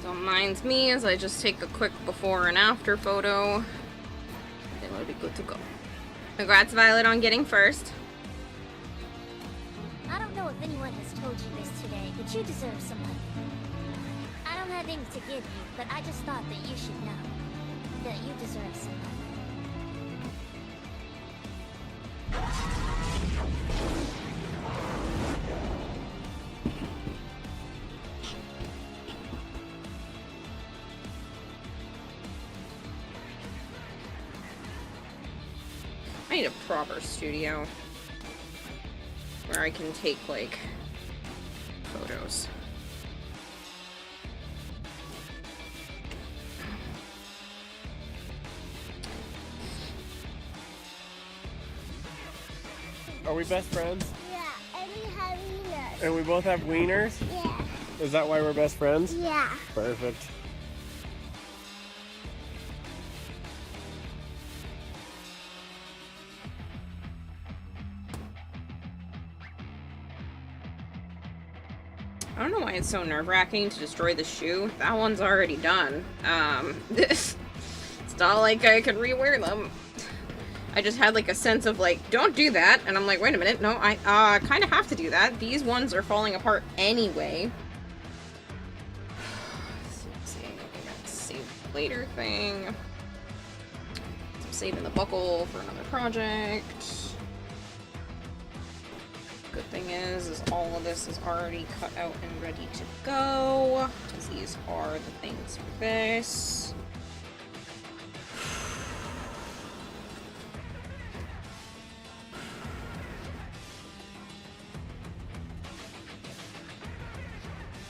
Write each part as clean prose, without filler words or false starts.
Don't mind me as I just take a quick before and after photo. Then we'll be good to go. Congrats, Violet, on getting first. I don't know if anyone has told you this today, but you deserve some money. I don't have any to give you, but I just thought that you should know that you deserve some money. I need a proper studio where I can take, like, photos. Are we best friends? Yeah, and we have wieners. And we both have wieners? Yeah. Is that why we're best friends? Yeah. Perfect. I don't know why it's so nerve-wracking to destroy the shoe. That one's already done. It's not like I could rewear them. I just had like a sense of like, don't do that, and I'm like, wait a minute, no, I kind of have to do that. These ones are falling apart anyway. Save later thing. So I'm saving the buckle for another project. Good thing is all of this is already cut out and ready to go, because these are the things for this.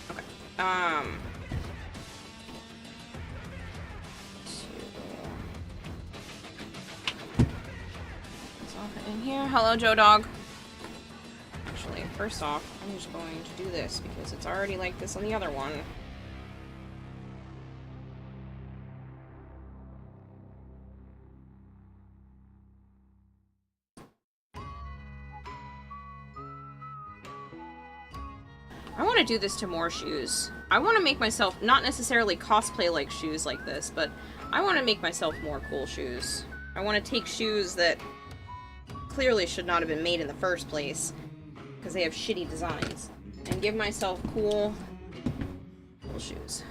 Okay, let's off it in here. Hello, Joe Dog. Actually, first off, I'm just going to do this because it's already like this on the other one. I want to do this to more shoes. I want to make myself, not necessarily cosplay-like shoes like this, but I want to make myself more cool shoes. I want to take shoes that clearly should not have been made in the first place, because they have shitty designs, and give myself cool shoes.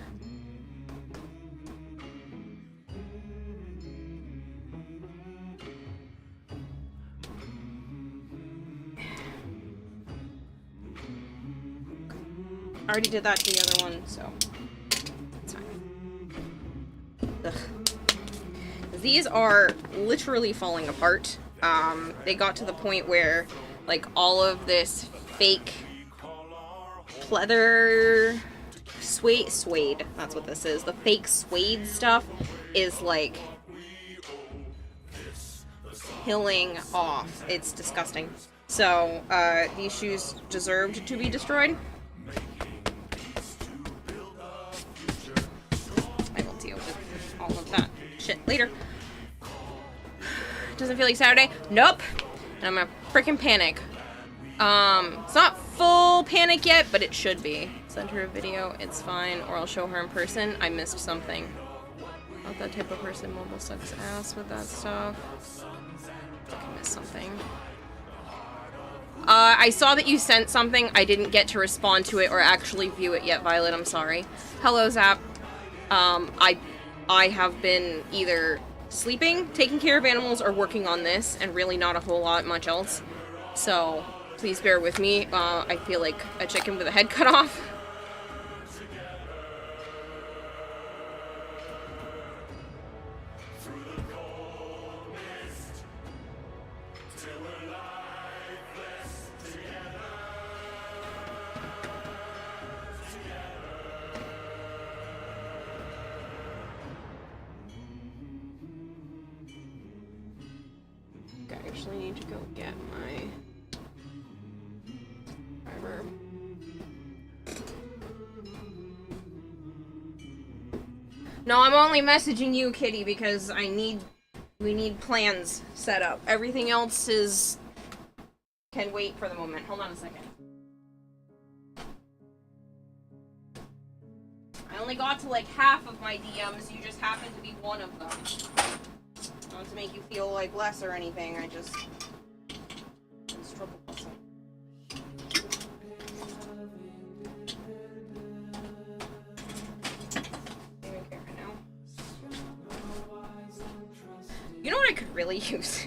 I already did that to the other one, so it's fine. Ugh. These are literally falling apart. They got to the point where like all of this fake pleather suede, that's what this is. The fake suede stuff is like peeling off. It's disgusting. So, these shoes deserved to be destroyed. I will deal with all of that shit later. Doesn't feel like Saturday? Nope. And I'm gonna freaking panic. It's not full panic yet, but it should be. Send her a video, it's fine, or I'll show her in person. I missed something. Not that type of person. Mobile sucks ass with that stuff. I missed something. I saw that you sent something. I didn't get to respond to it or actually view it yet, Violet. I'm sorry. Hello, Zap. I have been either sleeping, taking care of animals, or working on this, and really not a whole lot much else. So, please bear with me. I feel like a chicken with a head cut off. I actually need to go get my driver. No, I'm only messaging you, Kitty, because we need plans set up. Everything else can wait for the moment. Hold on a second. I only only got to like half of my DMs. You just happen to be one of them. Not to make you feel like less or anything. I just struggle with something. You know what I could really use?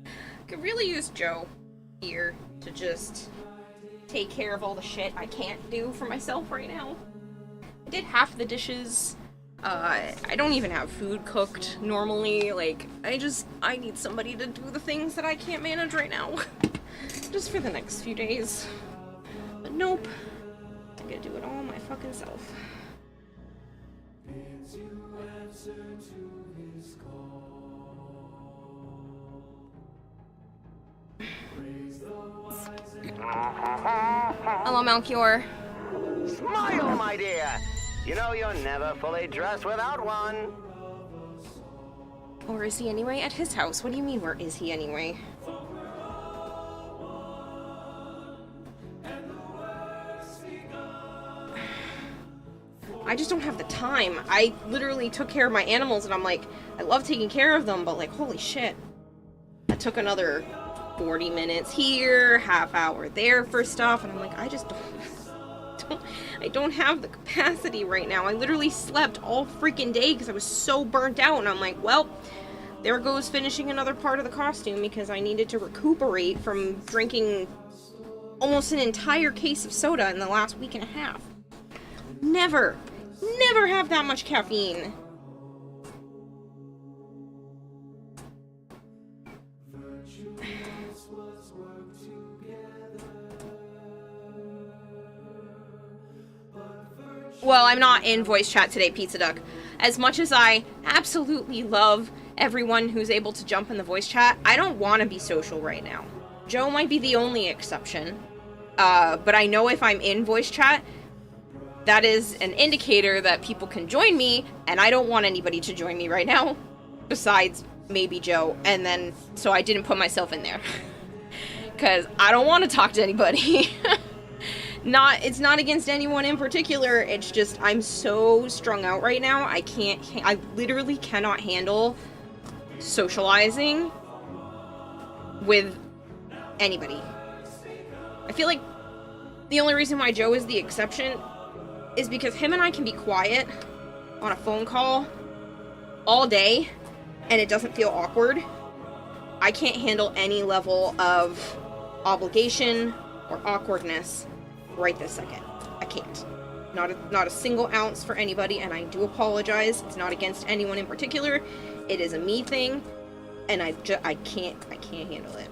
I could really use Joe here to just take care of all the shit I can't do for myself right now. I did half the dishes. I don't even have food cooked normally. Like, I need somebody to do the things that I can't manage right now. Just for the next few days. But nope. I gotta do it all my fucking self. Hello, Melchior. Smile, my dear. You know you're never fully dressed without one. Or is he anyway? At his house? What do you mean, where is he anyway? I just don't have the time. I literally took care of my animals and I'm like, I love taking care of them, but like, holy shit. That took another 40 minutes here, half hour there for stuff, and I'm like, I just I don't have the capacity right now. I literally slept all freaking day because I was so burnt out, and I'm like, well, there goes finishing another part of the costume because I needed to recuperate from drinking almost an entire case of soda in the last week and a half. Never have that much caffeine. Well, I'm not in voice chat today, Pizza Duck. As much as I absolutely love everyone who's able to jump in the voice chat, I don't want to be social right now. Joe might be the only exception. But I know if I'm in voice chat, that is an indicator that people can join me, and I don't want anybody to join me right now, besides maybe Joe, and then, so I didn't put myself in there. Because I don't want to talk to anybody. It's not against anyone in particular, it's just, I'm so strung out right now, I literally cannot handle socializing with anybody. I feel like the only reason why Joe is the exception is because him and I can be quiet on a phone call all day, and it doesn't feel awkward. I can't handle any level of obligation or awkwardness right this second. I can't. Not a single ounce for anybody, and I do apologize. It's not against anyone in particular. It is a me thing, and I can't handle it.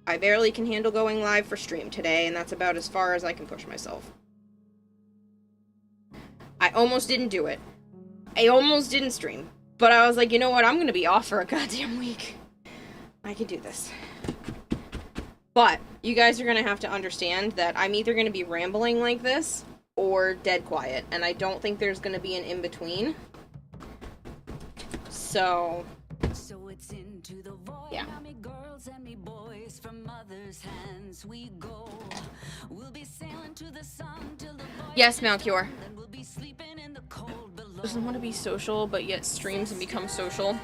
I barely can handle going live for stream today, and that's about as far as I can push myself. I almost didn't do it. I almost didn't stream. But I was like, you know what? I'm gonna be off for a goddamn week. I can do this. But you guys are gonna have to understand that I'm either gonna be rambling like this or dead quiet, and I don't think there's gonna be an in-between. So it's into the void. Yeah. Girls and me boys from mother's hands we go. We'll be sailing to the sun till the yes, Melchior. We'll be sleeping in the cold below. Doesn't want to be social, but yet streams and become social.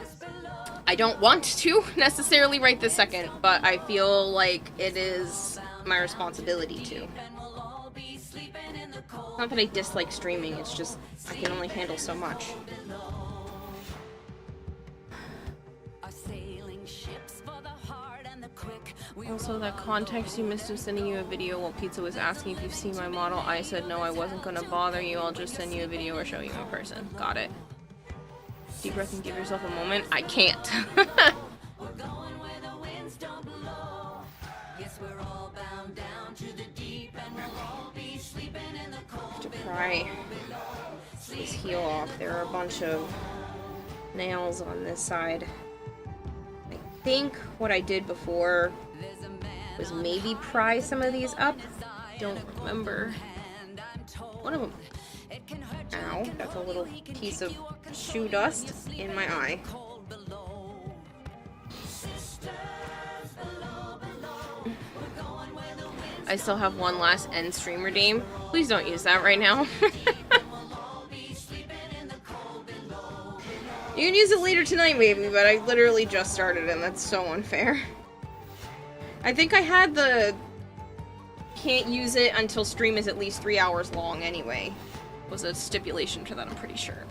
I don't want to necessarily right this second, but I feel like it is my responsibility to. Not that I dislike streaming, it's just I can only handle so much. Also, that context you missed of sending you a video while Pizza was asking if you've seen my model. I said no, I wasn't gonna bother you. I'll just send you a video or show you in person. Got it. Deep breath and give yourself a moment. I can't. To pry this heel off. There are a bunch of nails on this side. I think what I did before was maybe pry some of these up. Don't remember. One of them. Ow, that's a little piece of shoe dust in my eye. I still have one last end stream redeem. Please don't use that right now. You can use it later tonight, maybe, but I literally just started and that's so unfair. I think I had the can't use it until stream is at least 3 hours long anyway. Was a stipulation to that, I'm pretty sure.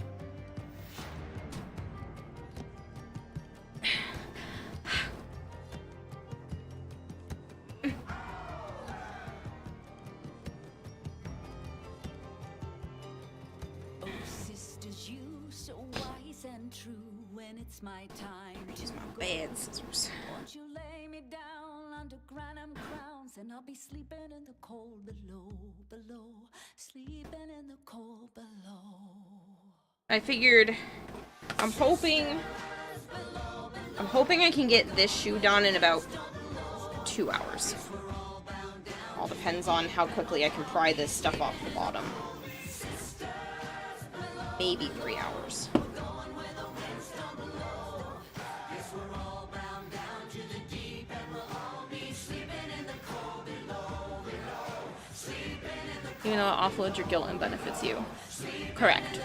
Oh, sisters, you so wise and true when it's my time. Use my bad scissors. Won't you lay me down under granite crowns and I'll be sleeping in the cold below, sleeping in the cold below. I figured, I'm hoping I can get this shoe done in about 2 hours. All depends on how quickly I can pry this stuff off the bottom. Maybe 3 hours. Even though it offloads your guilt and benefits you. Correct.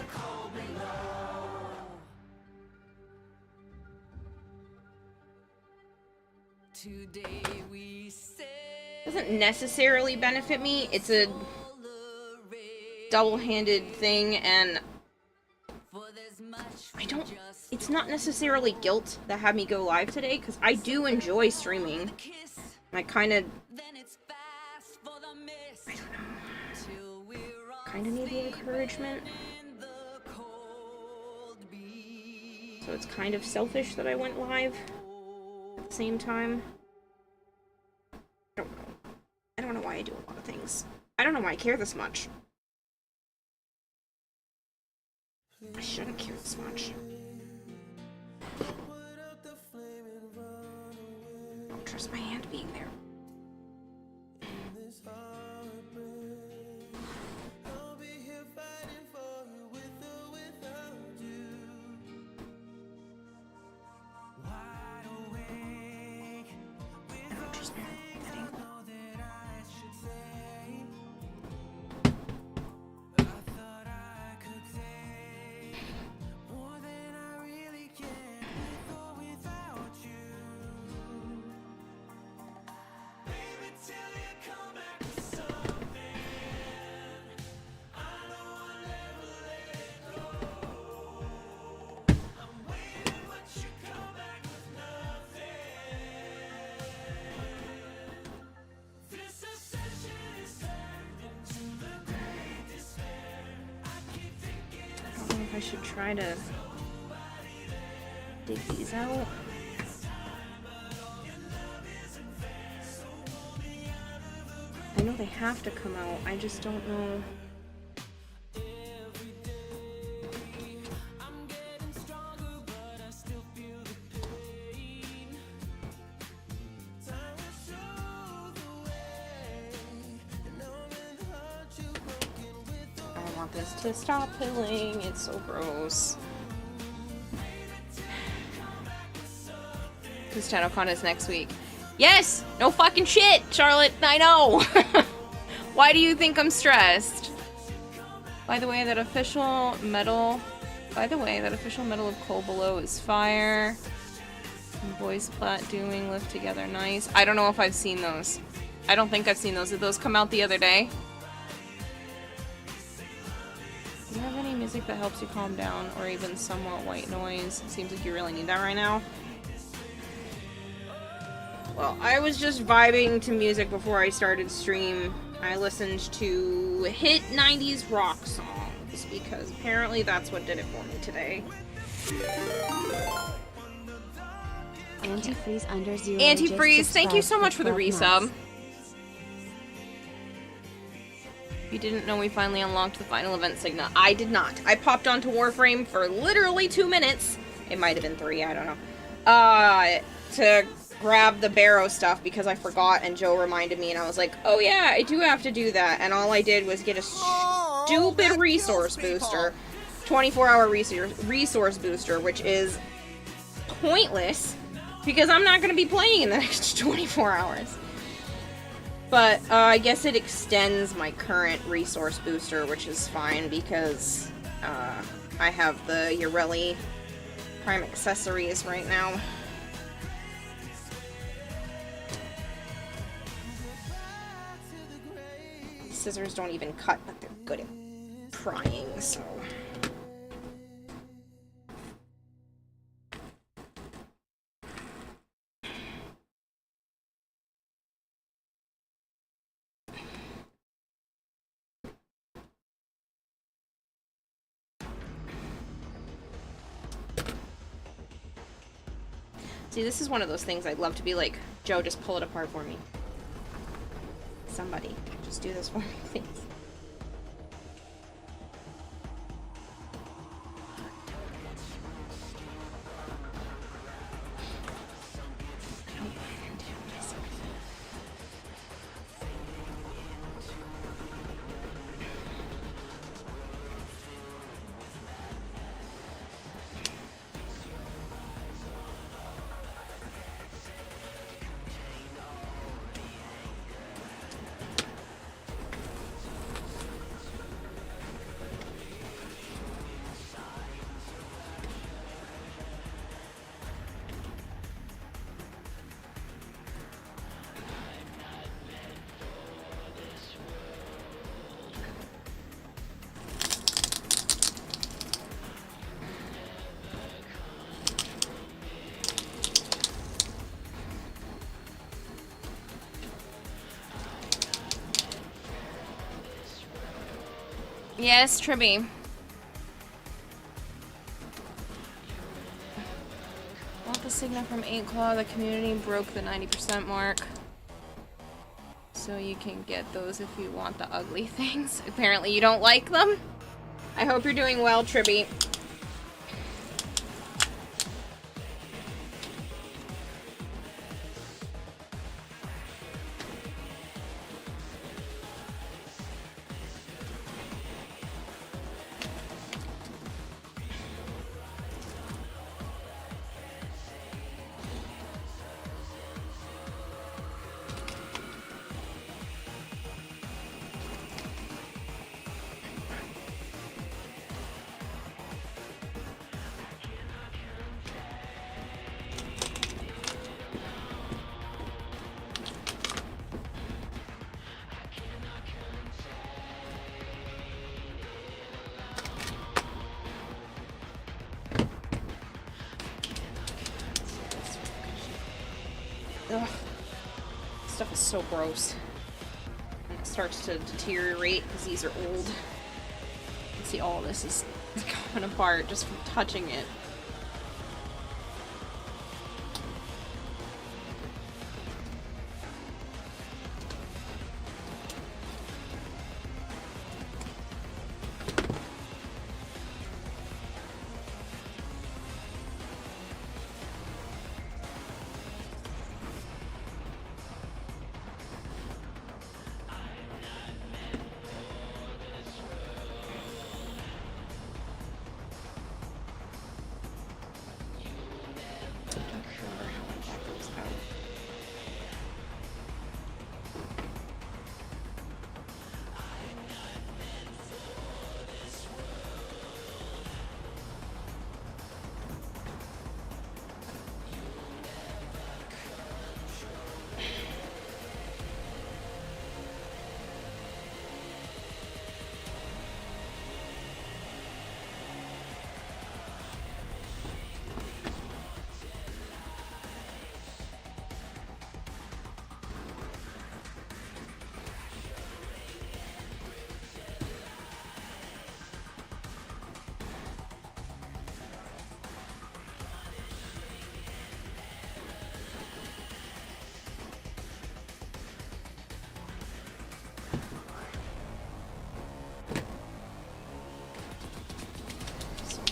Today we say Doesn't necessarily benefit me. It's a double-handed thing, and it's not necessarily guilt that had me go live today, because I do enjoy streaming. I kind of, I don't know, kind of need the encouragement. So it's kind of selfish that I went live at the same time. I don't know why I do a lot of things. I don't know why I care this much. I shouldn't care this much. I don't trust my hand being there. I should try to dig these out. I know they have to come out, I just don't know. This to stop pilling, it's so gross. Because TennoCon is next week. Yes! No fucking shit, Charlotte! I know! Why do you think I'm stressed? By the way, that official medal of Coal Below is fire. And voice plat doing live together, nice. I don't know if I've seen those. I don't think I've seen those. Did those come out the other day? Do you have any music that helps you calm down, or even somewhat white noise? It seems like you really need that right now. Well, I was just vibing to music before I started stream. I listened to hit 90s rock songs, because apparently that's what did it for me today. Antifreeze under 0. Antifreeze, thank you so much for the resub. You didn't know we finally unlocked the final event signal. I did not. I popped onto Warframe for literally 2 minutes. It might have been 3, I don't know. To grab the Barrow stuff because I forgot and Joe reminded me and I was like, oh yeah, I do have to do that. And all I did was get a stupid resource booster. 24-hour resource booster, which is pointless because I'm not going to be playing in the next 24 hours. But I guess it extends my current resource booster, which is fine because I have the Urelli Prime accessories right now. Scissors don't even cut, but they're good at prying, so... See, this is one of those things I'd love to be like, Joe, just pull it apart for me. Somebody, just do this for me, please. Yes, Tribby. Want the Signa from 8 Claw. The community broke the 90% mark. So you can get those if you want the ugly things. Apparently you don't like them. I hope you're doing well, Tribby. Ugh. Stuff is so gross. And it starts to deteriorate because these are old. You can see all this is coming apart just from touching it.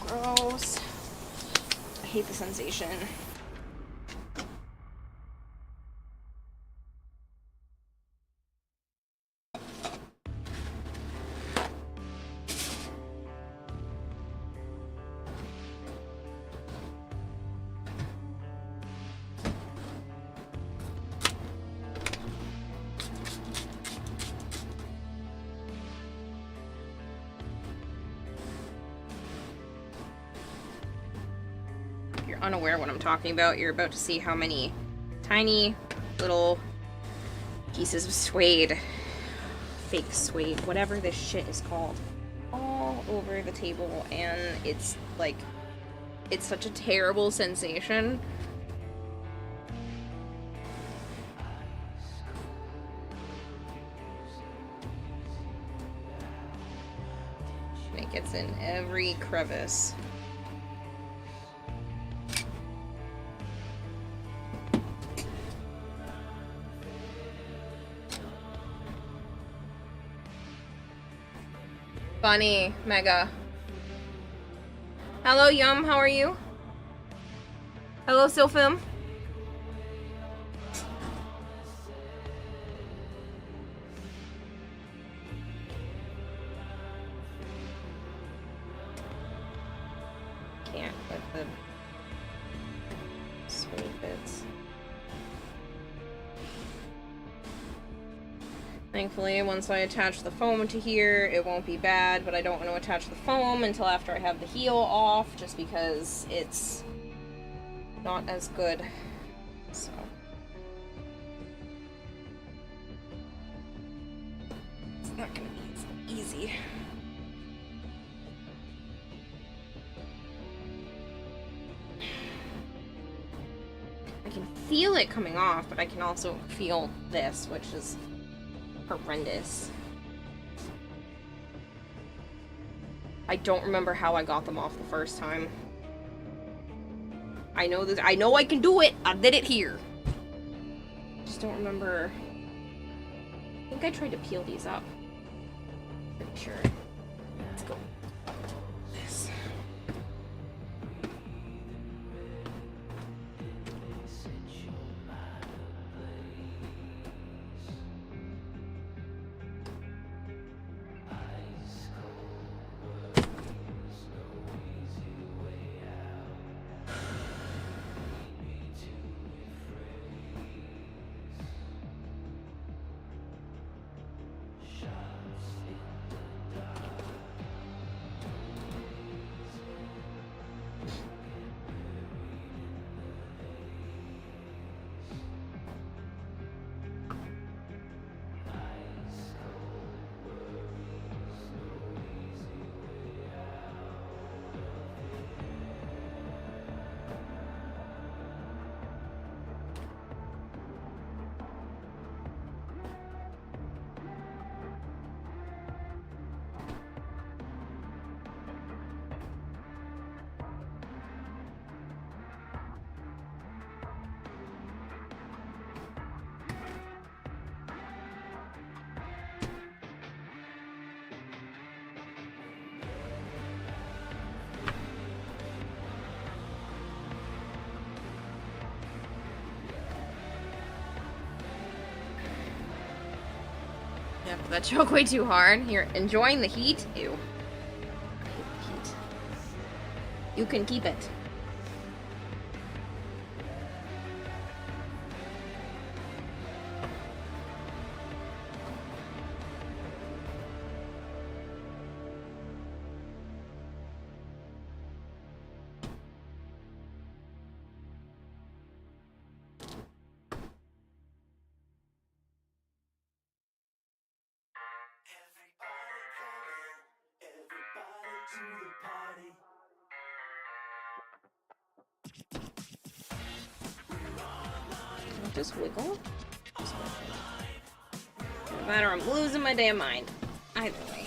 Gross. I hate the sensation. unaware what I'm talking about, you're about to see how many tiny little pieces of suede, fake suede, whatever this shit is called, all over the table, and it's like, it's such a terrible sensation. It gets in every crevice. Funny, Mega. Hello, Yum, how are you? Hello, Silphim. Can't with the sweet bits. Thankfully, once I attach the foam to here, it won't be bad, but I don't want to attach the foam until after I have the heel off, just because it's not as good. So. It's not gonna be easy. I can feel it coming off, but I can also feel this, which is horrendous. I don't remember how I got them off the first time. I know this. I know I can do it. I did it here. Just don't remember. I think I tried to peel these up. Pretty sure. Let's go. This. Yeah, that choke way too hard. You're enjoying the heat? Ew. I hate the heat. You can keep it. Just wiggle. Just wiggle. No matter, I'm losing my damn mind. Either way.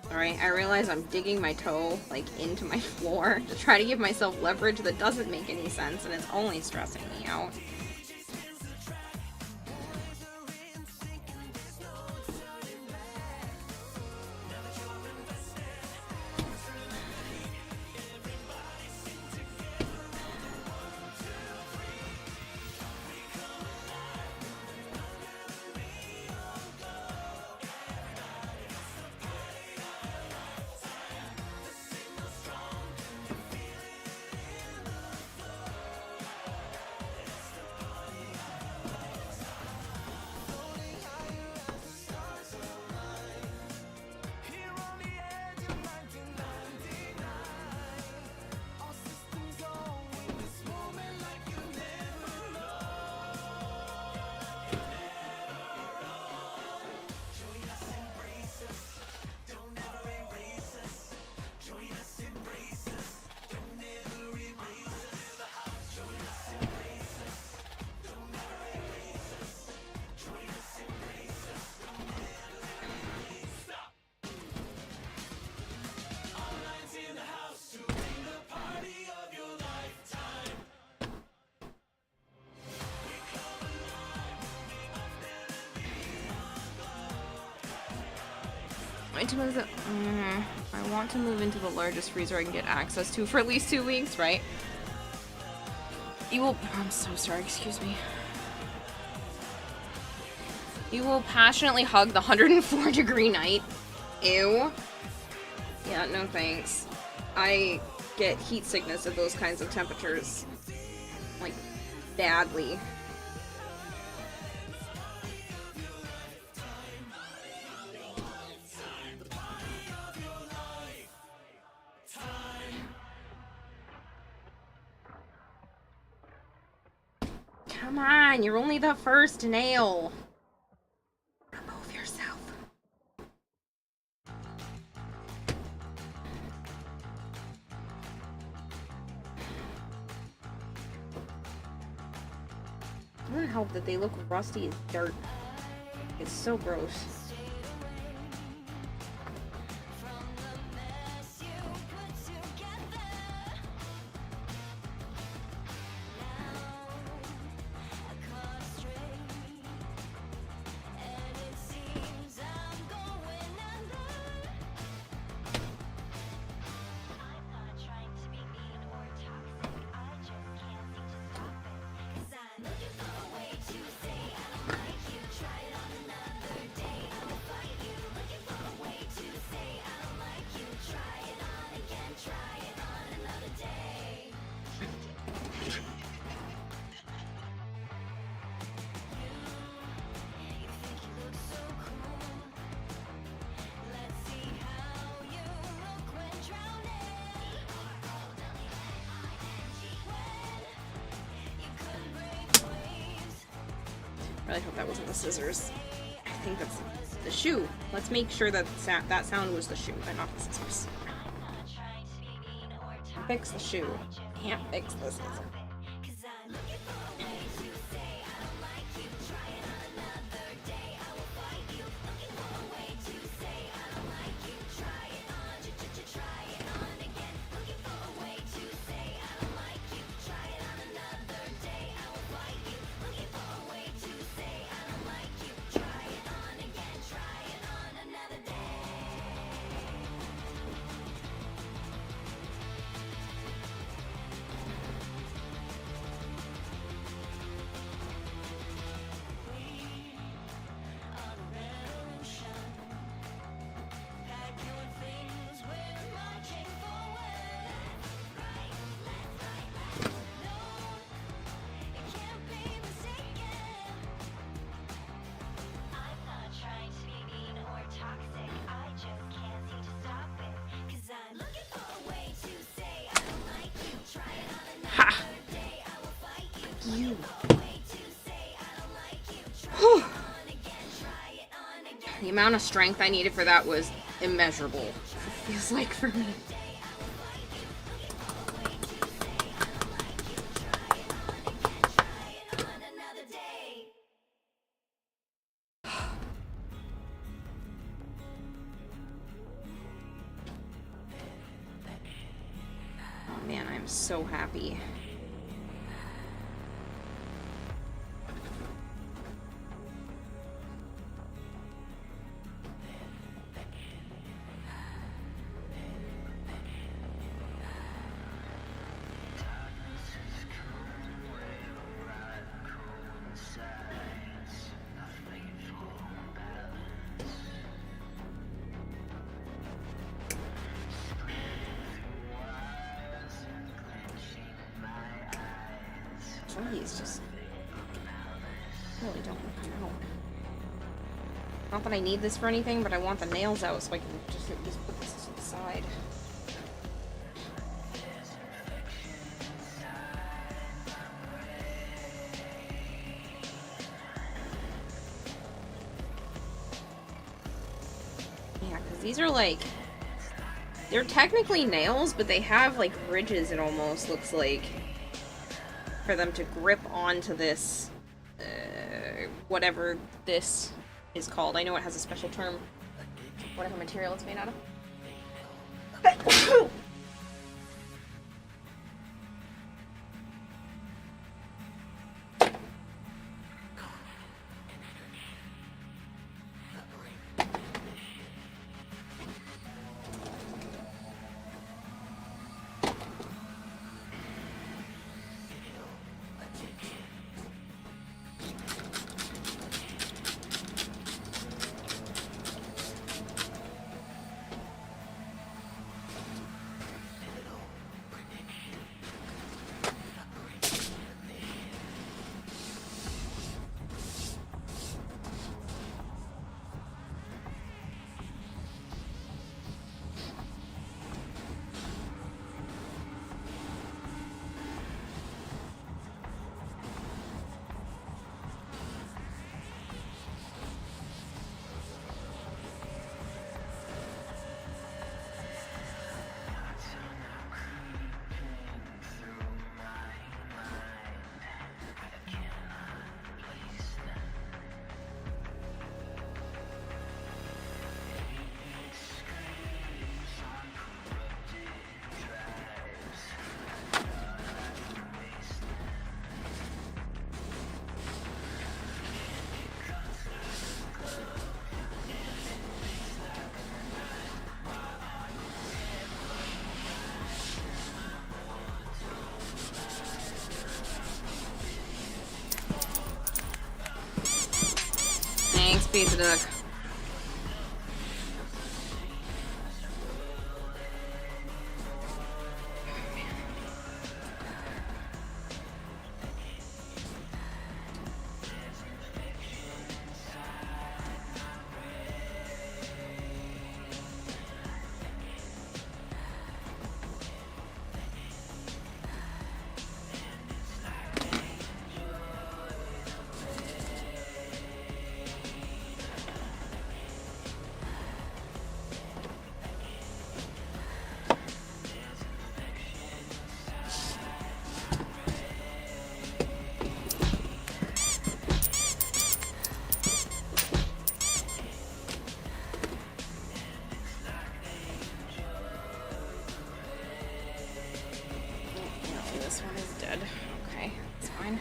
Alright, I realize I'm digging my toe, like, into my floor to try to give myself leverage that doesn't make any sense, and it's only stressing me out. To move the, I want to move into the largest freezer I can get access to for at least 2 weeks, right? You will. I'm so sorry, excuse me. You will passionately hug the 104-degree night. Ew. Yeah, no thanks. I get heat sickness at those kinds of temperatures. Like, badly. Come on, you're only the first nail. Remove yourself. It doesn't help that they look rusty as dirt. It's so gross. I really hope that wasn't the scissors. I think that's the shoe. Let's make sure that that sound was the shoe and not the scissors. Fix the shoe. Can't fix the scissors. You. The amount of strength I needed for that was immeasurable. It feels like for me. I'm so happy. Jeez, just really don't know. Not that I need this for anything, but I want the nails out so I can just at least put this to the side. Yeah, because these are like, they're technically nails, but they have like ridges, it almost looks like, for them to grip onto this, whatever this is called. I know it has a special term. Whatever material it's made out of. Thanks, pizza duck. This one is dead. Okay, it's fine.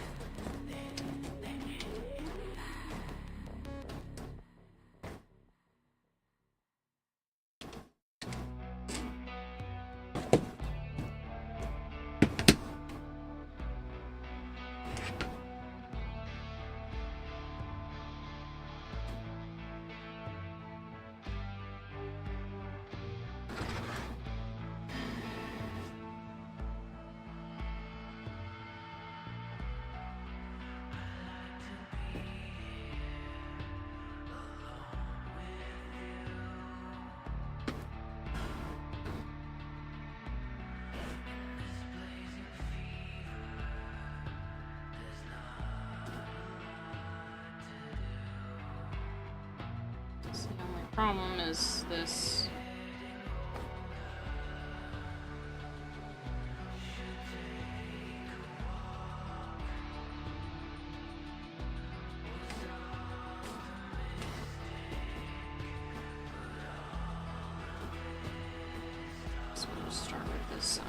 So the only problem is this. So we'll start with this side.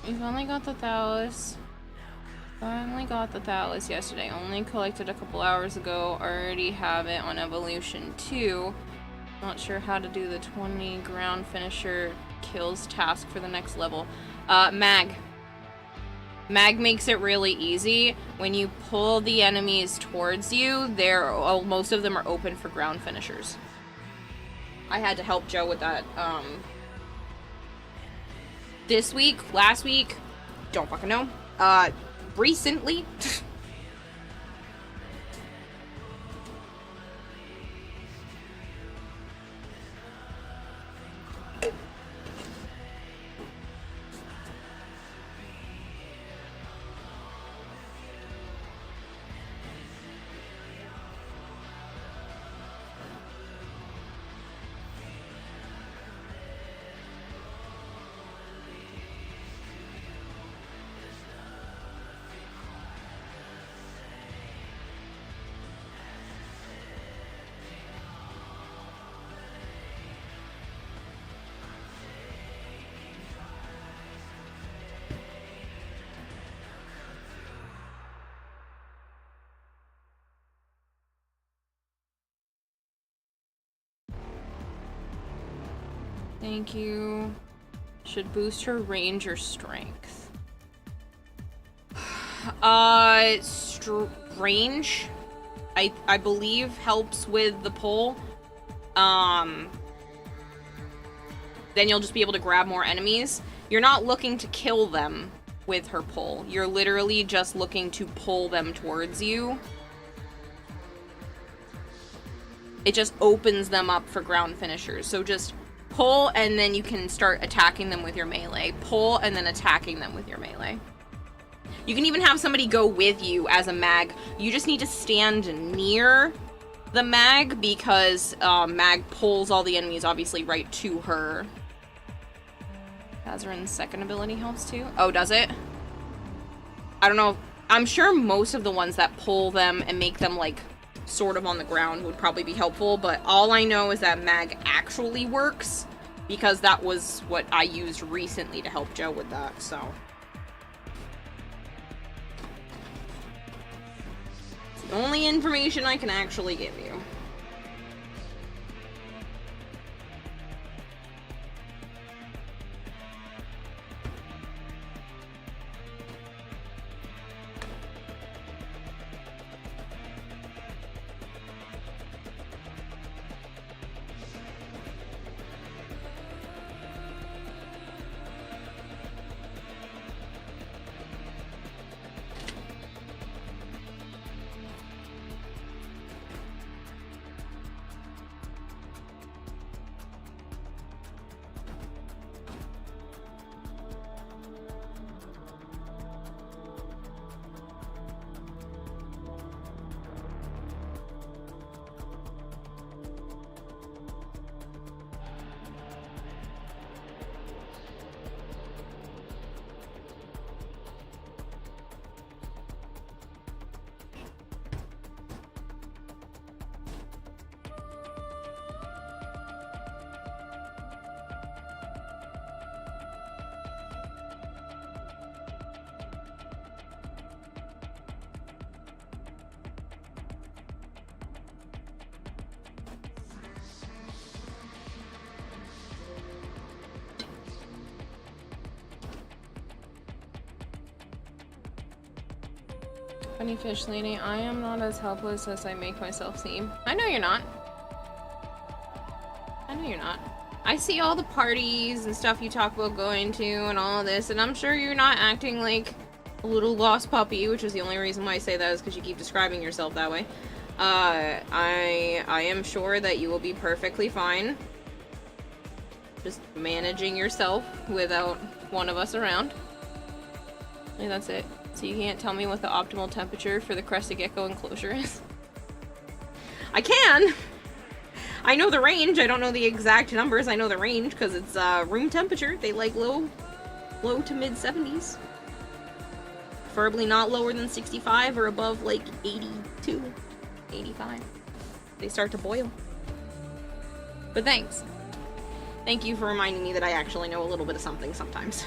We finally got the Thallus. Finally got the Thallus yesterday. Only collected a couple hours ago. Already have it on Evolution 2. Not sure how to do the 20 ground finisher kills task for the next level. Mag. Mag makes it really easy. When you pull the enemies towards you, most of them are open for ground finishers. I had to help Joe with that, this week, last week, don't fucking know. Recently. Thank you. Should boost her range or strength. Range, I believe helps with the pull. Then you'll just be able to grab more enemies. You're not looking to kill them with her pull. You're literally just looking to pull them towards you. It just opens them up for ground finishers. So just pull, and then you can start attacking them with your melee. Pull, and then attacking them with your melee. You can even have somebody go with you as a mag. You just need to stand near the mag, because mag pulls all the enemies, obviously, right to her. Hazarin's second ability helps too. Oh, does it? I don't know. I'm sure most of the ones that pull them and make them, like, sort of on the ground would probably be helpful, but all I know is that mag actually works, because that was what I used recently to help Joe with that, so. It's the only information I can actually give you. Funny fish lady, I am not as helpless as I make myself seem. I know you're not. I know you're not. I see all the parties and stuff you talk about going to and all of this, and I'm sure you're not acting like a little lost puppy, which is the only reason why I say that is because you keep describing yourself that way. I am sure that you will be perfectly fine. Just managing yourself without one of us around. And that's it. So you can't tell me what the optimal temperature for the crested gecko enclosure is? I can! I know the range. I don't know the exact numbers. I know the range because it's room temperature. They like low to mid 70s. Preferably not lower than 65 or above like 82, 85. They start to boil. But thanks. Thank you for reminding me that I actually know a little bit of something sometimes.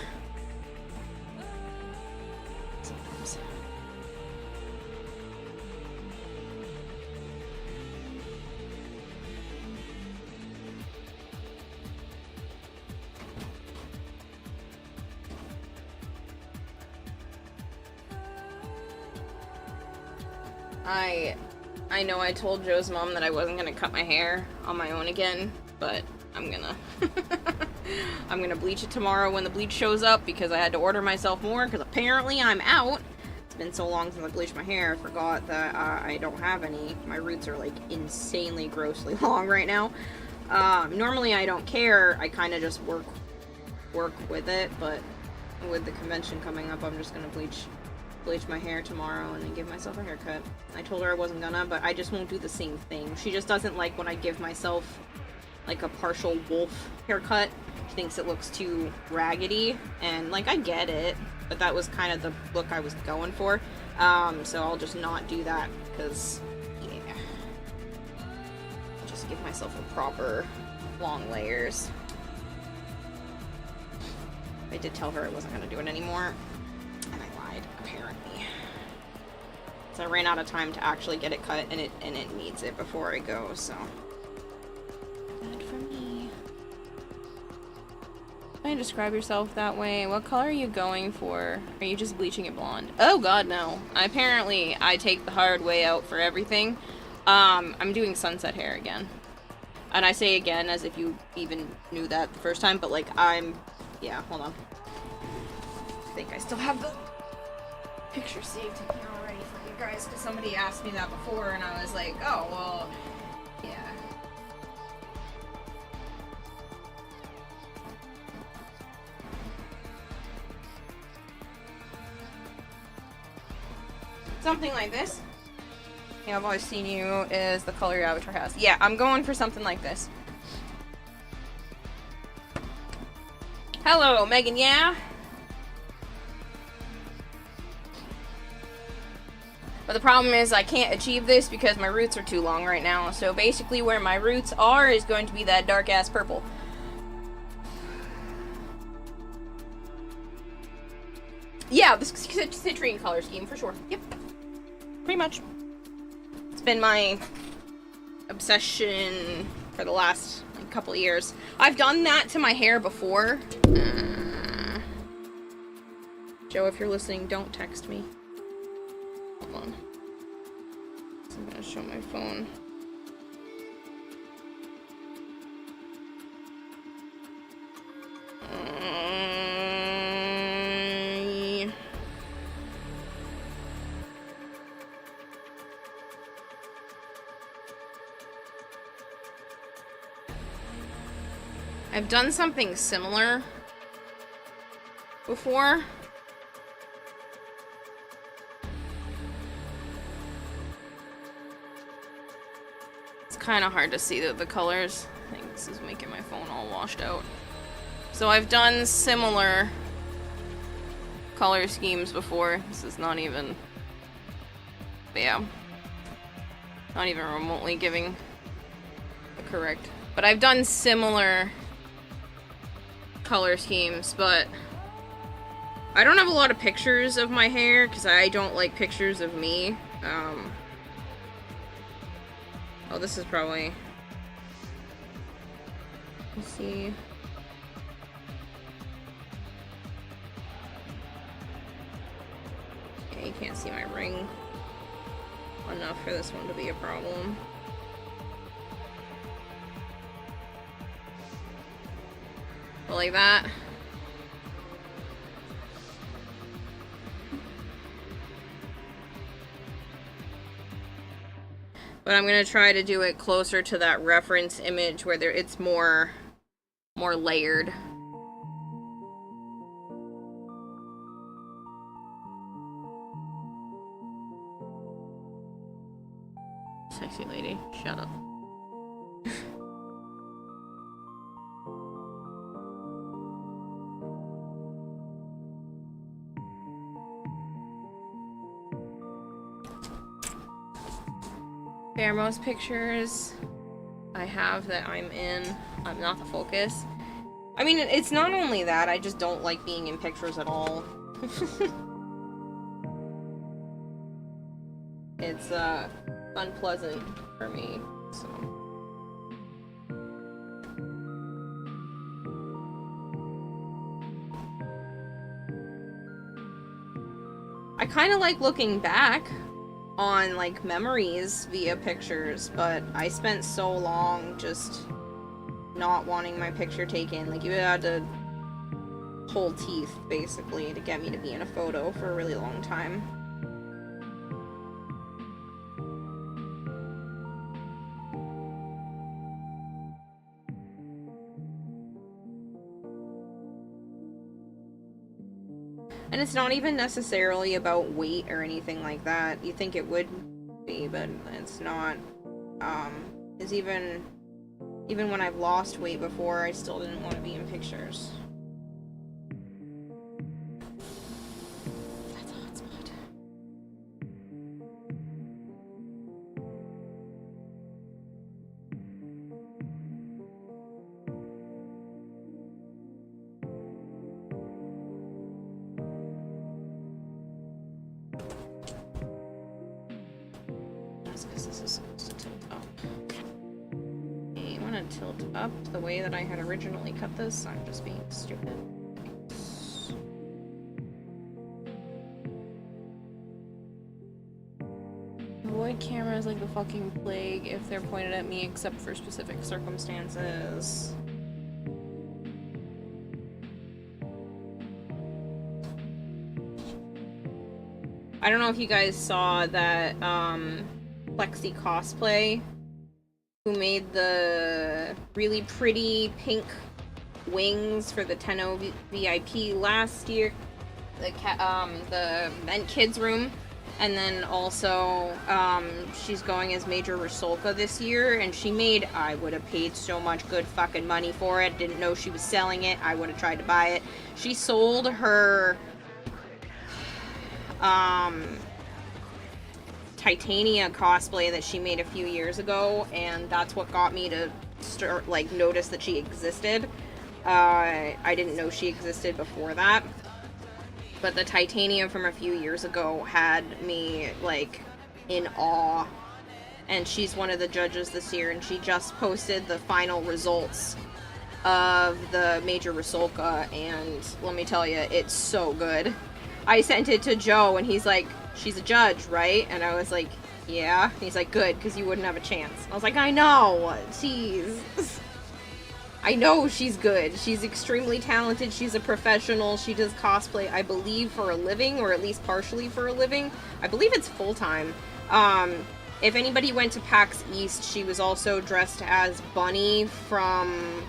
schemes. I know I told Joe's mom that I wasn't gonna cut my hair on my own again, but I'm gonna I'm gonna bleach it tomorrow when the bleach shows up because I had to order myself more because apparently I'm out. It's been so long since I bleached my hair, I forgot that I don't have any. My roots are like insanely grossly long right now. Normally I don't care, I kind of just work with it, but with the convention coming up, I'm just gonna bleach my hair tomorrow and then give myself a haircut. I told her I wasn't gonna, but I just won't do the same thing. She just doesn't like when I give myself like a partial wolf haircut. She thinks it looks too raggedy, and like I get it, but that was kind of the look I was going for. So I'll just not do that because yeah, I'll just give myself a proper long layers. I did tell her I wasn't gonna do it anymore, and I lied, apparently. So I ran out of time to actually get it cut, and it needs it before I go, so. Bad for me. Can you describe yourself that way? What color are you going for? Are you just bleaching it blonde? Oh god, no. Apparently, I take the hard way out for everything. I'm doing sunset hair again. And I say again as if you even knew that the first time, but like yeah, hold on. I think I still have the picture saved in here already for you guys, because somebody asked me that before, and I was like, oh, well, yeah. Something like this. Yeah, I've always seen you is the color your avatar has. Yeah, I'm going for something like this. Hello, Megan, yeah? But the problem is I can't achieve this because my roots are too long right now. So basically where my roots are is going to be that dark-ass purple. Yeah, the citrine color scheme, for sure. Yep. Pretty much. It's been my obsession for the last couple of years. I've done that to my hair before. Joe, if you're listening, don't text me. Hold on. So I'm gonna show my phone. I've done something similar before. It's kind of hard to see the colors. I think this is making my phone all washed out. So I've done similar color schemes before. This is not even, yeah, not even remotely giving the correct. But I've done similar color schemes, but I don't have a lot of pictures of my hair because I don't like pictures of me. Oh, this is probably, let's see. Okay, you can't see my ring enough for this one to be a problem. But like that. But I'm gonna try to do it closer to that reference image where it's more layered. Sexy lady, shut up. Fair, most pictures I have that I'm in, I'm not the focus. I mean, it's not only that, I just don't like being in pictures at all. it's unpleasant for me, so. I kind of like looking back on, like, memories via pictures, but I spent so long just not wanting my picture taken. Like, you had to pull teeth, basically, to get me to be in a photo for a really long time. And it's not even necessarily about weight or anything like that. You think it would be, but it's not. It's even when I've lost weight before, I still didn't want to be in pictures. That's a hot spot. Because this is supposed to tilt up. Okay, you want to tilt up the way that I had originally cut this? I'm just being stupid. Thanks. Avoid cameras like the fucking plague if they're pointed at me except for specific circumstances. I don't know if you guys saw that, Plexi Cosplay, who made the really pretty pink wings for the Tenno VIP last year, the Vent Kids room, and then also, she's going as Major Rusalka this year, and she made, I would have paid so much good fucking money for it, didn't know she was selling it, I would have tried to buy it. She sold her Titania cosplay that she made a few years ago, and that's what got me to start, like, notice that she existed. I didn't know she existed before that, but the Titania from a few years ago had me, like, in awe, and she's one of the judges this year, and she just posted the final results of the Major Rusalka, and let me tell you, it's so good. I sent it to Joe, and he's like, she's a judge, right? And I was like, yeah. And he's like, good, because you wouldn't have a chance. I was like, I know, jeez. I know she's good. She's extremely talented. She's a professional. She does cosplay, I believe, for a living, or at least partially for a living. I believe it's full-time. If anybody went to PAX East, she was also dressed as Bunny from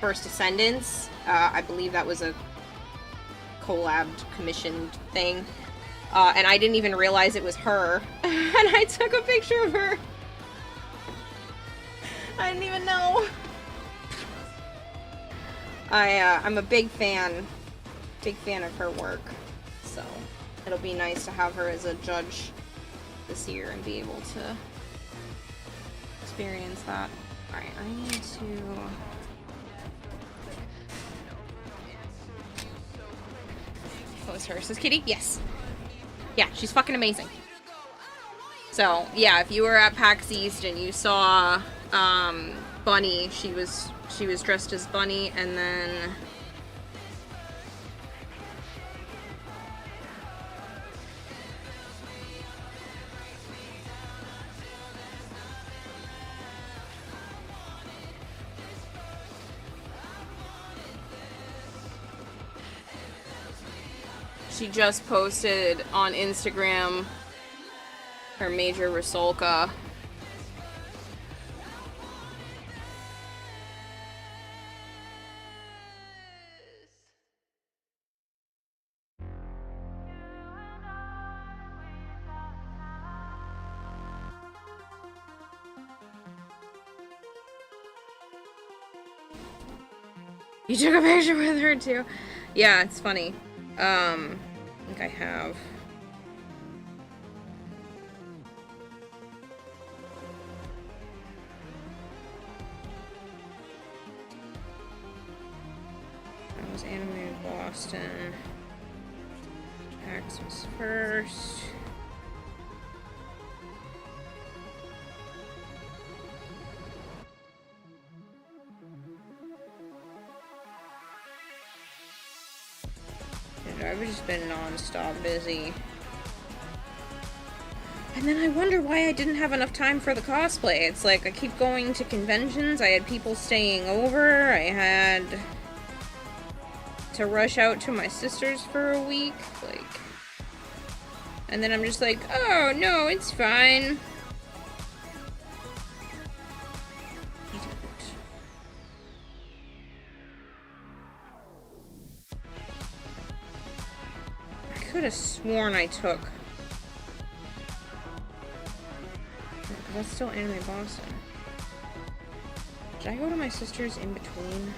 First Descendants. I believe that was a collabed, commissioned thing. And I didn't even realize it was her. And I took a picture of her. I didn't even know. I'm a big fan of her work. So it'll be nice to have her as a judge this year and be able to experience that. Alright, I need to... Oh, it's her. Says Kitty? Yes. Yeah, she's fucking amazing. So, yeah, if you were at PAX East and you saw Bunny, she was dressed as Bunny, and then she just posted on Instagram her Major Rusalka. You took a picture with her too? Yeah, it's funny. I think I have. That was animated Boston. PAX was first. I've just been non-stop busy. And then I wonder why I didn't have enough time for the cosplay. It's like I keep going to conventions, I had people staying over, I had to rush out to my sister's for a week, like... And then I'm just like, oh, no, it's fine. I could have sworn I took... Because that's still Anime Boston. Did I go to my sister's in between?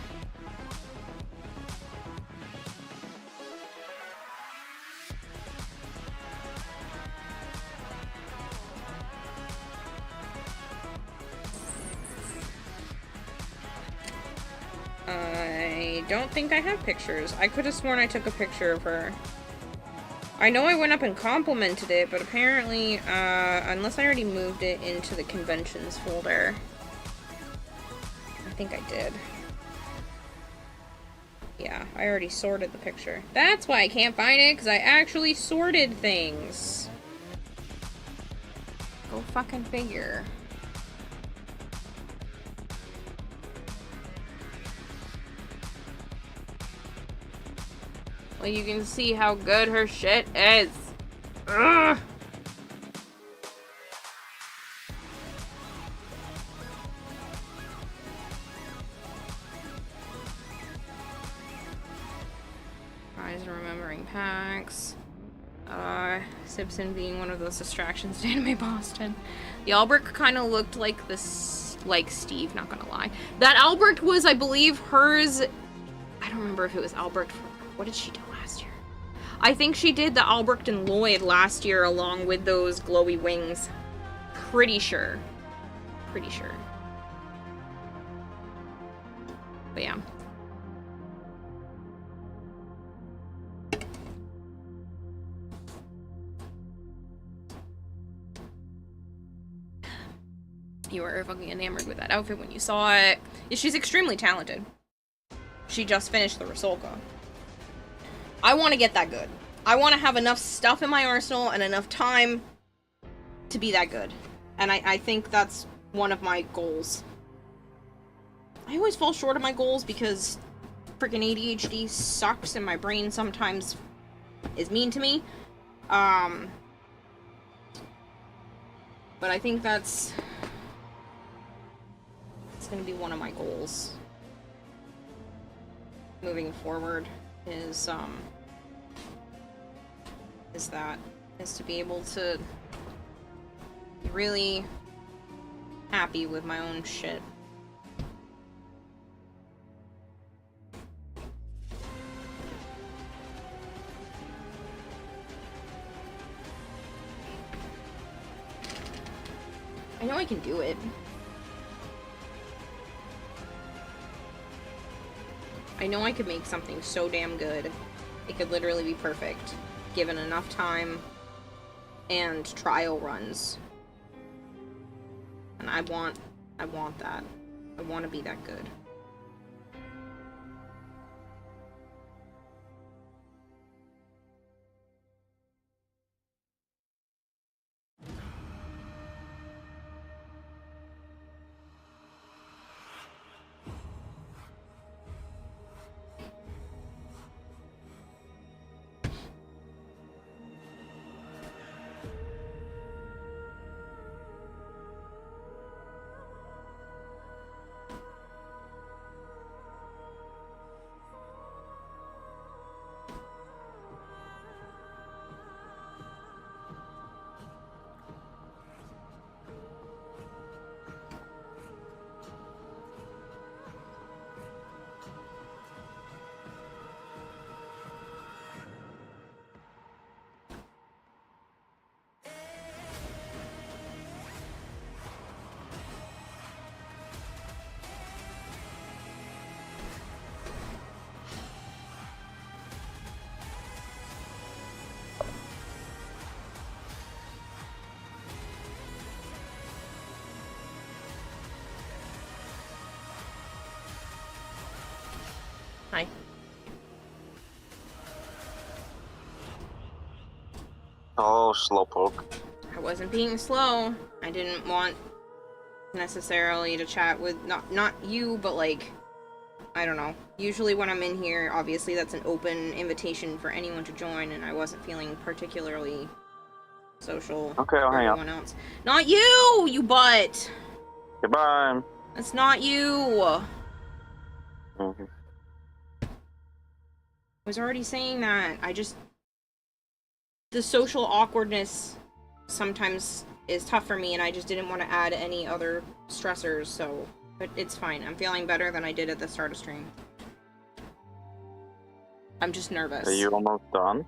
I don't think I have pictures. I could have sworn I took a picture of her. I know I went up and complimented it, but apparently, unless I already moved it into the conventions folder. I think I did. Yeah, I already sorted the picture. That's why I can't find it, because I actually sorted things. Go fucking figure. Well, you can see how good her shit is. Ugh. Rise and remembering packs. Simpson being one of those distractions to Anime Boston. The Albrecht kind of looked like this, like Steve, not gonna lie. That Albrecht was, I believe, hers. I don't remember if it was Albrecht. What did she do last year? I think she did the Albrecht and Lloyd last year along with those glowy wings. Pretty sure. Pretty sure. But yeah. You were fucking enamored with that outfit when you saw it. She's extremely talented. She just finished the Rusalka. I want to get that good. I want to have enough stuff in my arsenal and enough time to be that good. And I think that's one of my goals. I always fall short of my goals because freaking ADHD sucks and my brain sometimes is mean to me. But I think that's going to be one of my goals moving forward is to be able to be really happy with my own shit. I know I can do it. I know I could make something so damn good. It could literally be perfect, given enough time and trial runs. And I want that. I want to be that good. Oh, slowpoke. I wasn't being slow. I didn't want necessarily to chat with not you, but like, I don't know. Usually when I'm in here, obviously that's an open invitation for anyone to join, and I wasn't feeling particularly social Okay, I'll for hang up. everyone else. Not you, you butt! Goodbye. That's not you! Mhm. I was already saying that. The social awkwardness sometimes is tough for me, and I just didn't want to add any other stressors, so... But it's fine. I'm feeling better than I did at the start of stream. I'm just nervous. Are you almost done?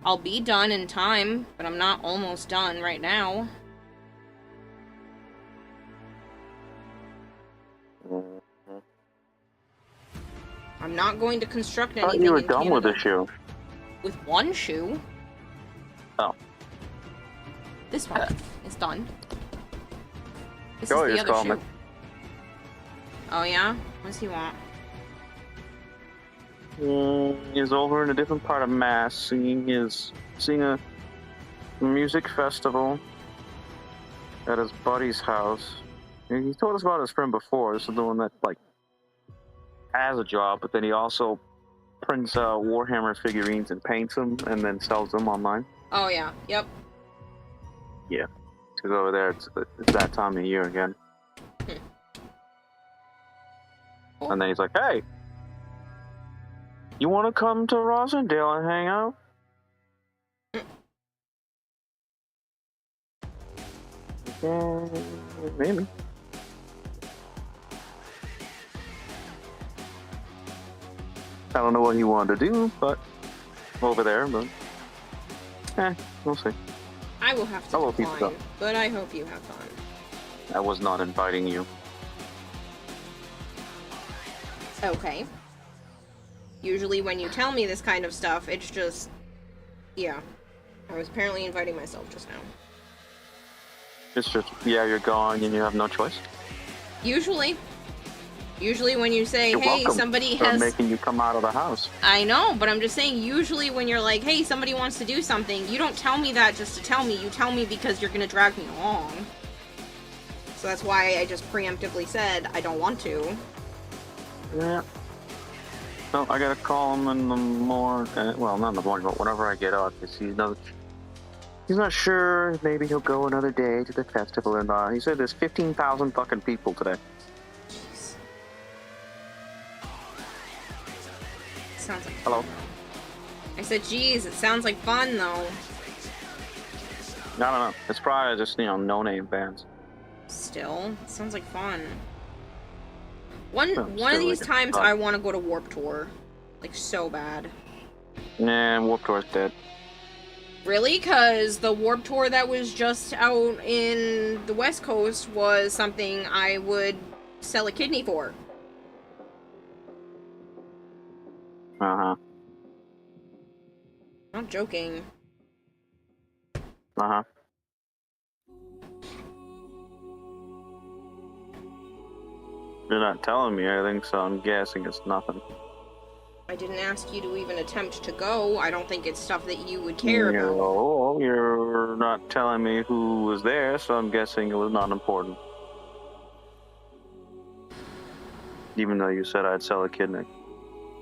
I'll be done in time, but I'm not almost done right now. Mhm. I'm not going to construct I thought anything you were in done with Canada. the shoe. With one shoe? Oh. This one is done. This Go, is the just other call shoe. me. Oh yeah? What does he want? He's over in a different part of Mass, seeing a music festival at his buddy's house. He told us about his friend before. This is the one that like has a job, but then he also prints Warhammer figurines and paints them, and then sells them online. Oh yeah, yep. Yeah, he's over there. It's that time of year again. Cool. And then he's like, "Hey, you want to come to Rosendale and hang out?" Maybe. I don't know what he wanted to do, but over there, but we'll see. I will have to I will keep decline, it up. but I hope you have fun. I was not inviting you. Okay. Usually when you tell me this kind of stuff, it's just... Yeah. I was apparently inviting myself just now. It's just, yeah, you're gone and you have no choice. Usually. Usually when you say, You're hey, welcome somebody for has... making you come out of the house. I know, but I'm just saying, usually when you're like, hey, somebody wants to do something, you don't tell me that just to tell me, you tell me because you're gonna drag me along. So that's why I just preemptively said, I don't want to. Yeah. So I gotta call him in the morning. Well, not in the morning, but whenever I get up, because he's not sure. Maybe he'll go another day to the festival or not. He said there's 15,000 fucking people today. Jeez. Sounds like Hello. fun, though. I said, geez, it sounds like fun, though. I don't know. It's probably just, no-name bands. Still, it sounds like fun. One Oh, of still these like times, fun. I want to go to Warp Tour. Like, so bad. Nah, Warped Tour's dead. Really? Because the Warp Tour that was just out in the West Coast was something I would sell a kidney for. Uh-huh. Not joking. Uh-huh. You're not telling me anything, so I'm guessing it's nothing. I didn't ask you to even attempt to go. I don't think it's stuff that you would care about. No, you're not telling me who was there, so I'm guessing it was not important. Even though you said I'd sell a kidney.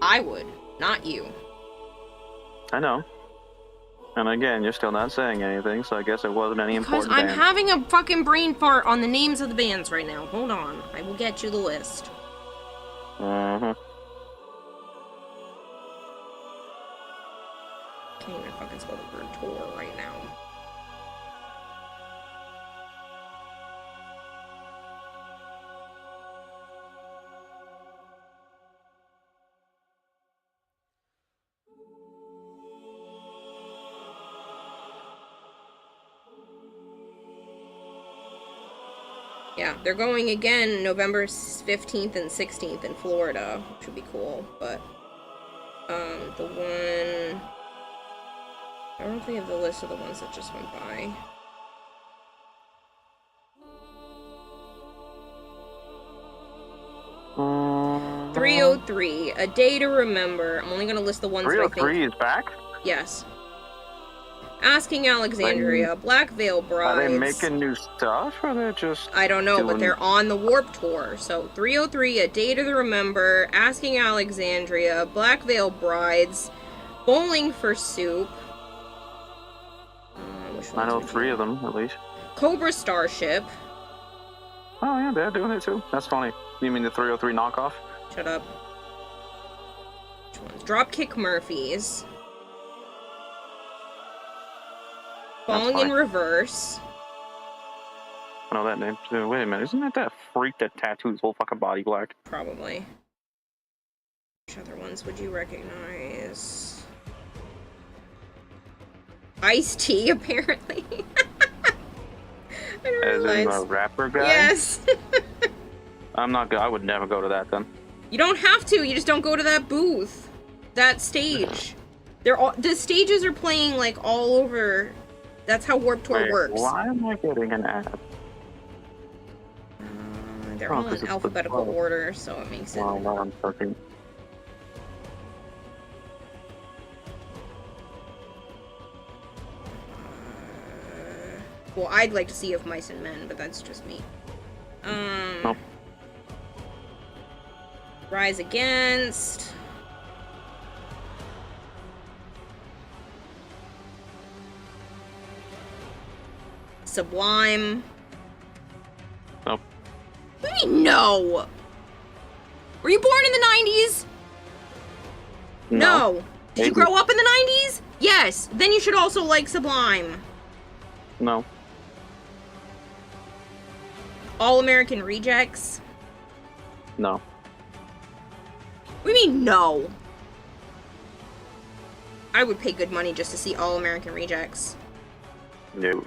I would, not you. I know. And again, you're still not saying anything, so I guess it wasn't any Because important I'm band. having a fucking brain fart on the names of the bands right now. Hold on. I will get you the list. Uh-huh. Can't even fucking spell the word tour right now. Yeah, they're going again November 15th and 16th in Florida, which would be cool, but the one... I don't know if we have the list of the ones that just went by. Uh-huh. 303, A Day to Remember. I'm only gonna list the ones that I think... 303 is back? Yes. Asking Alexandria, Black Veil Brides. Are they making new stuff, or they're just... I don't know, but doing- they're on the Warp Tour. So 303, A Day to the Remember, Asking Alexandria, Black Veil Brides, Bowling for Soup. Which I know ones are 3 you? of them, at least. Cobra Starship. Oh, yeah, they're doing it, too. That's funny. You mean the 303 knockoff? Shut up. Which ones? Dropkick Murphys. Falling in fine. Reverse. I know that name, too. Wait a minute, isn't that freak that tattooed his whole fucking body black? Probably. Which other ones would you recognize? Ice-T, apparently. I didn't As in realize. the rapper guy? Yes. I'm not good. I would never go to that, then. You don't have to. You just don't go to that booth. That stage. They're all, the stages are playing, like, all over. That's how Warped Tour Wait, works. why am I getting an ad? They're Oh, all 'cause in it's the alphabetical 12. order, so it makes it... Wow, wow, I'm fucking... Well, I'd like to see Of Mice and Men, but that's just me. Nope. Rise Against. Sublime. Nope. What do you mean, no? Were you born in the 90s? No. Did you Maybe. grow up in the 90s? Yes. Then you should also like Sublime. No. All American Rejects. No. What do you mean, no? I would pay good money just to see All American Rejects. No.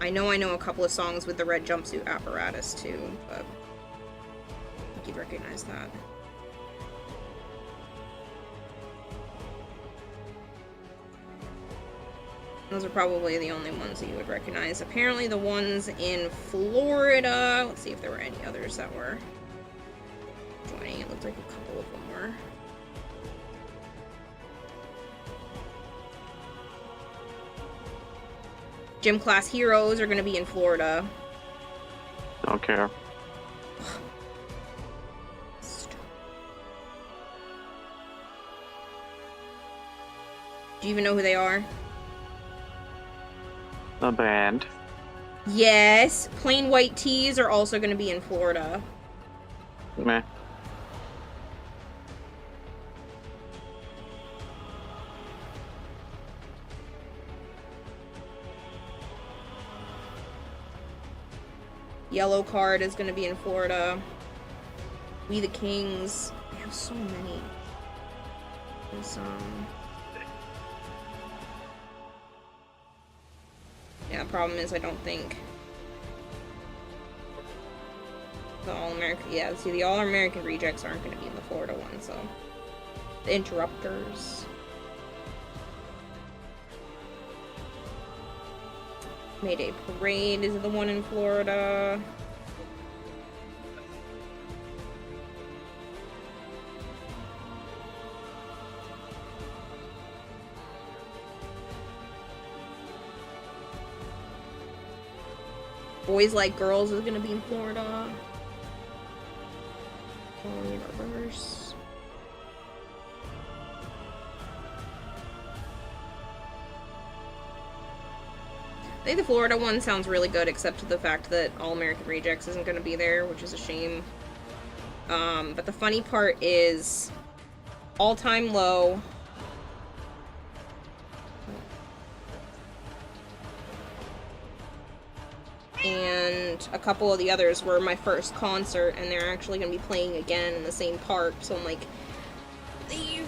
I know a couple of songs with the red jumpsuit apparatus too, but I think you'd recognize that. Those are probably the only ones that you would recognize. Apparently the ones in Florida, let's see if there were any others that were joining. It looked like a couple of them were. Gym Class Heroes are going to be in Florida. Don't care. Do you even know who they are? A band. Yes. Plain White Tees are also going to be in Florida. Meh. Yellow Card is going to be in Florida. We the Kings. They have so many. There's, yeah, the problem is I don't think the All-American... Yeah, see, the All-American Rejects aren't going to be in the Florida one, so... The Interrupters. Mayday Parade is the one in Florida. Boys Like Girls is gonna be in Florida. In reverse. I think the Florida one sounds really good, except for the fact that All American Rejects isn't going to be there, which is a shame. But the funny part is All Time Low. And a couple of the others were my first concert, and they're actually going to be playing again in the same park, so I'm like, please.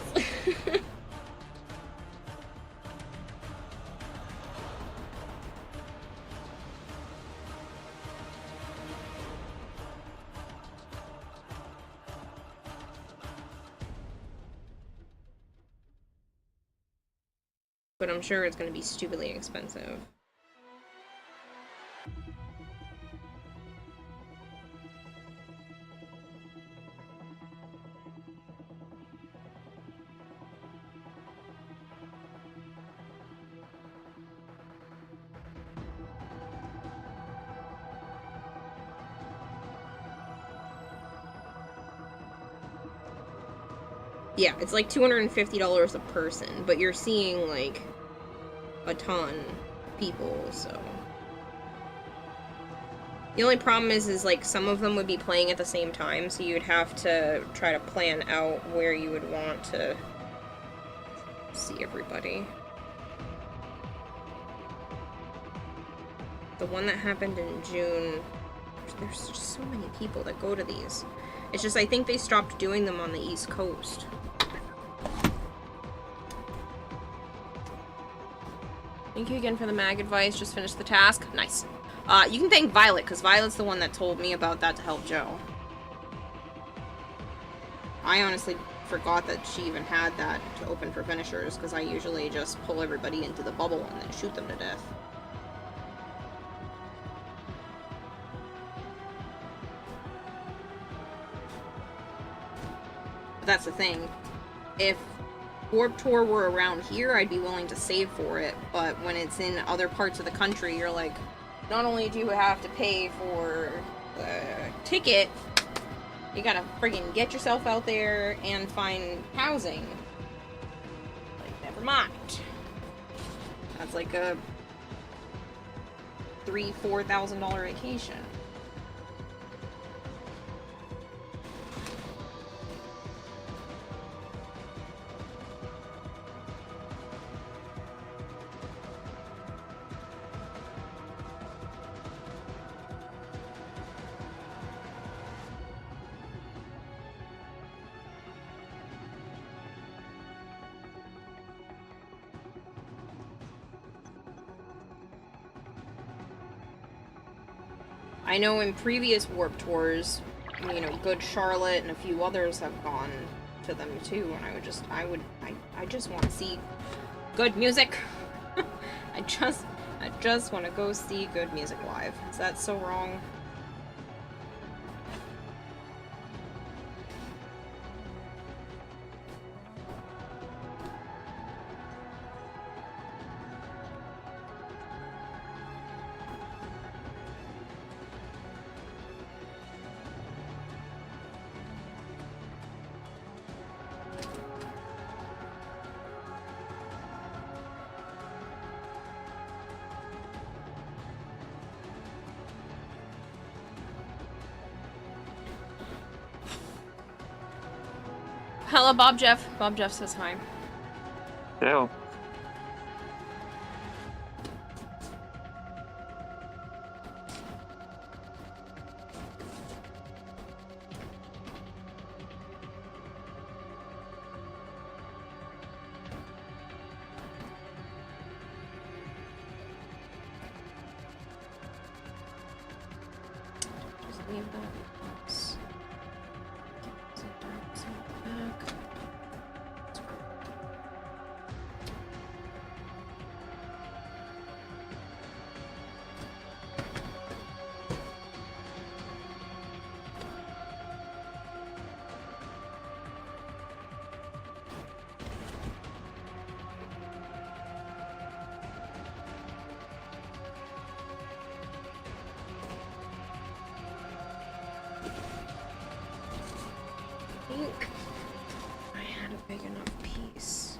But I'm sure it's going to be stupidly expensive. Yeah, it's like $250 a person, but you're seeing, like, a ton of people, so... The only problem is like, some of them would be playing at the same time, so you'd have to try to plan out where you would want to see everybody. The one that happened in June, there's just so many people that go to these. It's just, I think they stopped doing them on the East Coast. Thank you again for the mag advice. Just finished the task. Nice. You can thank Violet, because Violet's the one that told me about that to help Joe. I honestly forgot that she even had that to open for finishers, because I usually just pull everybody into the bubble and then shoot them to death. But that's the thing. If Warp Tour were around here, I'd be willing to save for it, but when it's in other parts of the country, you're like, not only do you have to pay for the ticket, you gotta friggin' get yourself out there and find housing. Like, never mind. That's like a $3,000-$4,000 vacation. I know in previous Warp Tours, you know, Good Charlotte and a few others have gone to them too, and I just want to see good music. I just want to go see good music live. Is that so wrong? Hello, Bob Jeff. Bob Jeff says hi. Ew. Just leave that. Oops. Back. I think I had a big enough piece.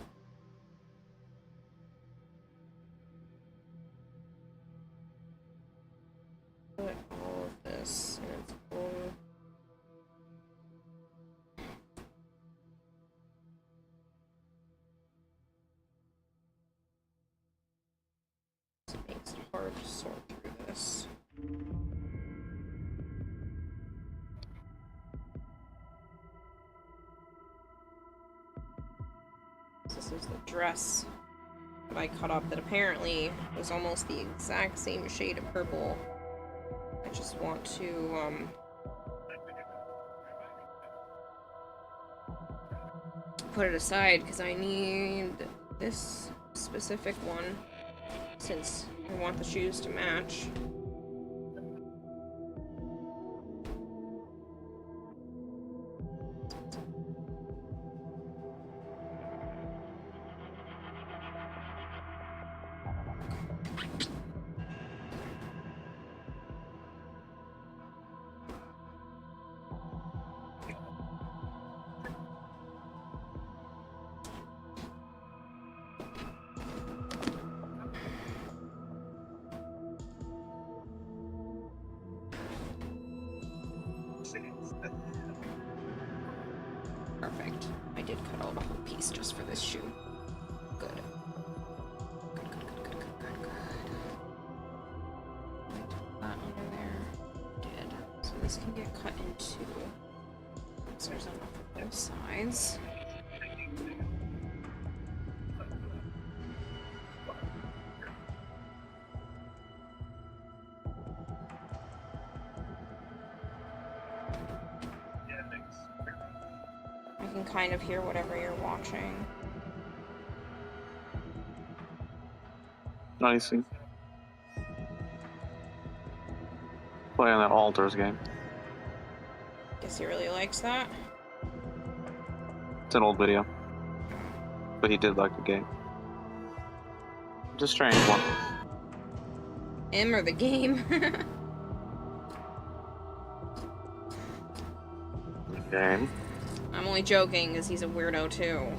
Put all of this in its own. It makes it hard to sort through this. This is the dress that I cut up that apparently was almost the exact same shade of purple. I just want to, put it aside because I need this specific one since I want the shoes to match. did cut out a whole piece just for this shoe. Good. Good, good, good, good, good, good, good. Put that under there. Did. So this can get cut in two. So there's enough on both sides. I can kind of hear whatever you're watching. I see. Playing that Alters game. Guess he really likes that. It's an old video. But he did like the game. It's a strange one. Him or the game? The game. I'm only joking, because he's a weirdo too.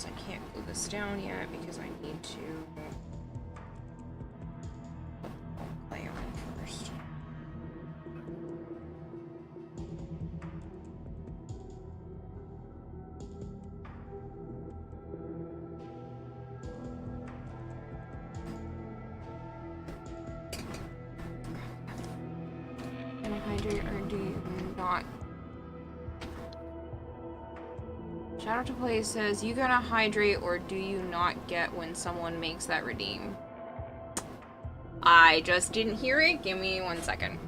I can't glue this down yet because I need to play on it first. Can I hydrate or do you not? Shadow to Play says, you gonna hydrate or do you not get when someone makes that redeem? I just didn't hear it. Give me 1 second.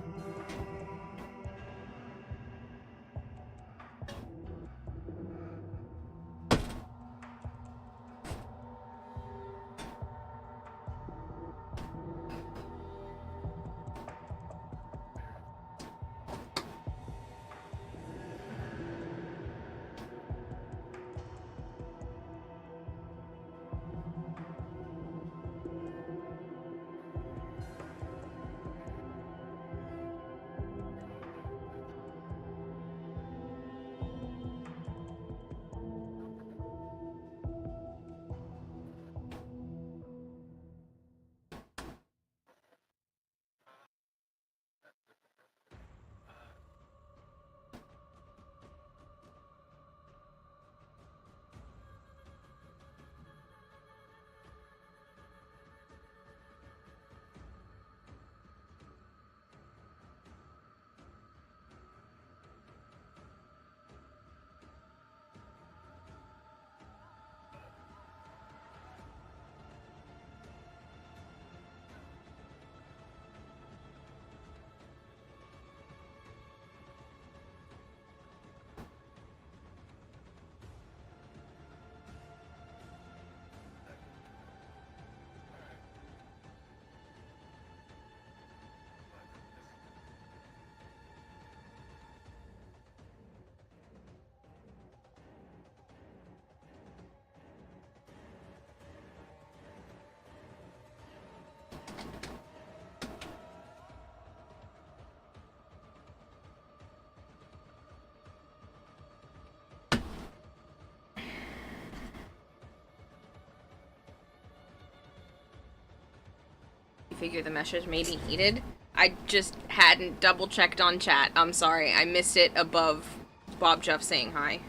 Figure the message may be needed. I just hadn't double checked on chat. I'm sorry. I missed it above Bob Jeff saying hi.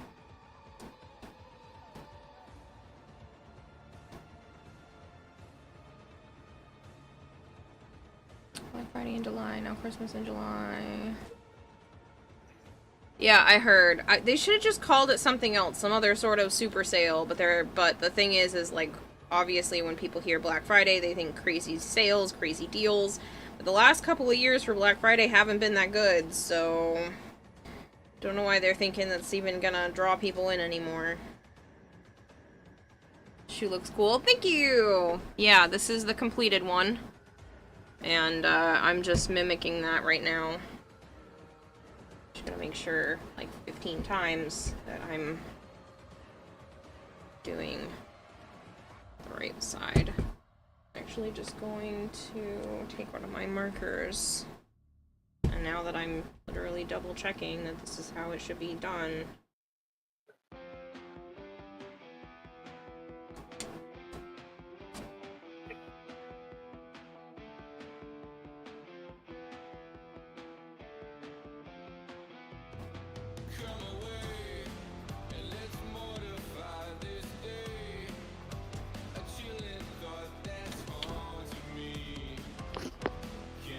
Black Friday in July, now Christmas in July. Yeah, I heard. They should have just called it something else, some other sort of super sale, but the thing is like, obviously, when people hear Black Friday, they think crazy sales, crazy deals. But the last couple of years for Black Friday haven't been that good, so don't know why they're thinking that's even gonna draw people in anymore. shoe looks cool. Thank you! Yeah, this is the completed one. And, I'm just mimicking that right now. Just gonna make sure, like, 15 times that I'm doing the right side. Actually just going to take one of my markers. And now that I'm literally double checking that this is how it should be done.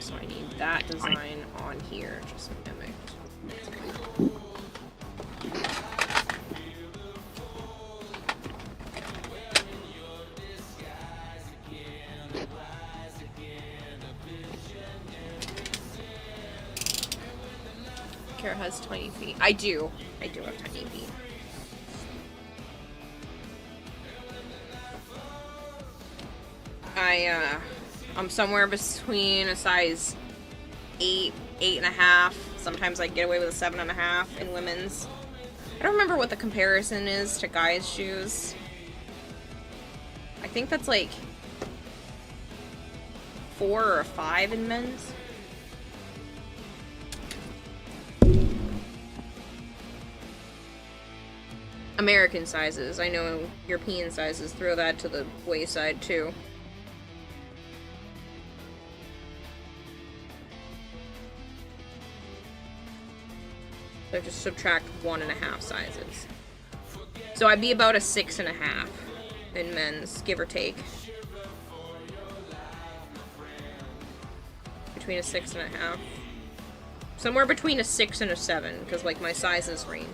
So I need that design on here, just mimicked. Kara has tiny feet. I do have tiny feet. I'm somewhere between a size 8, 8.5. Sometimes I get away with a 7.5 in women's. I don't remember what the comparison is to guys' shoes. I think that's like 4 or 5 in men's. American sizes. I know European sizes throw that to the wayside too. So I just subtract 1.5 sizes. So I'd be about a 6.5 in men's, give or take. Between a 6.5. Somewhere between a 6 and a 7, because like my sizes range.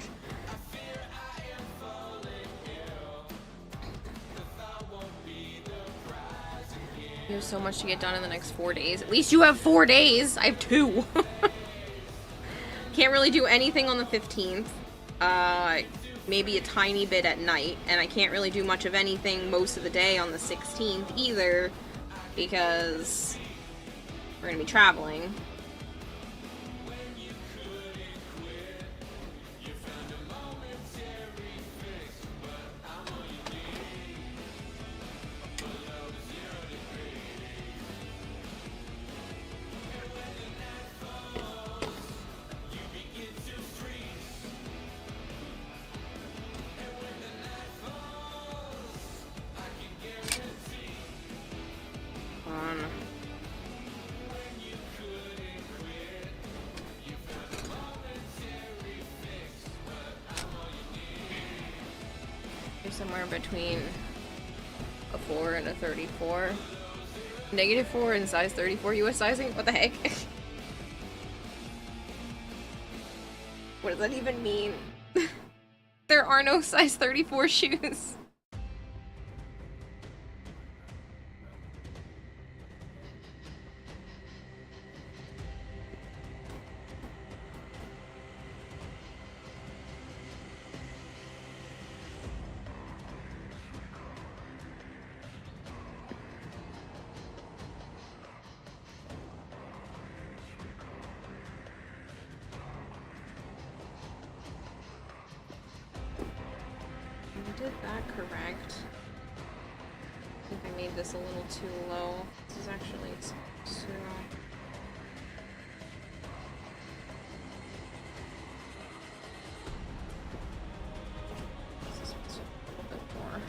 You have so much to get done in the next 4 days. At least you have 4 days! I have 2! Can't really do anything on the 15th. Maybe a tiny bit at night. And I can't really do much of anything most of the day on the 16th either. Because we're gonna be traveling. Somewhere between a 4 and a 34. -4 in size 34 US sizing? What the heck? What does that even mean? There are no size 34 shoes. Did that correct. I think I made this a little too low. This is actually too low. This is supposed to be a little bit more.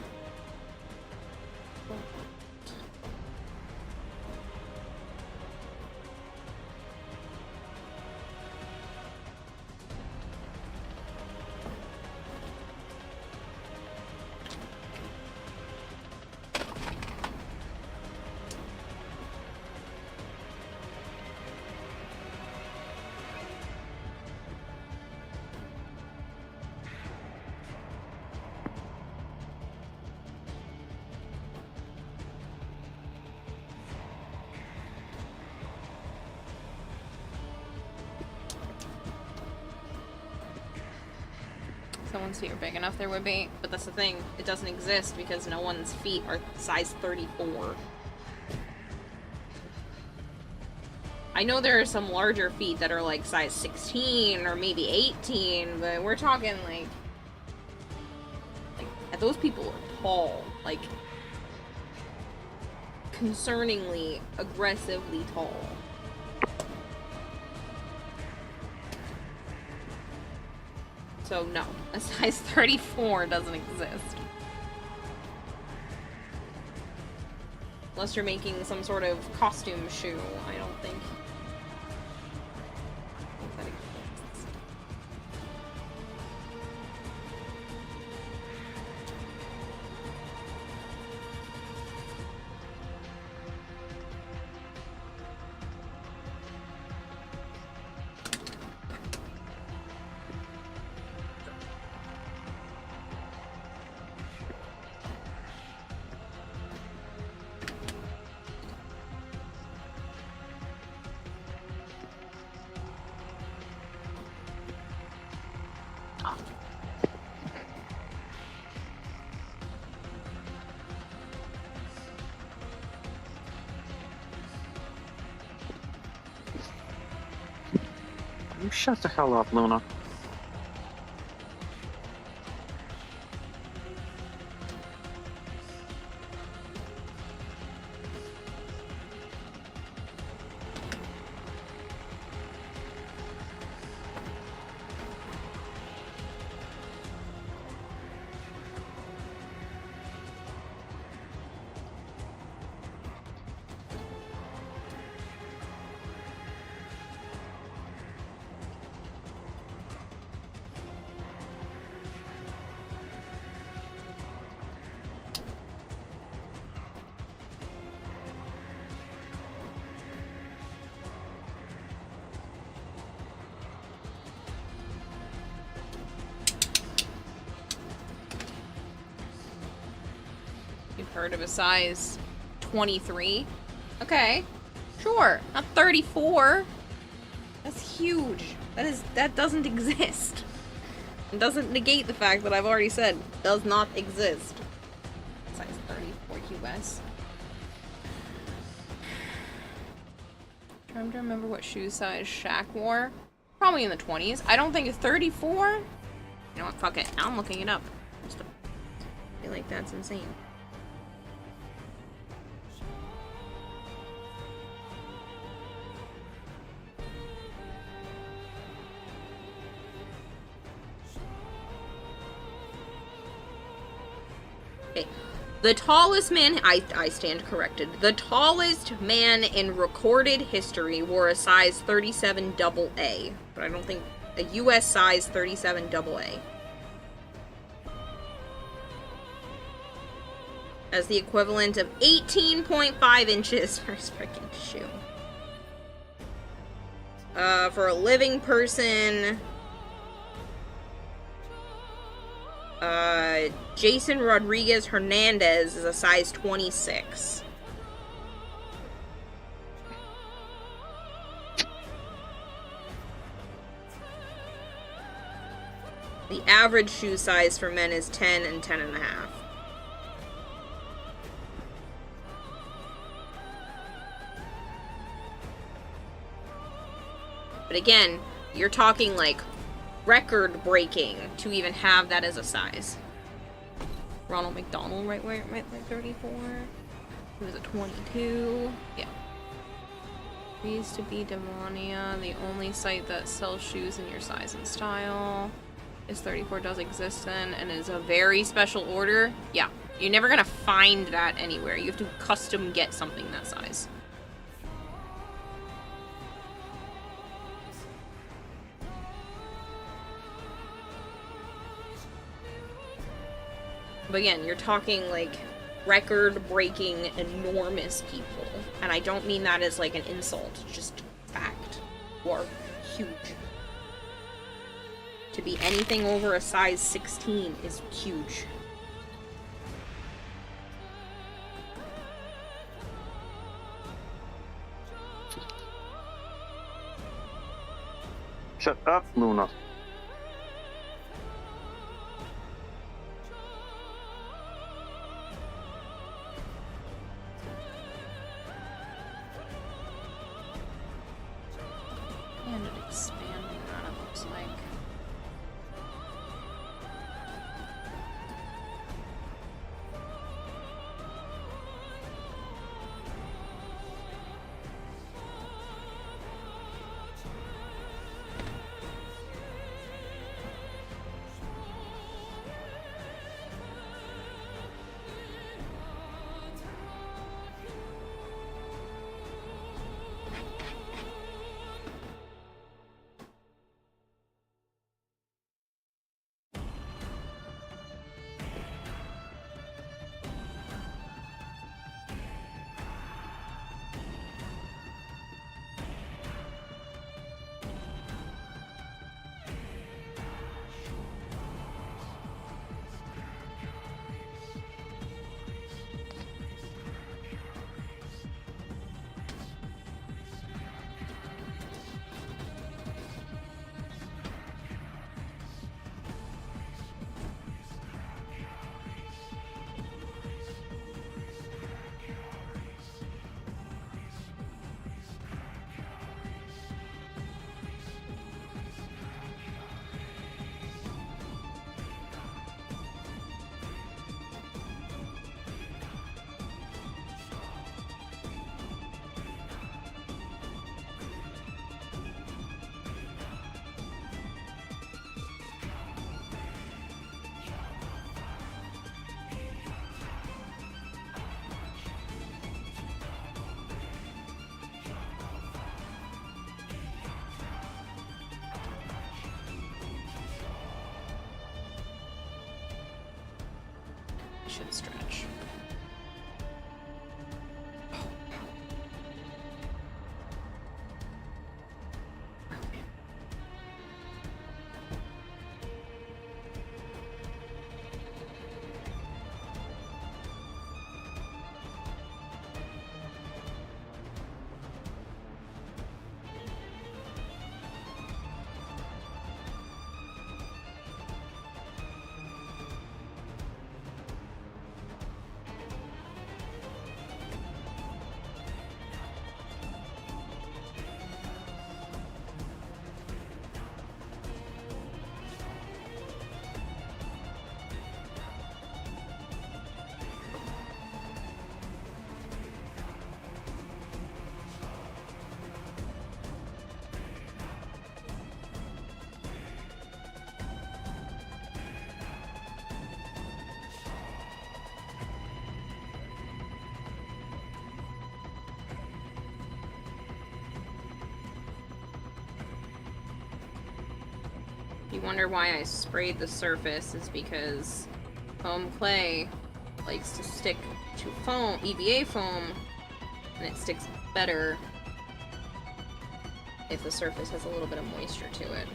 Someone's feet are big enough, there would be. But that's the thing, it doesn't exist because no one's feet are size 34. I know there are some larger feet that are like size 16 or maybe 18, but we're talking like those people are tall, like concerningly, aggressively tall. So no, a size 34 doesn't exist. Unless you're making some sort of costume shoe, I don't think that exists. You shut the hell up, Luna. You've heard of a size 23? Okay, sure, not 34. That's huge. That doesn't exist. It doesn't negate the fact that I've already said does not exist. Size 34 US. Trying to remember what shoe size Shaq wore. Probably in the 20s. I don't think it's 34. You know what? Fuck it. I'm looking it up. I feel like that's insane. Okay. The tallest man, I stand corrected. The tallest man in recorded history wore a size 37 AA, but I don't think a US size 37 AA. As the equivalent of 18.5 inches for his freaking shoe. For a living person, Jason Rodriguez Hernandez is a size 26. The average shoe size for men is 10 and 10 and a half. But again, you're talking like record-breaking to even have that as a size. Ronald McDonald, right 34. He was a 22. Yeah. Used to be Demonia, the only site that sells shoes in your size and style. Is 34 does exist then, and is a very special order. Yeah, you're never gonna find that anywhere. You have to custom get something that size. But again, you're talking like record-breaking, enormous people. And I don't mean that as like an insult, just fact. Or huge. To be anything over a size 16 is huge. Shut up, Luna. should stretch. You wonder why I sprayed the surface is because foam clay likes to stick to foam, EVA foam, and it sticks better if the surface has a little bit of moisture to it.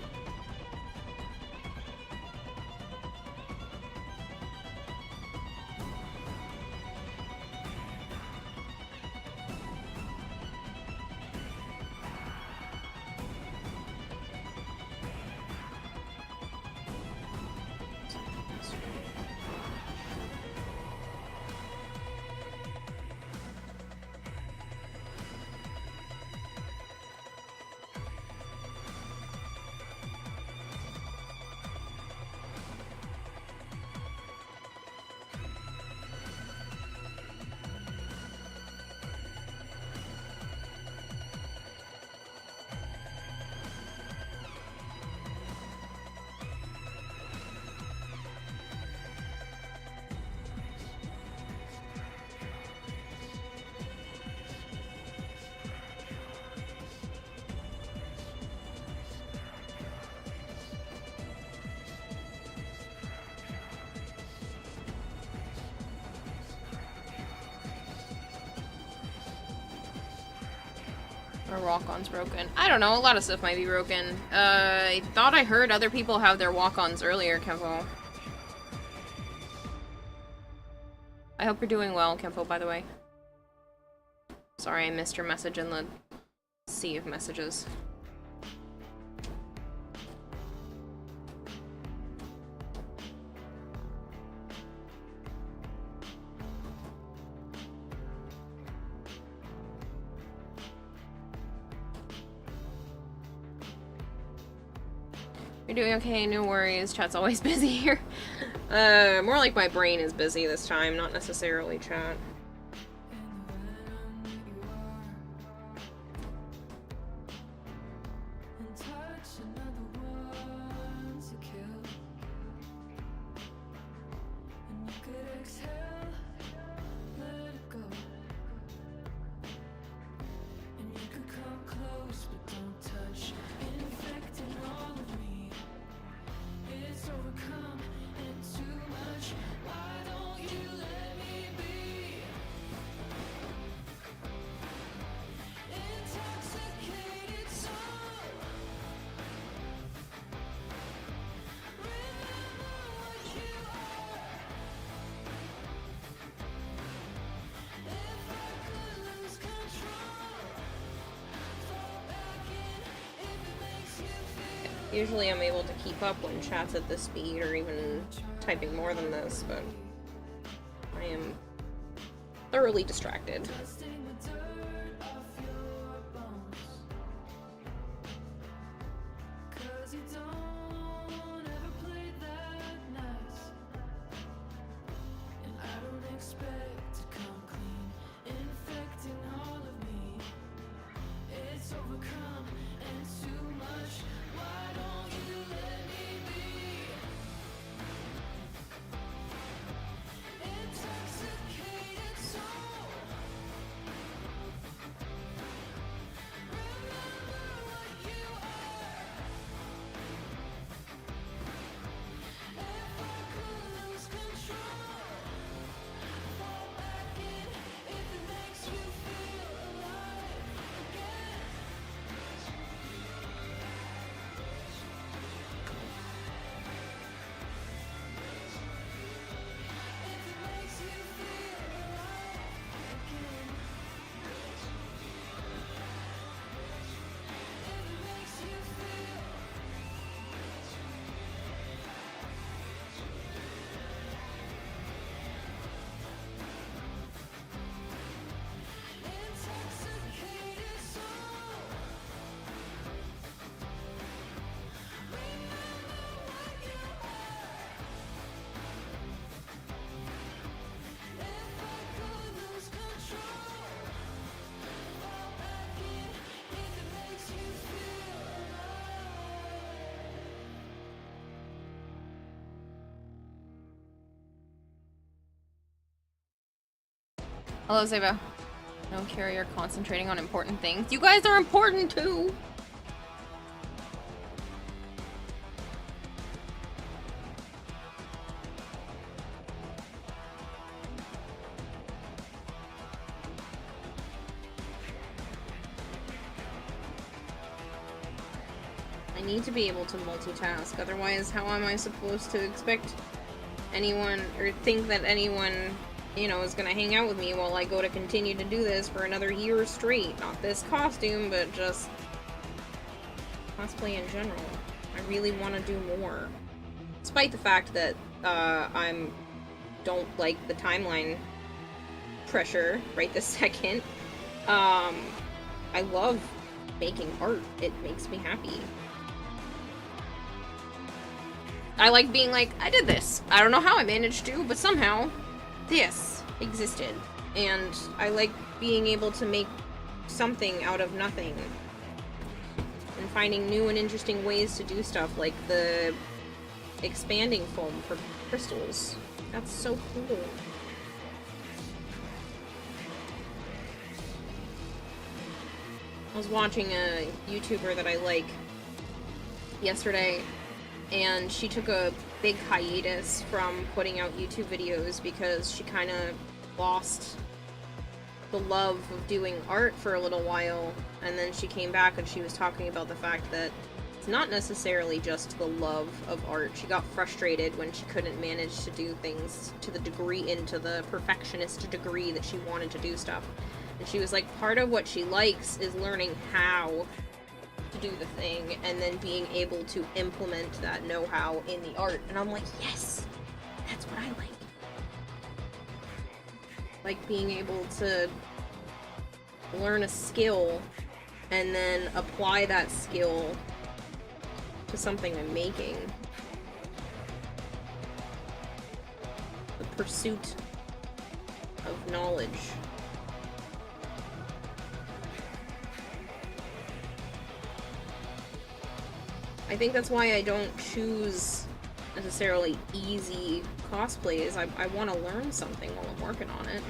Or walk-ons broken. I don't know, a lot of stuff might be broken. I thought I heard other people have their walk-ons earlier, Kempo. I hope you're doing well, Kempo, by the way. Sorry I missed your message in the sea of messages. You're doing okay, no worries. Chat's always busy here. More like my brain is busy this time, not necessarily chat. Usually I'm able to keep up when chat's at this speed or even typing more than this, but I am thoroughly distracted. Hello, Zeba. No carrier concentrating on important things. You guys are important too! I need to be able to multitask, otherwise how am I supposed to expect anyone, or think that anyone, you know, is gonna hang out with me while I go to continue to do this for another year straight? Not this costume, but just cosplay in general. I really want to do more. Despite the fact that, don't like the timeline pressure right this second. I love making art. It makes me happy. I like being like, I did this. I don't know how I managed to, but somehow this existed. And I like being able to make something out of nothing. And finding new and interesting ways to do stuff, like the expanding foam for crystals. That's so cool. I was watching a YouTuber that I like yesterday, and she took a big hiatus from putting out YouTube videos because she kind of lost the love of doing art for a little while, and then she came back and she was talking about the fact that it's not necessarily just the love of art. She got frustrated when she couldn't manage to do things to the degree, into the perfectionist degree that she wanted to do stuff. And she was like, part of what she likes is learning how to do the thing and then being able to implement that know-how in the art. And I'm like, yes, that's what I like. Like being able to learn a skill and then apply that skill to something I'm making. The pursuit of knowledge. I think that's why I don't choose necessarily easy cosplays. I want to learn something while I'm working on it.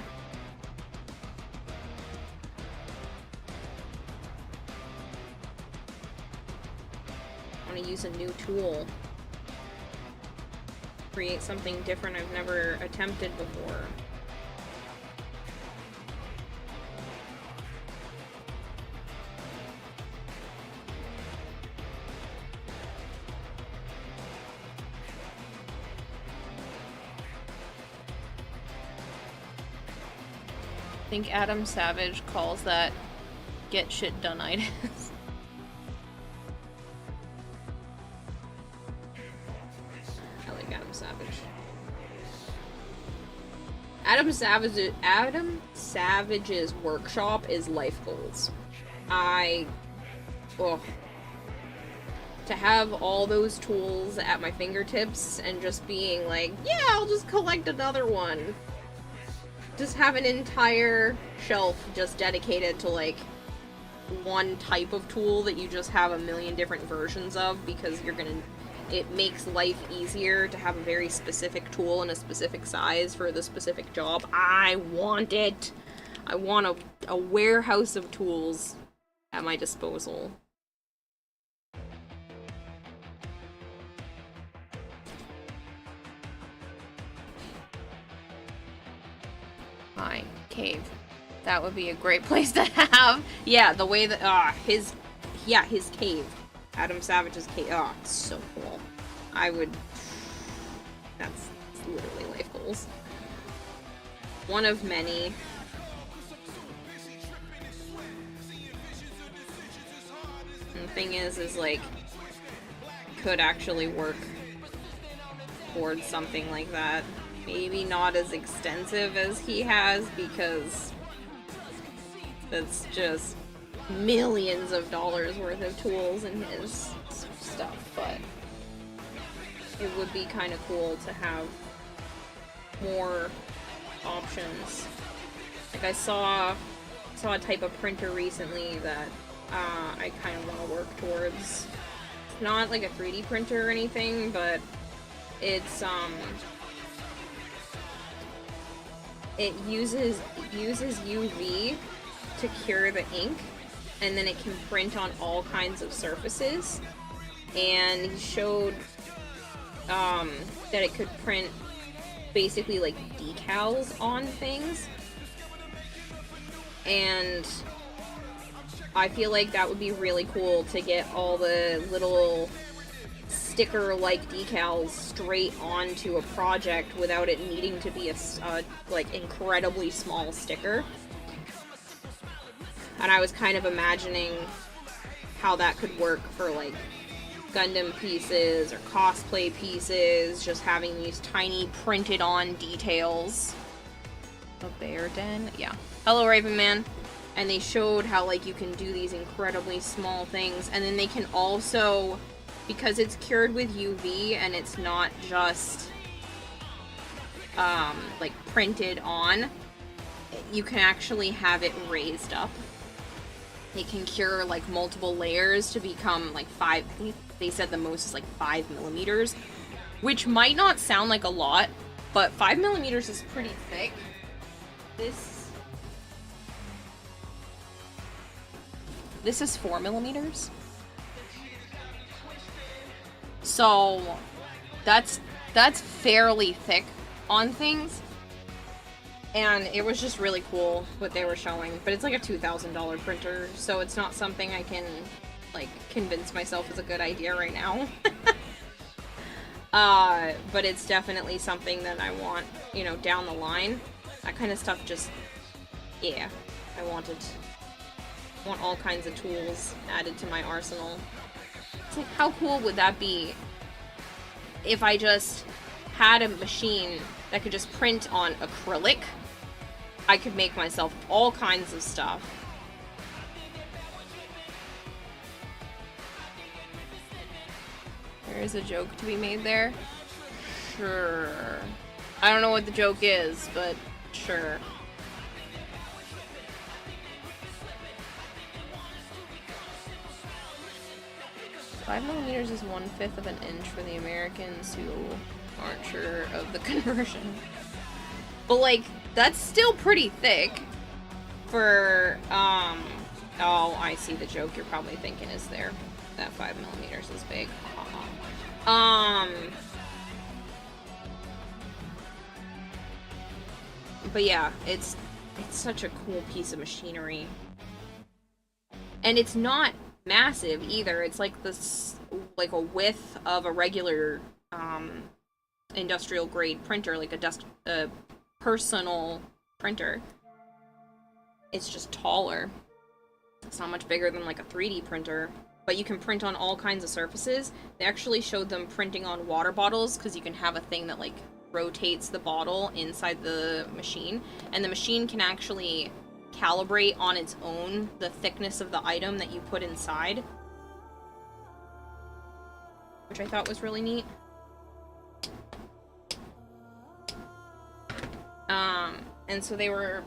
I want to use a new tool. Create something different I've never attempted before. I think Adam Savage calls that get shit done-itis. I like Adam Savage. Adam Savage's workshop is life goals. To have all those tools at my fingertips and just being like, yeah, I'll just collect another one. Just have an entire shelf just dedicated to, like, one type of tool that you just have a million different versions of, because it makes life easier to have a very specific tool in a specific size for the specific job. I want it! I want a warehouse of tools at my disposal. My cave. That would be a great place to have. Yeah, the way that, his cave. Adam Savage's cave. Oh, it's so cool. That's literally life goals. One of many. And the thing is like, could actually work towards something like that. Maybe not as extensive as he has, because that's just millions of dollars worth of tools in his stuff, but it would be kind of cool to have more options. Like I saw a type of printer recently that I kind of want to work towards. It's not like a 3D printer or anything, but it's it uses UV to cure the ink, and then it can print on all kinds of surfaces. And he showed that it could print basically like decals on things. And I feel like that would be really cool to get all the little sticker-like decals straight onto a project without it needing to be a like incredibly small sticker. And I was kind of imagining how that could work for like Gundam pieces or cosplay pieces, just having these tiny printed on details. A bear den? Yeah. Hello, Raven Man. And they showed how like you can do these incredibly small things, and then they can also, because it's cured with UV and it's not just like printed on, you can actually have it raised up. It can cure like multiple layers to become like 5, they said the most is like 5 millimeters, which might not sound like a lot, but 5 millimeters is pretty thick. This is 4 millimeters. So that's fairly thick on things. And it was just really cool what they were showing. But it's like a $2,000 printer, so it's not something I can like convince myself is a good idea right now. But it's definitely something that I want, you know, down the line. That kind of stuff just, yeah, I want all kinds of tools added to my arsenal. It's like, how cool would that be if I just had a machine that could just print on acrylic? I could make myself all kinds of stuff. There is a joke to be made there. Sure. I don't know what the joke is, but sure. Five millimeters is 1/5 of an inch for the Americans who aren't sure of the conversion. But like, that's still pretty thick for, oh, I see the joke you're probably thinking is there. That 5 millimeters is big. But yeah, it's such a cool piece of machinery. And it's not massive either. It's like this, like a width of a regular, industrial grade printer, like a personal printer. It's just taller. It's not much bigger than like a 3D printer, but you can print on all kinds of surfaces. They actually showed them printing on water bottles, because you can have a thing that like rotates the bottle inside the machine, and the machine can actually calibrate on its own the thickness of the item that you put inside, which I thought was really neat. And so they were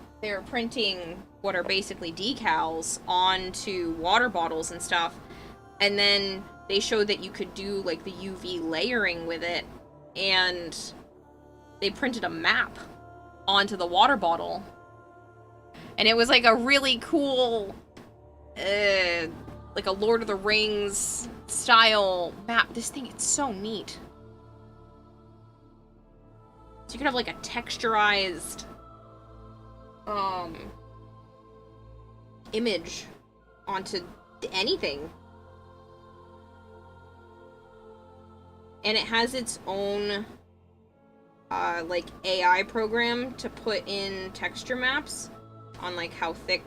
printing what are basically decals onto water bottles and stuff, and then they showed that you could do like the UV layering with it, and they printed a map onto the water bottle, and it was like a really cool, like a Lord of the Rings style map. This thing, it's so neat. So you could have like a texturized image onto anything. And it has its own like AI program to put in texture maps on like how thick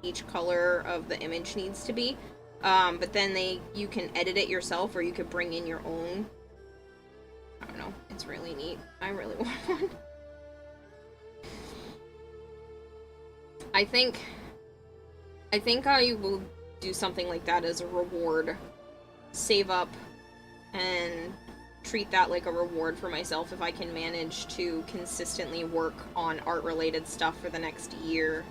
each color of the image needs to be. But then you can edit it yourself, or you could bring in your own. I don't know. It's really neat. I really want one. I think I will do something like that as a reward. Save up and treat that like a reward for myself if I can manage to consistently work on art-related stuff for the next year.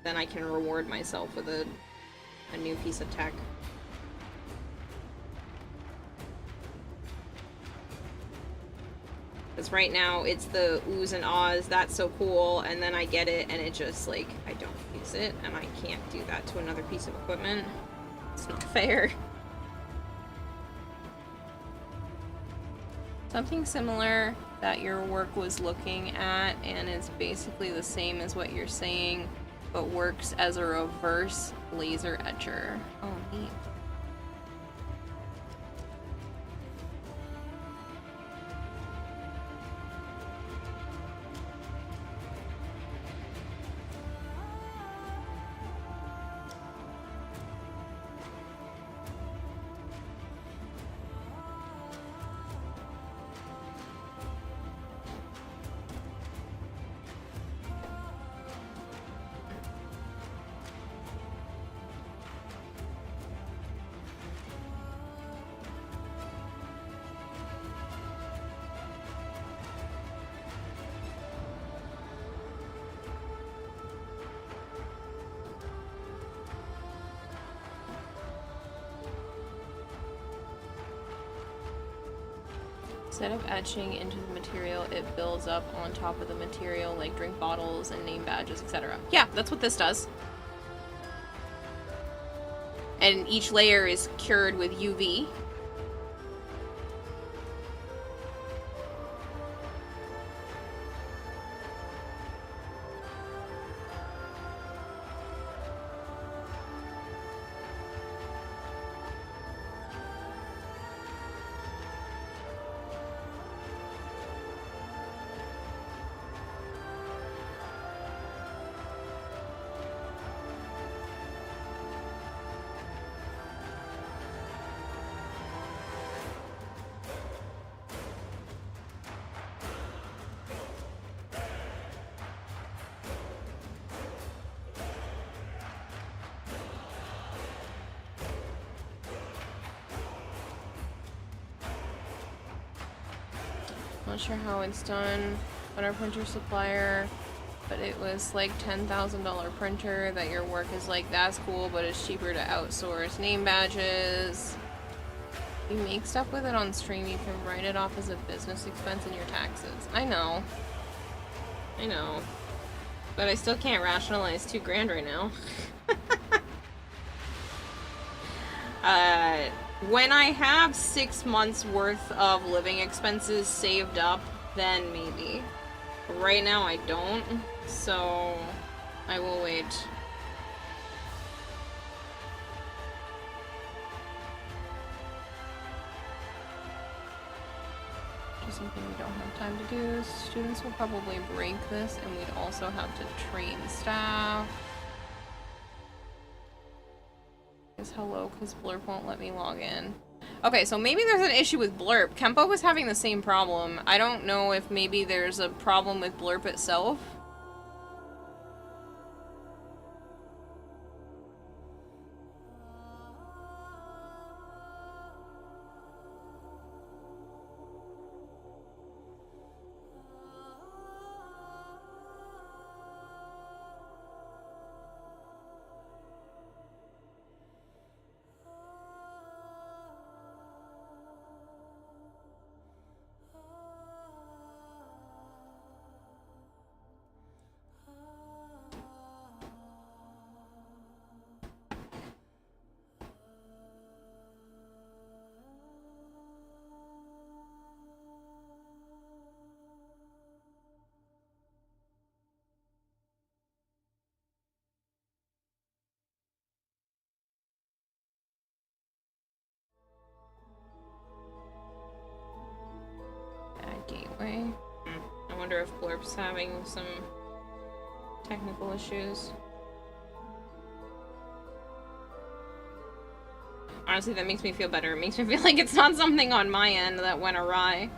Then I can reward myself with a new piece of tech. Because right now it's the oohs and ahs, that's so cool, and then I get it and it just, like, I don't use it, and I can't do that to another piece of equipment. It's not fair. Something similar that your work was looking at, and it's basically the same as what you're saying, but works as a reverse laser etcher. Oh, neat. Instead of etching into the material, it builds up on top of the material, like drink bottles and name badges, etc. Yeah, that's what this does. And each layer is cured with UV. Not sure how it's done, but our printer supplier, but it was like $10,000 printer that your work is like, that's cool, but it's cheaper to outsource name badges. You make stuff with it on stream, you can write it off as a business expense in your taxes. I know. I know. But I still can't rationalize $2,000 right now. When I have 6 months worth of living expenses saved up, then maybe. Right now I don't, so I will wait. Just something we don't have time to do. Students will probably break this, and we'd also have to train staff. Hello, because Blurp won't let me log in. Okay, so maybe there's an issue with Blurp. Kempo was having the same problem. I don't know if maybe there's a problem with Blurp itself. Gateway. I wonder if Blurp's having some technical issues. Honestly, that makes me feel better. It makes me feel like it's not something on my end that went awry.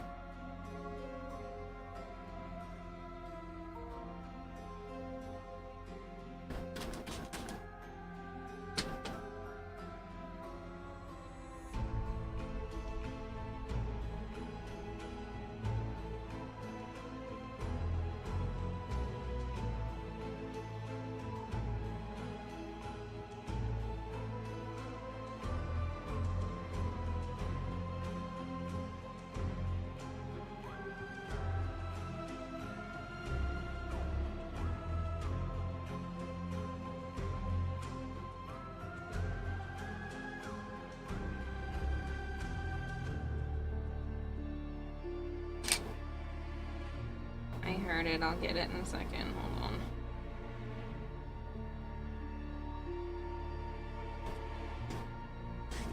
started. I'll get it in a second. Hold on.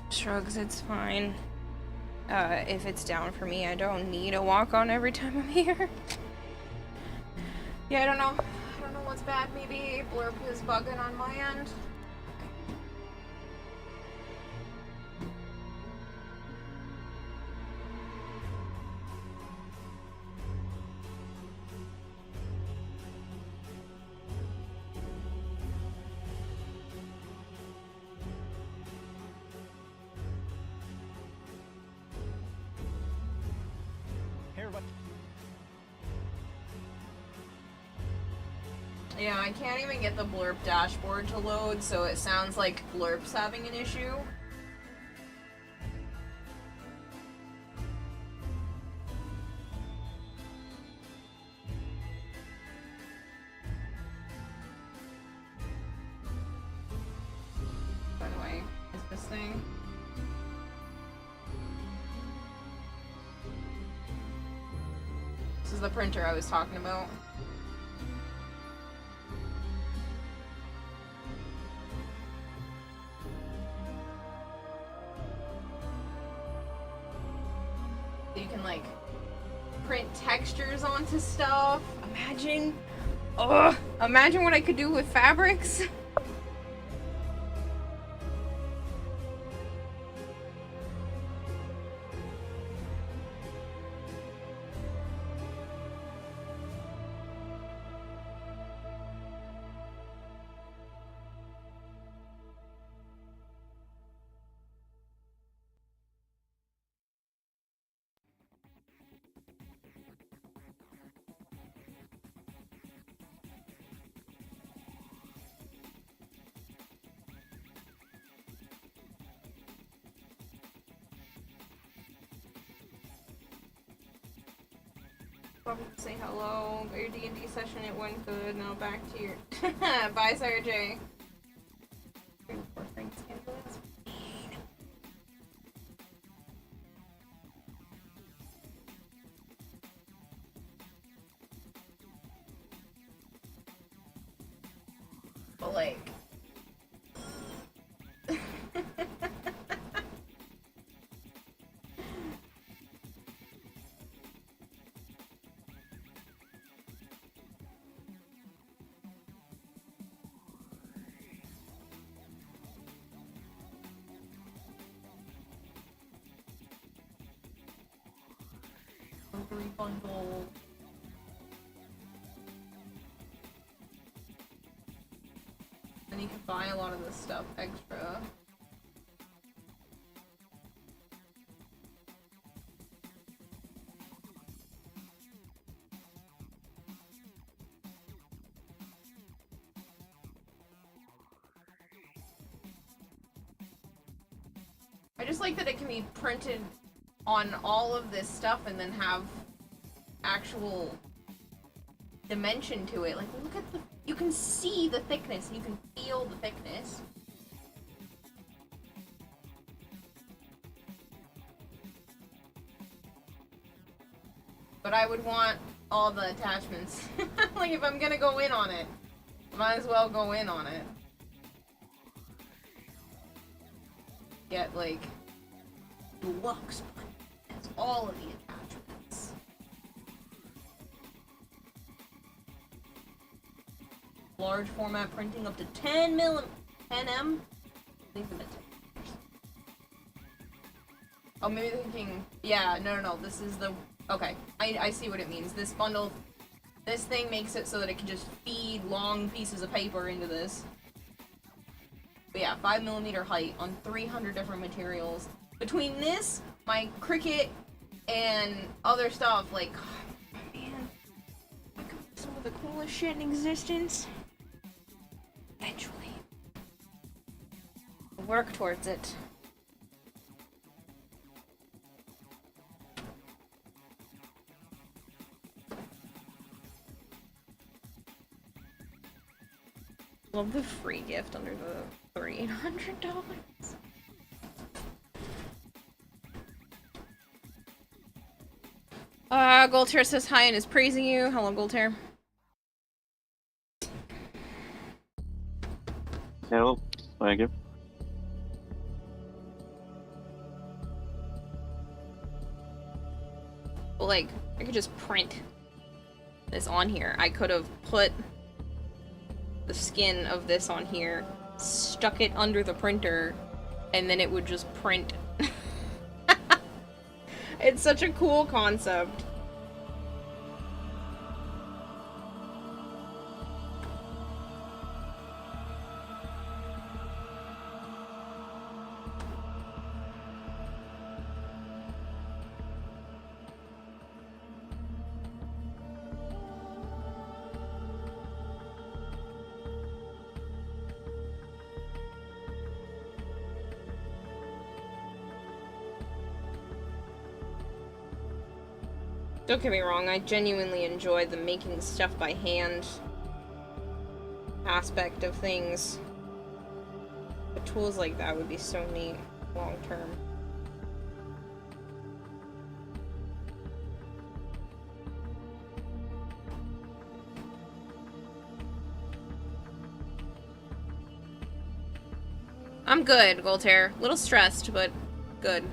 Shrugs, it's fine. If it's down for me, I don't need a walk-on every time I'm here. Yeah, I don't know. I don't know what's bad. Maybe Blurb is bugging on my end. Yeah, I can't even get the Blurb dashboard to load, so it sounds like Blurp's having an issue. By the way, is this thing? This is the printer I was talking about. You can like print textures onto stuff. Imagine what I could do with fabrics. Say hello. Your D&D session, it went good. Now back to your... Bye, Sarah J. But like... bundle. And you can buy a lot of this stuff extra. I just like that it can be printed on all of this stuff and then have actual dimension to it. Like, look at the... You can see the thickness. You can feel the thickness. But I would want all the attachments. Like, if I'm gonna go in on it, might as well go in on it. Get, like, deluxe, but that's all of the attachments. Large format printing up to 10 mm. I think the oh, maybe they're thinking, yeah, no, this is the, okay, I see what it means. This bundle, this thing makes it so that it can just feed long pieces of paper into this. But yeah, 5mm height on 300 different materials. Between this, my Cricut, and other stuff, like, oh, man, I could make some of the coolest shit in existence. Eventually. I'll work towards it. Love the free gift under the $300. Golter says hi and is praising you. Hello, Golter. Hello. Thank you. Well, like, I could just print this on here. I could have put the skin of this on here, stuck it under the printer, and then it would just print. It's such a cool concept. Don't get me wrong, I genuinely enjoy the making stuff by hand aspect of things. But tools like that would be so neat long term. I'm good, Golter. A little stressed, but good.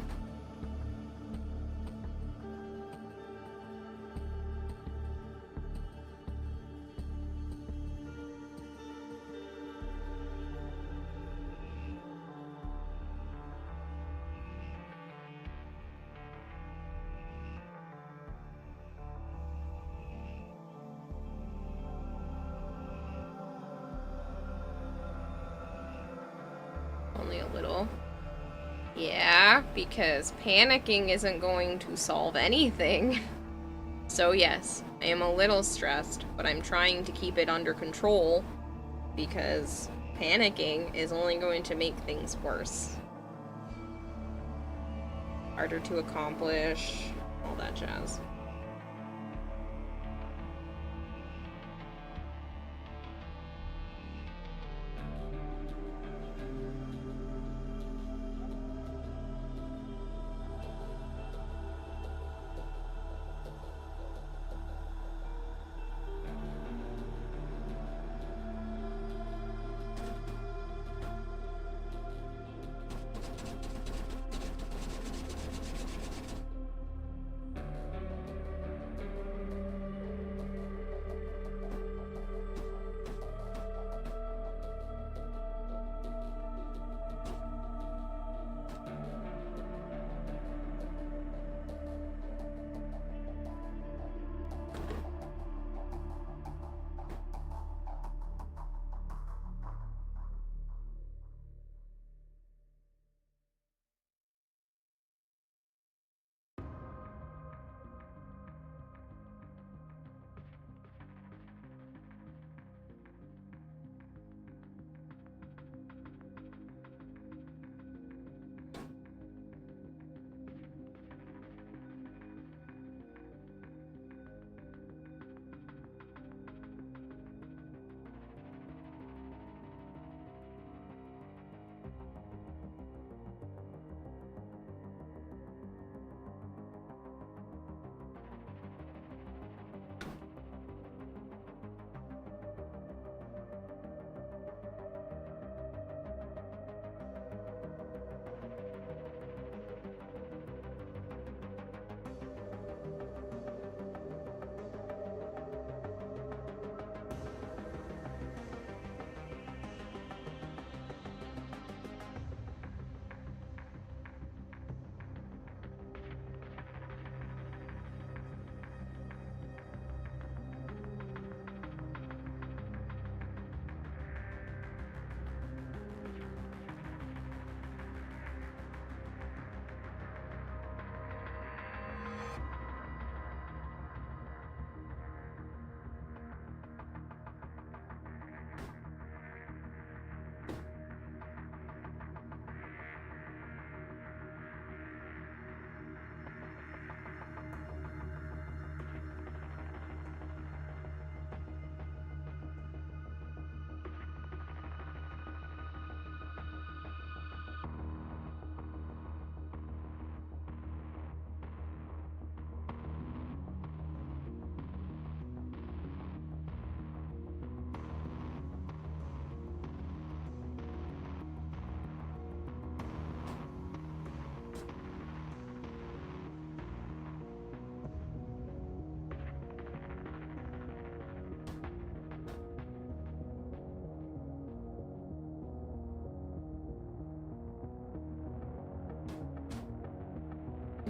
Only a little. Yeah, because panicking isn't going to solve anything. So yes, I am a little stressed, but I'm trying to keep it under control because panicking is only going to make things worse. Harder to accomplish, all that jazz.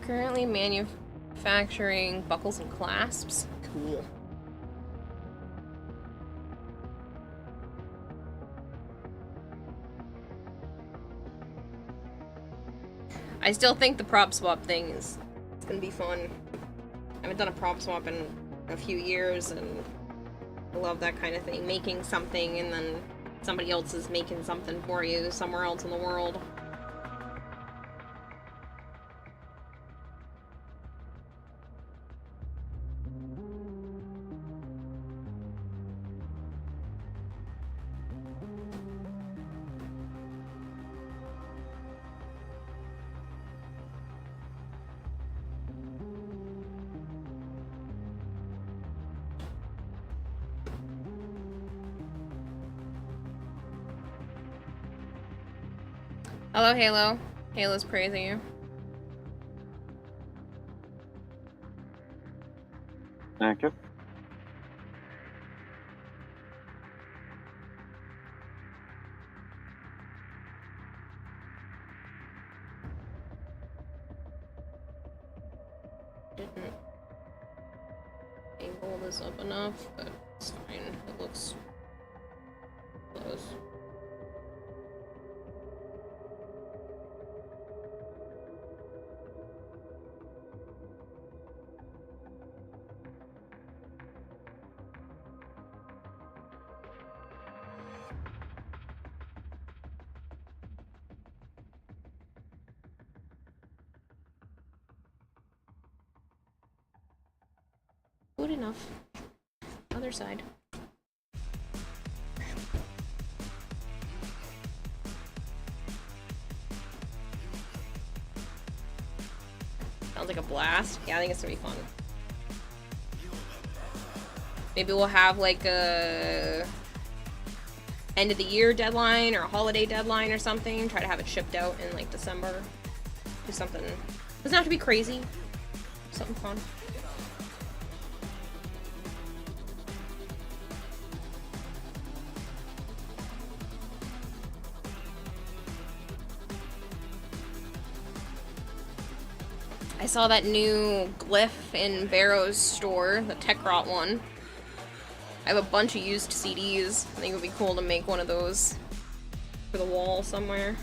Currently manufacturing buckles and clasps. Cool. I still think the prop swap thing is gonna be fun. I haven't done a prop swap in a few years, and I love that kind of thing. Making something and then somebody else is making something for you somewhere else in the world. Hello, Halo. Halo's praising you. Thank you. Didn't angle this up enough, but it's fine. It looks close. Good enough. Other side. Sounds like a blast. Yeah, I think it's gonna be fun. Maybe we'll have like a end of the year deadline or a holiday deadline or something. Try to have it shipped out in like December. Do something. Doesn't have to be crazy. Something fun. I saw that new glyph in Barrow's store, the Techrot one. I have a bunch of used CDs. I think it would be cool to make one of those for the wall somewhere.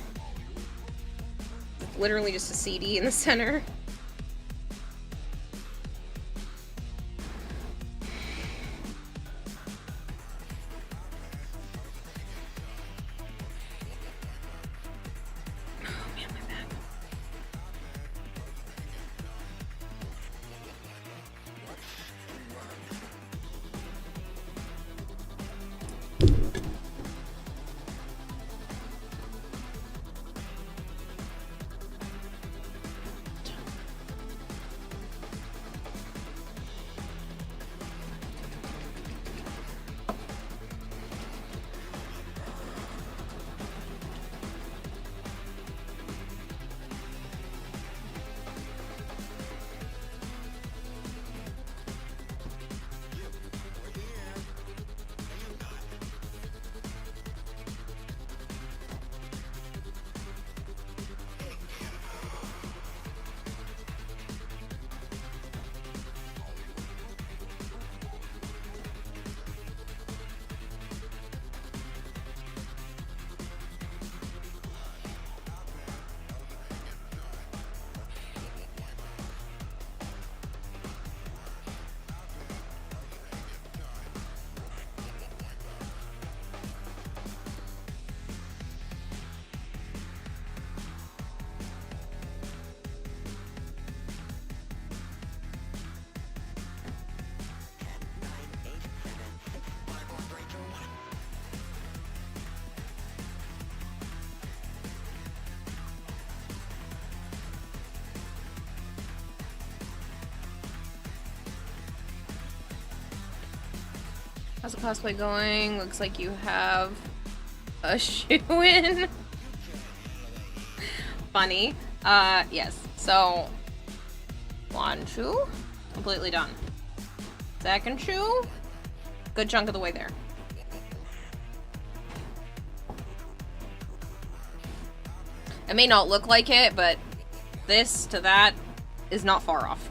Literally just a CD in the center. How's the cosplay going? Looks like you have a shoe-in. Funny. Yes. So, one shoe, completely done. Second shoe, good chunk of the way there. It may not look like it, but this to that, is not far off.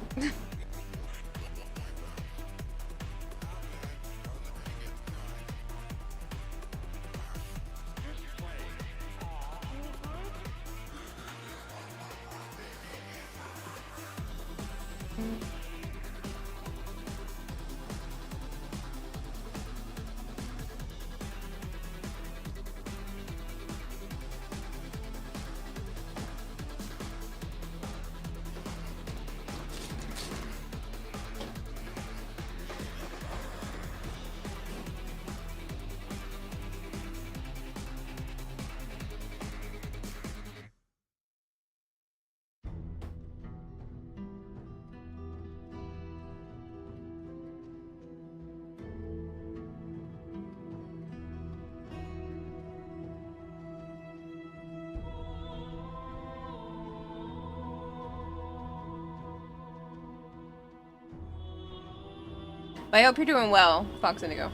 But I hope you're doing well, Fox Indigo.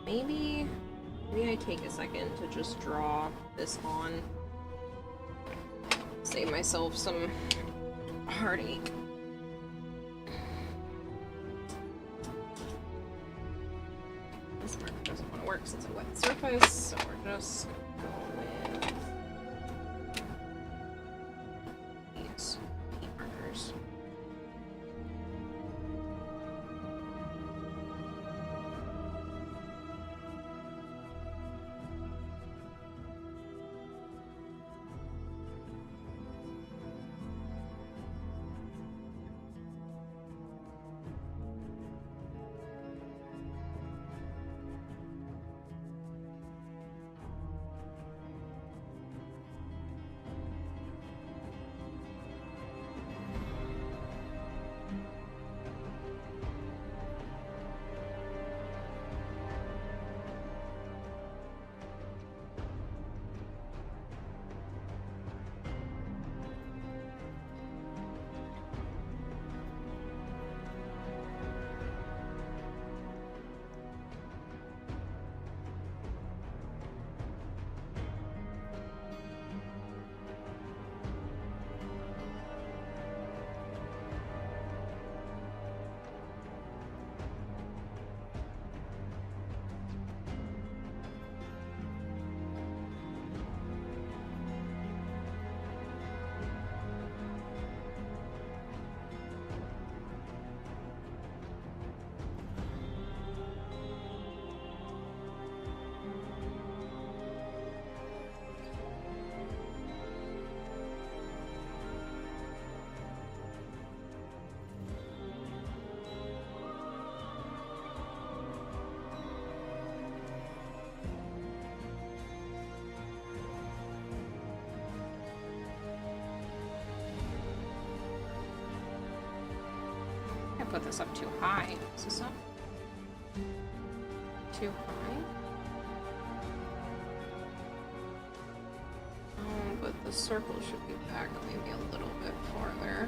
Maybe I take a second to just draw this on. Save myself some heartache. This marker doesn't want to work since it's a wet surface, so we're just gonna go with these paint markers. Put this up too high. Is this up too high? But the circle should be back maybe a little bit farther.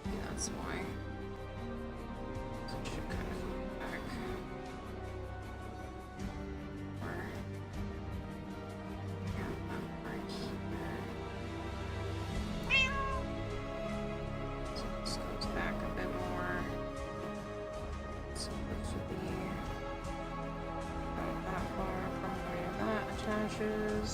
Maybe that's why. So it should kind of go back. Or yeah, that right here. This goes back a bit more. So it should be about that far from where that attaches.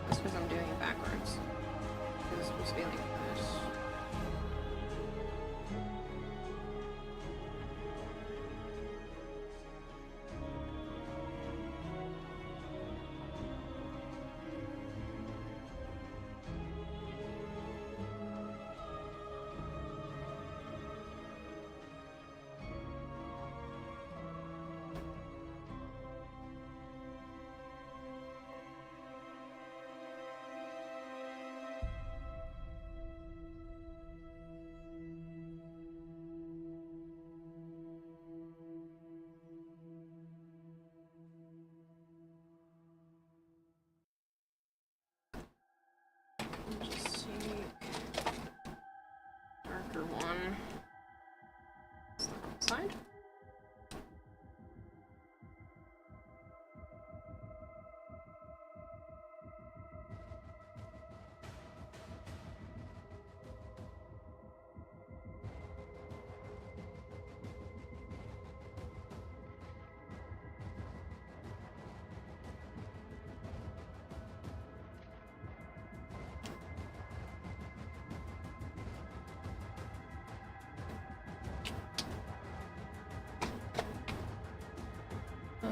That's because I'm doing it backwards. It's supposed to be like this.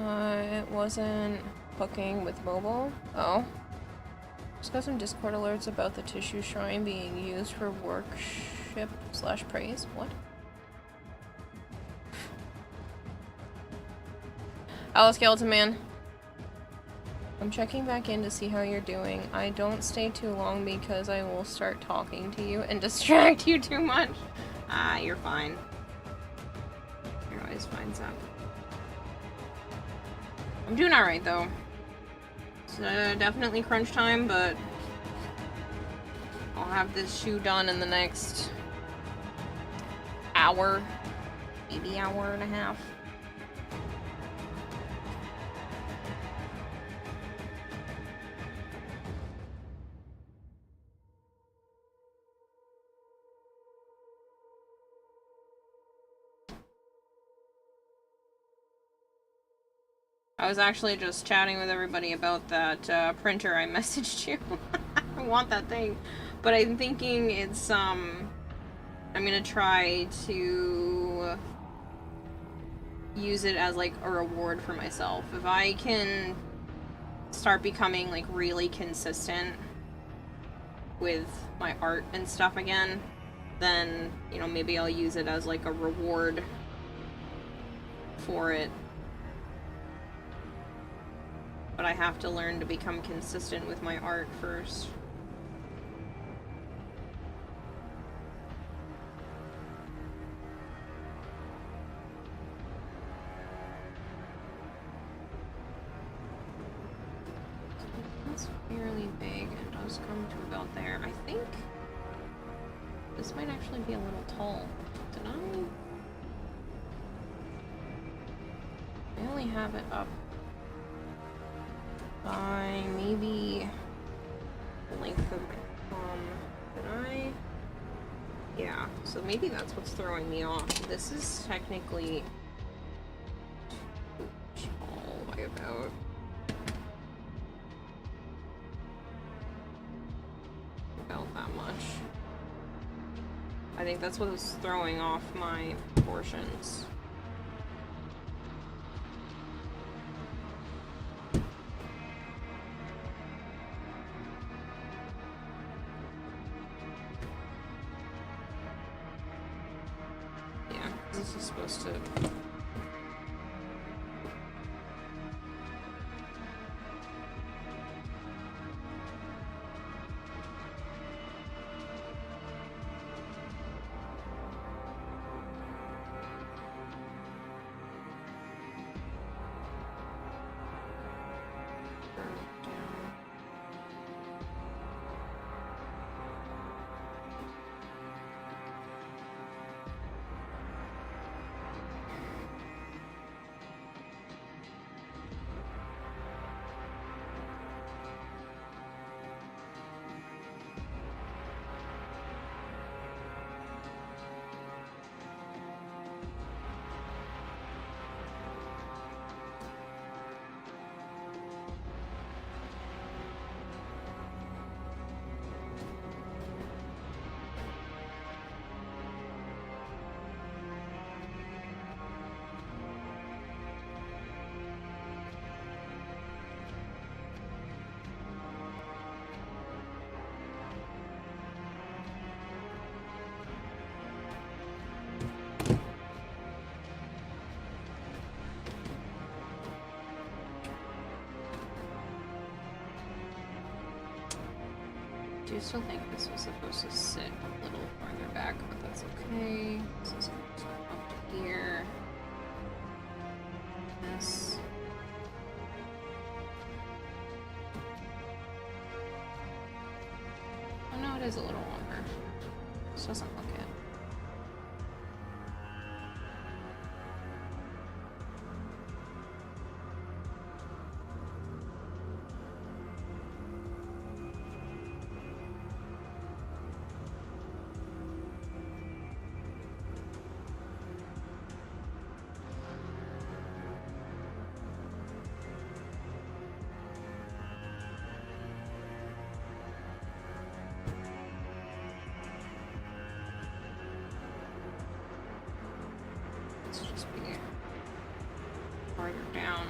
It wasn't hooking with mobile. Oh. Just got some Discord alerts about the tissue shrine being used for worship/praise. What? Hello, Skeleton Man. I'm checking back in to see how you're doing. I don't stay too long because I will start talking to you and distract you too much. Ah, you're fine. You're always fine, Zap. I'm doing alright, though. It's definitely crunch time, but I'll have this shoe done in the next hour, maybe hour and a half. I was actually just chatting with everybody about that printer I messaged you. I want that thing. But I'm thinking it's, I'm gonna try to use it as, like, a reward for myself. If I can start becoming, like, really consistent with my art and stuff again, then, you know, maybe I'll use it as, like, a reward for it. But I have to learn to become consistent with my art first. That's fairly big and does come to about there. I think this might actually be a little tall. Did I only have it up by maybe the length of my thumb. Did I? Yeah, so maybe that's what's throwing me off. This is technically too tall by about that much. I think that's what was throwing off my proportions. This is supposed to... I do still think this was supposed to sit a little farther back, but that's okay. This is going to go up to here. This. Oh no, it is a little longer. This doesn't look it. Let's just be farther down.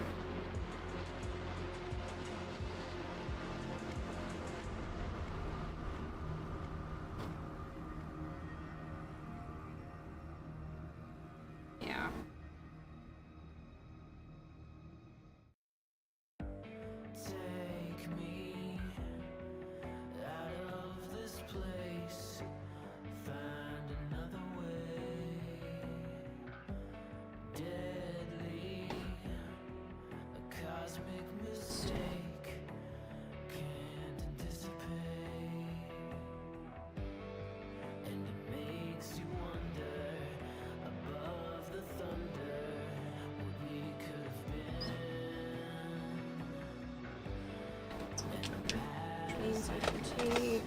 things I can take.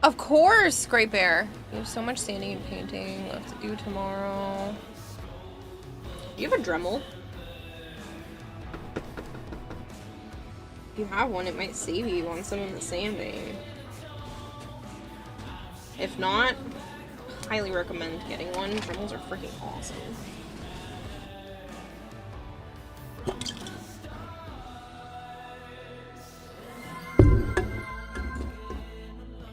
Of course, Great Bear. You have so much sanding and painting left to do tomorrow. Do you have a Dremel? If you have one, it might save you on some of the sanding. If not, highly recommend getting one. Dremels are freaking awesome.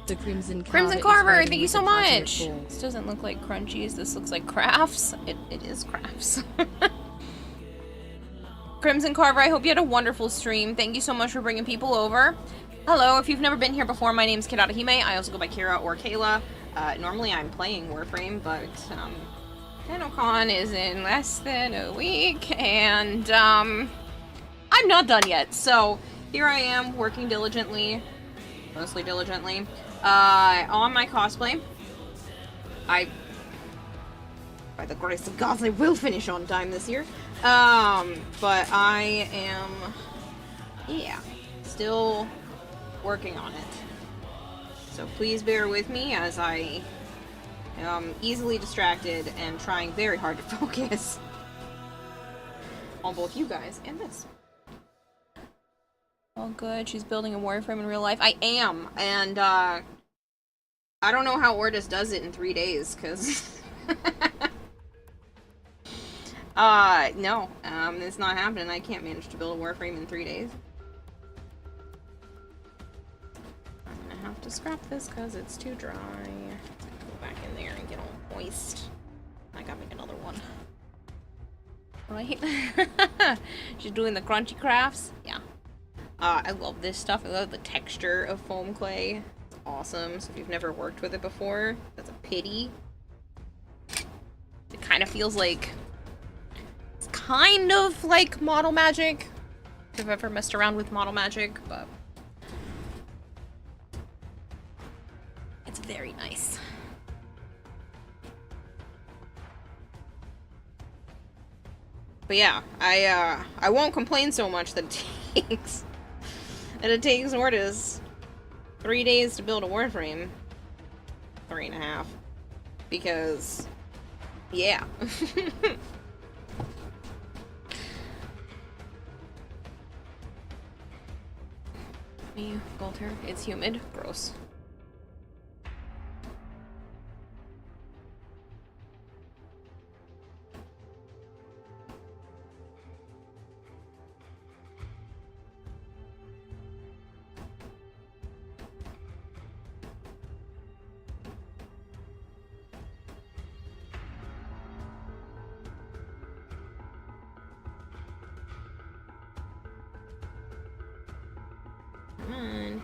The Crimson Carver, thank you so much! This doesn't look like crunchies, this looks like crafts. It is crafts. Crimson Carver, I hope you had a wonderful stream. Thank you so much for bringing people over. Hello, if you've never been here before, my name is Kirarahime. I also go by Kira or Kayla. Normally I'm playing Warframe, but TennoCon is in less than a week, and I'm not done yet. So here I am, working diligently, mostly diligently, on my cosplay. By the grace of God, I will finish on time this year. But I am, yeah, still working on it. So please bear with me as I am easily distracted and trying very hard to focus on both you guys and this. All good. She's building a Warframe in real life. I am, and I don't know how Ordis does it in 3 days, because no, it's not happening. I can't manage to build a Warframe in 3 days. I'm gonna have to scrap this because it's too dry. Go back in there and get all moist. I gotta make another one. Right? She's doing the crunchy crafts. Yeah. I love this stuff. I love the texture of foam clay. It's awesome. So if you've never worked with it before, that's a pity. It kind of feels like... It's kind of like Model Magic. If you've ever messed around with Model Magic, but... It's very nice. But yeah, I won't complain so much that it takes... it takes Ordis 3 days to build a Warframe. 3.5. Because... yeah. Me, Walter, it's humid. Gross. Come on.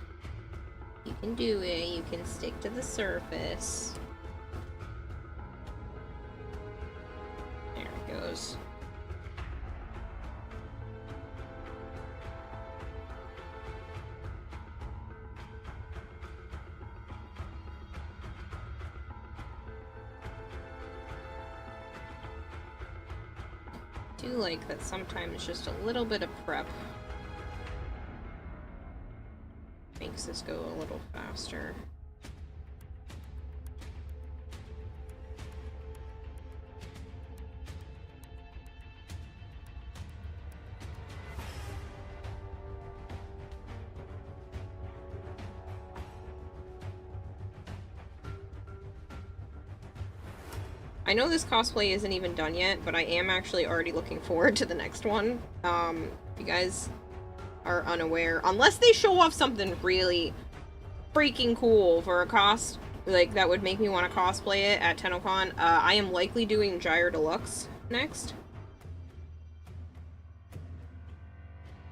You can do it. You can stick to the surface. There it goes. I do like that sometimes just a little bit of prep makes this go a little faster. I know this cosplay isn't even done yet, but I am actually already looking forward to the next one. If you guys are unaware, unless they show off something really freaking cool for a like that would make me want to cosplay it at TennoCon, I am likely doing Gyre Deluxe next.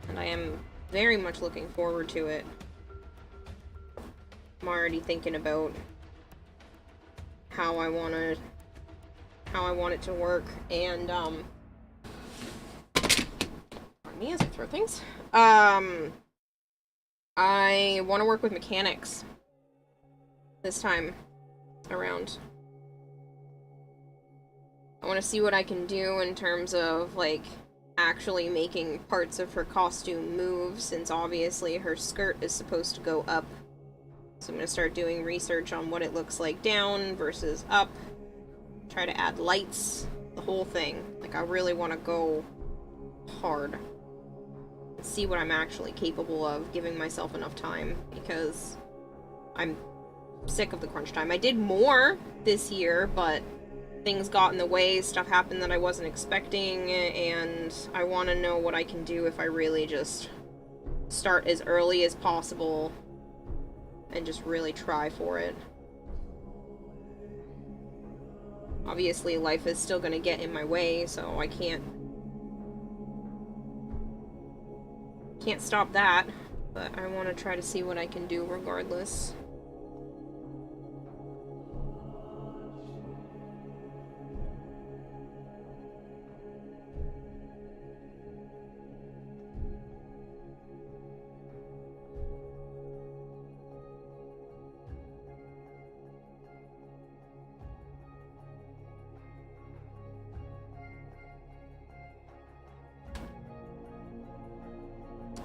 And I am very much looking forward to it. I'm already thinking about how I want it to work, and pardon me as I throw things. I want to work with mechanics this time around. I want to see what I can do in terms of, like, actually making parts of her costume move, since obviously her skirt is supposed to go up. So I'm going to start doing research on what it looks like down versus up. Try to add lights, the whole thing. Like, I really want to go hard. See what I'm actually capable of, giving myself enough time, because I'm sick of the crunch time. I did more this year, but things got in the way, stuff happened that I wasn't expecting, and I want to know what I can do if I really just start as early as possible and just really try for it. Obviously, life is still gonna get in my way, so I can't stop that, but I want to try to see what I can do regardless.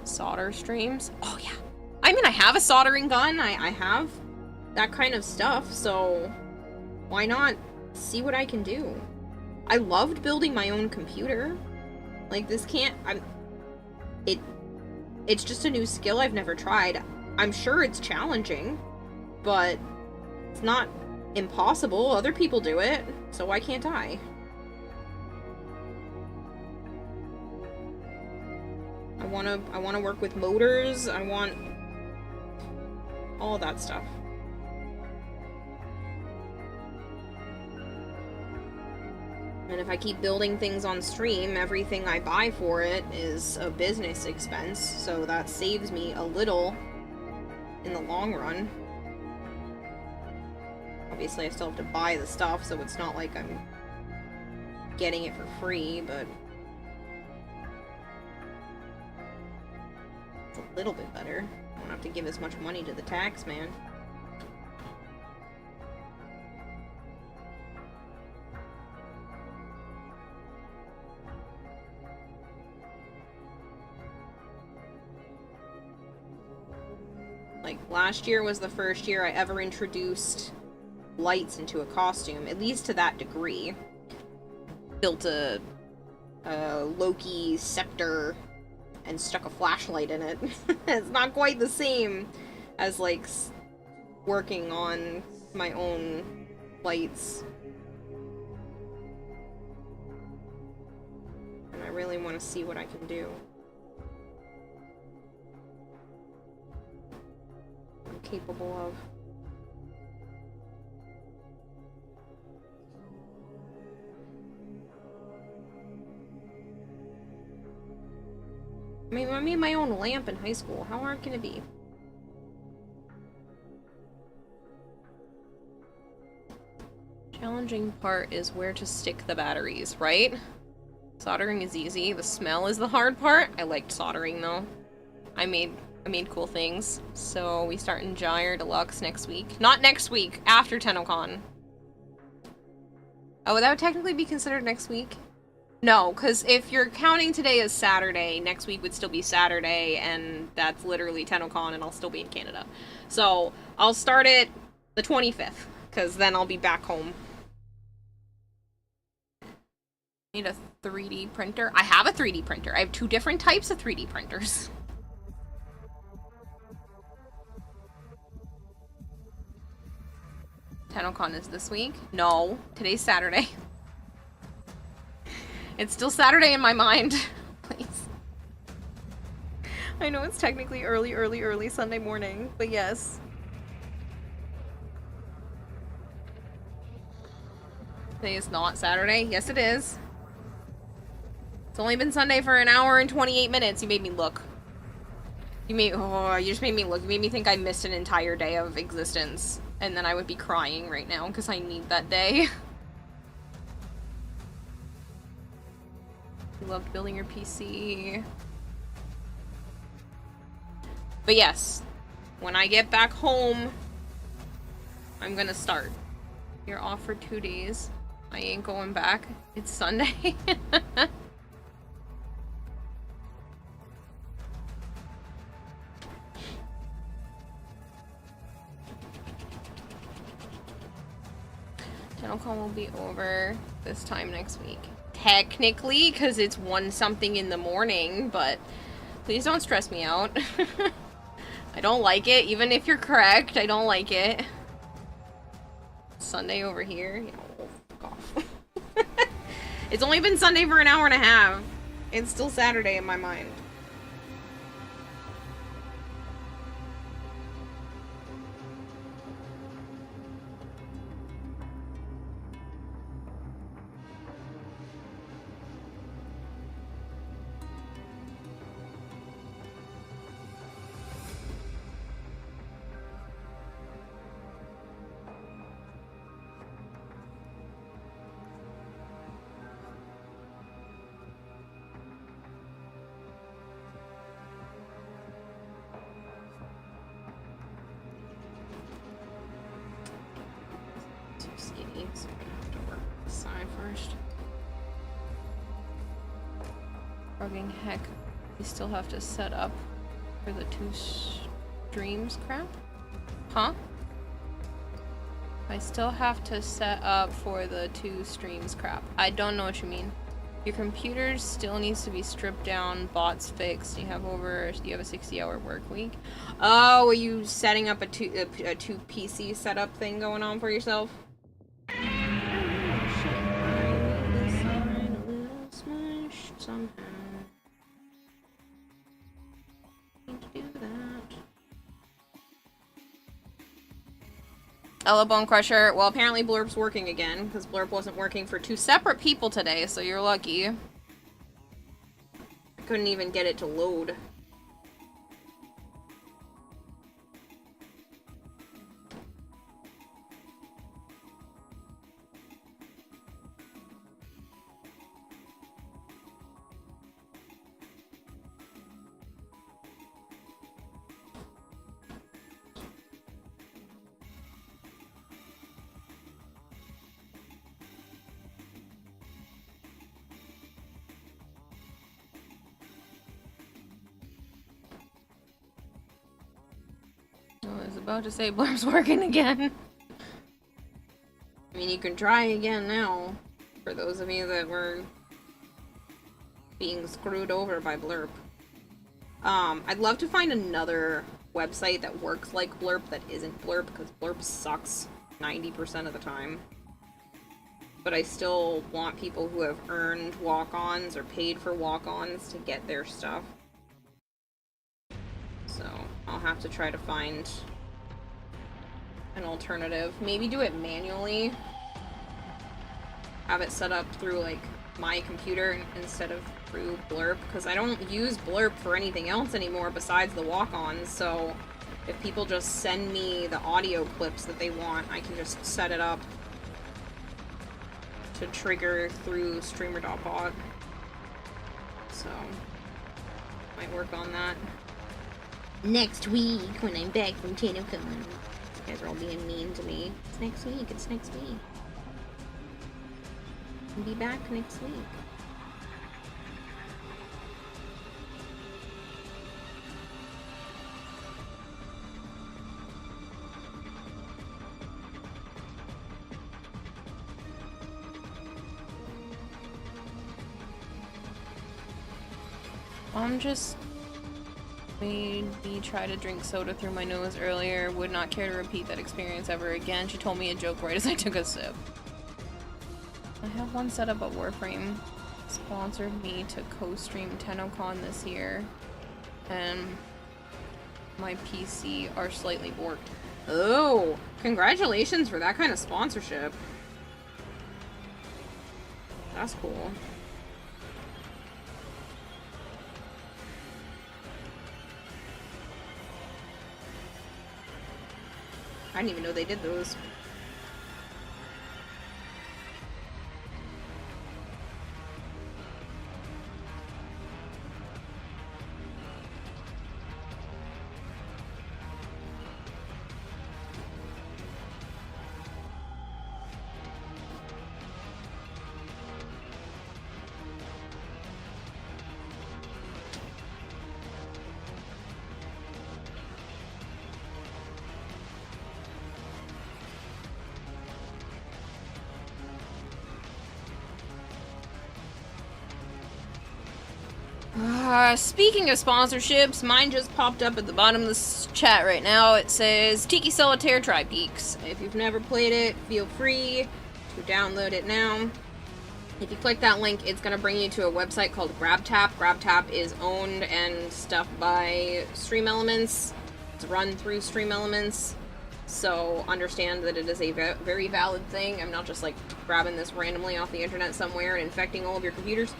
Solder streams. Oh yeah. I mean, I have a soldering gun. I have that kind of stuff, so why not see what I can do? I loved building my own computer. Like, this can't... It's just a new skill I've never tried. I'm sure it's challenging, but it's not impossible. Other people do it, so why can't I? I want to work with motors. I want all that stuff. And if I keep building things on stream, everything I buy for it is a business expense, so that saves me a little in the long run. Obviously, I still have to buy the stuff, so it's not like I'm getting it for free, but it's a little bit better. I don't have to give as much money to the tax man. Like, last year was the first year I ever introduced lights into a costume, at least to that degree. Built a Loki scepter and stuck a flashlight in it. It's not quite the same as, like, working on my own lights. And I really want to see what I can do. I'm capable of. I mean, I made my own lamp in high school. How hard can it be? Challenging part is where to stick the batteries, right? Soldering is easy. The smell is the hard part. I liked soldering, though. I made cool things. So we start in Gyre Deluxe next week. Not next week, after TennoCon. Oh, that would technically be considered next week. No, because if you're counting today as Saturday, next week would still be Saturday, and that's literally TennoCon, and I'll still be in Canada. So, I'll start it the 25th, because then I'll be back home. Need a 3D printer? I have a 3D printer. I have 2 different types of 3D printers. TennoCon is this week? No, today's Saturday. It's still Saturday in my mind. Please. I know it's technically early Sunday morning, but yes. Today is not Saturday. Yes, it is. It's only been Sunday for an hour and 28 minutes. You made me look. You just made me look. You made me think I missed an entire day of existence. And then I would be crying right now because I need that day. You loved building your PC. But yes, when I get back home, I'm gonna start. You're off for 2 days. I ain't going back. It's Sunday. TennoCon will be over this time next week. Technically, because it's 1-something in the morning, but please don't stress me out. I don't like it, even if you're correct. I don't like it. Sunday over here? You know, fuck off. It's only been Sunday for an hour and a half. It's still Saturday in my mind. Heck, we still have to set up for the 2 streams crap? Huh? I still have to set up for the 2 streams crap. I don't know what you mean. Your computer still needs to be stripped down, bots fixed. You have a 60-hour work week. Oh, are you setting up a two PC setup thing going on for yourself? Somehow. Ella Bone Crusher. Well, apparently Blurp's working again, because Blurp wasn't working for 2 separate people today, so you're lucky. I couldn't even get it to load. I was about to say Blurp's working again. I mean, you can try again now, for those of you that were being screwed over by Blurp. I'd love to find another website that works like Blurp that isn't Blurp, because Blurp sucks 90% of the time. But I still want people who have earned walk-ons or paid for walk-ons to get their stuff. So, I'll have to try to find an alternative. Maybe do it manually. Have it set up through, like, my computer instead of through Blurp, because I don't use Blurp for anything else anymore besides the walk-ons, so if people just send me the audio clips that they want, I can just set it up to trigger through streamer.bot. So, might work on that. Next week, when I'm back from TennoCon. You guys are all being mean to me. It's next week, it's next week. I'll be back next week. Mom just made me try to drink soda through my nose earlier. Would not care to repeat that experience ever again. She told me a joke right as I took a sip. I have one set up at Warframe. Sponsored me to co-stream TennoCon this year. And my PC are slightly borked. Oh, congratulations for that kind of sponsorship. That's cool. I didn't even know they did those. Speaking of sponsorships, mine just popped up at the bottom of this chat right now. It says Tiki Solitaire Tri-Peaks. If you've never played it, feel free to download it now. If you click that link, it's going to bring you to a website called GrabTap. GrabTap is owned and stuff by Stream Elements. It's run through Stream Elements. So understand that it is a very valid thing. I'm not just like grabbing this randomly off the internet somewhere and infecting all of your computers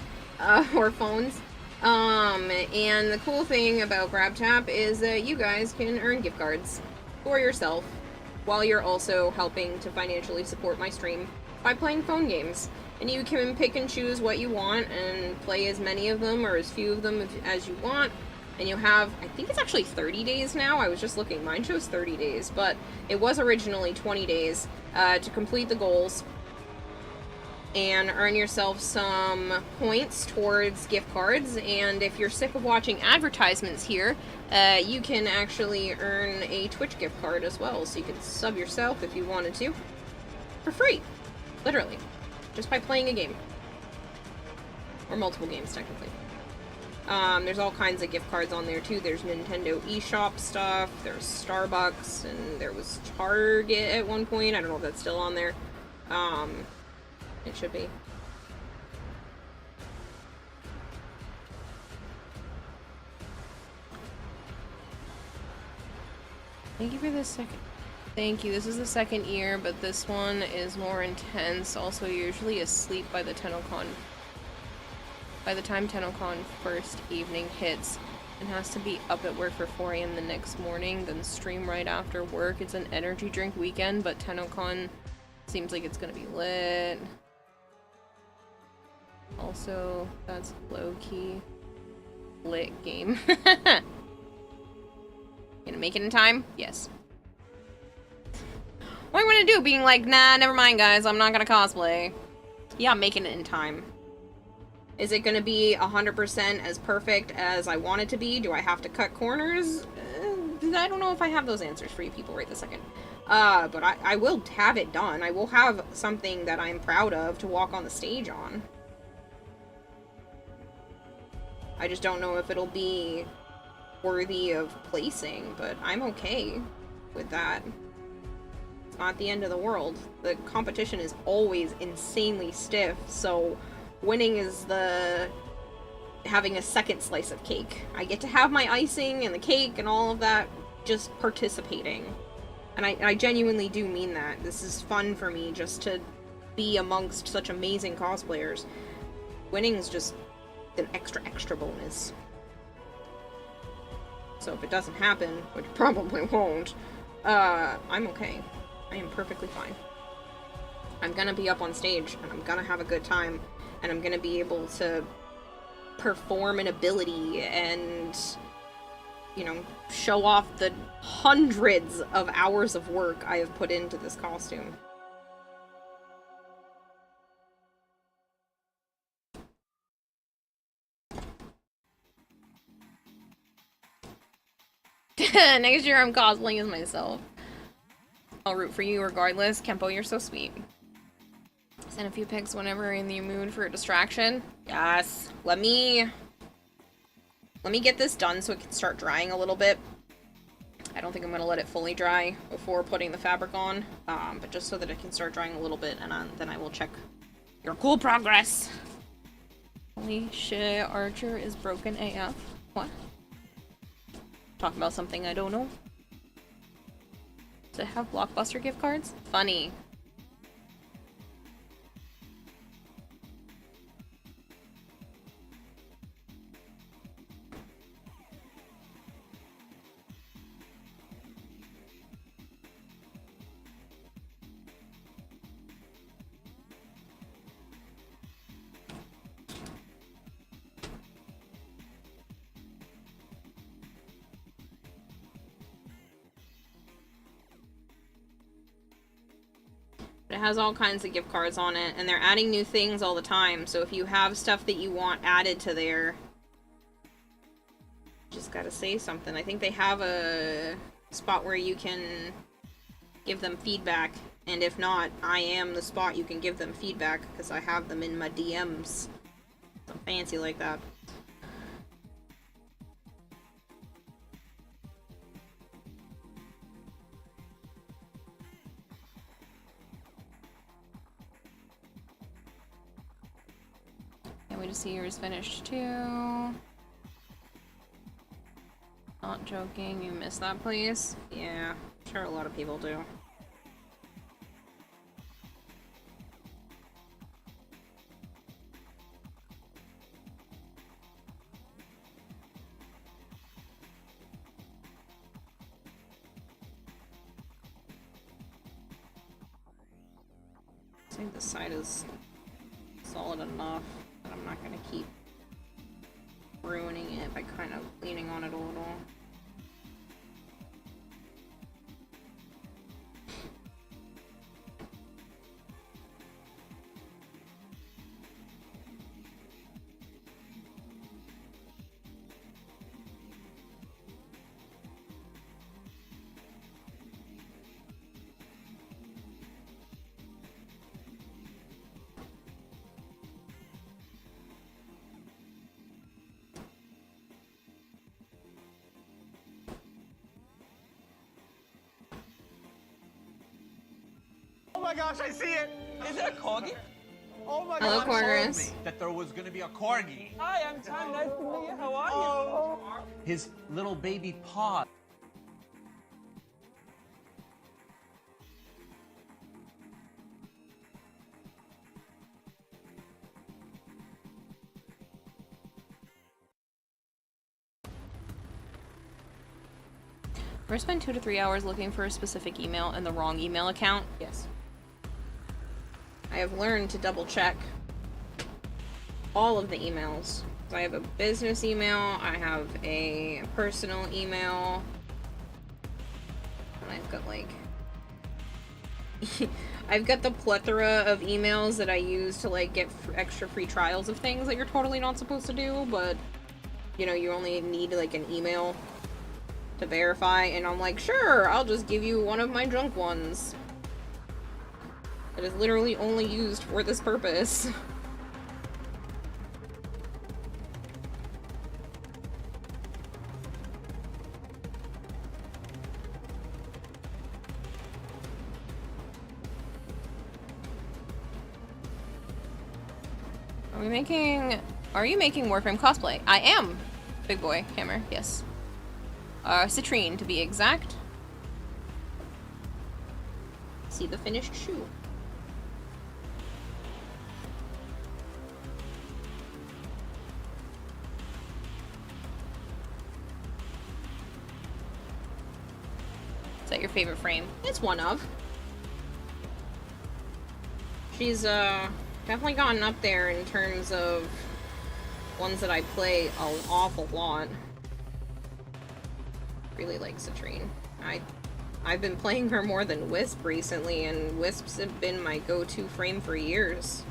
or phones. And the cool thing about GrabTap is that you guys can earn gift cards for yourself while you're also helping to financially support my stream by playing phone games. And you can pick and choose what you want and play as many of them or as few of them as you want. And you have, I think it's actually 30 days now. I was just looking. Mine shows 30 days, but it was originally 20 days to complete the goals and earn yourself some points towards gift cards. And if you're sick of watching advertisements here, you can actually earn a Twitch gift card as well. So you can sub yourself if you wanted to for free, literally, just by playing a game. Or multiple games, technically. There's all kinds of gift cards on there too. There's Nintendo eShop stuff, there's Starbucks, and there was Target at one point. I don't know if that's still on there. It should be. Thank you for this second. Thank you. This is the second year, but this one is more intense. Also, usually asleep by the TennoCon. By the time TennoCon first evening hits, and has to be up at work for 4 a.m. the next morning, then stream right after work. It's an energy drink weekend, but TennoCon seems like it's gonna be lit. Also, that's low-key lit game. Gonna make it in time? Yes. What am I gonna do? Being like, nah, never mind guys, I'm not gonna cosplay. Yeah, I'm making it in time. Is it gonna be 100% as perfect as I want it to be? Do I have to cut corners? I don't know if I have those answers for you people right this second. But I will have it done. I will have something that I'm proud of to walk on the stage on. I just don't know if it'll be worthy of placing, but I'm okay with that. It's not the end of the world. The competition is always insanely stiff, so winning is having a second slice of cake. I get to have my icing and the cake and all of that, just participating. And I genuinely do mean that. This is fun for me, just to be amongst such amazing cosplayers. Winning is just an extra bonus. So if it doesn't happen, which probably won't, I'm okay. I am perfectly fine. I'm gonna be up on stage, and I'm gonna have a good time, and I'm gonna be able to perform an ability and, you know, show off the hundreds of hours of work I have put into this costume. Next year I'm cosplaying as myself. I'll root for you regardless. Kempo, you're so sweet. Send a few pics whenever in the mood for a distraction. Yes. Let me Let me get this done so it can start drying a little bit. I don't think I'm going to let it fully dry before putting the fabric on, but just so that it can start drying a little bit, and then I will check your cool progress. Holy shit, Archer is broken AF. What? Talk about something I don't know. Does it have Blockbuster gift cards? Funny. It has all kinds of gift cards on it, and they're adding new things all the time, so if you have stuff that you want added to there, just gotta say something. I think they have a spot where you can give them feedback, and if not, I am the spot you can give them feedback, because I have them in my DMs. I'm fancy like that. Can't wait to see yours finished too. Not joking, you miss that place? Yeah, I'm sure a lot of people do. I think this side is solid enough that I'm not gonna keep ruining it by kind of leaning on it a little. Oh my gosh, I see it! Is it a corgi? Oh my Hello, god, Corgis. told me that there was gonna be a corgi. Hi, I'm Tom. Nice to meet you. How are you? His little baby paw. Ever spend 2 to 3 hours looking for a specific email in the wrong email account? Yes. I have learned to double check all of the emails. So I have a business email, I have a personal email, and I've got like I've got the plethora of emails that I use to like get extra free trials of things that you're totally not supposed to do, but you know, you only need like an email to verify, and I'm like, sure, I'll just give you one of my junk ones. It is literally only used for this purpose. Are you making Warframe cosplay? I am, big boy, Hammer, yes. Citrine, to be exact. See the finished shoe. Is that your favorite frame? It's one of. She's, definitely gotten up there in terms of ones that I play an awful lot. Really like Citrine. I've been playing her more than Wisp recently, and Wisps have been my go-to frame for years.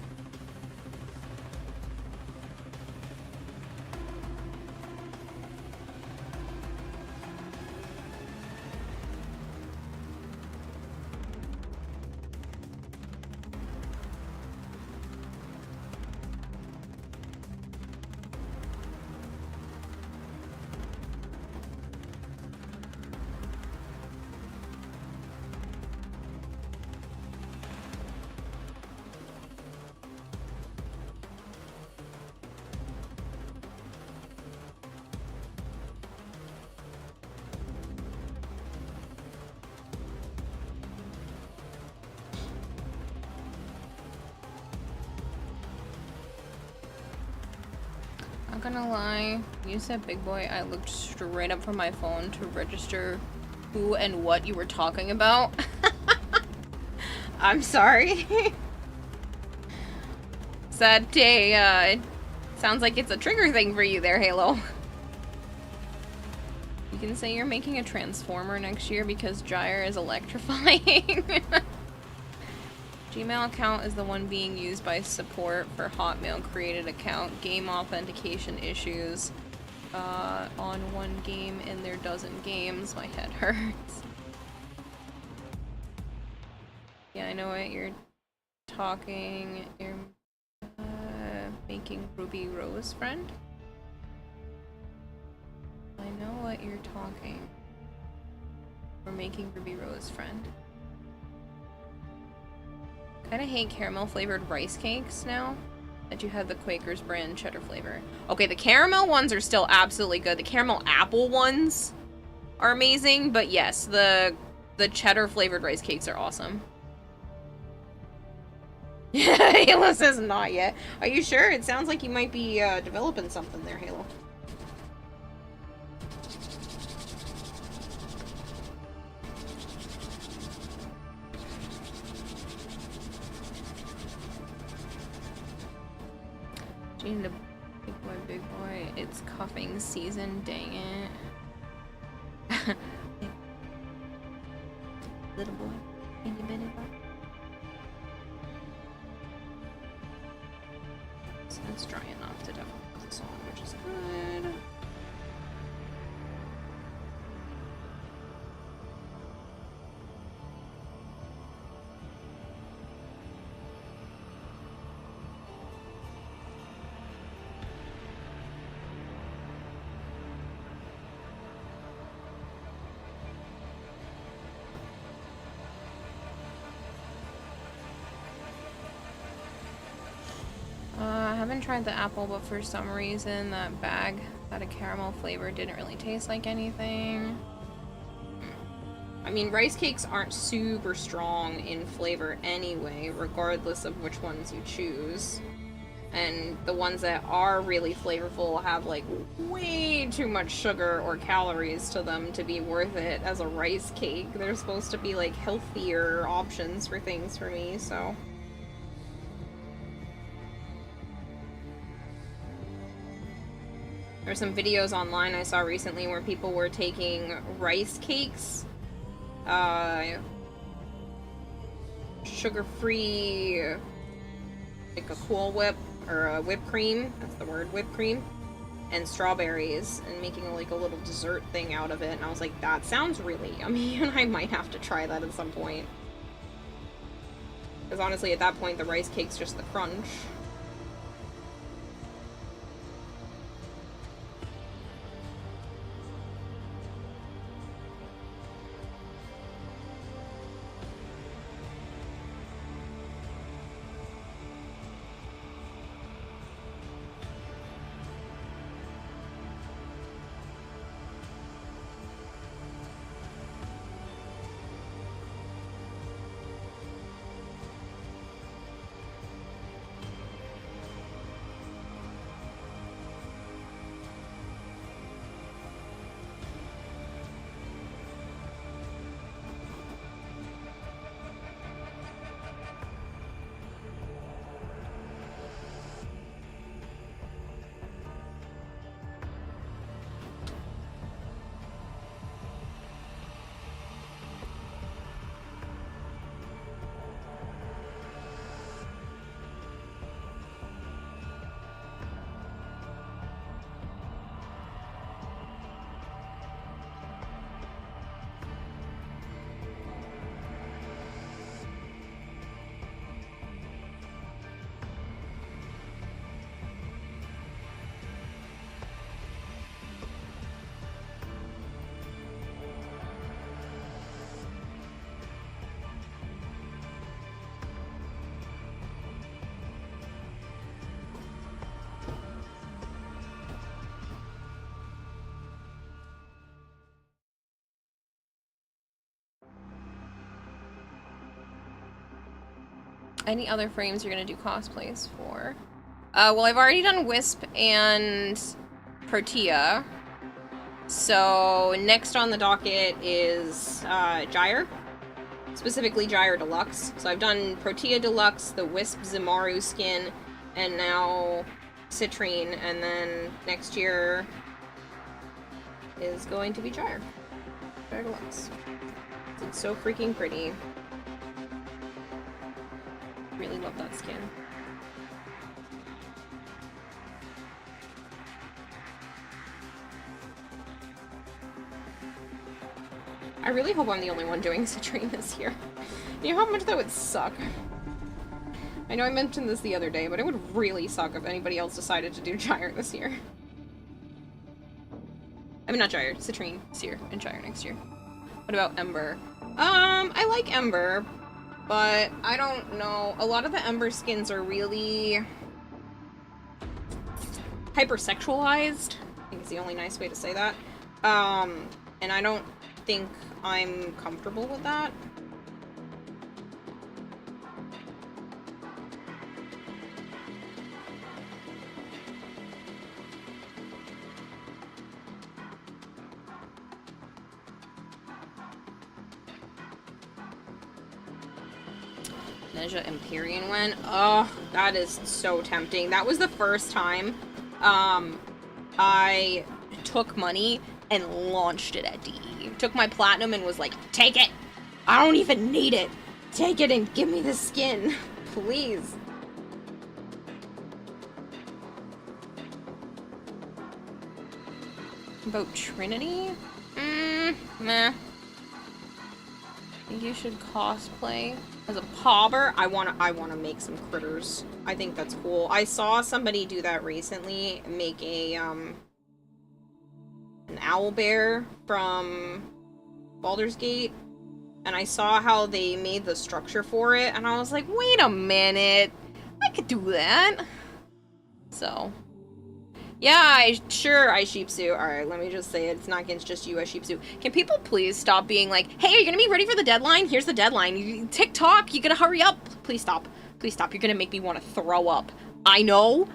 Not gonna lie, you said big boy, I looked straight up from my phone to register who and what you were talking about. I'm sorry. Sad day, sounds like it's a trigger thing for you there, Halo. You can say you're making a transformer next year because Gyre is electrifying. Gmail account is the one being used by support for Hotmail created account. Game authentication issues on one game in their dozen games. My head hurts. Yeah, I know what you're talking. You're making Ruby Rose friend? I know what you're talking. We're making Ruby Rose friend. Kinda hate caramel flavored rice cakes now that you have the Quaker's brand cheddar flavor. Okay, the caramel ones are still absolutely good. The caramel apple ones are amazing, but yes, the cheddar flavored rice cakes are awesome. Halo says not yet. Are you sure? It sounds like you might be developing something there, Halo. Gene the big boy, it's cuffing season, dang it. Little boy, itty bitty boy. So it's dry enough to definitely put this on, which is good. I haven't tried the apple, but for some reason that bag had a caramel flavor didn't really taste like anything. I mean, rice cakes aren't super strong in flavor anyway, regardless of which ones you choose. And the ones that are really flavorful have like way too much sugar or calories to them to be worth it as a rice cake. They're supposed to be like healthier options for things for me, so... There's some videos online I saw recently where people were taking rice cakes, sugar-free, like a Cool Whip, or a whipped cream, that's the word, whipped cream, and strawberries, and making like a little dessert thing out of it, and I was like, that sounds really yummy, and I might have to try that at some point. Because honestly, at that point, the rice cake's just the crunch. Any other frames you're gonna do cosplays for? Well, I've already done Wisp and Protea. So next on the docket is Gyre. Specifically Gyre Deluxe. So I've done Protea Deluxe, the Wisp Zimaru skin, and now Citrine, and then next year is going to be Gyre. Gyre Deluxe. It's so freaking pretty. Really love that skin. I really hope I'm the only one doing Citrine this year. You know how much that would suck? I know I mentioned this the other day, but it would really suck if anybody else decided to do Gyre this year. I mean, not Gyre, Citrine this year, and Gyre next year. What about Ember? I like Ember, but I don't know. A lot of the Ember skins are really hypersexualized. I think is the only nice way to say that. And I don't think I'm comfortable with that. Ninja Empyrean went. Oh, that is so tempting. That was the first time I took money and launched it at DE. Took my platinum and was like, take it! I don't even need it! Take it and give me the skin! Please. About Trinity? Meh. I think you should cosplay as a pauper. I wanna make some critters. I think that's cool. I saw somebody do that recently, make a an owl bear from Baldur's Gate, and I saw how they made the structure for it, and I was like, wait a minute, I could do that. So yeah, sure, I sheepsuit. Alright, let me just say it. It's not against just you, I sheepsuit. Can people please stop being like, hey, are you gonna be ready for the deadline? Here's the deadline. TikTok, you gotta hurry up. Please stop. Please stop. You're gonna make me want to throw up. I know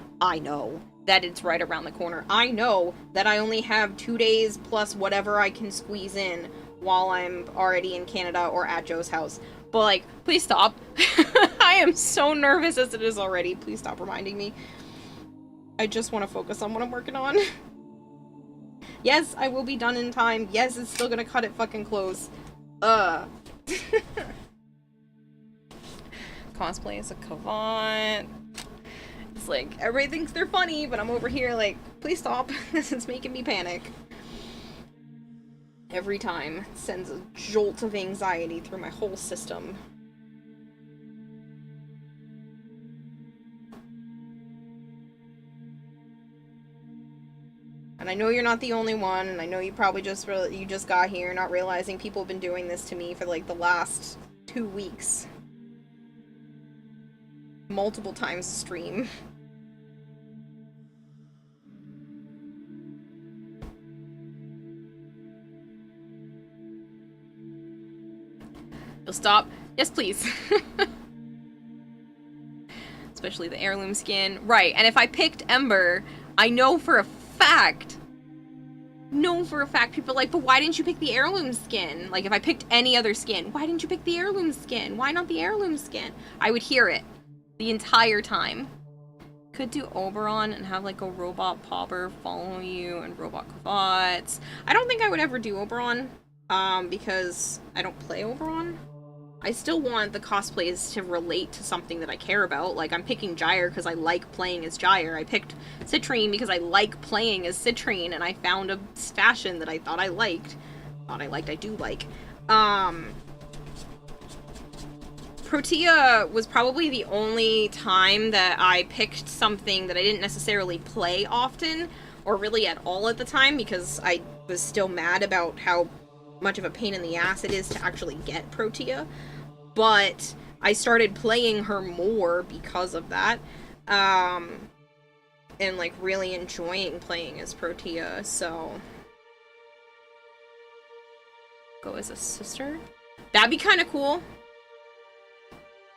that it's right around the corner. I know that I only have 2 days plus whatever I can squeeze in while I'm already in Canada or at Joe's house. But, like, please stop. I am so nervous as it is already. Please stop reminding me. I just want to focus on what I'm working on. Yes, I will be done in time. Yes, it's still gonna cut it fucking close. Cosplay as a Kavant. It's like, everybody thinks they're funny, but I'm over here like, please stop. This is making me panic. Every time. It sends a jolt of anxiety through my whole system. And I know you're not the only one, and I know you probably just got here, not realizing people have been doing this to me for like the last 2 weeks. Multiple times a stream. You'll stop? Yes, please. Especially the heirloom skin. Right, and if I picked Ember, I know for a fact, people are like, but why didn't you pick the heirloom skin? Like, if I picked any other skin, why didn't you pick the heirloom skin? Why not the heirloom skin? I would hear it the entire time. Could do Oberon and have like a robot pauper follow you and robot Kavats. I don't think I would ever do Oberon, because I don't play Oberon. I still want the cosplays to relate to something that I care about. Like, I'm picking Gyre because I like playing as Gyre. I picked Citrine because I like playing as Citrine, and I found a fashion that I thought I liked. I do like. Protea was probably the only time that I picked something that I didn't necessarily play often, or really at all at the time, because I was still mad about how much of a pain in the ass it is to actually get Protea. But I started playing her more because of that, and like really enjoying playing as Protea, so go as a sister? That'd be kind of cool.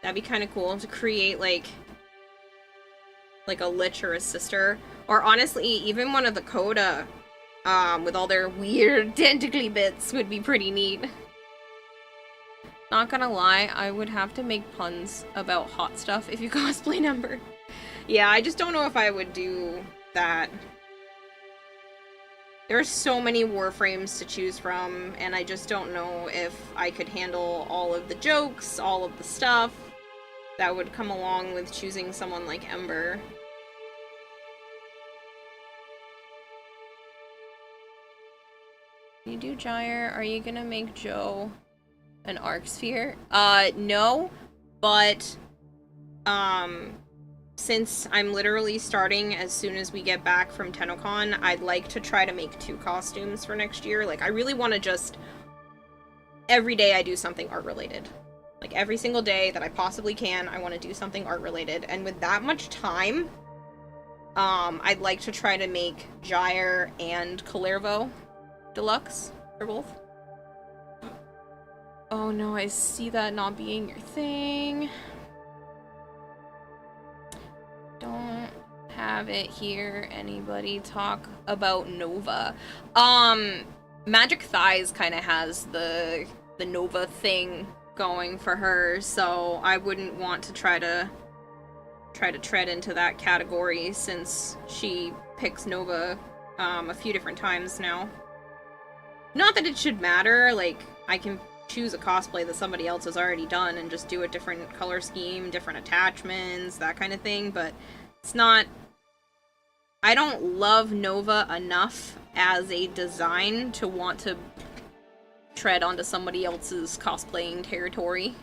That'd be kind of cool to create like like a lich or a sister. Or honestly, even one of the Coda, with all their weird tentacly bits would be pretty neat. Not gonna lie, I would have to make puns about hot stuff if you cosplay number. Yeah, I just don't know if I would do that. There are so many Warframes to choose from, and I just don't know if I could handle all of the jokes, all of the stuff that would come along with choosing someone like Ember. You do Gyre, are you gonna make Joe an Arc Sphere? No, but, since I'm literally starting as soon as we get back from TennoCon, I'd like to try to make 2 costumes for next year. Like, I really want to just... Every day I do something art-related. Like, every single day that I possibly can, I want to do something art-related. And with that much time, I'd like to try to make Gyre and Kalervo Deluxe for both. Oh no, I see that not being your thing. Don't have it here. Anybody talk about Nova? Magic Thighs kind of has the Nova thing going for her, so I wouldn't want to try to tread into that category since she picks Nova a few different times now. Not that it should matter, like, I can choose a cosplay that somebody else has already done and just do a different color scheme, different attachments, that kind of thing, but it's not... I don't love Nova enough as a design to want to tread onto somebody else's cosplaying territory.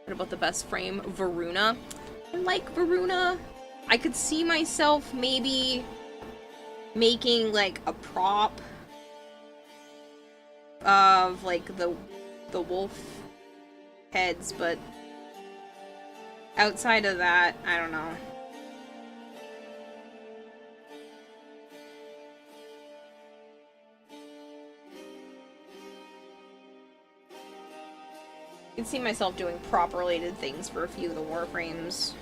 What about the best frame? Varuna. I like Varuna. I could see myself maybe making, like, a prop of, like, the wolf heads, but outside of that, I don't know. I can see myself doing prop-related things for a few of the Warframes.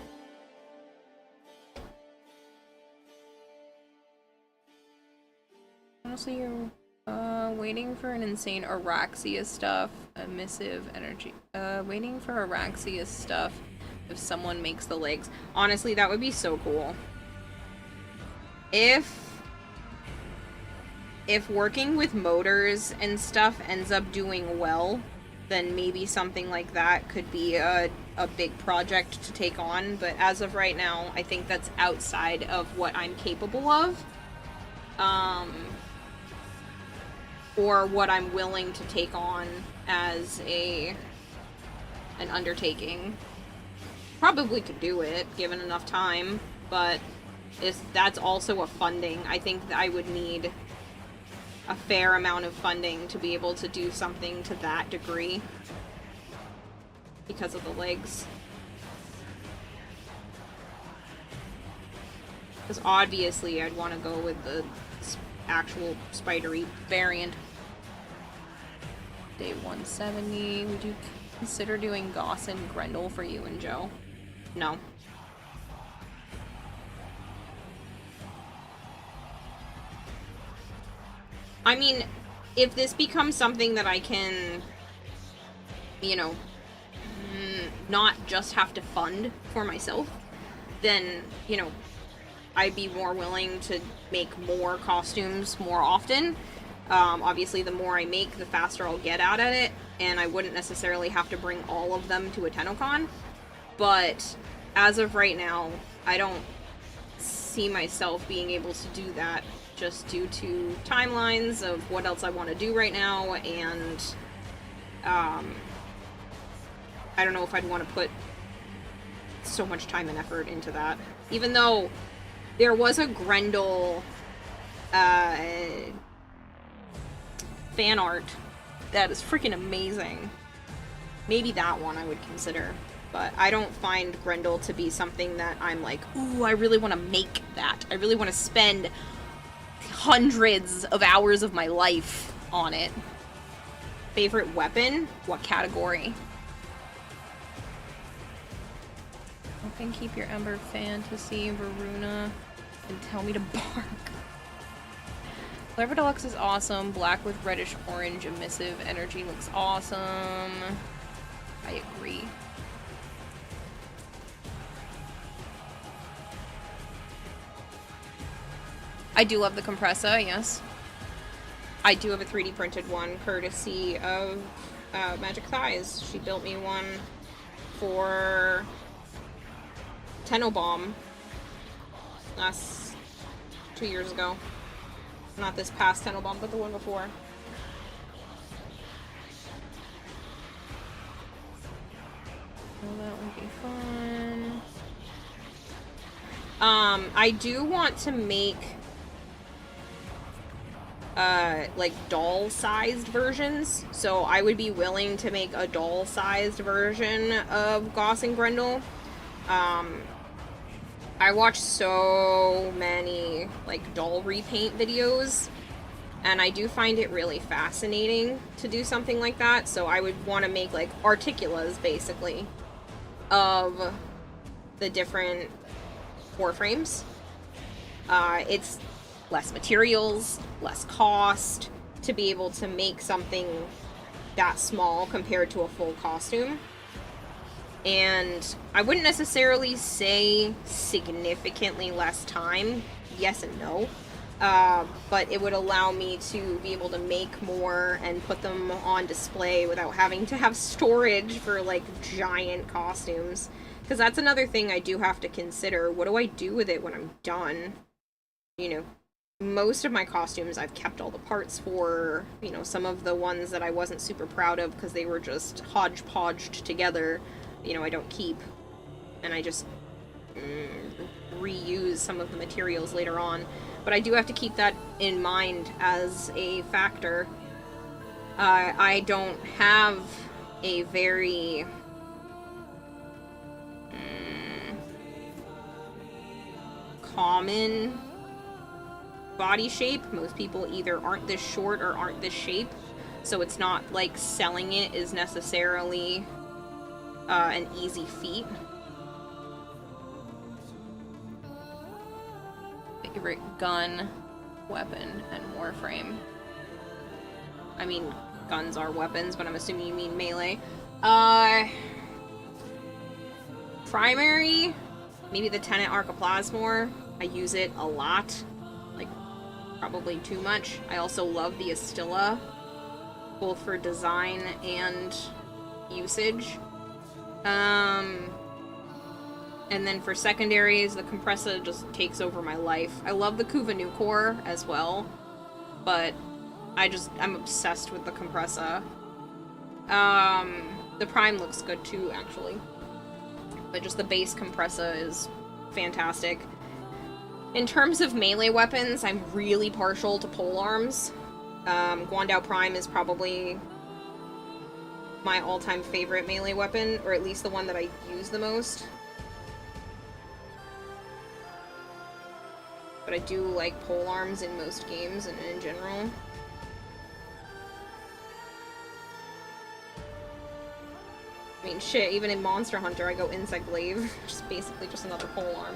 Honestly, you're waiting for an insane Araxia stuff, emissive energy. Waiting for Araxia stuff if someone makes the legs. Honestly, that would be so cool. If working with motors and stuff ends up doing well, then maybe something like that could be a big project to take on, but as of right now, I think that's outside of what I'm capable of. Or what I'm willing to take on as an undertaking. Probably could do it, given enough time, but that's also a funding. I think that I would need a fair amount of funding to be able to do something to that degree because of the legs. Because obviously I'd want to go with the actual spidery variant. Day 170. Would you consider doing Goss and Grendel for you and Joe? No. I mean, if this becomes something that I can, you know, not just have to fund for myself, then, you know, I'd be more willing to make more costumes more often. Obviously, the more I make, the faster I'll get out at it, and I wouldn't necessarily have to bring all of them to a TennoCon. But as of right now, I don't see myself being able to do that just due to timelines of what else I want to do right now, and I don't know if I'd want to put so much time and effort into that. Even though there was a Grendel fan art that is freaking amazing. Maybe that one I would consider. But I don't find Grendel to be something that I'm like, ooh, I really want to make that. I really want to spend hundreds of hours of my life on it. Favorite weapon? What category? And keep your Ember Fantasy, Varuna, and tell me to bark. Clever Deluxe is awesome. Black with reddish orange emissive energy looks awesome. I agree. I do love the Compressa, yes. I do have a 3D printed one, courtesy of Magic Thighs. She built me one for Tenobomb last 2 years ago. Not this past Tenobomb, but the one before. Oh, that would be fun. I do want to make like doll-sized versions, so I would be willing to make a doll-sized version of Goss and Grendel. I watch so many like doll repaint videos, and I do find it really fascinating to do something like that, so I would want to make like articulas basically of the different Warframes. It's less materials, less cost to be able to make something that small compared to a full costume. And I wouldn't necessarily say significantly less time, yes and no, but it would allow me to be able to make more and put them on display without having to have storage for like giant costumes. Because that's another thing I do have to consider. What do I do with it when I'm done? You know, most of my costumes I've kept all the parts for. You know, some of the ones that I wasn't super proud of because they were just hodgepodged together, you know, I don't keep. And I just reuse some of the materials later on. But I do have to keep that in mind as a factor. I don't have a very common body shape. Most people either aren't this short or aren't this shape, so it's not like selling it is necessarily an easy feat. Favorite gun, weapon, and warframe. I mean, guns are weapons, but I'm assuming you mean melee. Primary, maybe the Tenet Archiplasmor. I use it a lot, like probably too much. I also love the Astilla, both for design and usage. And then for secondaries, the Compressa just takes over my life. I love the Kuva Nukor as well, but I'm obsessed with the Compressa. The Prime looks good too, actually. But just the base Compressa is fantastic. In terms of melee weapons, I'm really partial to polearms. Guandao Prime is probably my all-time favorite melee weapon, or at least the one that I use the most. But I do like polearms in most games and in general. I mean, shit, even in Monster Hunter, I go Insect Glaive, which is basically just another polearm.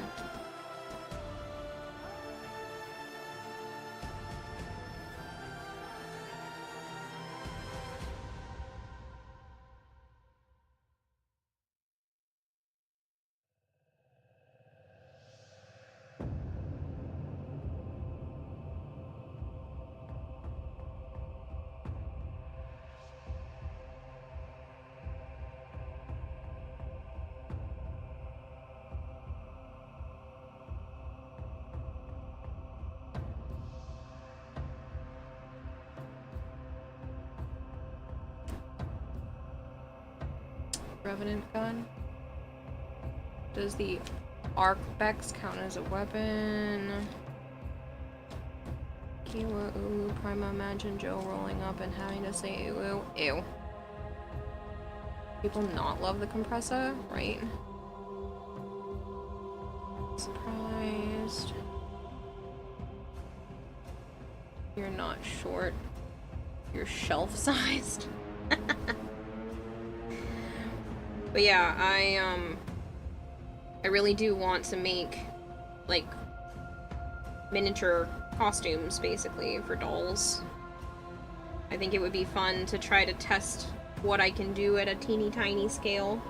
Revenant gun. Does the Arcbex count as a weapon? Kiwa, ooh, Prima, imagine Joe rolling up and having to say ew, ew. People not love the Compressa, right? Surprised. You're not short. You're shelf-sized. But yeah, I really do want to make, like, miniature costumes, basically, for dolls. I think it would be fun to try to test what I can do at a teeny tiny scale.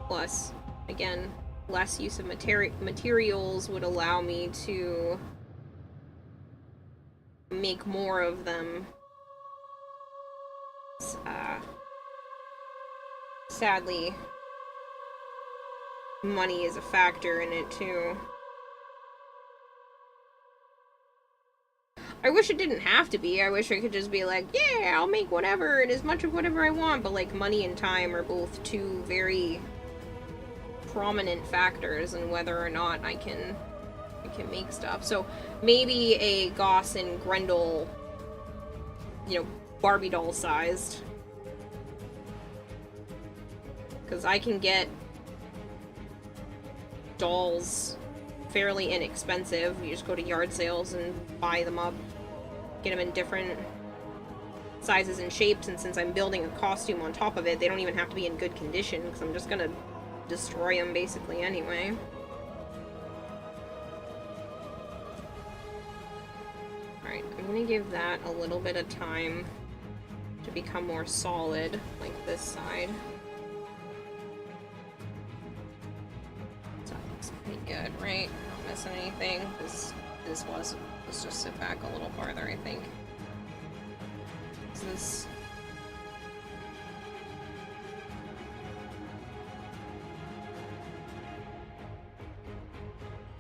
Plus, again, less use of materials would allow me to make more of them. Sadly, money is a factor in it too. I wish it didn't have to be. I wish I could just be like, yeah, I'll make whatever and as much of whatever I want, but like money and time are both two very prominent factors in whether or not I can make stuff. So maybe a Goss and Grendel, you know, Barbie doll sized. Because I can get dolls fairly inexpensive. You just go to yard sales and buy them up. Get them in different sizes and shapes, and since I'm building a costume on top of it, they don't even have to be in good condition, because I'm just gonna destroy them basically anyway. Alright, I'm gonna give that a little bit of time to become more solid, like this side. So that looks pretty good, right? Not missing anything. Let's just sit back a little farther, I think. This looks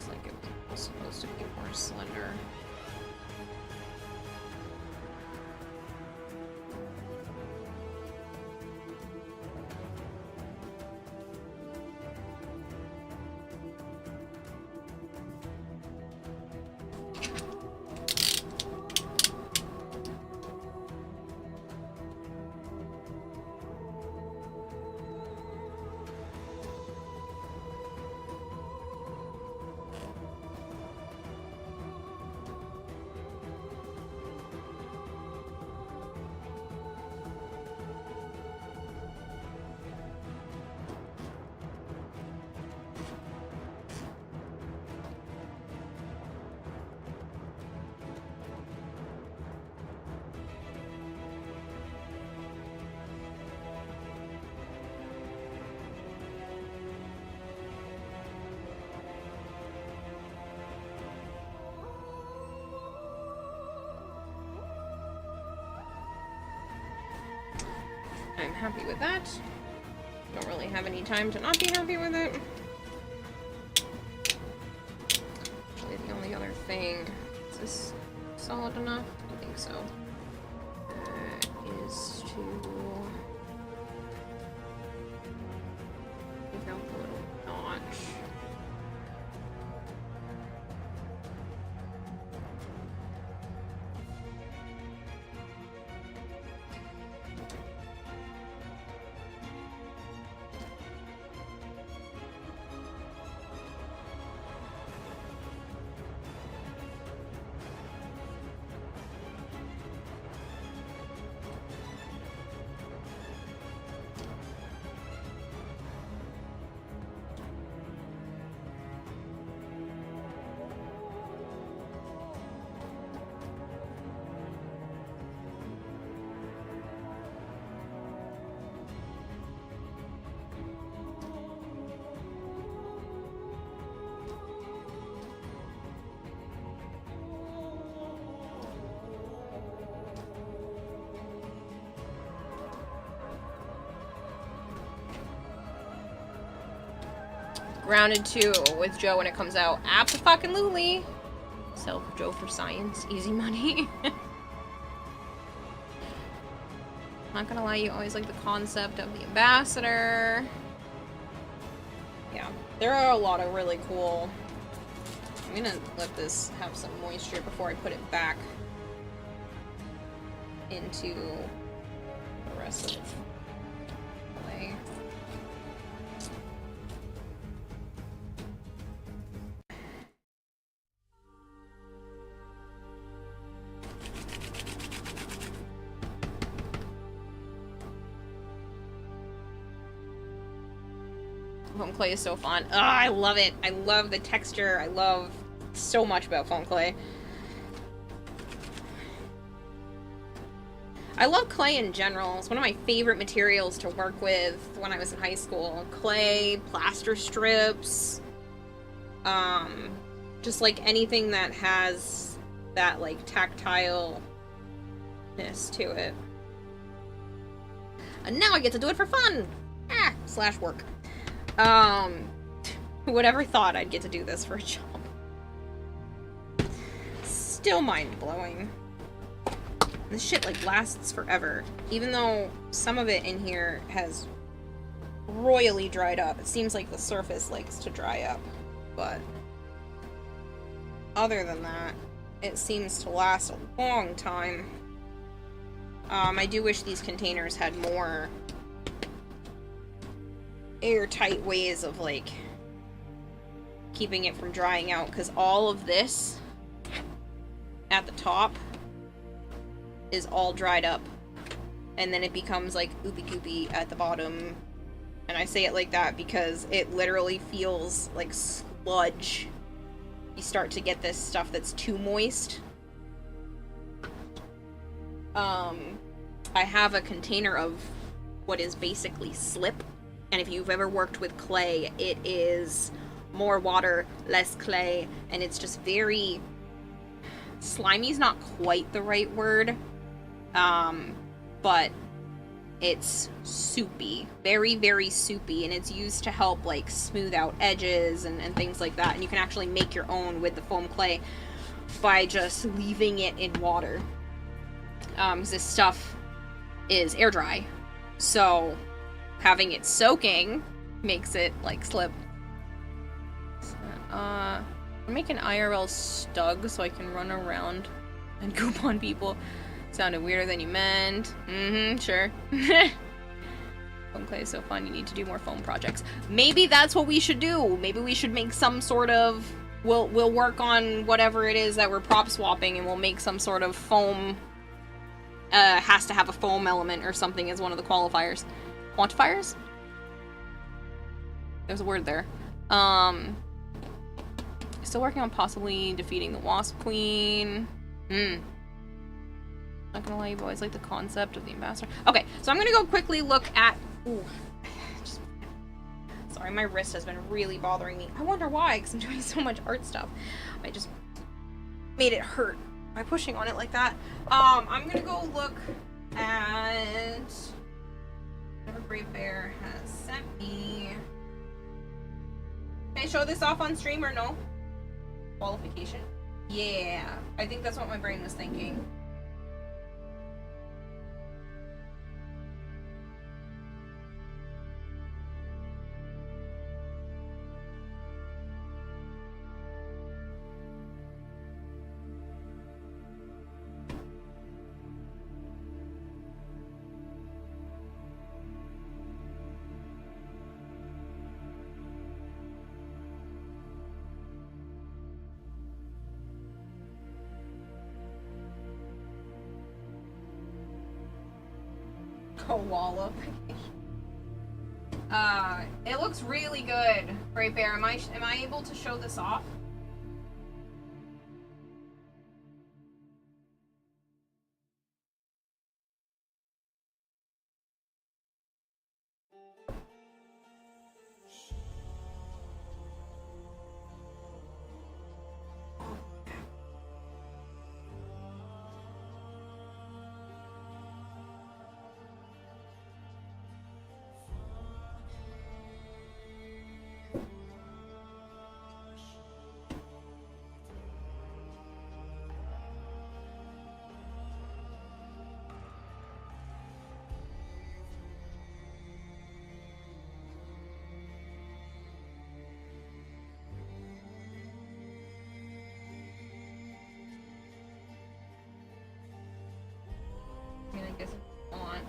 like it was supposed to be more slender. I'm happy with that. Don't really have any time to not be happy with it. Actually, the only other thing, is this solid enough? I think so. Is to take out the little notch. Grounded 2 with Joe when it comes out. Abso-fucking-lutely. Sell Joe for science. Easy money. Not gonna lie, you always like the concept of the ambassador. Yeah, there are a lot of really cool... I'm gonna let this have some moisture before I put it back into the rest of the play. Foam clay is so fun. Oh, I love it. I love the texture. I love so much about foam clay. I love clay in general. It's one of my favorite materials to work with when I was in high school. Clay, plaster strips, just like anything that has that like tactile-ness to it. And now I get to do it for fun! / work. Whoever thought I'd get to do this for a job. Still mind-blowing. This shit, like, lasts forever. Even though some of it in here has royally dried up. It seems like the surface likes to dry up. But other than that, it seems to last a long time. I do wish these containers had more airtight ways of, like, keeping it from drying out, because all of this at the top is all dried up, and then it becomes like oopy goopy at the bottom. And I say it like that because it literally feels like sludge. You start to get this stuff that's too moist. I have a container of what is basically slip, and if you've ever worked with clay, it is more water, less clay, and it's just very slimy is not quite the right word. But it's soupy. Very, very soupy, and it's used to help, like, smooth out edges and things like that, and you can actually make your own with the foam clay by just leaving it in water. This stuff is air dry, so having it soaking makes it, like, slip. I'm making IRL stug so I can run around and goop on people. Sounded weirder than you meant. Sure. Foam clay is so fun, you need to do more foam projects. Maybe that's what we should do. Maybe we should make some sort of... We'll work on whatever it is that we're prop swapping, and we'll make some sort of foam... has to have a foam element or something as one of the qualifiers. Quantifiers? There's a word there. Still working on possibly defeating the Wasp Queen. Not gonna lie, you've always liked the concept of the ambassador. Okay, so I'm gonna go quickly look at... Ooh. Sorry, my wrist has been really bothering me. I wonder why, because I'm doing so much art stuff. I just made it hurt by pushing on it like that. I'm gonna go look at whatever Brave Bear has sent me. Can I show this off on stream or no? Qualification? Yeah, I think that's what my brain was thinking. Koala. It looks really good, Great Bear. Am I able to show this off?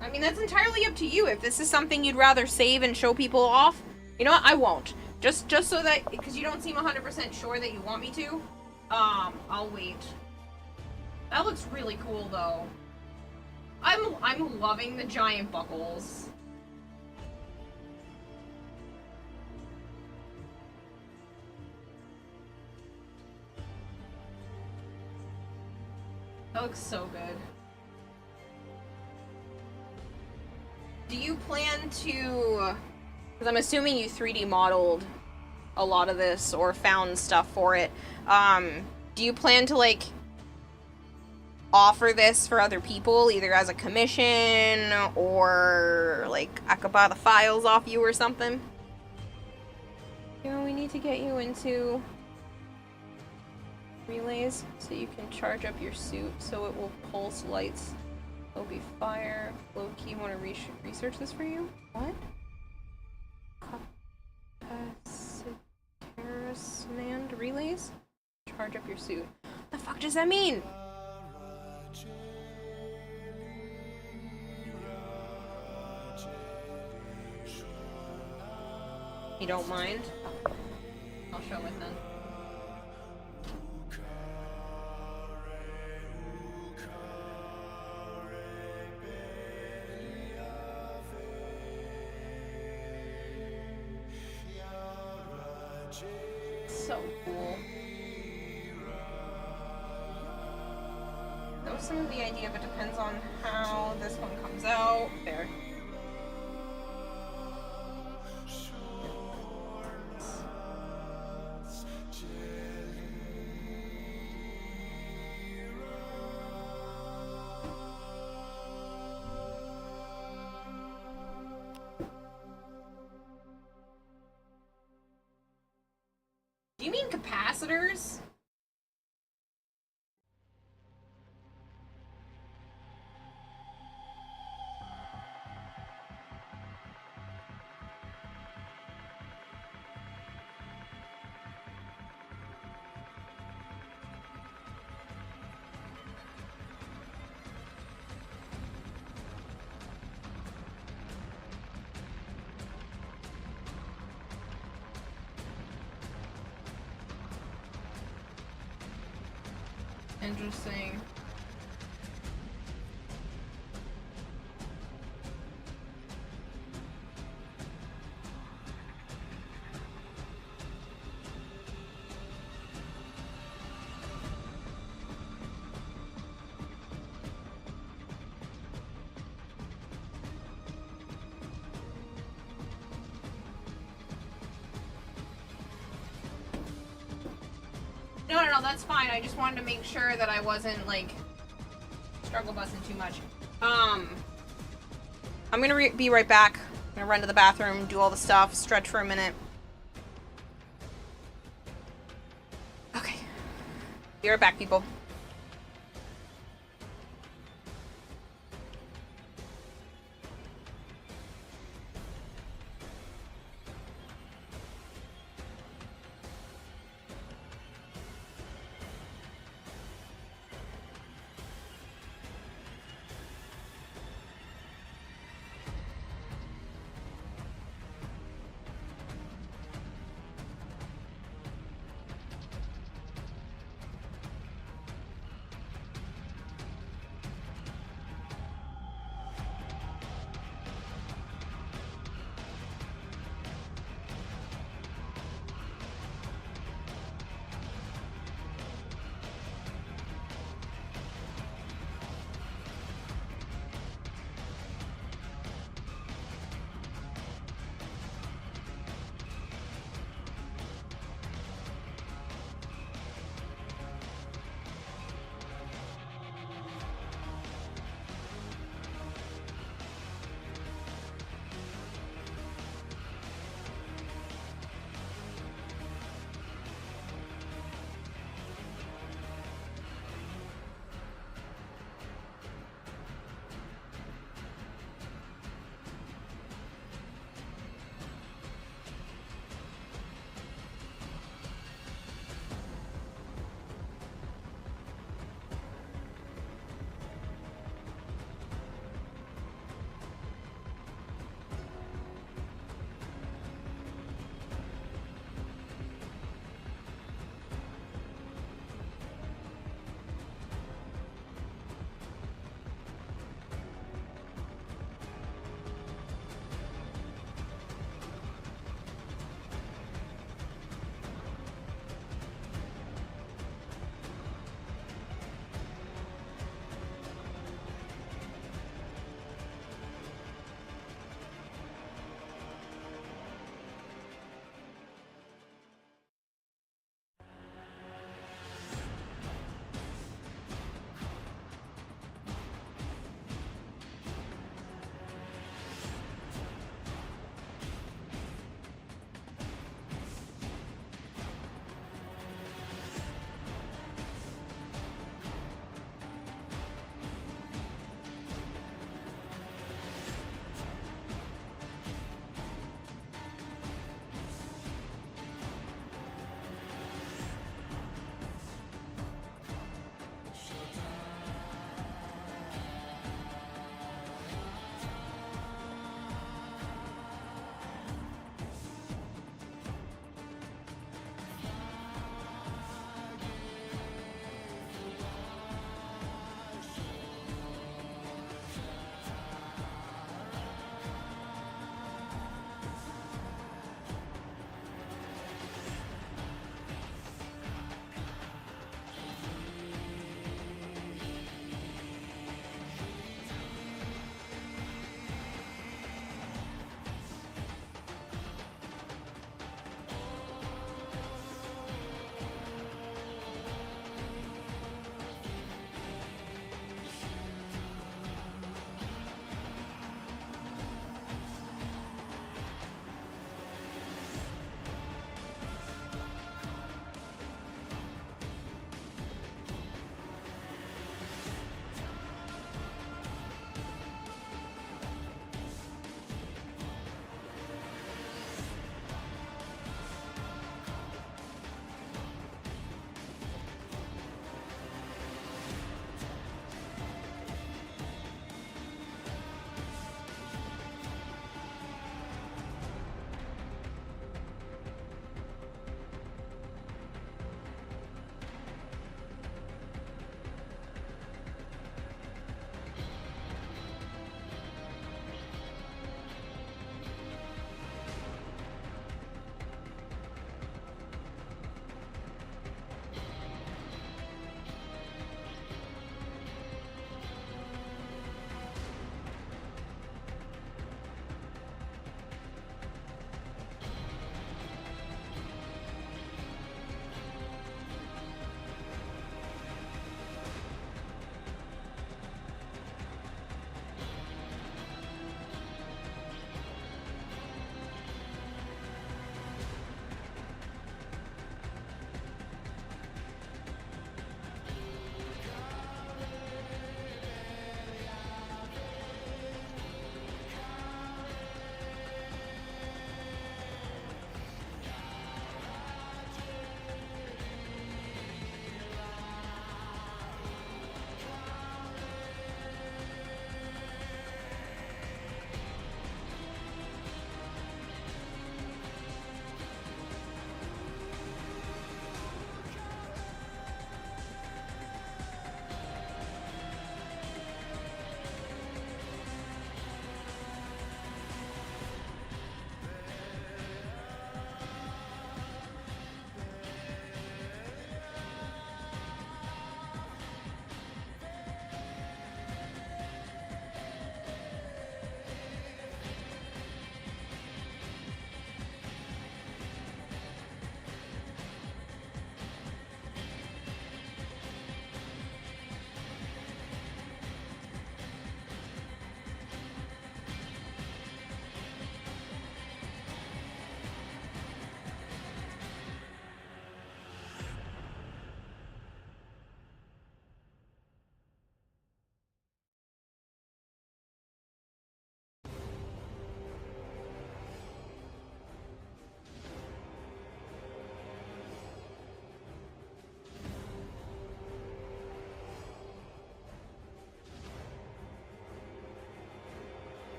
I mean, that's entirely up to you. If this is something you'd rather save and show people off, you know what? I won't. Just so that, because you don't seem 100% sure that you want me to, I'll wait. That looks really cool, though. I'm loving the giant buckles. That looks so good. Do you plan to... Because I'm assuming you 3D modeled a lot of this or found stuff for it. Do you plan to, like, offer this for other people, either as a commission or, like, I could buy the files off you or something? You know, we need to get you into relays so you can charge up your suit so it will pulse lights. It'll be fire. Low-key, want to research this for you? What? Capacitance relays? Charge up your suit. The fuck does that mean? You don't mind? I'll show it then. So cool. That was some of the idea, but depends on how this one comes out. There. Do you mean capacitors? Interesting. No, that's fine. I just wanted to make sure that I wasn't, like, struggle busting too much. I'm gonna be right back. I'm gonna run to the bathroom, do all the stuff, stretch for a minute. Okay. Be right back, people.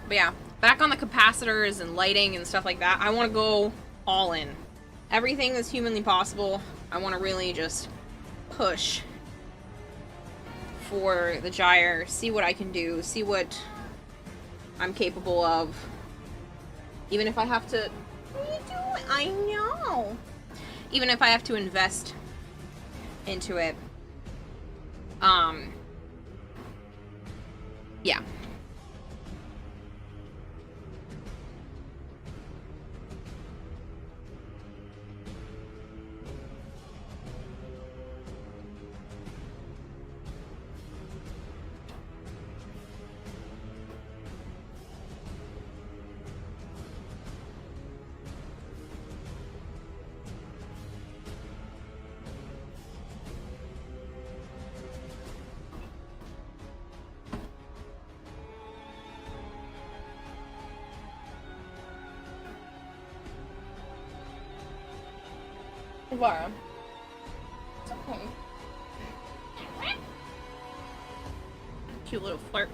But yeah, back on the capacitors and lighting and stuff like that, I want to go all in. Everything that's humanly possible, I want to really just push for the gyre, see what I can do, see what I'm capable of. Even if I have to... What are you doing? I know! Even if I have to invest into it. Yeah. Laura. It's okay. Cute little flirt.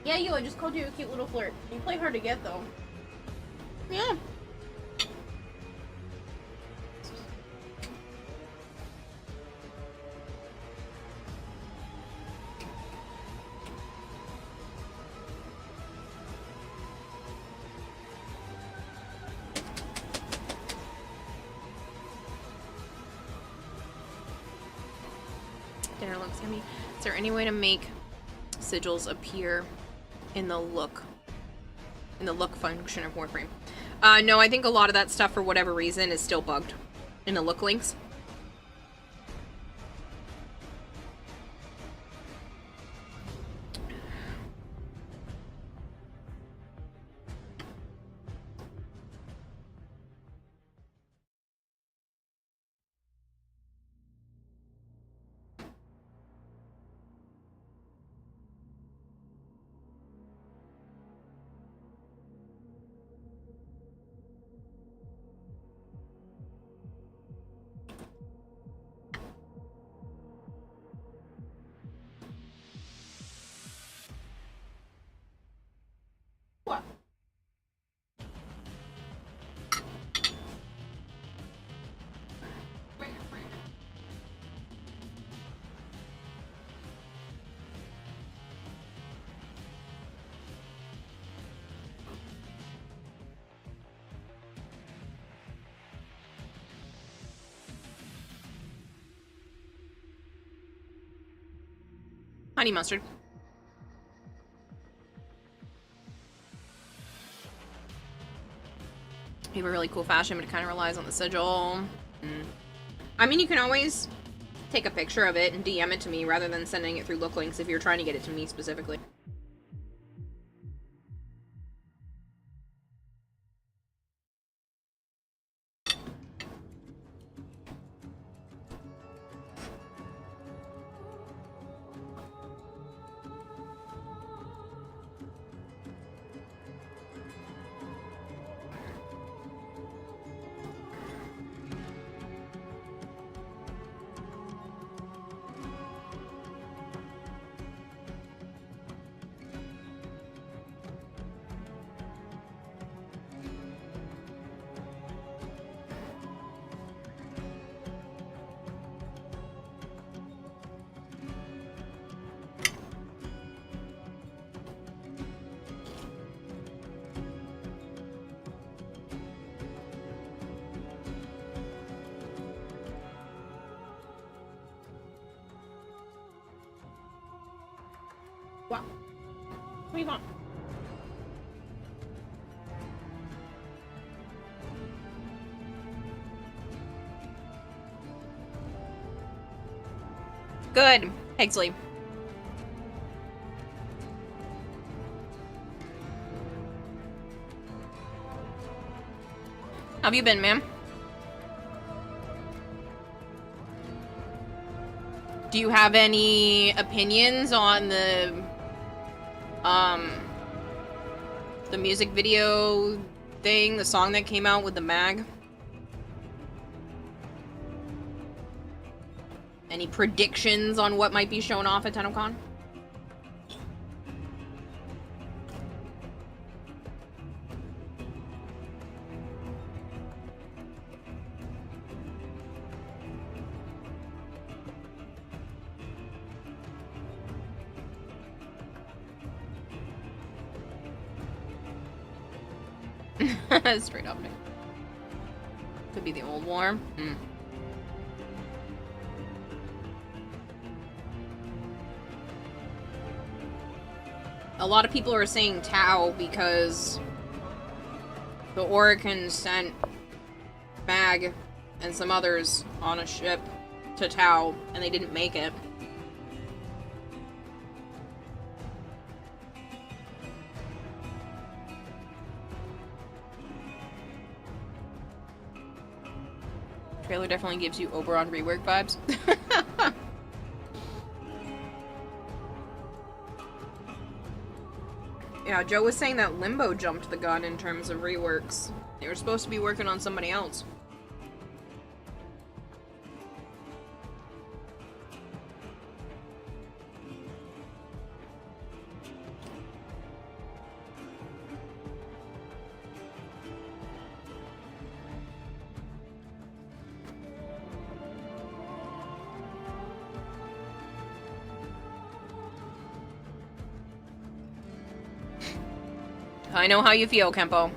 Yeah, you, I just called you a cute little flirt. You play hard to get, though. Yeah. Dinner looks yummy. Is there any way to make sigils appear in the look function of Warframe? No, I think a lot of that stuff, for whatever reason, is still bugged in the look links. What? Honey mustard. You have a really cool fashion, but it kind of relies on the sigil. I mean, you can always take a picture of it and DM it to me rather than sending it through look links if you're trying to get it to me specifically. Wow. What do you want? Good, Hexley. How have you been, ma'am? Do you have any opinions on the music video thing, the song that came out with the mag? Any predictions on what might be shown off at TennoCon? Straight up. Could be the old war. Hmm. A lot of people are saying Tau because the Oricans sent Mag and some others on a ship to Tau, and they didn't make it. Trailer definitely gives you Oberon rework vibes. Yeah, Joe was saying that Limbo jumped the gun in terms of reworks. They were supposed to be working on somebody else. I know how you feel, Kempo.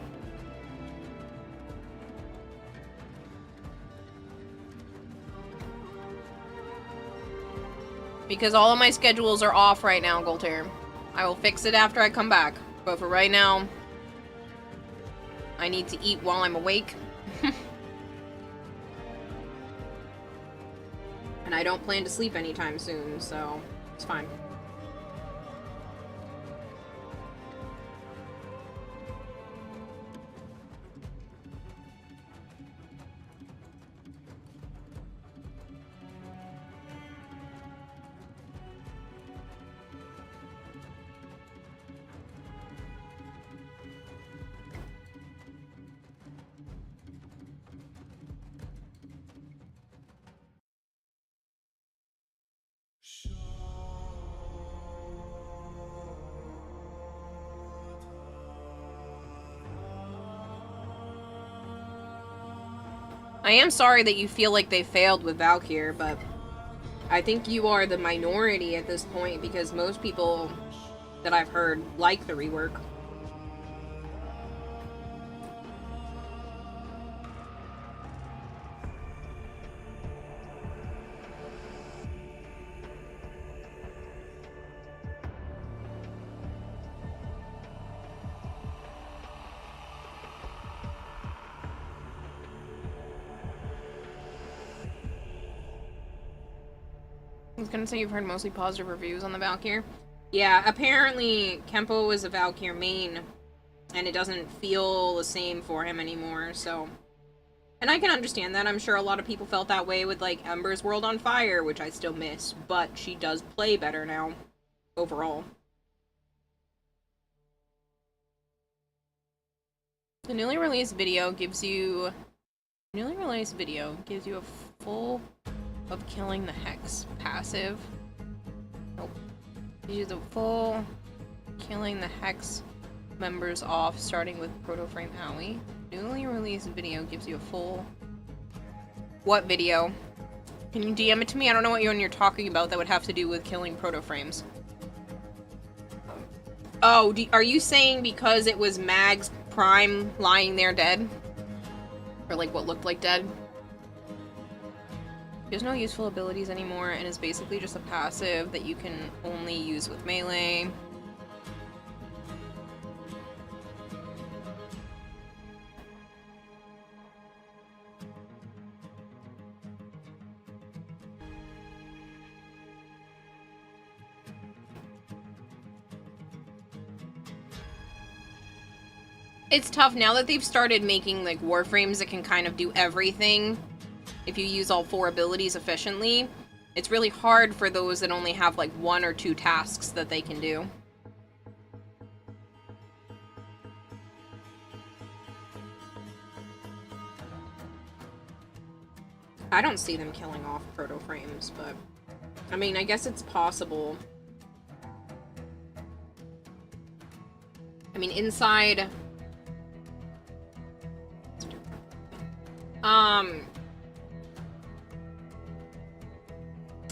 Because all of my schedules are off right now, Goltair. I will fix it after I come back. But for right now, I need to eat while I'm awake. And I don't plan to sleep anytime soon, so it's fine. I am sorry that you feel like they failed with Valkyr, but I think you are the minority at this point because most people that I've heard like the rework. I was gonna say you've heard mostly positive reviews on the Valkyr. Yeah, apparently Kempo was a Valkyr main, and it doesn't feel the same for him anymore, so... And I can understand that. I'm sure a lot of people felt that way with, like, Ember's World on Fire, which I still miss, but she does play better now, overall. The newly released video gives you... a full... of killing the Hex passive. Nope. Use the full killing the Hex members off, starting with Protoframe Owie. Newly released video gives you a full... What video? Can you DM it to me? I don't know what you're talking about that would have to do with killing Protoframes. Oh, are you saying because it was Mag's Prime lying there dead? Or like what looked like dead? There's no useful abilities anymore, and is basically just a passive that you can only use with melee. It's tough now that they've started making like warframes that can kind of do everything. If you use all 4 abilities efficiently, it's really hard for those that only have like 1 or 2 tasks that they can do. I don't see them killing off Protoframes, but... I mean, I guess it's possible. I mean, inside...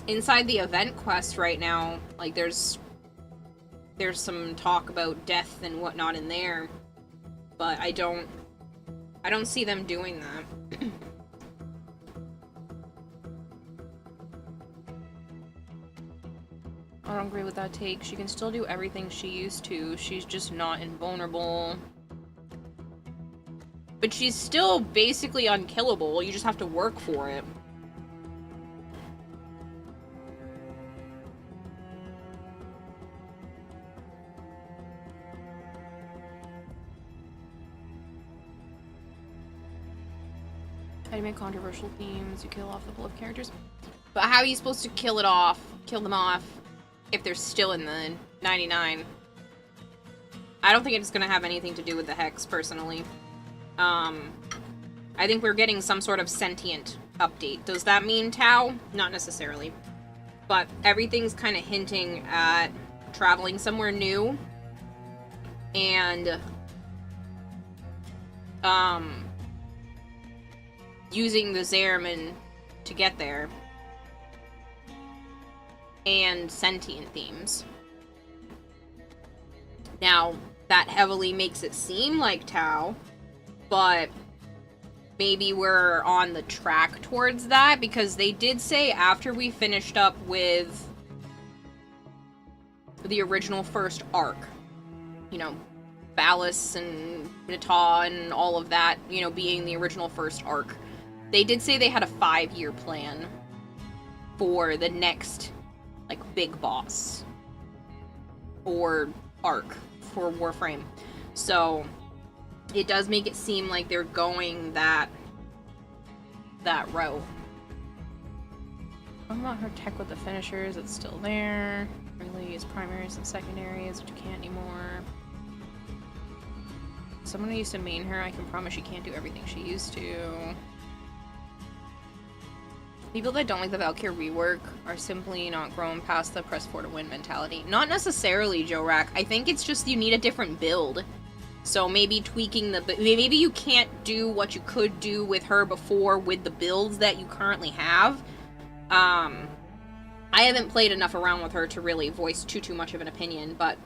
Inside the event quest right now, like, there's some talk about death and whatnot in there, but I don't I don't see them doing that. I don't agree with that take. She can still do everything she used to. She's just not invulnerable. But she's still basically unkillable. You just have to work for it. How do you make controversial themes? You kill off the beloved characters. But how are you supposed to kill them off, if they're still in the 99? I don't think it's gonna have anything to do with the Hex, personally. I think we're getting some sort of sentient update. Does that mean Tau? Not necessarily. But everything's kind of hinting at traveling somewhere new. And, using the Zariman to get there. And sentient themes. Now, that heavily makes it seem like Tau, but maybe we're on the track towards that, because they did say after we finished up with the original first arc, you know, Phallus and Nata and all of that, you know, being the original first arc, they did say they had a 5-year plan for the next, like, big boss or arc for Warframe. So it does make it seem like they're going that route. What about her tech with the finishers? It's still there. Really use primaries and secondaries, which you can't anymore. Someone who used to main her, I can promise she can't do everything she used to. People that don't like the Valkyrie rework are simply not grown past the press 4 to win mentality. Not necessarily, Joe Rack. I think it's just you need a different build. So maybe tweaking the... Maybe you can't do what you could do with her before with the builds that you currently have. I haven't played enough around with her to really voice too much of an opinion, but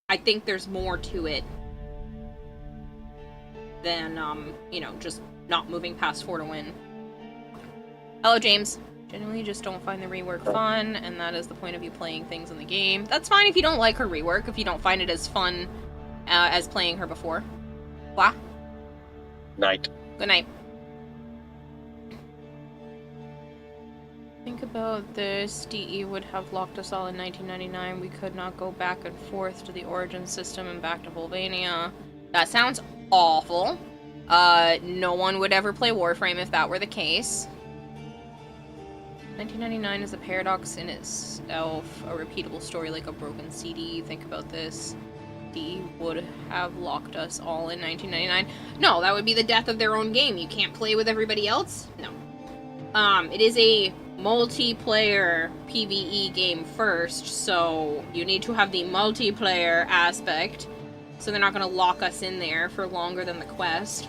I think there's more to it than, you know, just not moving past 4 to win. Hello, James. Genuinely just don't find the rework fun, and that is the point of you playing things in the game. That's fine if you don't like her rework, if you don't find it as fun as playing her before. Blah. Night. Good night. Think about this. DE would have locked us all in 1999. We could not go back and forth to the origin system and back to Volvania. That sounds awful. No one would ever play Warframe if that were the case. 1999 is a paradox in itself, a repeatable story like a broken CD. Think about this. D would have locked us all in 1999. No, that would be the death of their own game. You can't play with everybody else? No. It is a multiplayer PvE game first, so you need to have the multiplayer aspect, so they're not gonna lock us in there for longer than the quest.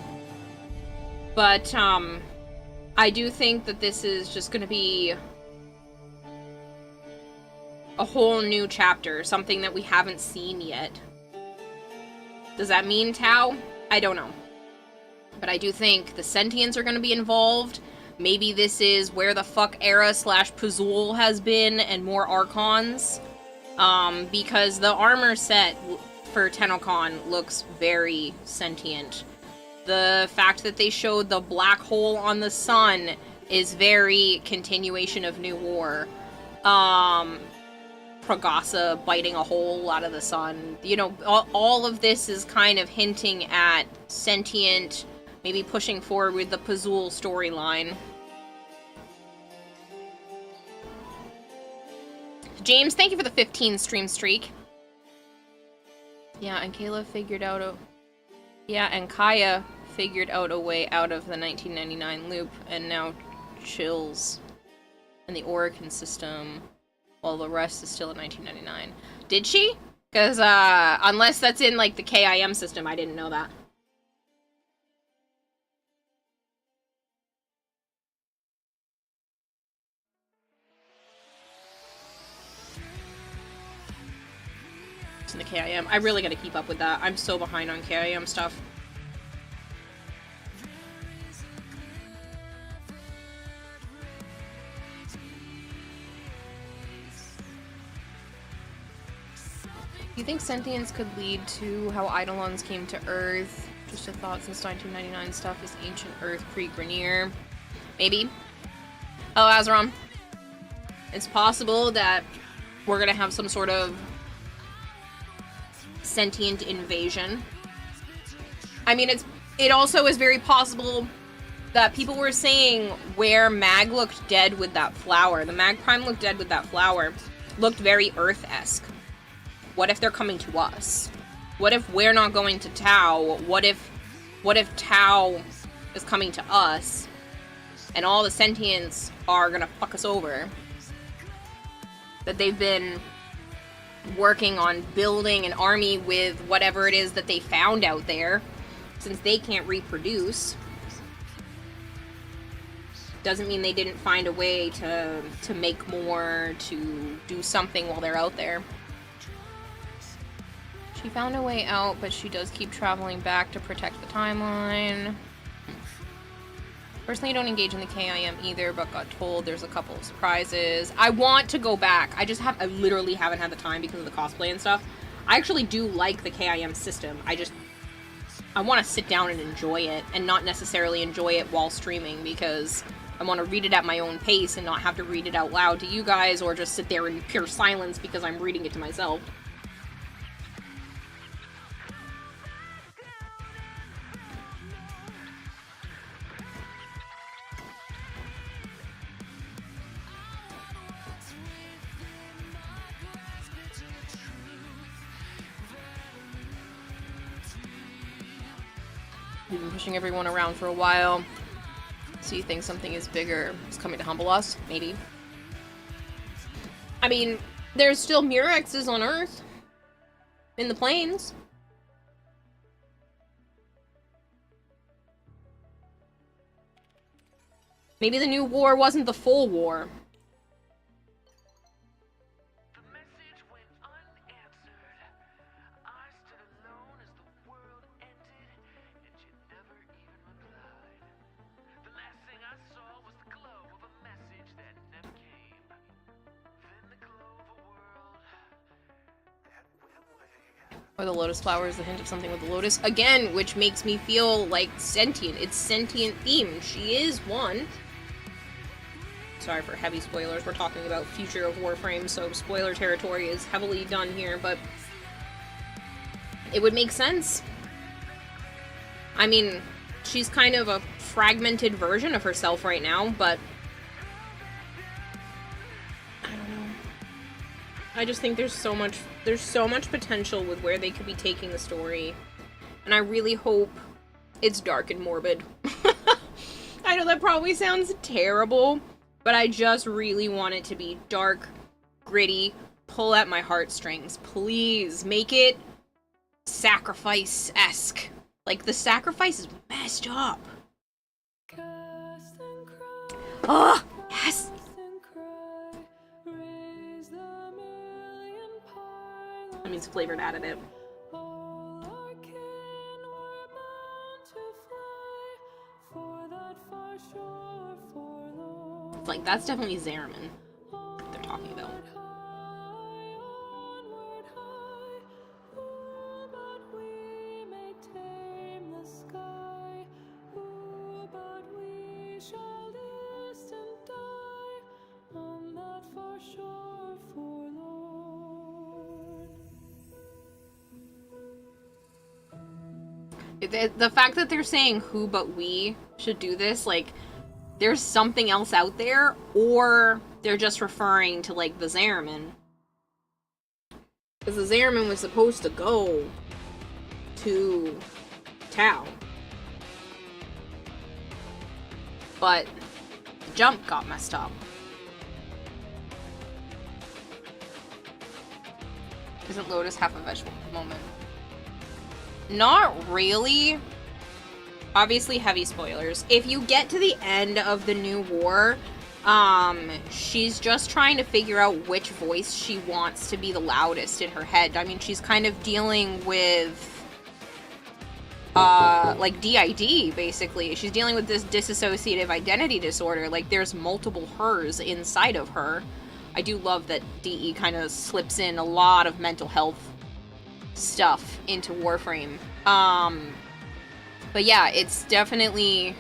But, I do think that this is just gonna be a whole new chapter, something that we haven't seen yet. Does that mean Tau? I don't know. But I do think the Sentients are gonna be involved. Maybe this is where the fuck era / Pazul has been, and more Archons. Because the armor set for Tenokon looks very sentient. The fact that they showed the black hole on the sun is very continuation of New War. Pragasa biting a hole out of the sun. You know, all of this is kind of hinting at sentient, maybe pushing forward with the Pazul storyline. James, thank you for the 15 stream streak. Yeah, and Kayla figured out a... Yeah, and Kaya figured out a way out of the 1999 loop, and now chills in the Orokin system, while the rest is still in 1999. Did she? Because, unless that's in, like, the KIM system, I didn't know that. It's in the KIM. I really gotta keep up with that. I'm so behind on KIM stuff. you think sentience could lead to how Eidolons came to Earth? Just a thought, since 1999 stuff is ancient Earth pre-Grenier. Maybe. Oh, Azeron. It's possible that we're gonna have some sort of sentient invasion. I mean, it also is very possible that people were saying where Mag looked dead with that flower. The Mag Prime looked dead with that flower. Looked very Earth-esque. What if they're coming to us? What if we're not going to Tau? What if Tau is coming to us and all the sentients are gonna fuck us over? That they've been working on building an army with whatever it is that they found out there, since they can't reproduce. Doesn't mean they didn't find a way to make more, to do something while they're out there. She found a way out, but she does keep traveling back to protect the timeline. Personally, I don't engage in the KIM either, but got told there's a couple of surprises. I want to go back. I literally haven't had the time because of the cosplay and stuff. I actually do like the KIM system. I want to sit down and enjoy it, and not necessarily enjoy it while streaming, because I want to read it at my own pace and not have to read it out loud to you guys, or just sit there in pure silence because I'm reading it to myself. We've been pushing everyone around for a while. So you think something is bigger is coming to humble us? Maybe. I mean, there's still Murexes on Earth. In the plains. Maybe the new war wasn't the full war. Or the lotus flower is the hint of something with the lotus. Again, which makes me feel like sentient. It's sentient themed. She is one. Sorry for heavy spoilers. We're talking about future of Warframe, so spoiler territory is heavily done here, but it would make sense. I mean, she's kind of a fragmented version of herself right now, but I don't know. I just think there's so much potential with where they could be taking the story, and I really hope it's dark and morbid. I know that probably sounds terrible, but I just really want it to be dark, gritty, pull at my heartstrings. Please, make it sacrifice-esque. Like, the sacrifice is messed up. Oh, yes! That means flavored additive. Like, that's definitely Zariman they're talking about. The fact that they're saying who but we should do this, like, there's something else out there, or they're just referring to, like, the Zariman. Because the Zariman was supposed to go to Tau. But the jump got messed up. Isn't Lotus half a vegetable at the moment? Not really. Obviously, heavy spoilers. If you get to the end of the new war, she's just trying to figure out which voice she wants to be the loudest in her head. I mean, she's kind of dealing with, like, DID, basically. She's dealing with this dissociative identity disorder. Like, there's multiple hers inside of her. I do love that DE kind of slips in a lot of mental health stuff into Warframe. But yeah, it's definitely...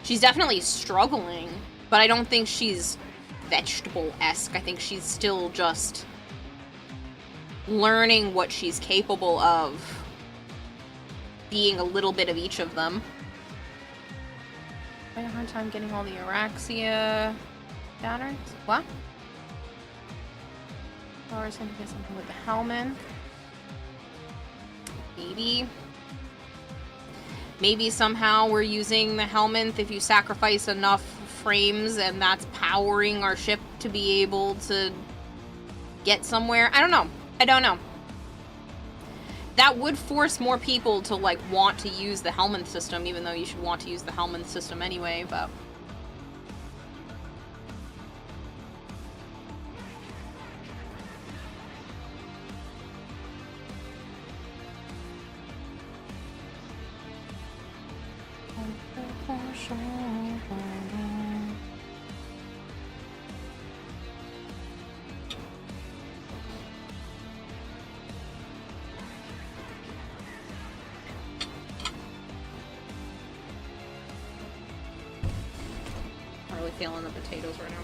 She's definitely struggling, but I don't think she's vegetable-esque. I think she's still just learning what she's capable of, being a little bit of each of them. I had a hard time getting all the Araxia patterns. What? Laura's gonna get something with the Hellman. Maybe somehow we're using the Helminth if you sacrifice enough frames and that's powering our ship to be able to get somewhere. I don't know. I don't know. That would force more people to, like, want to use the Helminth system, even though you should want to use the Helminth system anyway, but... I'm really feeling the potatoes right now.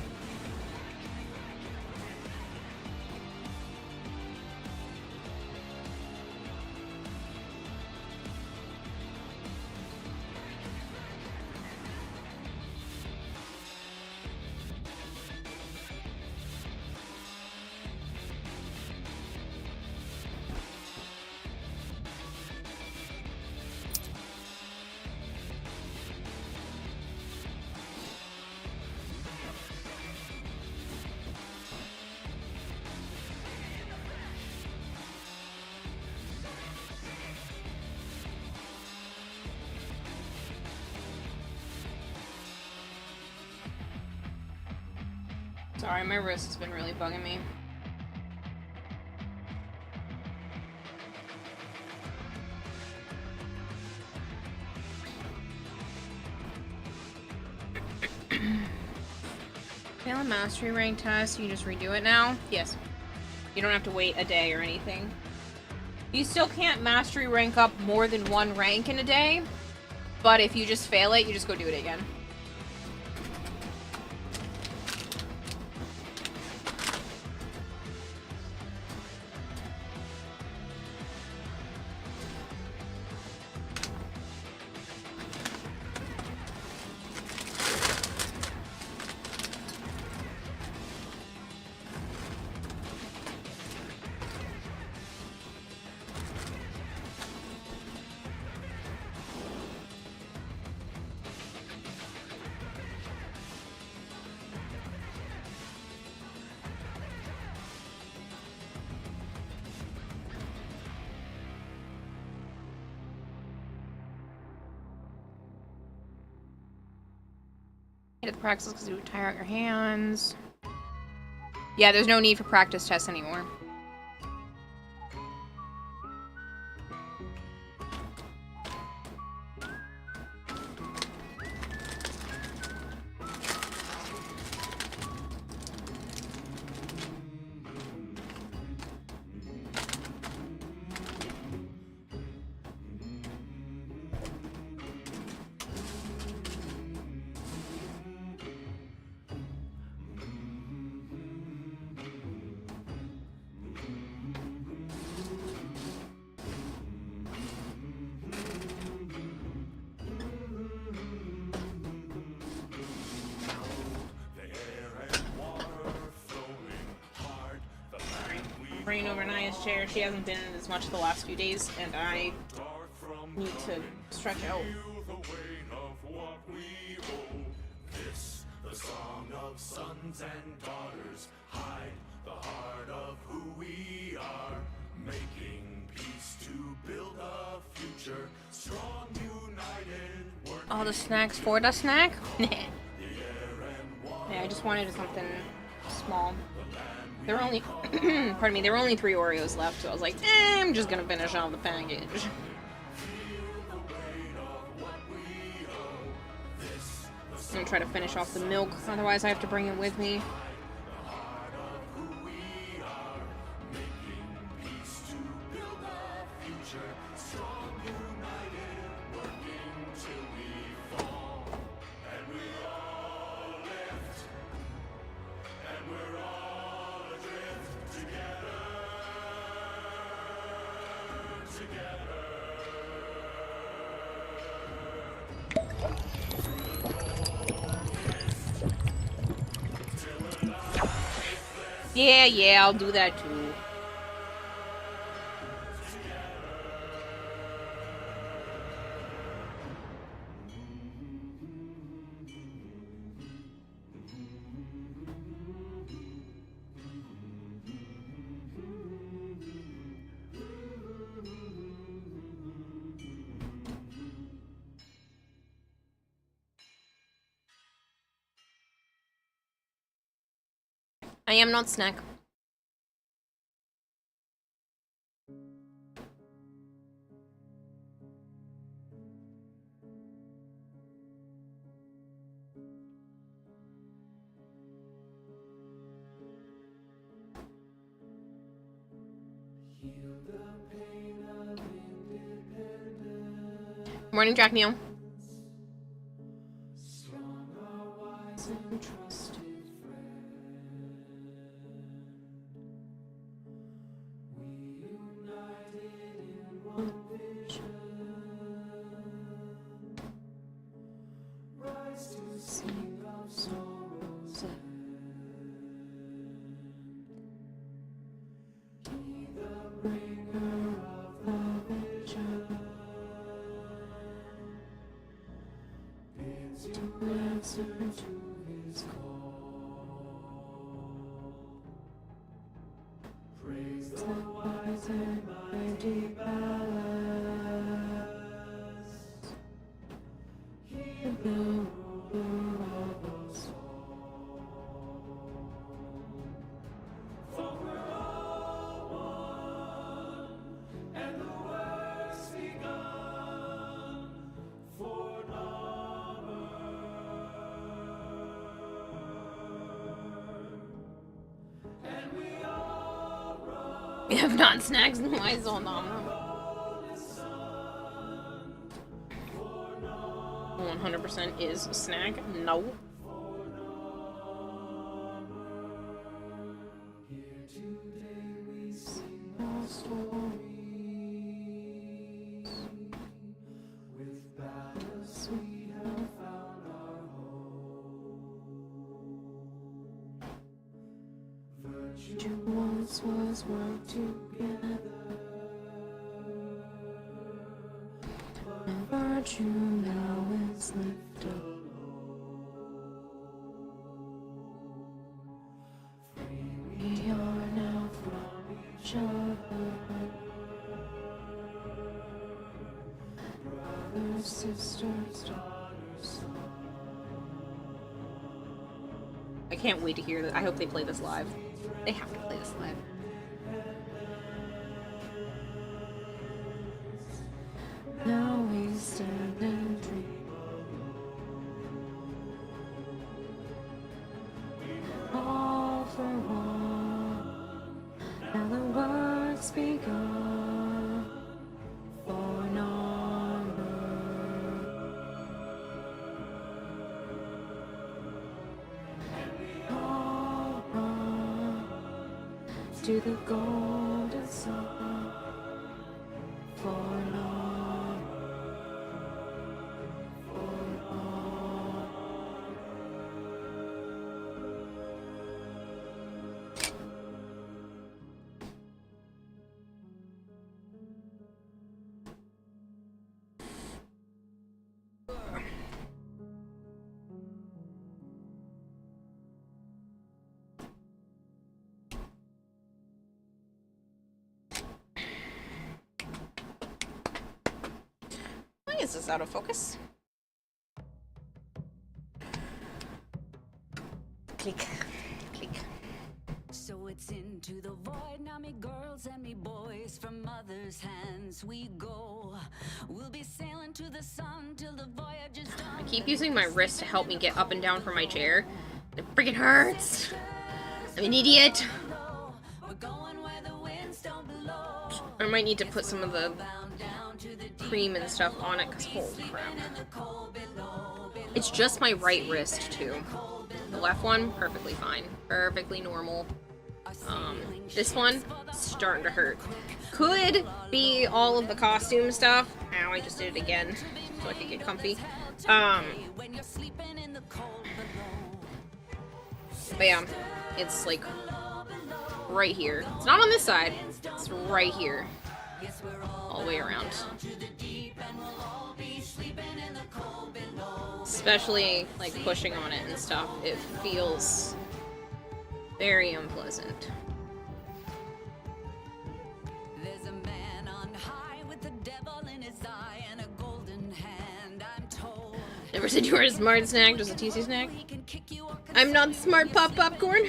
Sorry, my wrist has been really bugging me. Fail a mastery rank test, you just redo it now? Yes. You don't have to wait a day or anything. You still can't mastery rank up more than one rank in a day, but if you just fail it, you just go do it again. Hit the practice because you would tire out your hands. Yeah, there's no need for practice tests anymore. Rain over Naya's chair. She hasn't been in as much the last few days, and I need to stretch out. This, the song of sons and daughters, hide the heart of who we are, making peace to build a future, strong, united. All the snacks for the snack? Yeah, I just wanted something small. There were only, pardon me, there were only 3 Oreos left, so I was like, I'm just gonna finish off the package. I'm gonna try to finish off the milk, otherwise I have to bring it with me. Yeah, I'll do that too. I am not snack. Morning, Jack Neal. We have non-snacks in my zone. 100% is a snack. No. Was work together, and virtue now is left alone. We are now from each other, brothers, sisters, daughters. I can't wait to hear that. I hope they play this live. They have to play this live. Now we stand and dream. All for one. Now the work's begun. For number. All run to the golden sun. For number. Why is this out of focus? Click. Click. So it's into the void, now me girls and me boys, from mother's hands we go. We'll be sailing to the sun till the voyage is done. I keep using my wrist to help me get up and down from my chair. It freaking hurts. I'm an idiot. I might need to put some of the cream and stuff on it, because holy crap. It's just my right wrist, too. The left one, perfectly fine. Perfectly normal. This one, starting to hurt. Could be all of the costume stuff. Ow, I just did it again, so I could get comfy. But yeah, it's like right here. It's not on this side. It's right here. All the way around. Especially, like, pushing on it and stuff. It feels very unpleasant. There's a man on high with the devil in his eye and a golden hand, I'm told. Never said you were a smart snack, just a TC snack. I'm not smart, pop popcorn.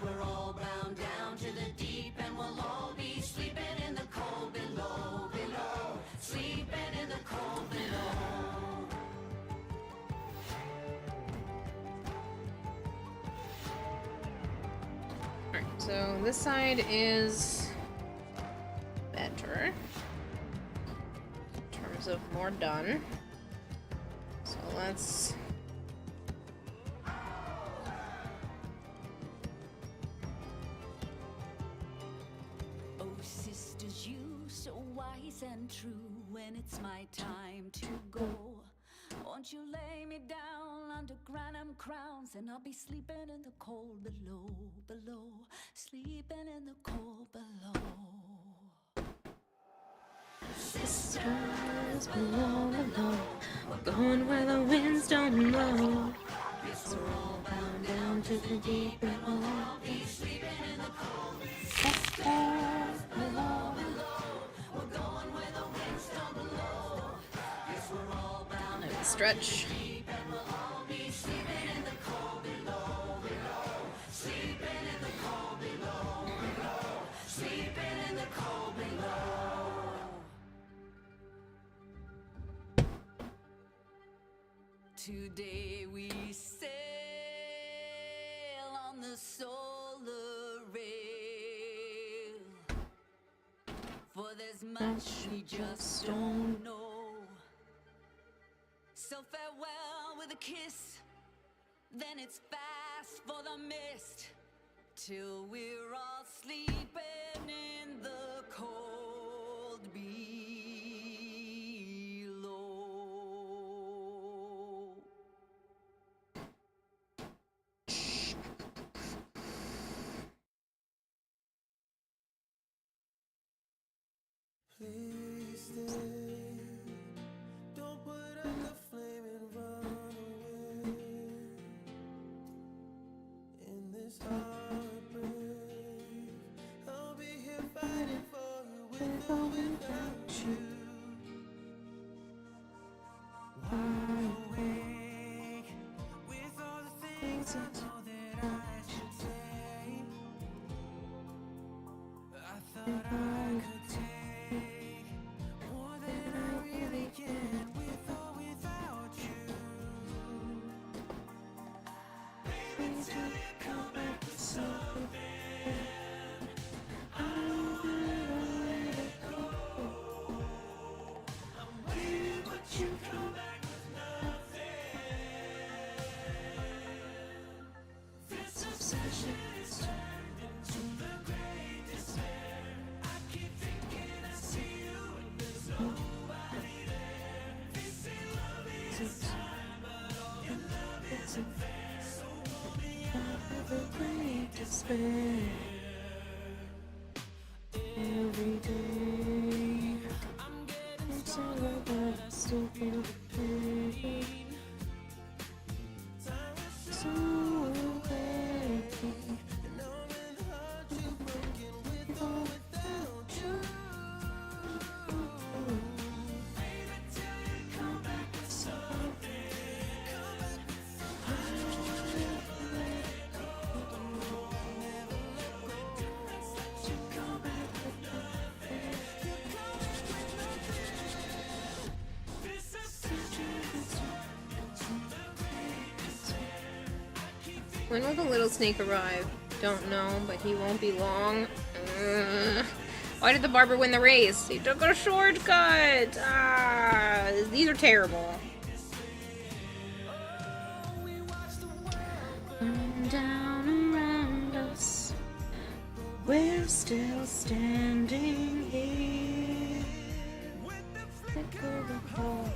We're all bound down to the deep, and we'll all be sleeping in the cold below, below, sleeping in the cold below. Alright, so this side is better in terms of more done. So let's and true when it's my time to go. Won't you lay me down under granite crowns, and I'll be sleeping in the cold below, below, sleeping in the cold below. Sisters below, below, we're going where the winds don't blow. Yes, we're all bound down to the deep, and we'll all be sleeping in the cold. Sisters below, below. stretch. Today we sail on the solar rail, for there's much we just don't know. So farewell with a kiss, then it's fast for the mist, till we're all sleeping in the cold below. Please stay. Don't put out the flame and run away. In this heartbreak, I'll be here fighting for you with or without you. Wide awake with all the things I know that I should say. I thought I could take more than I really can with or without you. Baby, till you come back with something, I don't wanna let it go. I'm waiting, but you come back with nothing. This obsession is turned into the great despair. I keep thinking I see you and there's nobody there. They say love is a time, but all your love isn't fair. So pull me out of the great despair. Every day, I'm getting it's all about I still feel the pain. So baby, and knowing the heart you've broken with or without you. Baby, till you come back with something. Come back with something. I don't ever let it go. Never let go. Let's let you come back with nothing. You come back with nothing. This obsession is turned into the great despair. I keep thinking. When will the little snake arrive? Don't know, but he won't be long. Why did the barber win the race? He took a shortcut! Ah, these are terrible. and down around us, we're still standing here. Flicker the heart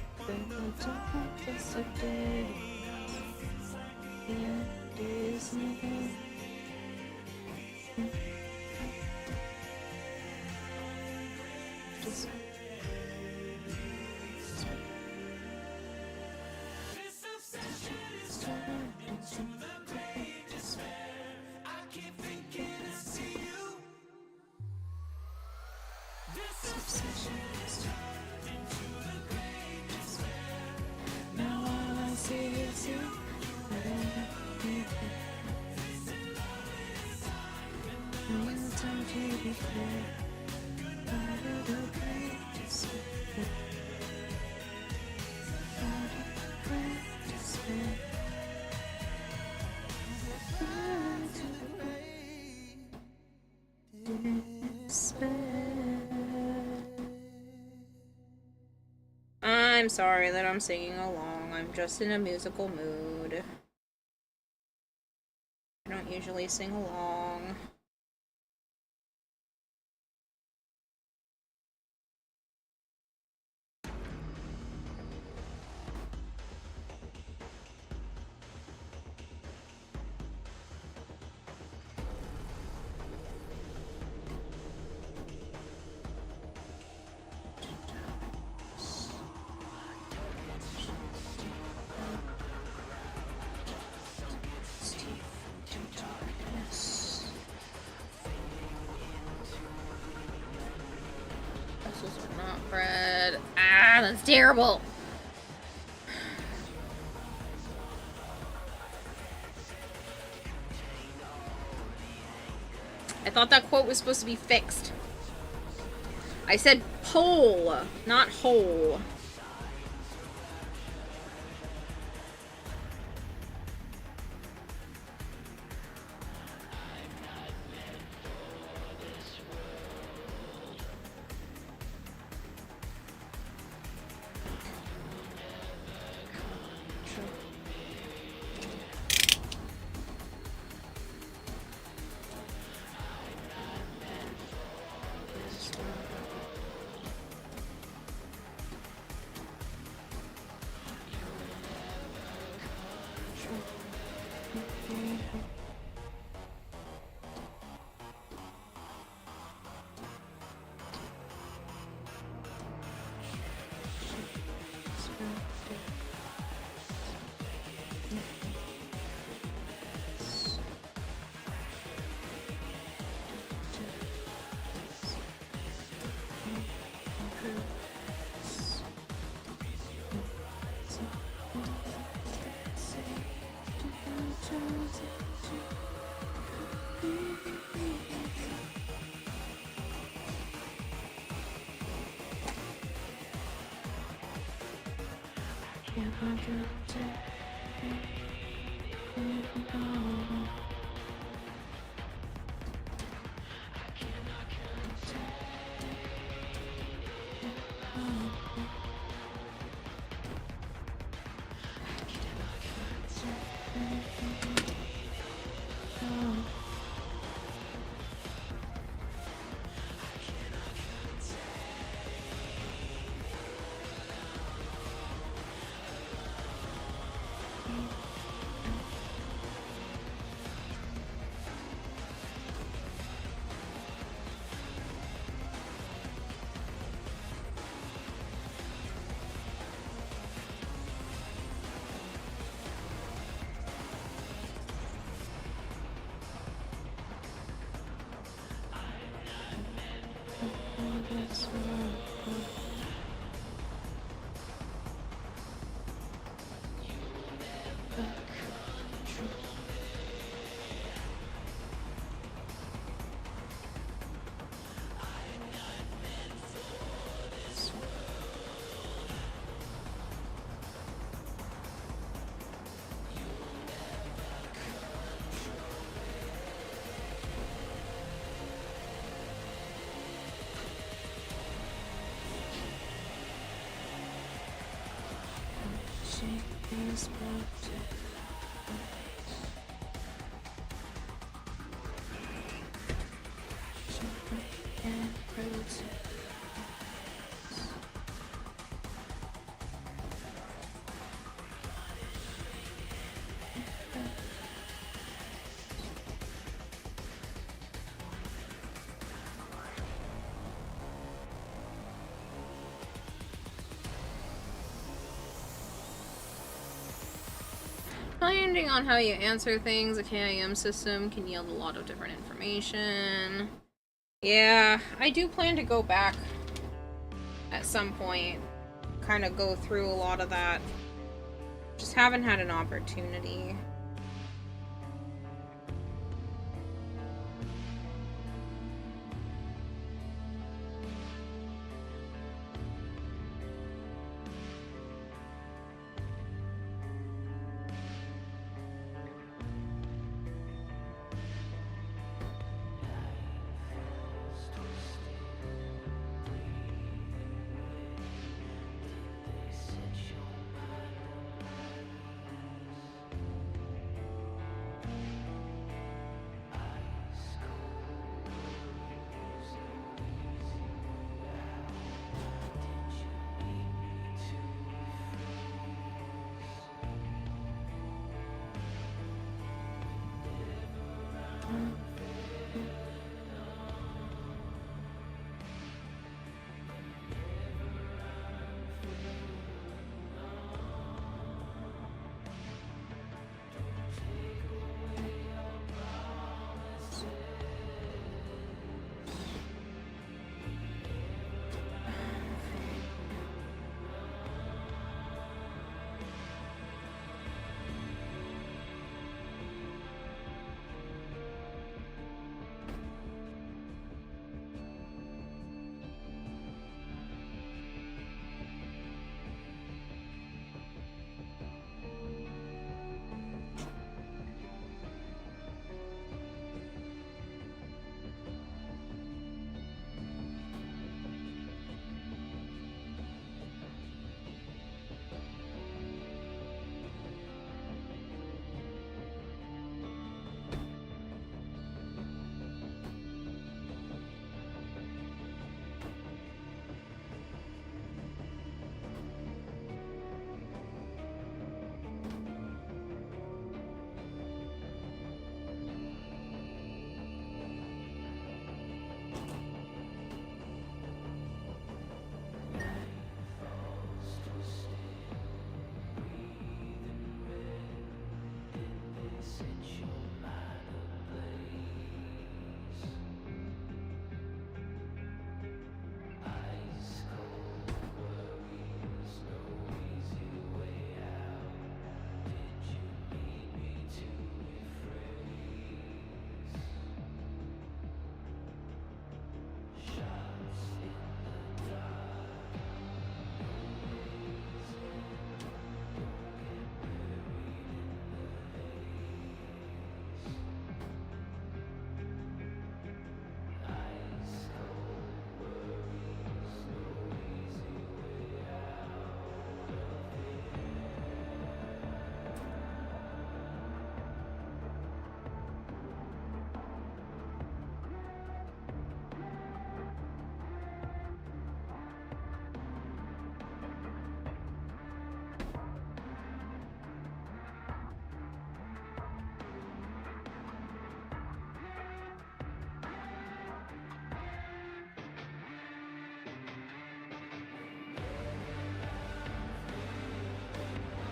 I'm sorry that I'm singing along. I'm just in a musical mood. I don't usually sing along. Not bread. Ah, that's terrible. I thought that quote was supposed to be fixed. I said pole, not hole. Depending on how you answer things, a KIM system can yield a lot of different information. Yeah, I do plan to go back at some point. Kind of go through a lot of that. Just haven't had an opportunity.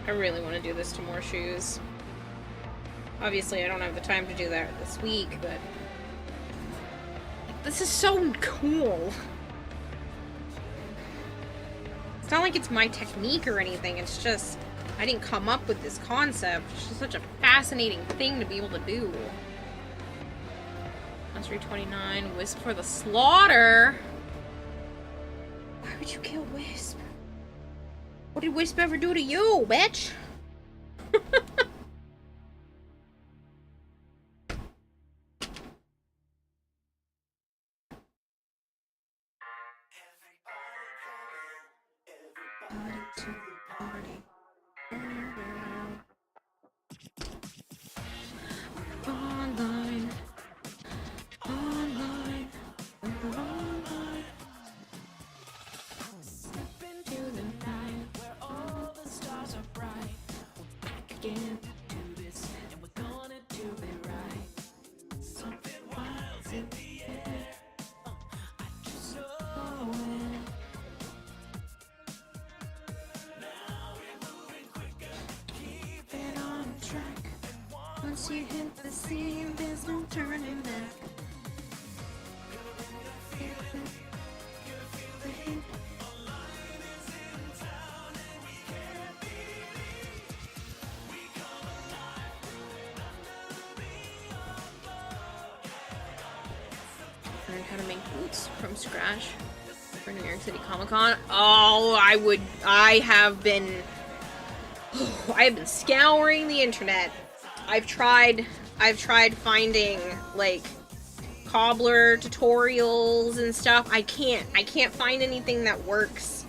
I really want to do this to more shoes. Obviously, I don't have the time to do that this week, but this is so cool. It's not like it's my technique or anything, it's just I didn't come up with this concept. It's just such a fascinating thing to be able to do. That's 329, Wisp for the slaughter. Why would you kill Wisp? What did Wisp ever do to you, bitch? Online. Online. Online. Slip into the night where all the stars are bright. We're back again to do this, and we're gonna do it right. Something wild's in the air. I just know it. Now we Once you hit the scene, there's no turning back. Learn how to make boots from scratch for New York City Comic Con. Oh, I have been scouring the internet. I've tried finding like cobbler tutorials and stuff. I can't find anything that works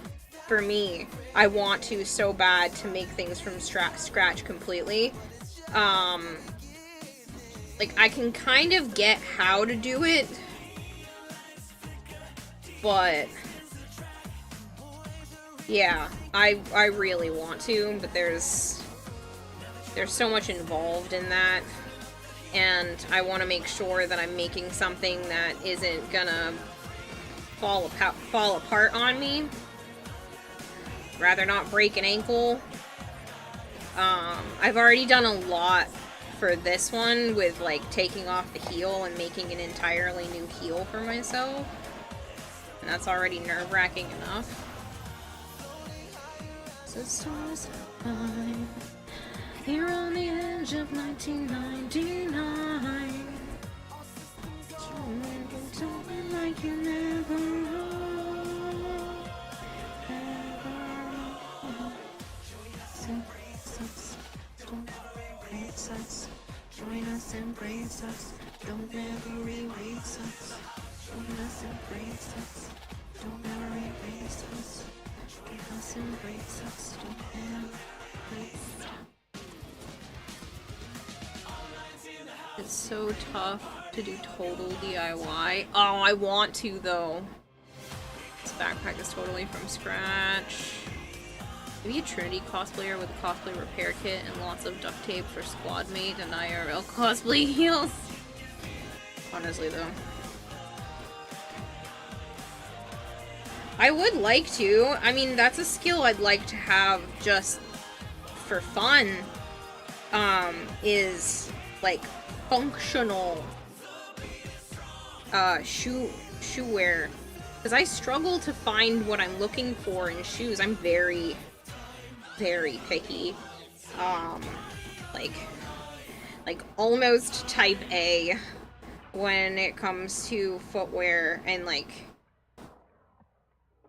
for me. I want to so bad to make things from scratch completely. Like I can kind of get how to do it, but yeah, I really want to, but there's so much involved in that, and I want to make sure that I'm making something that isn't gonna fall apart on me. Rather not break an ankle. I've already done a lot for this one with like taking off the heel and making an entirely new heel for myself. And that's already nerve-wracking enough. So stars align. Here on the edge of 1999. Tell me like you never wrong. Embrace us. Join us, embrace us. Don't ever erase us. Join us, embrace us. Don't ever erase us. Give us, embrace us. Don't ever erase us. It's so tough to do total DIY. Oh, I want to though. This backpack is totally from scratch. Maybe a Trinity cosplayer with a cosplay repair kit and lots of duct tape for squad mate and IRL cosplay heels. Honestly though. I would like to. I mean, that's a skill I'd like to have just for fun. Is like functional shoe wear. Because I struggle to find what I'm looking for in shoes. I'm very, very picky. Like almost type A when it comes to footwear and like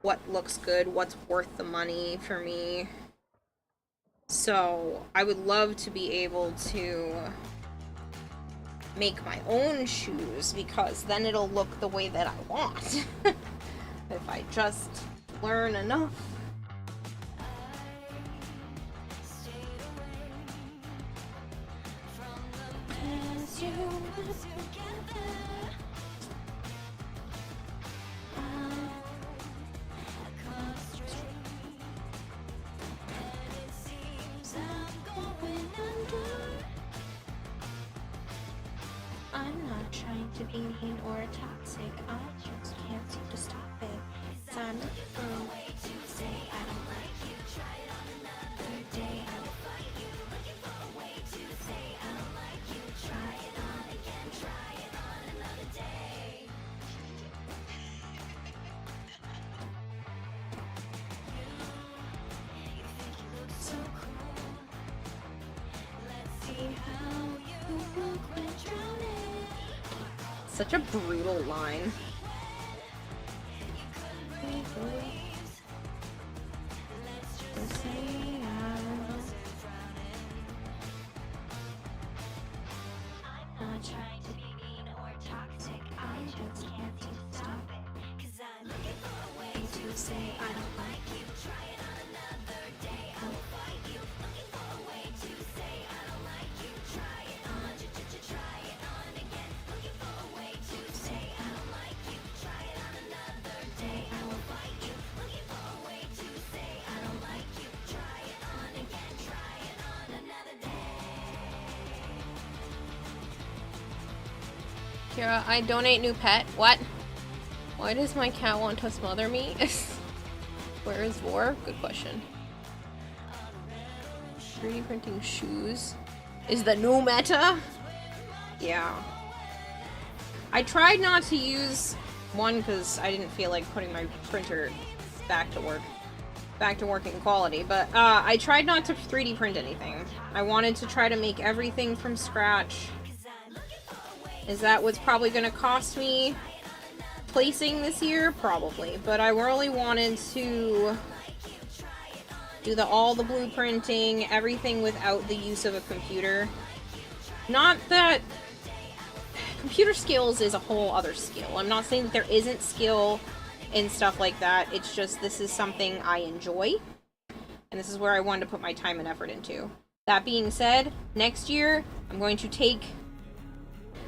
what looks good, what's worth the money for me. So I would love to be able to make my own shoes because then it'll look the way that I want. If I just learn enough. I'm not trying to be mean or toxic, I just can't seem to stop it. So I'm looking for a way to say I don't like you. Try it on another day, I will fight you. Looking for a way to say I don't like you. Try it on again, try it on another day. You think you look so cool. Let's see how you look when drowning. Such a brutal line. I'm not trying to be mean or toxic, I just can't seem to stop it. 'Cause I'm looking for a way to say I don't like you. Try it on another day, I will fight you. Looking for a way to say I don't like you. Try it on, try it on again. Looking for a way to say I don't like you. Try it on another day, I will fight you. Looking for a way to say I don't like you. Try it on again, try it on another day. Kira, I donate new pet. What? Why does my cat want to smother me? Where is Vor? Good question. 3D printing shoes is the new meta. Yeah. I tried not to use one because I didn't feel like putting my printer back to working quality, but I tried not to 3D print anything. I wanted to try to make everything from scratch. Is that what's probably going to cost me placing this year? Probably, but I really wanted to do all the blueprinting, everything without the use of a computer. Not that computer skills is a whole other skill. I'm not saying that there isn't skill in stuff like that. It's just this is something I enjoy, and this is where I wanted to put my time and effort into. That being said, next year I'm going to take,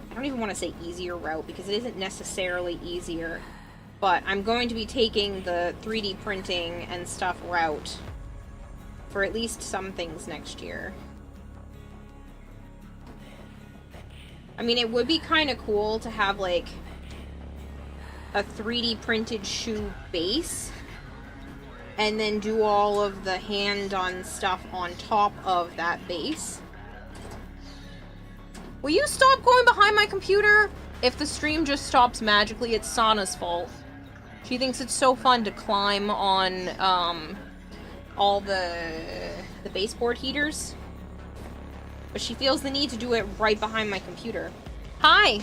I don't even want to say easier route because it isn't necessarily easier, but I'm going to be taking the 3D printing and stuff route for at least some things next year. I mean, it would be kind of cool to have, like, a 3D printed shoe base, and then do all of the hand-on stuff on top of that base. Will you stop going behind my computer? If the stream just stops magically, it's Sana's fault. She thinks it's so fun to climb on, all the baseboard heaters. But she feels the need to do it right behind my computer. Hi!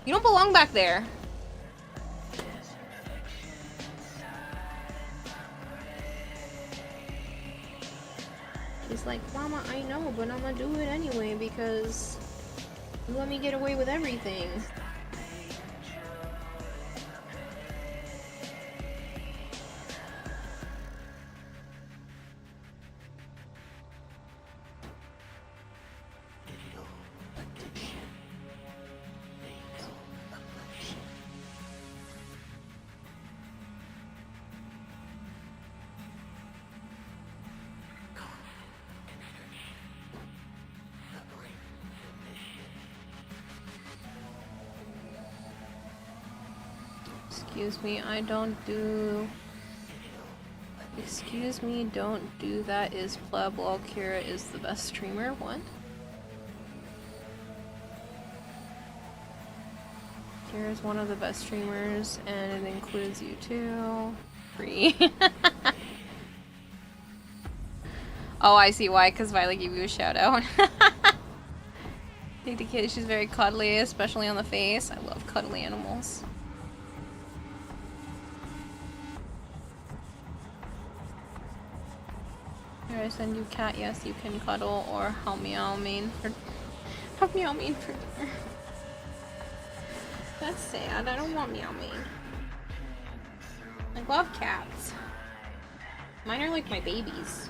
You don't belong back there. She's like, Mama, I know, but I'm gonna do it anyway because you let me get away with everything. Excuse me, I don't do... Excuse me, don't do that is pleb while Kira is the best streamer? What? Kira's one of the best streamers, and it includes you too. Free. Oh, I see why, because Violet gave you a shout out. I think the kid, she's very cuddly, especially on the face. I love cuddly animals. Here, I send you cat, yes, you can cuddle, or help meow mean for dinner. That's sad, I don't want meow mean. I love cats. Mine are like my babies.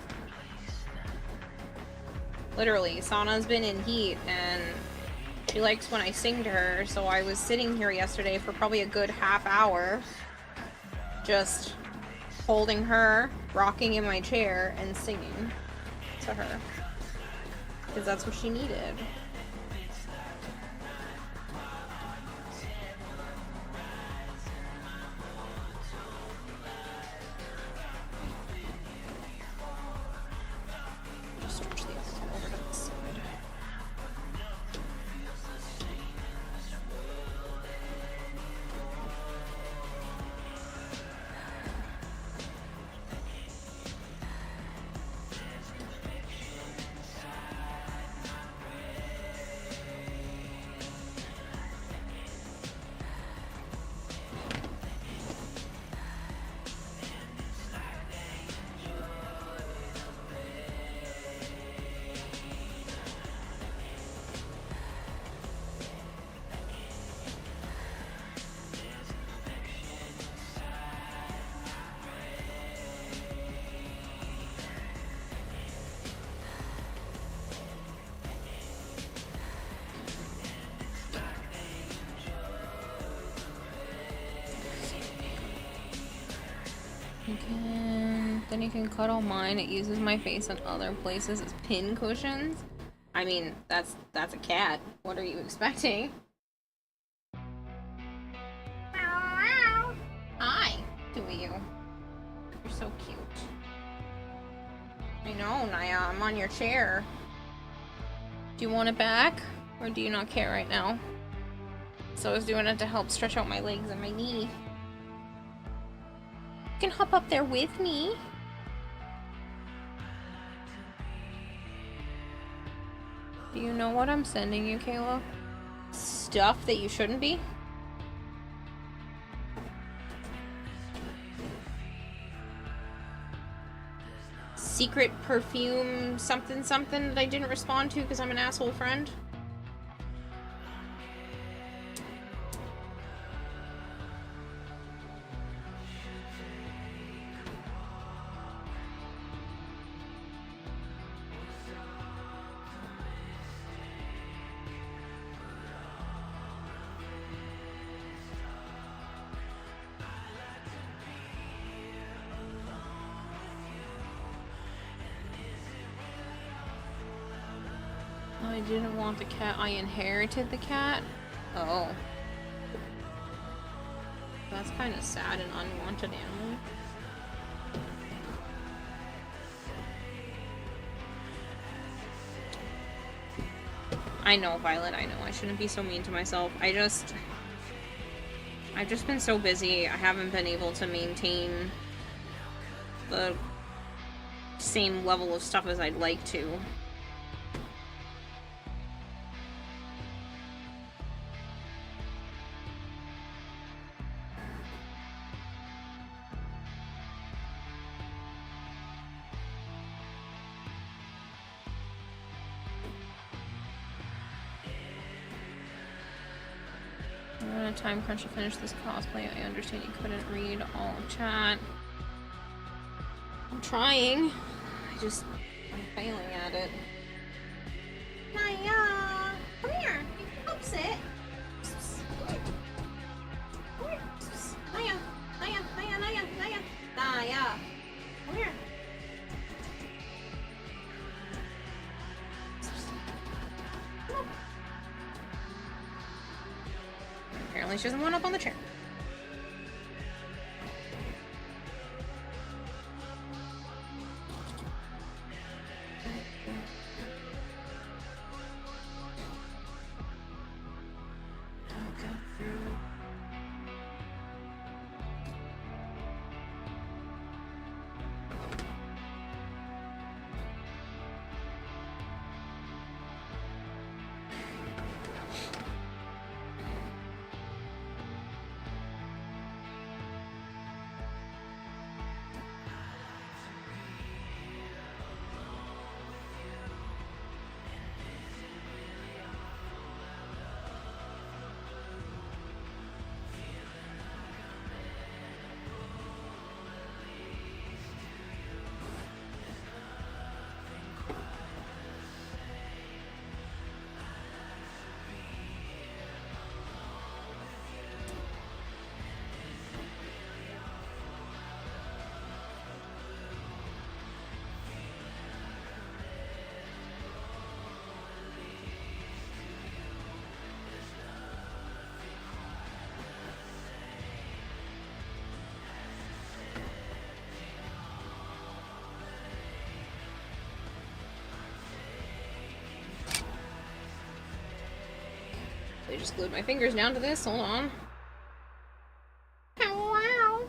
Literally, Sana's been in heat, and she likes when I sing to her, so I was sitting here yesterday for probably a good half hour, just holding her, rocking in my chair, and singing to her. Because that's what she needed. Just switch these over to the side. Then you can cuddle mine. It uses my face in other places as pin cushions. I mean, that's a cat. What are you expecting? Hi, who are you? You're so cute. I know, Naya. I'm on your chair. Do you want it back? Or do you not care right now? So I was doing it to help stretch out my legs and my knee. You can hop up there with me. Do you know what I'm sending you, Kayla? Stuff that you shouldn't be? Secret perfume something something that I didn't respond to because I'm an asshole friend? I didn't want the cat. I inherited the cat? Oh. That's kind of sad and unwanted animal. I know, Violet, I know. I shouldn't be so mean to myself. I've just been so busy. I haven't been able to maintain the same level of stuff as I'd like to. I'm on a time crunch to finish this cosplay. I understand you couldn't read all of chat. I'm trying. I'm failing at it. Naya! Come here! Come sit! Naya! Naya! Naya! Naya! Naya! Naya! Come here! Come on. Apparently she doesn't want up on the chair. I just glued my fingers down to this. Hold on. Wow.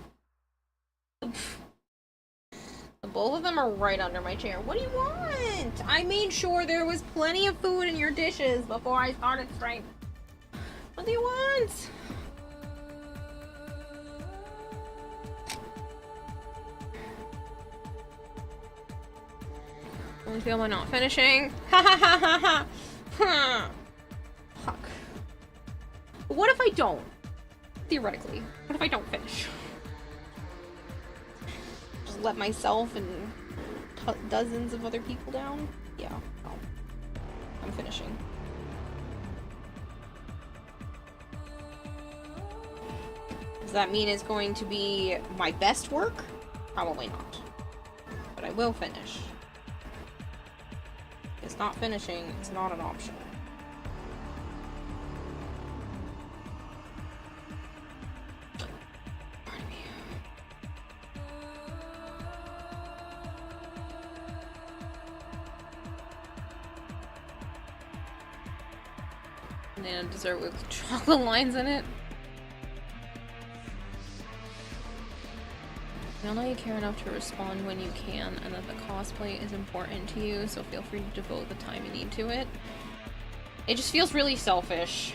Both of them are right under my chair. What do you want? I made sure there was plenty of food in your dishes before I started stream. What do you want? Only feel am I not finishing? Ha ha ha ha ha! Fuck. What if I don't? Theoretically. What if I don't finish? Just let myself and dozens of other people down? Yeah, no. I'm finishing. Does that mean it's going to be my best work? Probably not. But I will finish. It's not finishing, it's not an option. Pardon me. banana dessert with chocolate lines in it. I know you care enough to respond when you can, and that the cosplay is important to you, so feel free to devote the time you need to it. It just feels really selfish.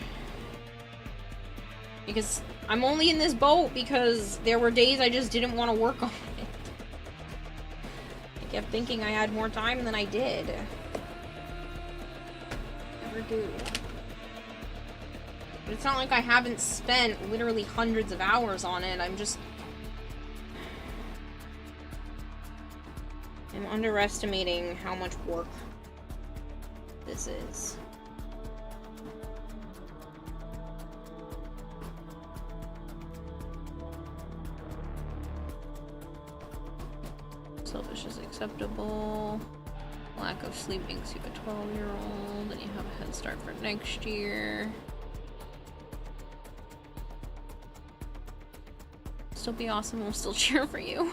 Because I'm only in this boat because there were days I just didn't want to work on it. I kept thinking I had more time than I did. Never do. But it's not like I haven't spent literally hundreds of hours on it. I'm underestimating how much work this is. Selfish is acceptable. Lack of sleep makes you a 12-year-old, and you have a head start for next year. Still be awesome, we'll still cheer for you.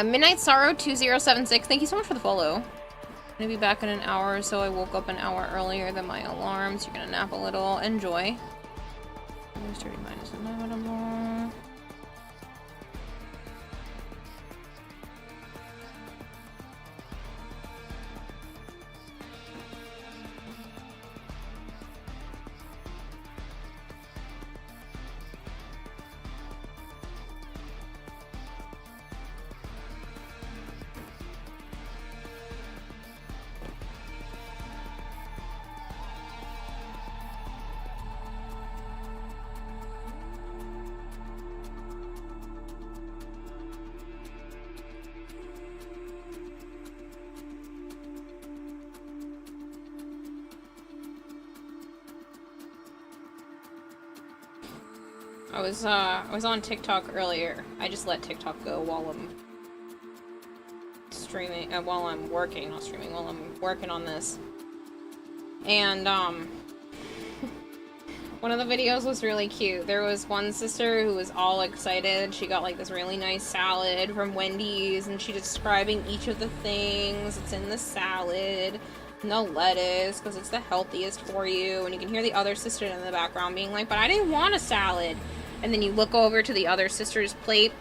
Midnight Sorrow 2076, thank you so much for the follow. I'm gonna be back in an hour or so. I woke up an hour earlier than my alarm, so you're gonna nap a little. Enjoy. 30 minus inevitable. I was on TikTok earlier. I just let TikTok go while I'm streaming, while I'm working, not streaming, while I'm working on this. And, one of the videos was really cute. There was one sister who was all excited. She got like this really nice salad from Wendy's, and she's describing each of the things that's in the salad. No lettuce, because it's the healthiest for you. And you can hear the other sister in the background being like, but I didn't want a salad. And then you look over to the other sister's plate,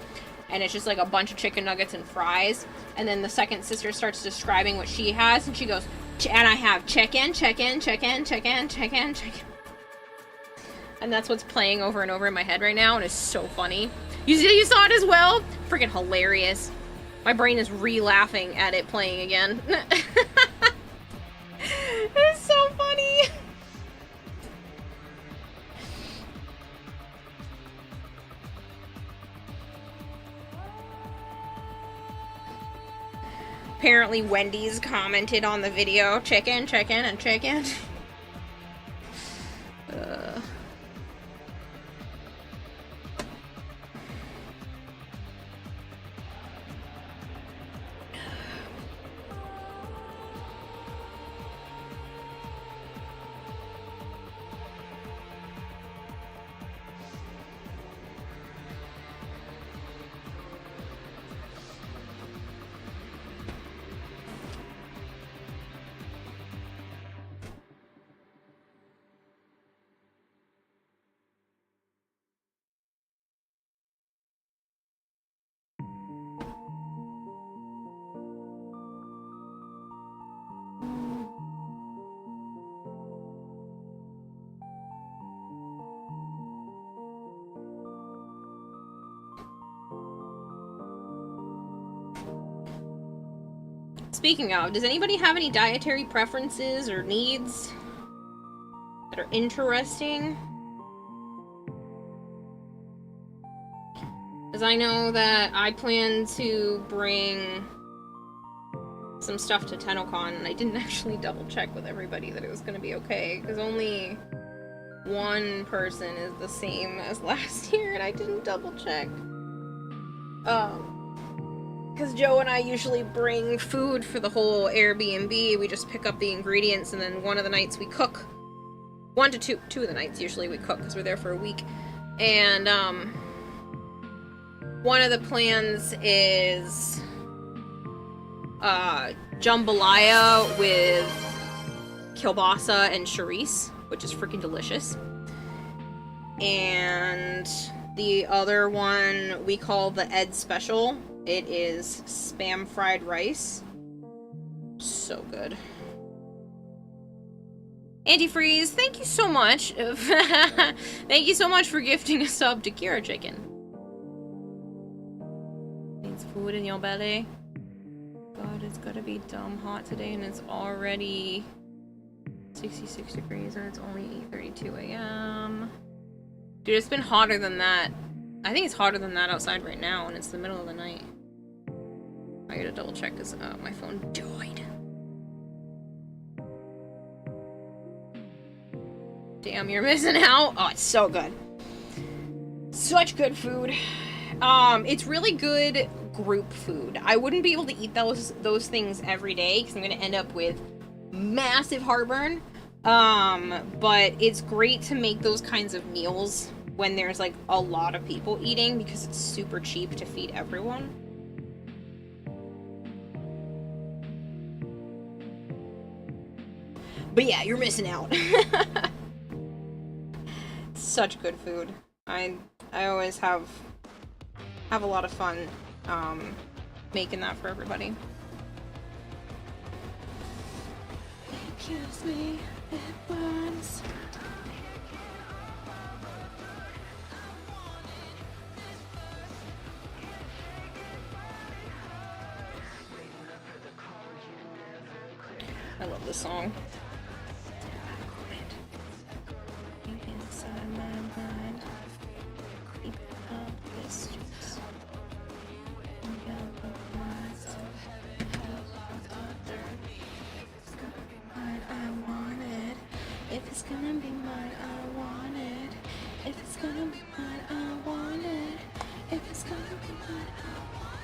and it's just like a bunch of chicken nuggets and fries. And then the second sister starts describing what she has, and she goes, and I have chicken, chicken, chicken, chicken, chicken, chicken. And that's what's playing over and over in my head right now, and it's so funny. You saw it as well? Freaking hilarious. My brain is re-laughing at it playing again. It's so funny. Apparently Wendy's commented on the video, chicken, chicken, and chicken. Speaking of, does anybody have any dietary preferences or needs that are interesting? Because I know that I plan to bring some stuff to TennoCon, and I didn't actually double check with everybody that it was going to be okay, because only one person is the same as last year, and I didn't double check. Because Joe and I usually bring food for the whole Airbnb. We just pick up the ingredients, and then one of the nights we cook. One to two of the nights usually we cook, because we're there for a week. And, one of the plans is, jambalaya with kielbasa and chorizo, which is freaking delicious. And the other one we call the Ed Special. It is Spam fried rice. So good. Antifreeze, thank you so much. Thank you so much for gifting a sub to Kira Chicken. Needs food in your belly. God, it's gonna be dumb hot today, and it's already 66 degrees, and it's only 8:32 a.m. Dude, it's been hotter than that. I think it's hotter than that outside right now, and it's the middle of the night. I gotta double check because my phone died. Damn, you're missing out. Oh, it's so good. Such good food. It's really good group food. I wouldn't be able to eat those things every day because I'm gonna end up with massive heartburn. But it's great to make those kinds of meals when there's like a lot of people eating because it's super cheap to feed everyone. But yeah, you're missing out. Such good food. I always have a lot of fun making that for everybody. It kills me, it burns. I love this song. Inside my mind, keep up this juice. I want it. If it's gonna be mine, I want it. If it's gonna be what I want it, if it's gonna be what I want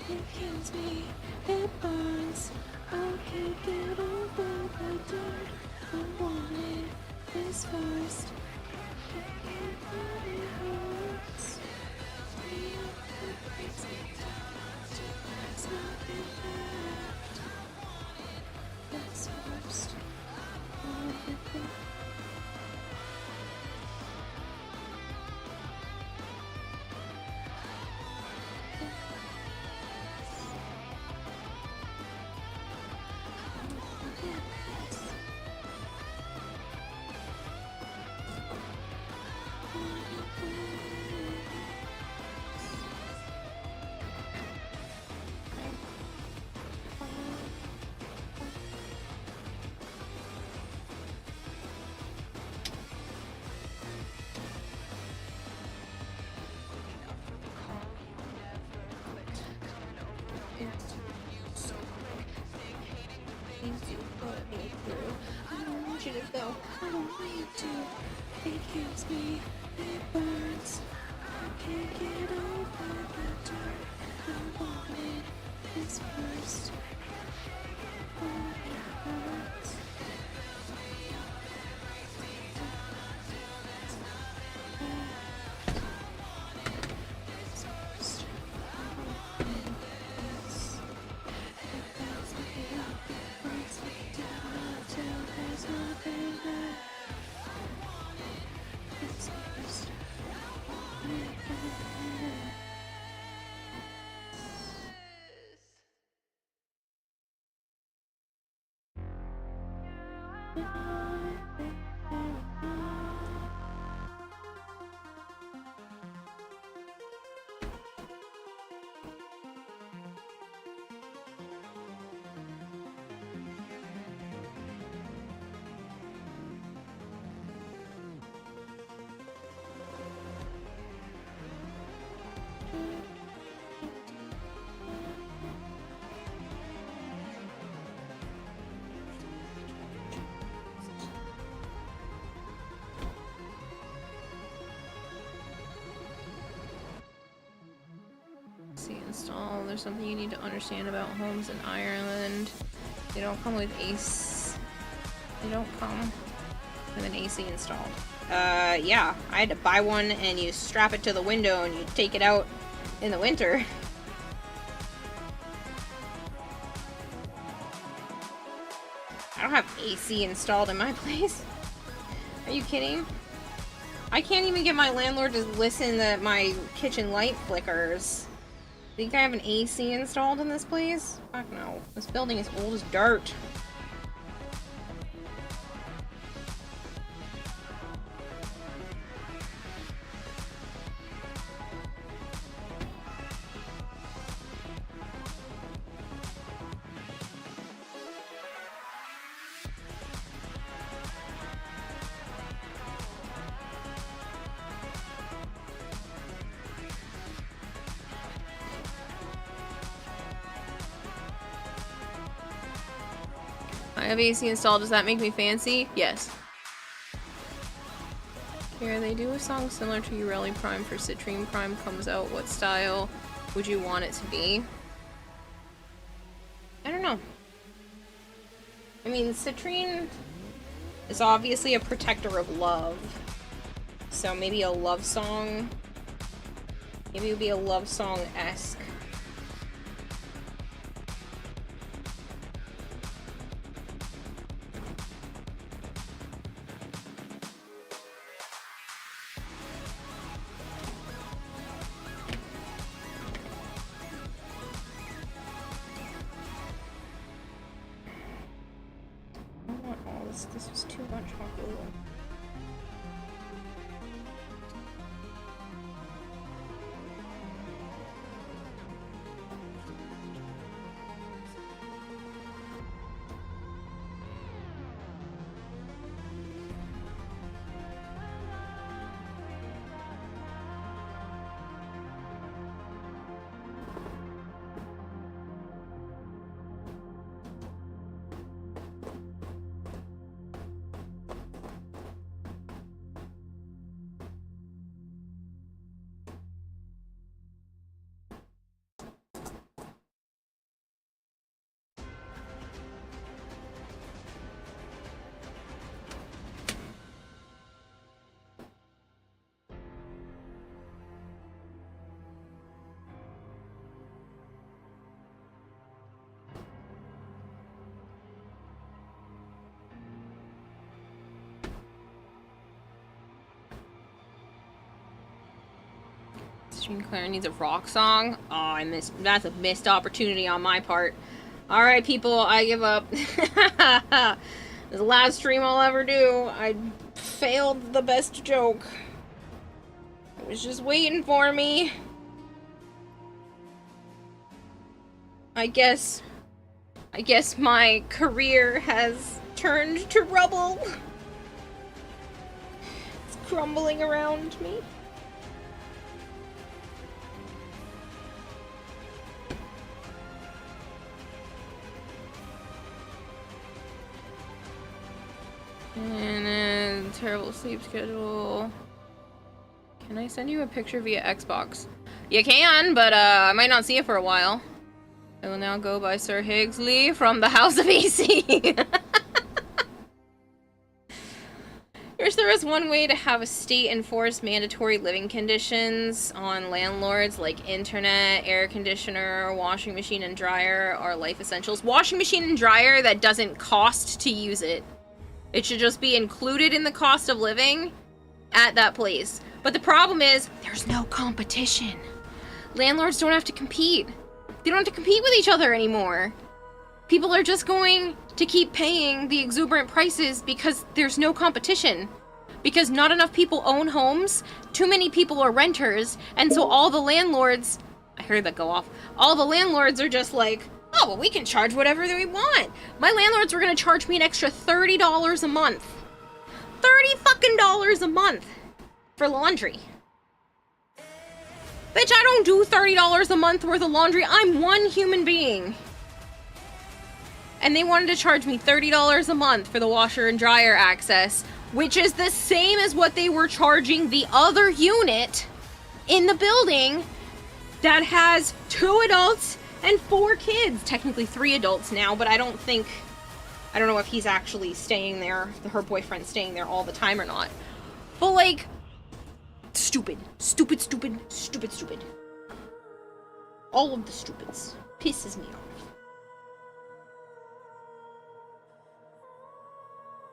it kills me, it burns. I can't get over the dirt. I want it this first. I can't let it hurts. It breaks me down till there's nothing left. This first. I want it this things you put me through. I don't want you to go. I don't want you to. It kills me. It burns. I can't get over the dirt. I want it this first. Oh, it hurts. This first. I want it this. It burns me up. It breaks me down until there's nothing left. This first. I want it. See, install. There's something you need to understand about homes in Ireland. They don't come with They don't come with an AC installed. Yeah. I had to buy one and you strap it to the window and you take it out in the winter. I don't have AC installed in my place. Are you kidding? I can't even get my landlord to listen that my kitchen light flickers. Think I have an AC installed in this place? Fuck no. This building is old as dirt. I have AC installed. Does that make me fancy? Yes. Here, they do a song similar to Ureli Prime for Citrine Prime comes out. What style would you want it to be? I don't know. I mean, Citrine is obviously a protector of love. So maybe a love song. Maybe it would be a love song-esque. This was too much Haku. Machine Claire needs a rock song. Oh, I missed. That's a missed opportunity on my part. Alright, people, I give up. This is the last stream I'll ever do. I failed the best joke. It was just waiting for me. I guess my career has turned to rubble. It's crumbling around me. And then terrible sleep schedule. Can I send you a picture via Xbox? You can, but I might not see it for a while. I will now go by Sir Higgsley from the House of AC. Wish there was one way to have a state-enforced mandatory living conditions on landlords like internet, air conditioner, washing machine and dryer are life essentials. Washing machine and dryer that doesn't cost to use it. It should just be included in the cost of living at that place. But the problem is, there's no competition. Landlords don't have to compete. They don't have to compete with each other anymore. People are just going to keep paying the exuberant prices because there's no competition. Because not enough people own homes, too many people are renters, and so all the landlords... I heard that go off. All the landlords are just like, oh, well, we can charge whatever we want. My landlords were going to charge me an extra $30 a month. $30 a month for laundry. Bitch, I don't do $30 a month worth of laundry. I'm one human being. And they wanted to charge me $30 a month for the washer and dryer access, which is the same as what they were charging the other unit in the building that has 2 adults and 4 kids. Technically 3 adults now, but I don't know if he's actually staying there, her boyfriend's staying there all the time or not. But like, stupid. Stupid, stupid, stupid, stupid. All of the stupids. Pisses me off.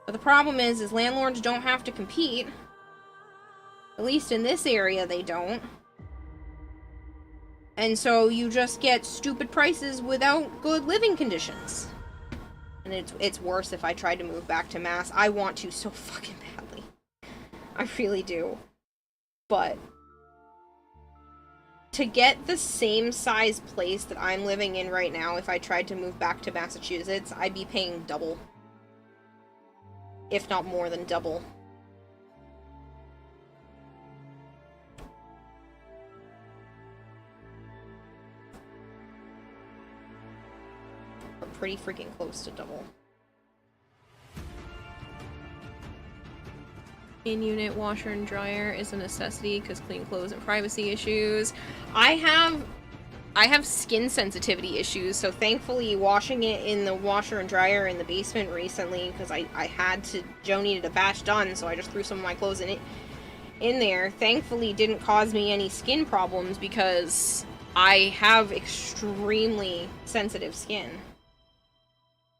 But the problem is landlords don't have to compete. At least in this area, they don't. And so you just get stupid prices without good living conditions. And it's worse if I tried to move back to Mass. I want to so fucking badly. I really do. But to get the same size place that I'm living in right now, if I tried to move back to Massachusetts, I'd be paying double. If not more than double. Or pretty freaking close to double. In-unit washer and dryer is a necessity because clean clothes and privacy issues. I have skin sensitivity issues, so thankfully washing it in the washer and dryer in the basement recently, because I had to, Joe needed a batch done, so I just threw some of my clothes in there. Thankfully didn't cause me any skin problems because I have extremely sensitive skin.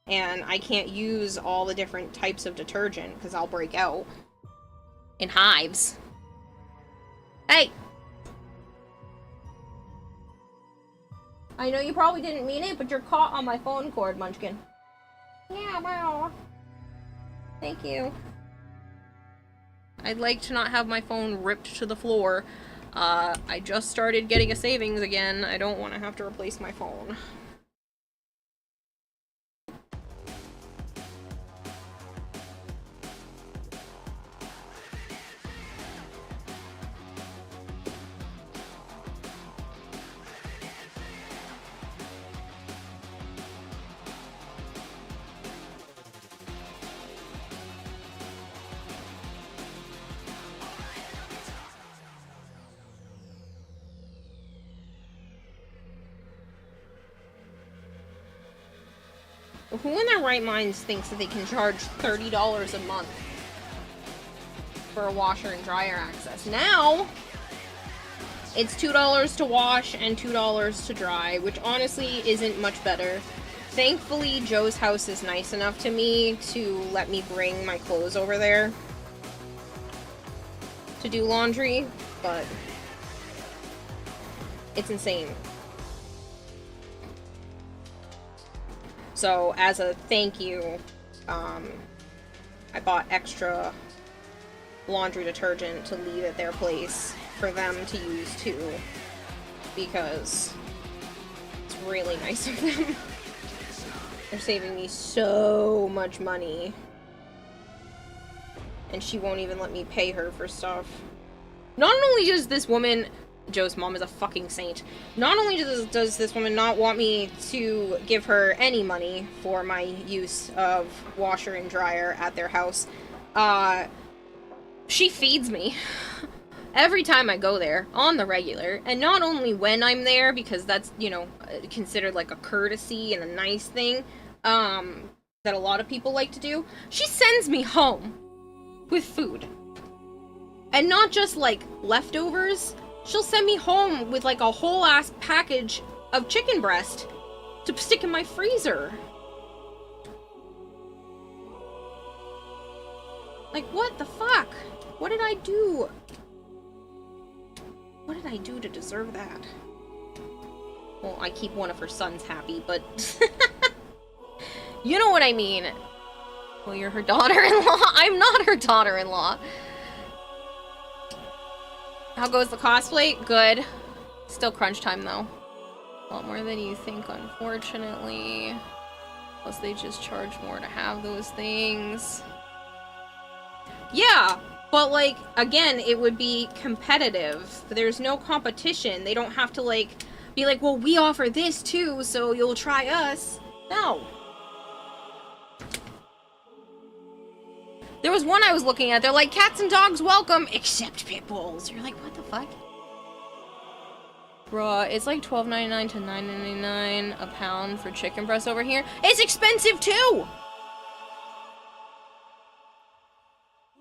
And I can't use all the different types of detergent because I'll break out in hives. Hey! I know you probably didn't mean it, but you're caught on my phone cord, Munchkin. Yeah, wow. Thank you. I'd like to not have my phone ripped to the floor. I just started getting a savings again. I don't want to have to replace my phone. Who in their right minds thinks that they can charge $30 a month for a washer and dryer access? Now, it's $2 to wash and $2 to dry, which honestly isn't much better. Thankfully, Joe's house is nice enough to me to let me bring my clothes over there to do laundry, but It's insane. So, as a thank you, I bought extra laundry detergent to leave at their place for them to use too, because it's really nice of them. They're saving me so much money. And she won't even let me pay her for stuff. Not only does this woman... Joe's mom is a fucking saint. Not only does this woman not want me to give her any money for my use of washer and dryer at their house, she feeds me every time I go there, on the regular. And not only when I'm there, because that's, you know, considered like a courtesy and a nice thing, that a lot of people like to do, she sends me home with food. And not just like leftovers. She'll send me home with like a whole ass package of chicken breast to stick in my freezer. Like, what the fuck? What did I do? What did I do to deserve that? Well, I keep one of her sons happy, but... you know what I mean. Well, you're her daughter-in-law. I'm not her daughter-in-law. How goes the cosplay? Good. Still crunch time, though. A lot more than you think, unfortunately. Plus, they just charge more to have those things. Yeah, but, like, again, it would be competitive. There's no competition. They don't have to, like, be like, well, we offer this, too, so you'll try us. No. There was one I was looking at, they're like, cats and dogs welcome, except pit bulls. You're like, what the fuck? Bruh, it's like $12.99 to $9.99 a pound for chicken breast over here. It's expensive too!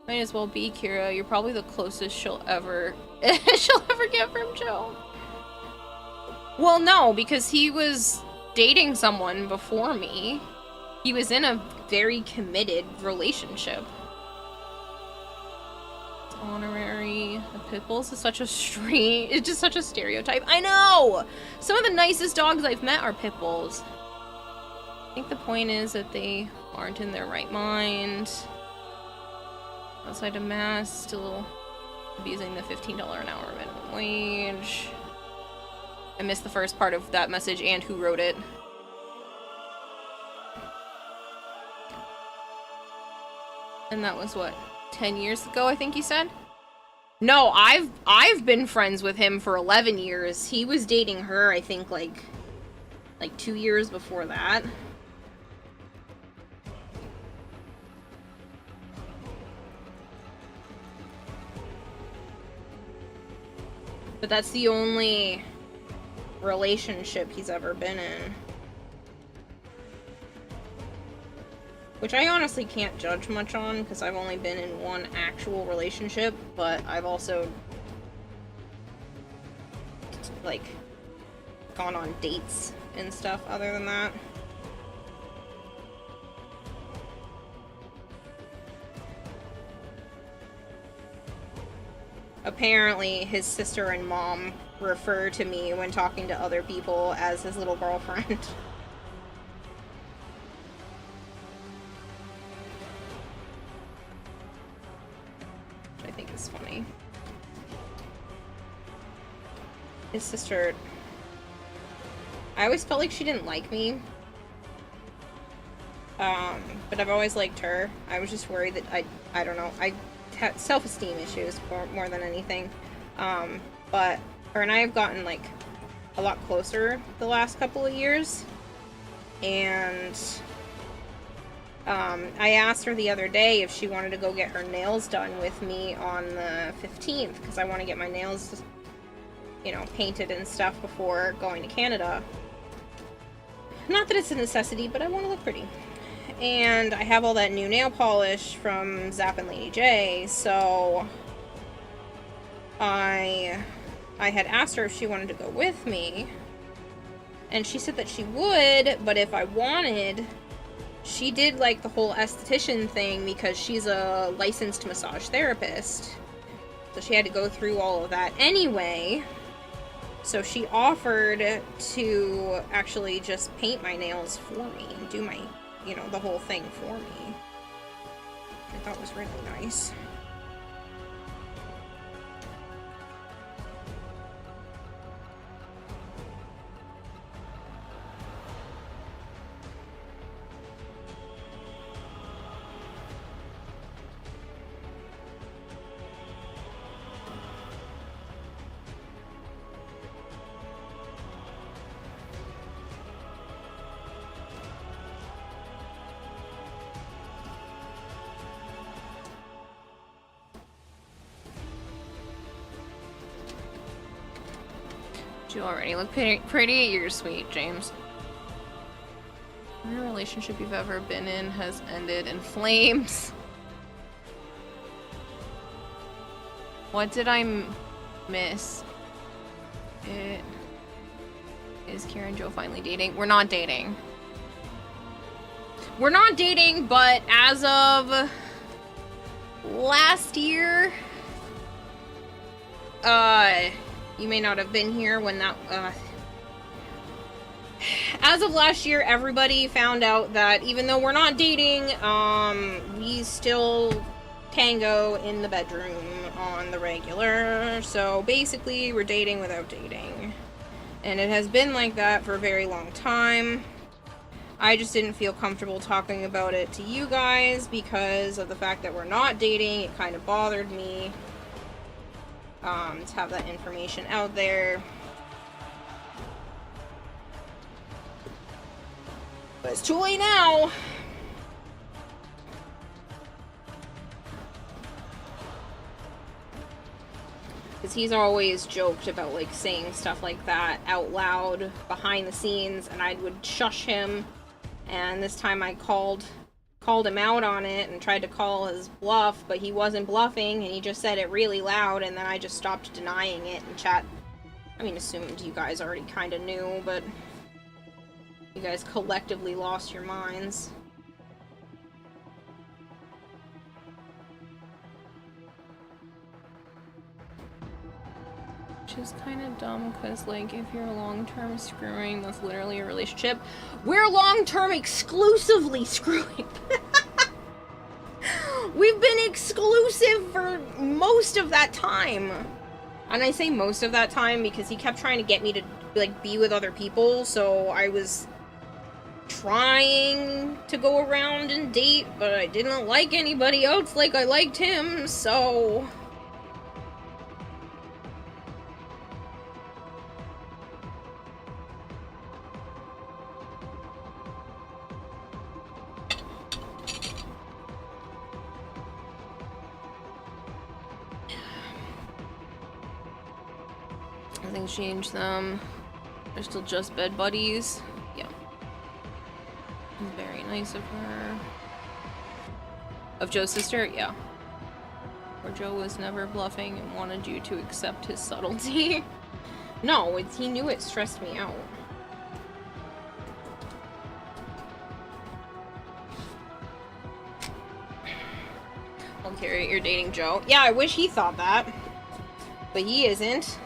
Might as well be, Kira. You're probably the closest she'll ever get from Joe. Well, no, because he was dating someone before me. He was in a very committed relationship. Honorary. The pit bulls is such a it's just such a stereotype. I know! Some of the nicest dogs I've met are pit bulls. I think the point is that they aren't in their right mind. Outside of mass, still abusing the $15 an hour minimum wage. I missed the first part of that message and who wrote it. And that was what? 10 years ago, I think you said? No, I've been friends with him for 11 years. He was dating her, I think, like 2 years before that. But that's the only relationship he's ever been in. Which I honestly can't judge much on, because I've only been in one actual relationship, but I've also, like, gone on dates and stuff other than that. Apparently, his sister and mom refer to me when talking to other people as his little girlfriend. I think it's funny. His sister... I always felt like she didn't like me. But I've always liked her. I was just worried that I don't know, I had self-esteem issues more than anything. But her and I have gotten, like, a lot closer the last couple of years. And I asked her the other day if she wanted to go get her nails done with me on the 15th, because I want to get my nails, you know, painted and stuff before going to Canada. Not that it's a necessity, but I want to look pretty. And I have all that new nail polish from Zap and Lady J, so I had asked her if she wanted to go with me, and she said that she would, but if I wanted... She did, like, the whole esthetician thing because she's a licensed massage therapist. So she had to go through all of that anyway. So she offered to actually just paint my nails for me and do my, you know, the whole thing for me. Which I thought was really nice. You already look pretty. You're sweet, James. Every relationship you've ever been in has ended in flames. What did I miss? Is Kira and Joe finally dating? We're not dating. We're not dating, but as of last year, you may not have been here when that, as of last year, everybody found out that even though we're not dating, we still tango in the bedroom on the regular. So basically, we're dating without dating. And it has been like that for a very long time. I just didn't feel comfortable talking about it to you guys because of the fact that we're not dating. It kind of bothered me. To have that information out there. But it's too late now! Because he's always joked about, like, saying stuff like that out loud behind the scenes, and I would shush him. And this time I called him out on it and tried to call his bluff, but he wasn't bluffing, and he just said it really loud, and then I just stopped denying it and chat. I mean, assumed you guys already kind of knew, but you guys collectively lost your minds. Which is kind of dumb, because, like, if you're long-term screwing, that's literally a relationship. We're long-term exclusively screwing. We've been exclusive for most of that time. And I say most of that time because he kept trying to get me to, like, be with other people, so I was trying to go around and date, but I didn't like anybody else like I liked him, so... Nothing's changed them. They're still just bed buddies. Yeah. Very nice of her. Of Joe's sister? Yeah. Where Joe was never bluffing and wanted you to accept his subtlety. No, he knew it stressed me out. Okay, you're dating Joe. Yeah, I wish he thought that. But he isn't.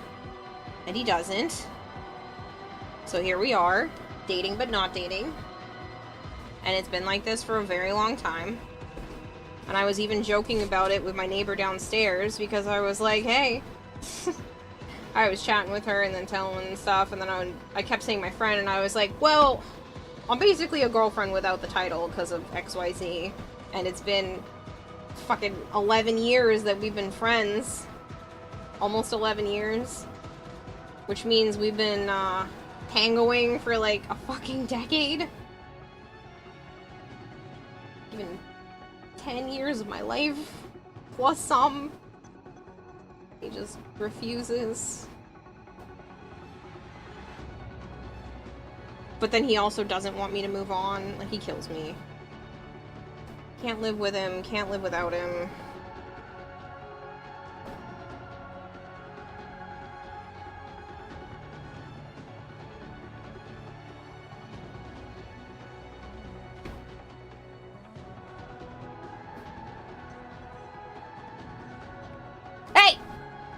And he doesn't. So here we are, dating but not dating. And it's been like this for a very long time. And I was even joking about it with my neighbor downstairs because I was like, hey. I was chatting with her and then telling stuff, and then I kept saying my friend, and I was like, well, I'm basically a girlfriend without the title because of XYZ. And it's been fucking 11 years that we've been friends. Almost 11 years. Which means we've been, tangoing for, like, a fucking decade. Even 10 years of my life. Plus some. He just refuses. But then he also doesn't want me to move on. Like, he kills me. Can't live with him, can't live without him.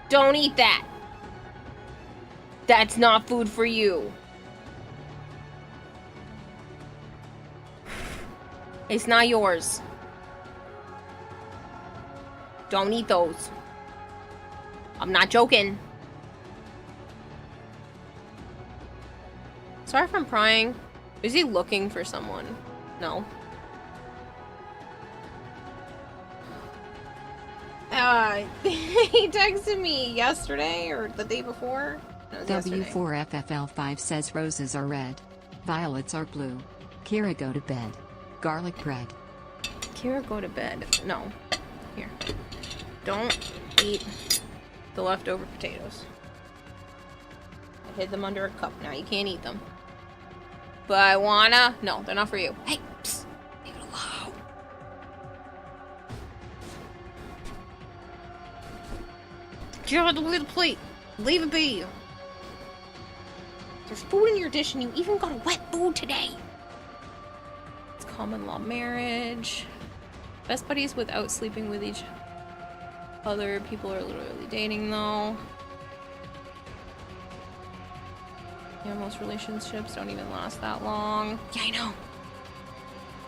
Don't eat that! That's not food for you. It's not yours. Don't eat those. I'm not joking. Sorry if I'm prying. Is he looking for someone? No. He texted me yesterday or the day before. No, it was yesterday. W4FFL5 says roses are red. Violets are blue. Kira, go to bed. Garlic bread. Kira, go to bed. No. Here. Don't eat the leftover potatoes. I hid them under a cup. Now you can't eat them. But I wanna... No, they're not for you. Hey, psst. Leave it alone. Get out of the little plate. Leave it be. There's food in your dish and you even got a wet food today. It's common law marriage. Best buddies without sleeping with each other. People are literally dating though. Yeah, most relationships don't even last that long. Yeah, I know.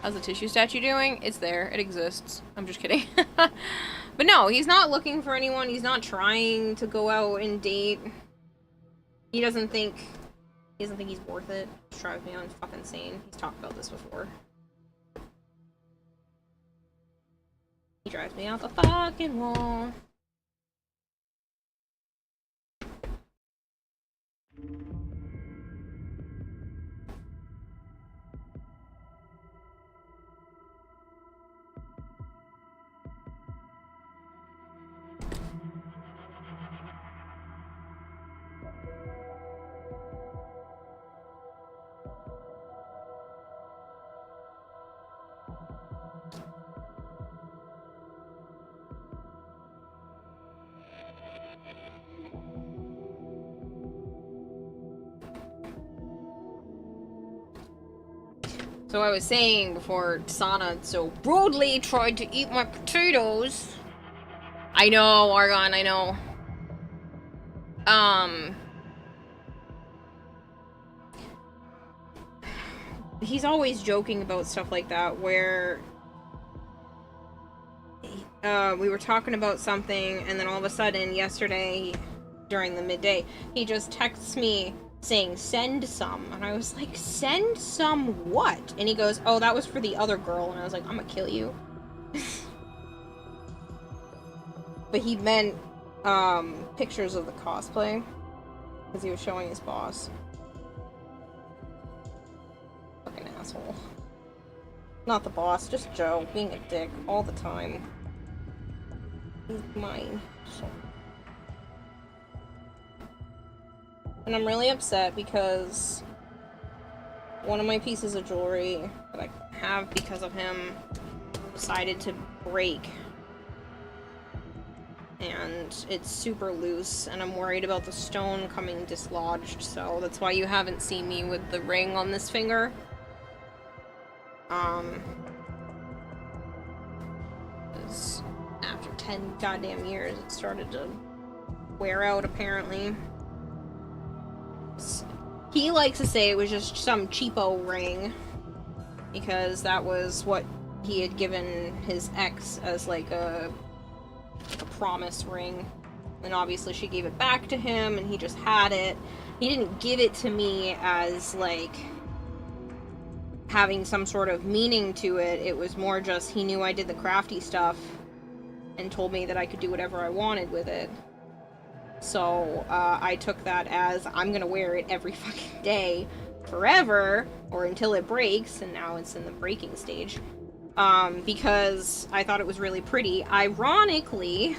How's the tissue statue doing? It's there. It exists. I'm just kidding. But no, he's not looking for anyone. He's not trying to go out and date. He doesn't think he's worth it. It drives me on fucking insane. He's talked about this before. He drives me off the fucking wall. So I was saying before Sana so rudely tried to eat my potatoes. I know, Argon, I know. He's always joking about stuff like that, where we were talking about something, and then all of a sudden, yesterday, during the midday, he just texts me saying, send some. And I was like, send some what? And he goes, oh, that was for the other girl. And I was like, I'm gonna kill you. But he meant, pictures of the cosplay. Because he was showing his boss. Fucking asshole. Not the boss, just Joe, being a dick all the time. He's mine, so... And I'm really upset because one of my pieces of jewelry that I have because of him decided to break. And it's super loose, and I'm worried about the stone coming dislodged, so that's why you haven't seen me with the ring on this finger. Because after 10 goddamn years, it started to wear out, apparently. He likes to say it was just some cheapo ring, because that was what he had given his ex as like a promise ring. And obviously she gave it back to him and he just had it. He didn't give it to me as like having some sort of meaning to it. It was more just he knew I did the crafty stuff and told me that I could do whatever I wanted with it. So, I took that as, I'm gonna wear it every fucking day, forever, or until it breaks, and now it's in the breaking stage, because I thought it was really pretty. Ironically,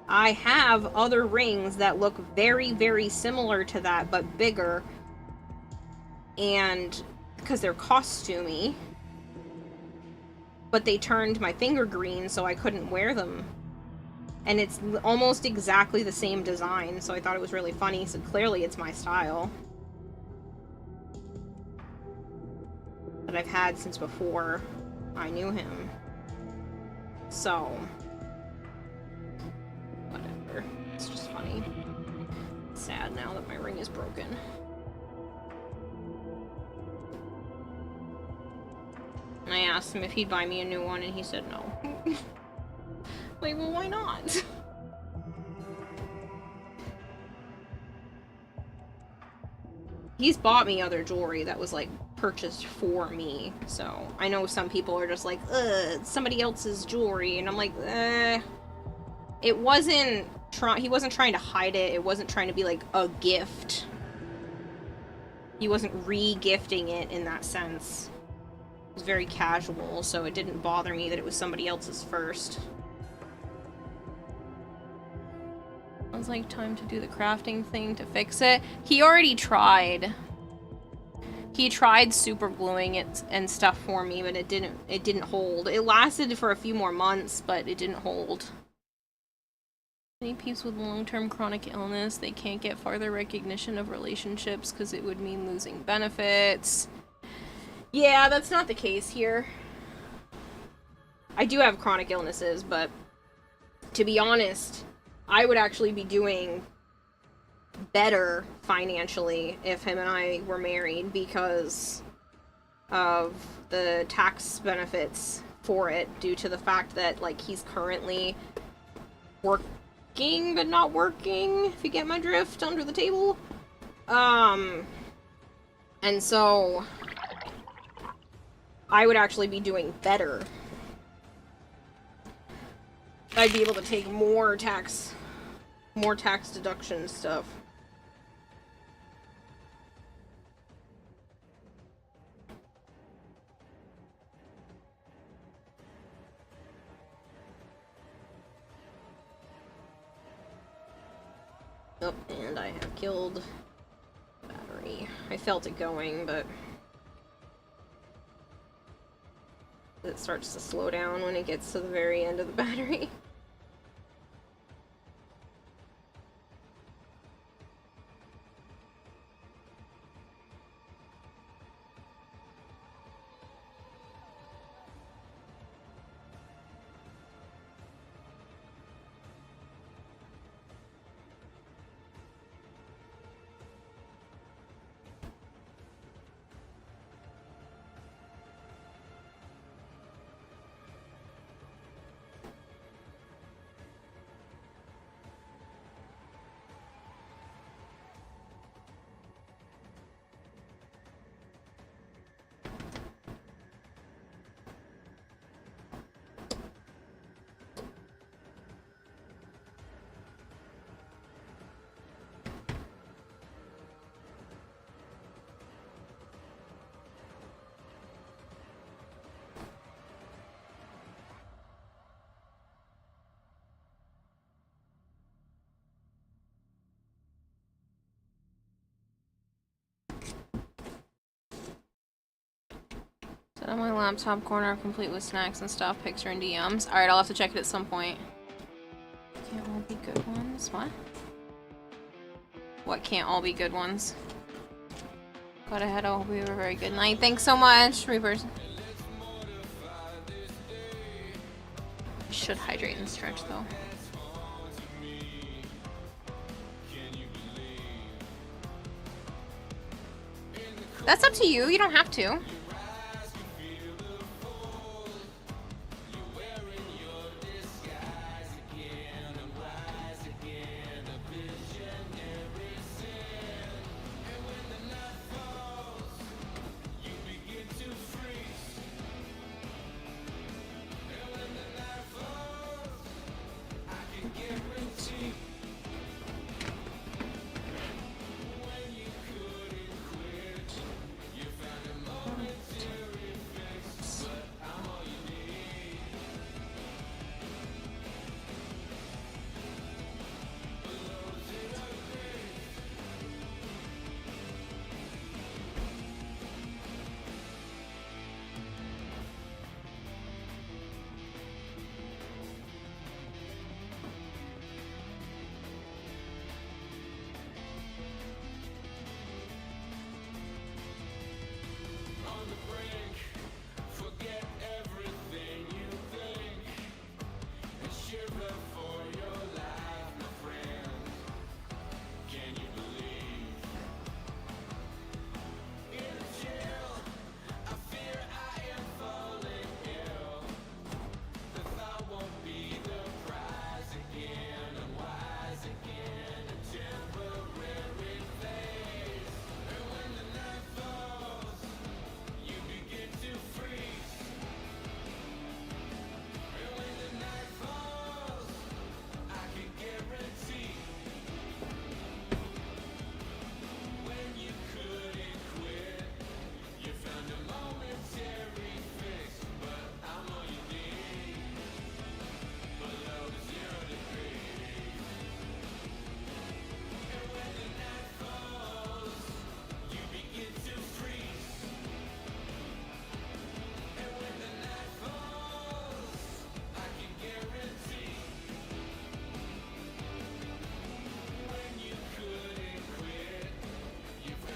I have other rings that look very, very similar to that, but bigger, and, because they're costumey, but they turned my finger green, so I couldn't wear them. And it's almost exactly the same design, so I thought it was really funny, so clearly it's my style. That I've had since before I knew him. So... whatever. It's just funny. sad now that my ring is broken. And I asked him if he'd buy me a new one, and he said no. Like, well, why not? He's bought me other jewelry that was, like, purchased for me, so I know some people are just like, ugh, it's somebody else's jewelry, and I'm like, it wasn't, he wasn't trying to hide it, it wasn't trying to be, like, a gift. He wasn't re-gifting it in that sense. It was very casual, so it didn't bother me that it was somebody else's first. I was like, time to do the crafting thing to fix it. He already tried. He tried super gluing it and stuff for me, but it didn't hold. It lasted for a few more months, but it didn't hold. Many peeps with long-term chronic illness, they can't get farther recognition of relationships because it would mean losing benefits. Yeah, that's not the case here. I do have chronic illnesses, but to be honest, I would actually be doing better financially if him and I were married because of the tax benefits for it due to the fact that, like, he's currently working but not working, if you get my drift, under the table. And so I would actually be doing better. I'd be able to take more tax deduction stuff. Oh, and I have killed the battery. I felt it going, but it starts to slow down when it gets to the very end of the battery. Set on my laptop corner, complete with snacks and stuff, picture and DMs. Alright, I'll have to check it at some point. Can't all be good ones? What? What can't all be good ones? Got ahead, I hope you have a very good night. Thanks so much, Reapers. Should hydrate and stretch though. That's up to you, you don't have to.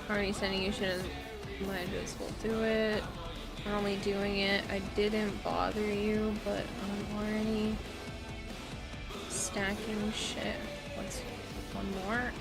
Already sending you shit. Might as well do it. I'm only doing it. I didn't bother you, but I'm already stacking shit. What's one more?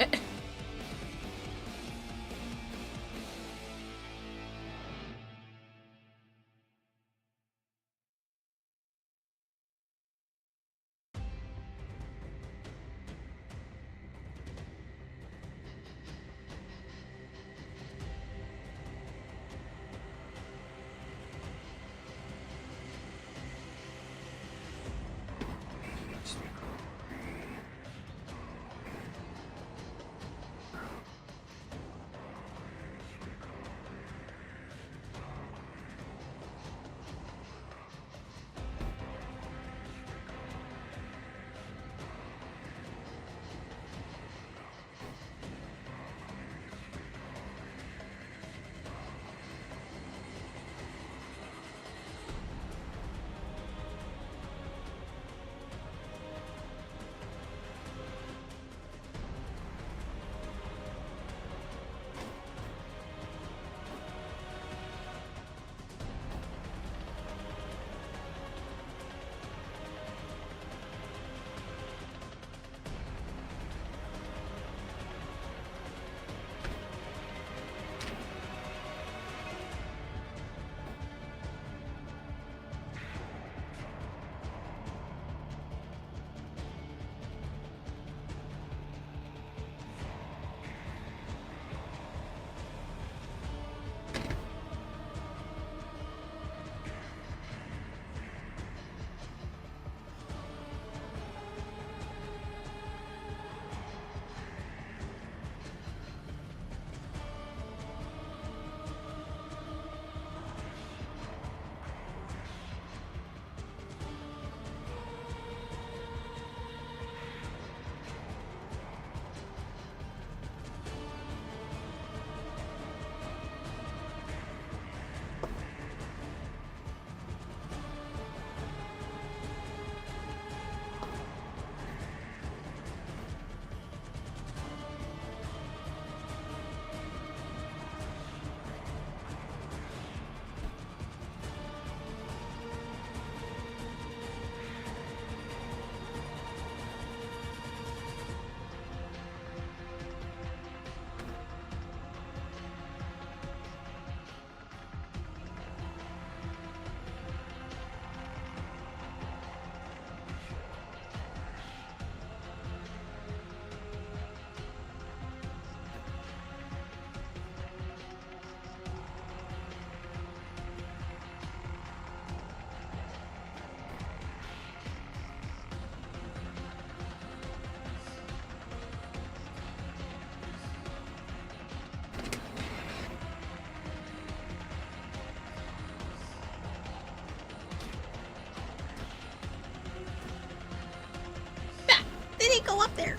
They didn't go up there.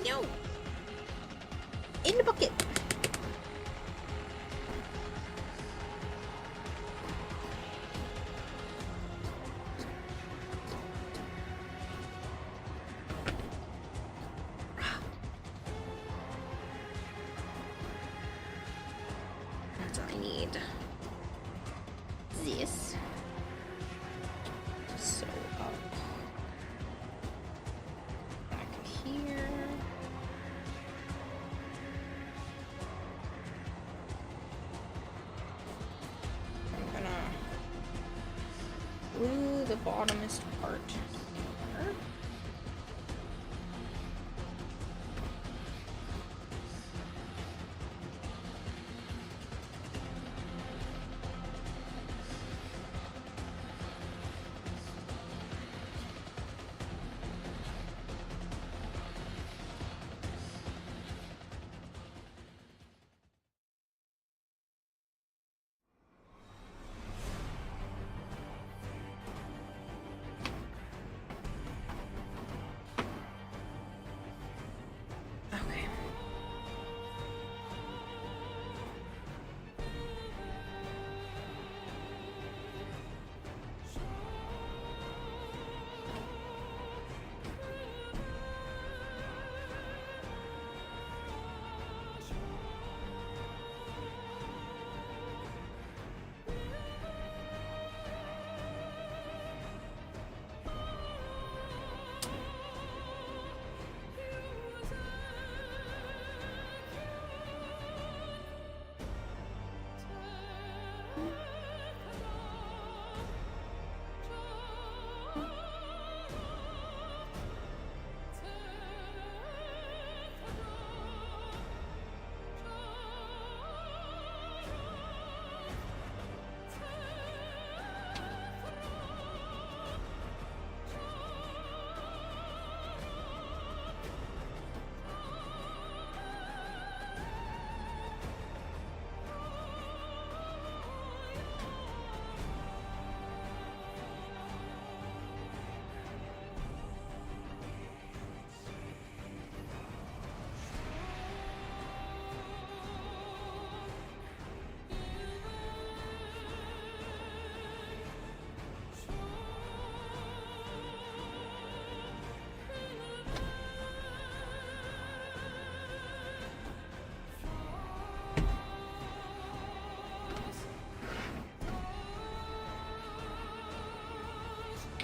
No. In the bucket. That's all I need. This. So up. Back here. I'm gonna glue the bottomest part here.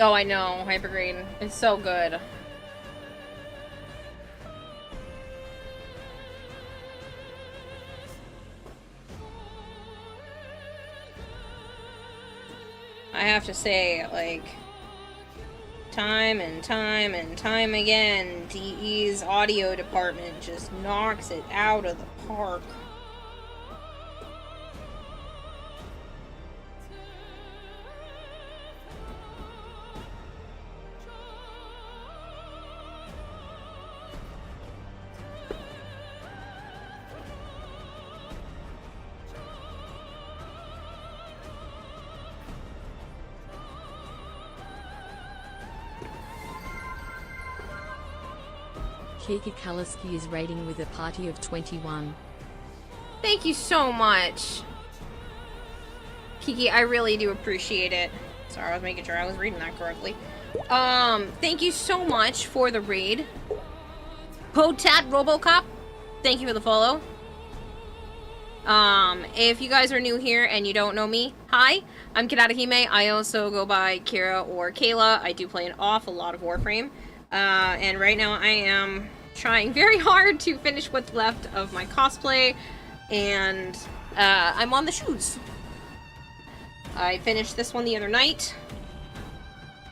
Oh, I know, Hypergreen. It's so good. I have to say, like, time and time and time again, DE's audio department just knocks it out of the park. Kiki Kaliski is raiding with a party of 21. Thank you so much. Kiki, I really do appreciate it. Sorry, I was making sure I was reading that correctly. Thank you so much for the raid. Potat Robocop, thank you for the follow. If you guys are new here and you don't know me, hi, I'm Kirarahime. I also go by Kira or Kayla. I do play an awful lot of Warframe. And right now I am trying very hard to finish what's left of my cosplay, and I'm on the shoes. I finished this one the other night,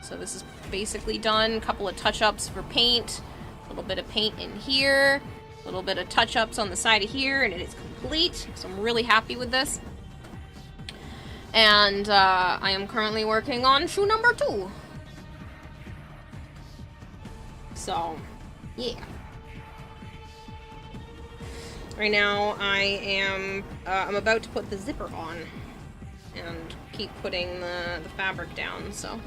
so this is basically done. A couple of touch-ups for paint, a little bit of paint in here, a little bit of touch-ups on the side of here, and it is complete, so I'm really happy with this. And I am currently working on shoe number 2. So, yeah. Right now, I'm about to put the zipper on and keep putting the fabric down, so.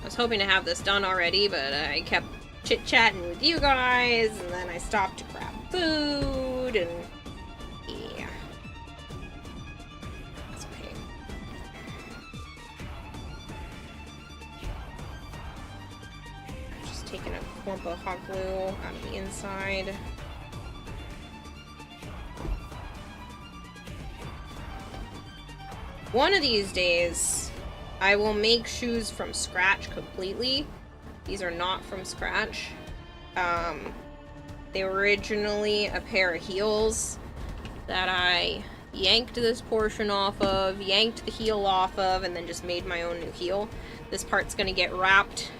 I was hoping to have this done already, but I kept chit-chatting with you guys, and then I stopped to grab food, and yeah. That's okay. Just taking a clump of hot glue out of the inside. One of these days, I will make shoes from scratch completely. These are not from scratch. They were originally a pair of heels that I yanked this portion off of, yanked the heel off of, and then just made my own new heel. This part's gonna get wrapped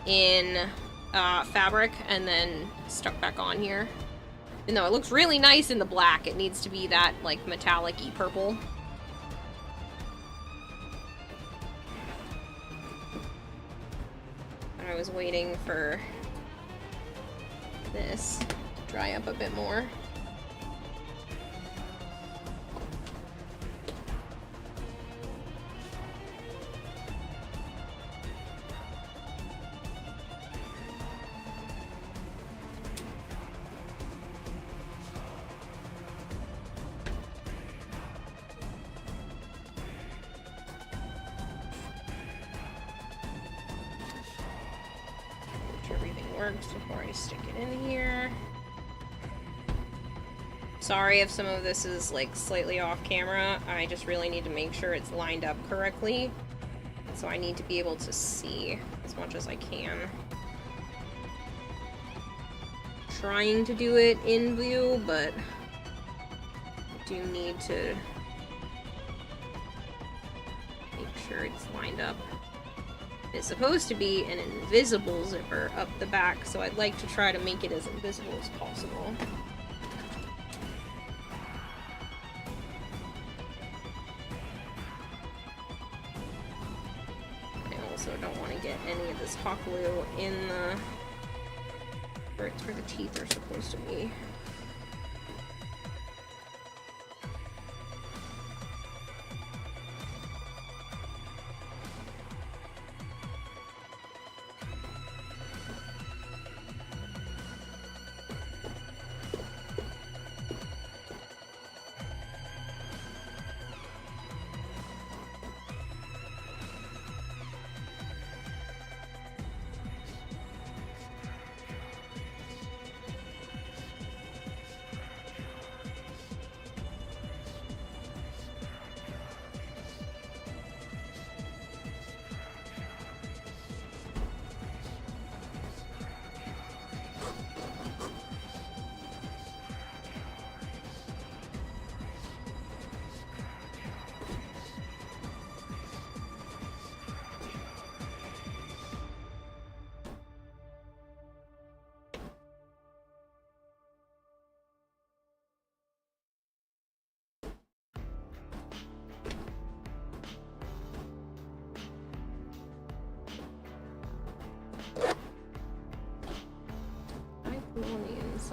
in fabric and then stuck back on here. Even though it looks really nice in the black, it needs to be that, like, metallic-y purple. I was waiting for this to dry up a bit more. Before I stick it in here. Sorry if some of this is like slightly off camera. I just really need to make sure it's lined up correctly. So I need to be able to see as much as I can. Trying to do it in view, but I do need to make sure it's lined up. It's supposed to be an invisible zipper up the back, so I'd like to try to make it as invisible as possible. I also don't want to get any of this hot glue in the... where the teeth are supposed to be.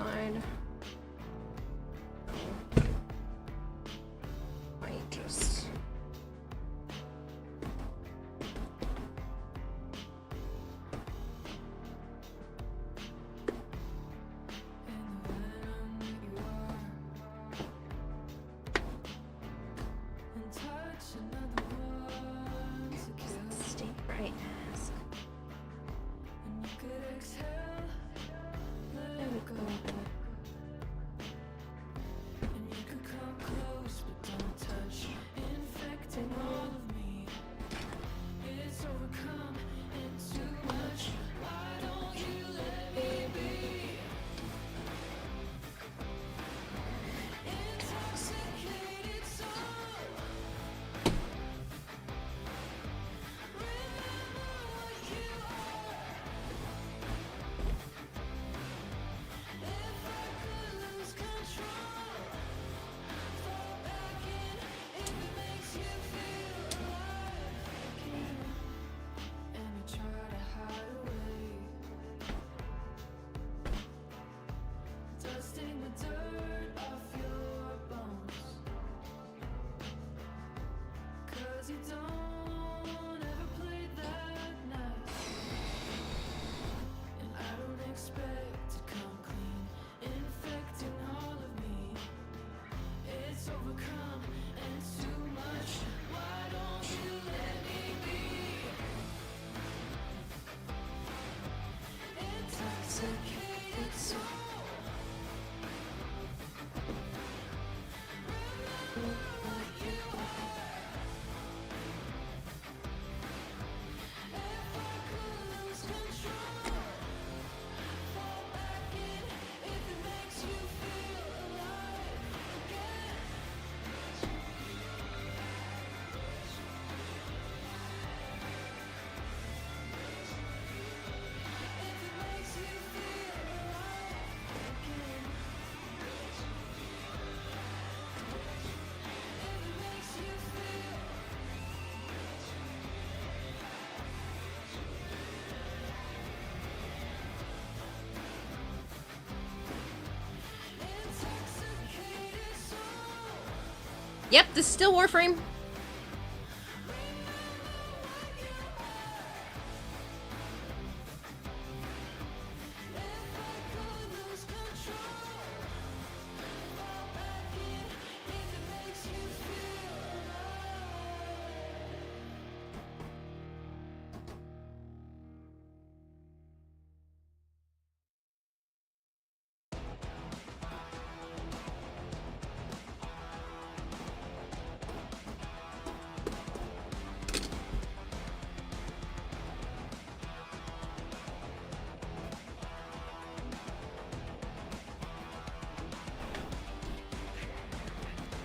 side. Might just... Stay right mask. There we go. Yep, this is still Warframe.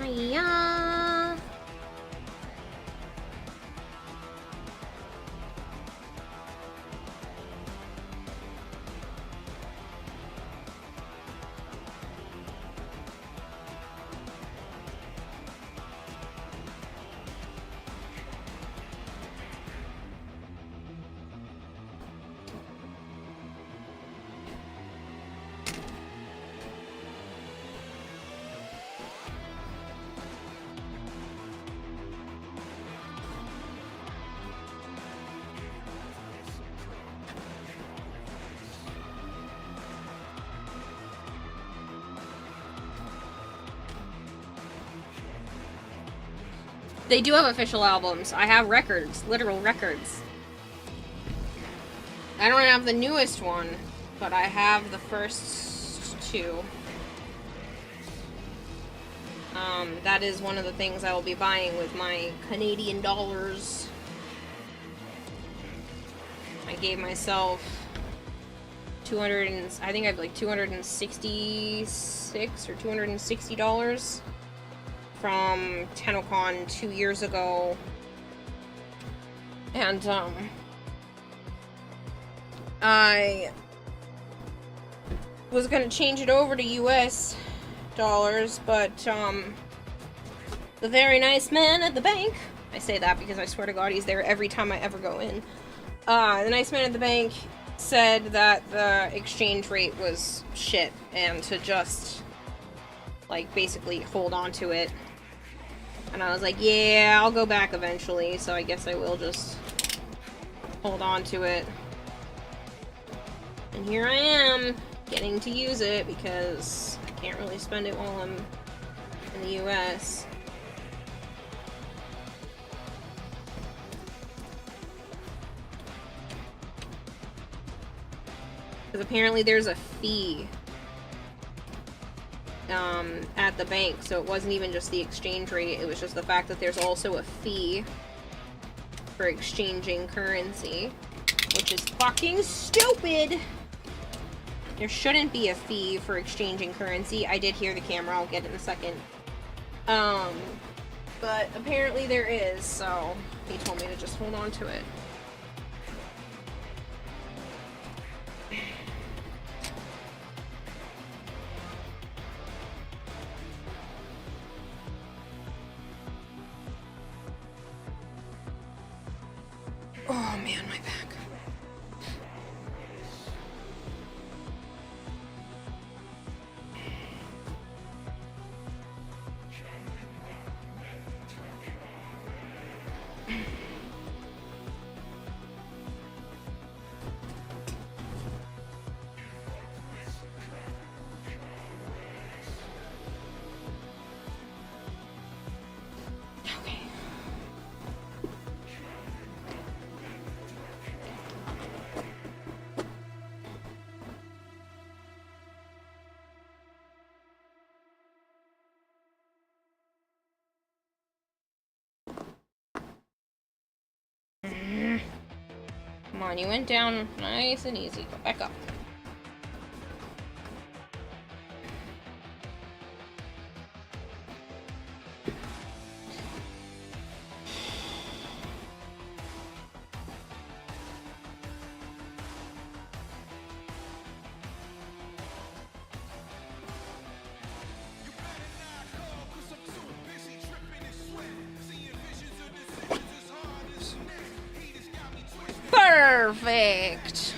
Hiya. They do have official albums. I have records, literal records. I don't have the newest one, but I have the first two. That is one of the things I will be buying with my Canadian dollars. I gave myself I think I have like $266 or $260 from TennoCon 2 years ago. And, I was gonna change it over to US dollars, but, the very nice man at the bank, I say that because I swear to God he's there every time I ever go in. The nice man at the bank said that the exchange rate was shit and to just, like, basically hold on to it. And I was like, yeah, I'll go back eventually, so I guess I will just hold on to it. And here I am, getting to use it because I can't really spend it while I'm in the US. Because apparently there's a fee at the bank, so it wasn't even just the exchange rate, it was just the fact that there's also a fee for exchanging currency, which is fucking stupid! There shouldn't be a fee for exchanging currency. I did hear the camera, I'll get it in a second. But apparently there is, so he told me to just hold on to it. Oh man, my back. Come on, you went down nice and easy. Go back up. Perfect.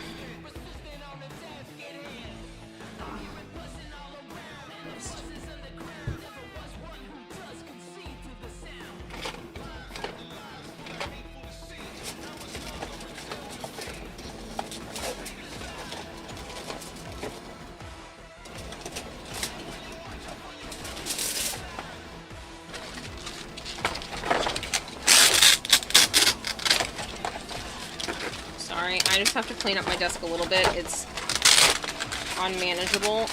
Sorry, I just have to clean up my desk a little bit. It's unmanageable.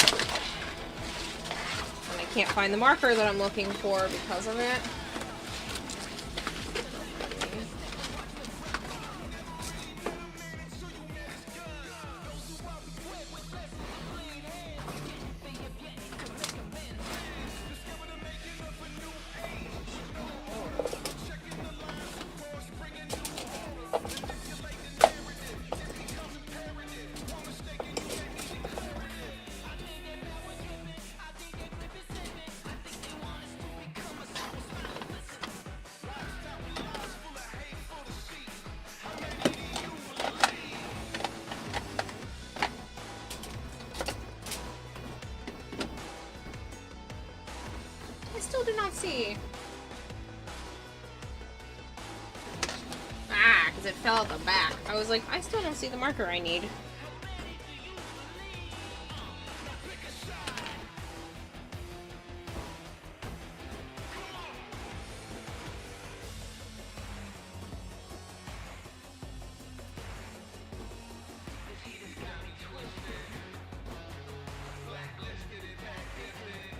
And I can't find the marker that I'm looking for because of it. Did not see. Ah, because it fell at the back. I was like, I still don't see the marker I need.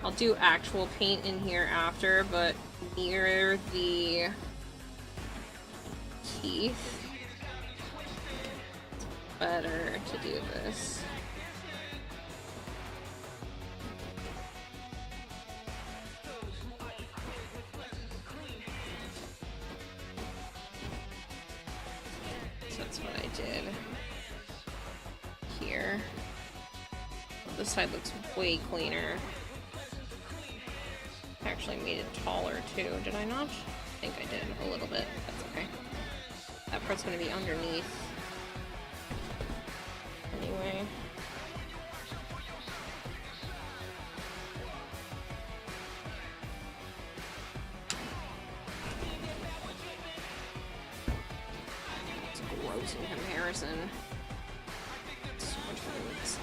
I'll do actual paint in here after, but near the teeth, it's better to do this. So that's what I did here. This side looks way cleaner. Actually made it taller too, did I not? I think I did a little bit. That's okay. That part's gonna be underneath. way. It's gross in comparison. So much better with this side.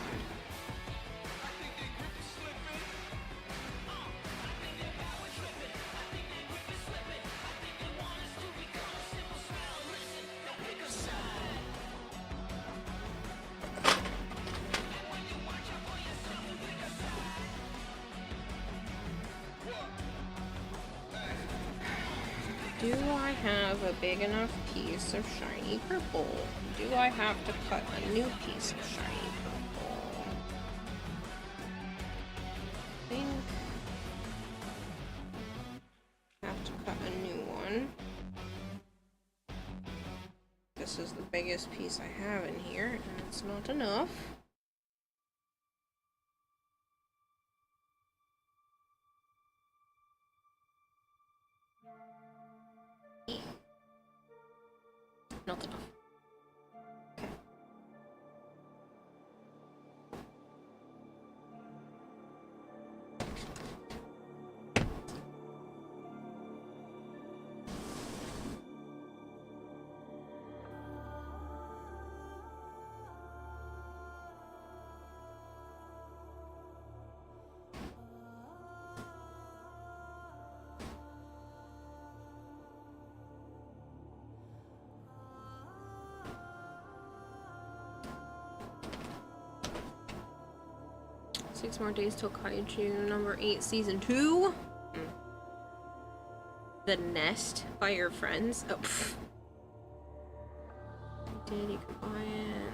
Do I have a big enough piece of shiny purple? Do I have to cut a new piece of shiny purple? I think I have to cut a new one. This is the biggest piece I have in here, and it's not enough. Not enough. Okay. Six more days till Kaiju number 8 season 2. The Nest by your friends. Oh, pfft. You did, you could buy it.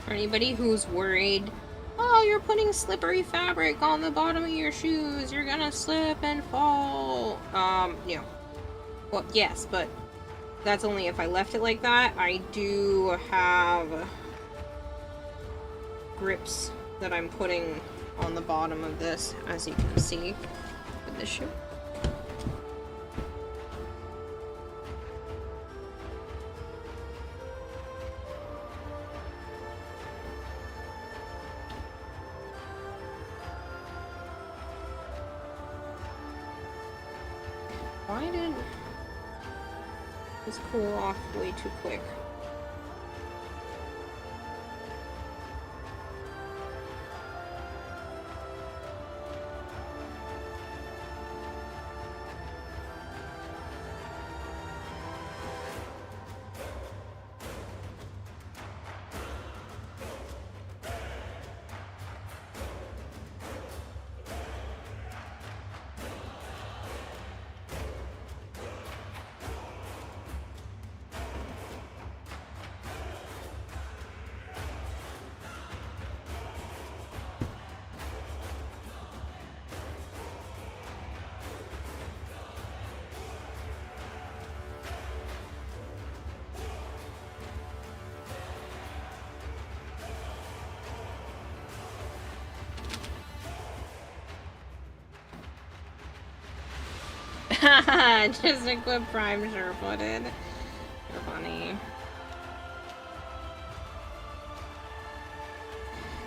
For anybody who's worried, oh, you're putting slippery fabric on the bottom of your shoes, you're gonna slip and fall. You know, well, yes, but that's only if I left it like that. I do have grips that I'm putting on the bottom of this, as you can see with this shoe. Why did this cool off way too quick? Just equip Prime sure-footed. You're funny.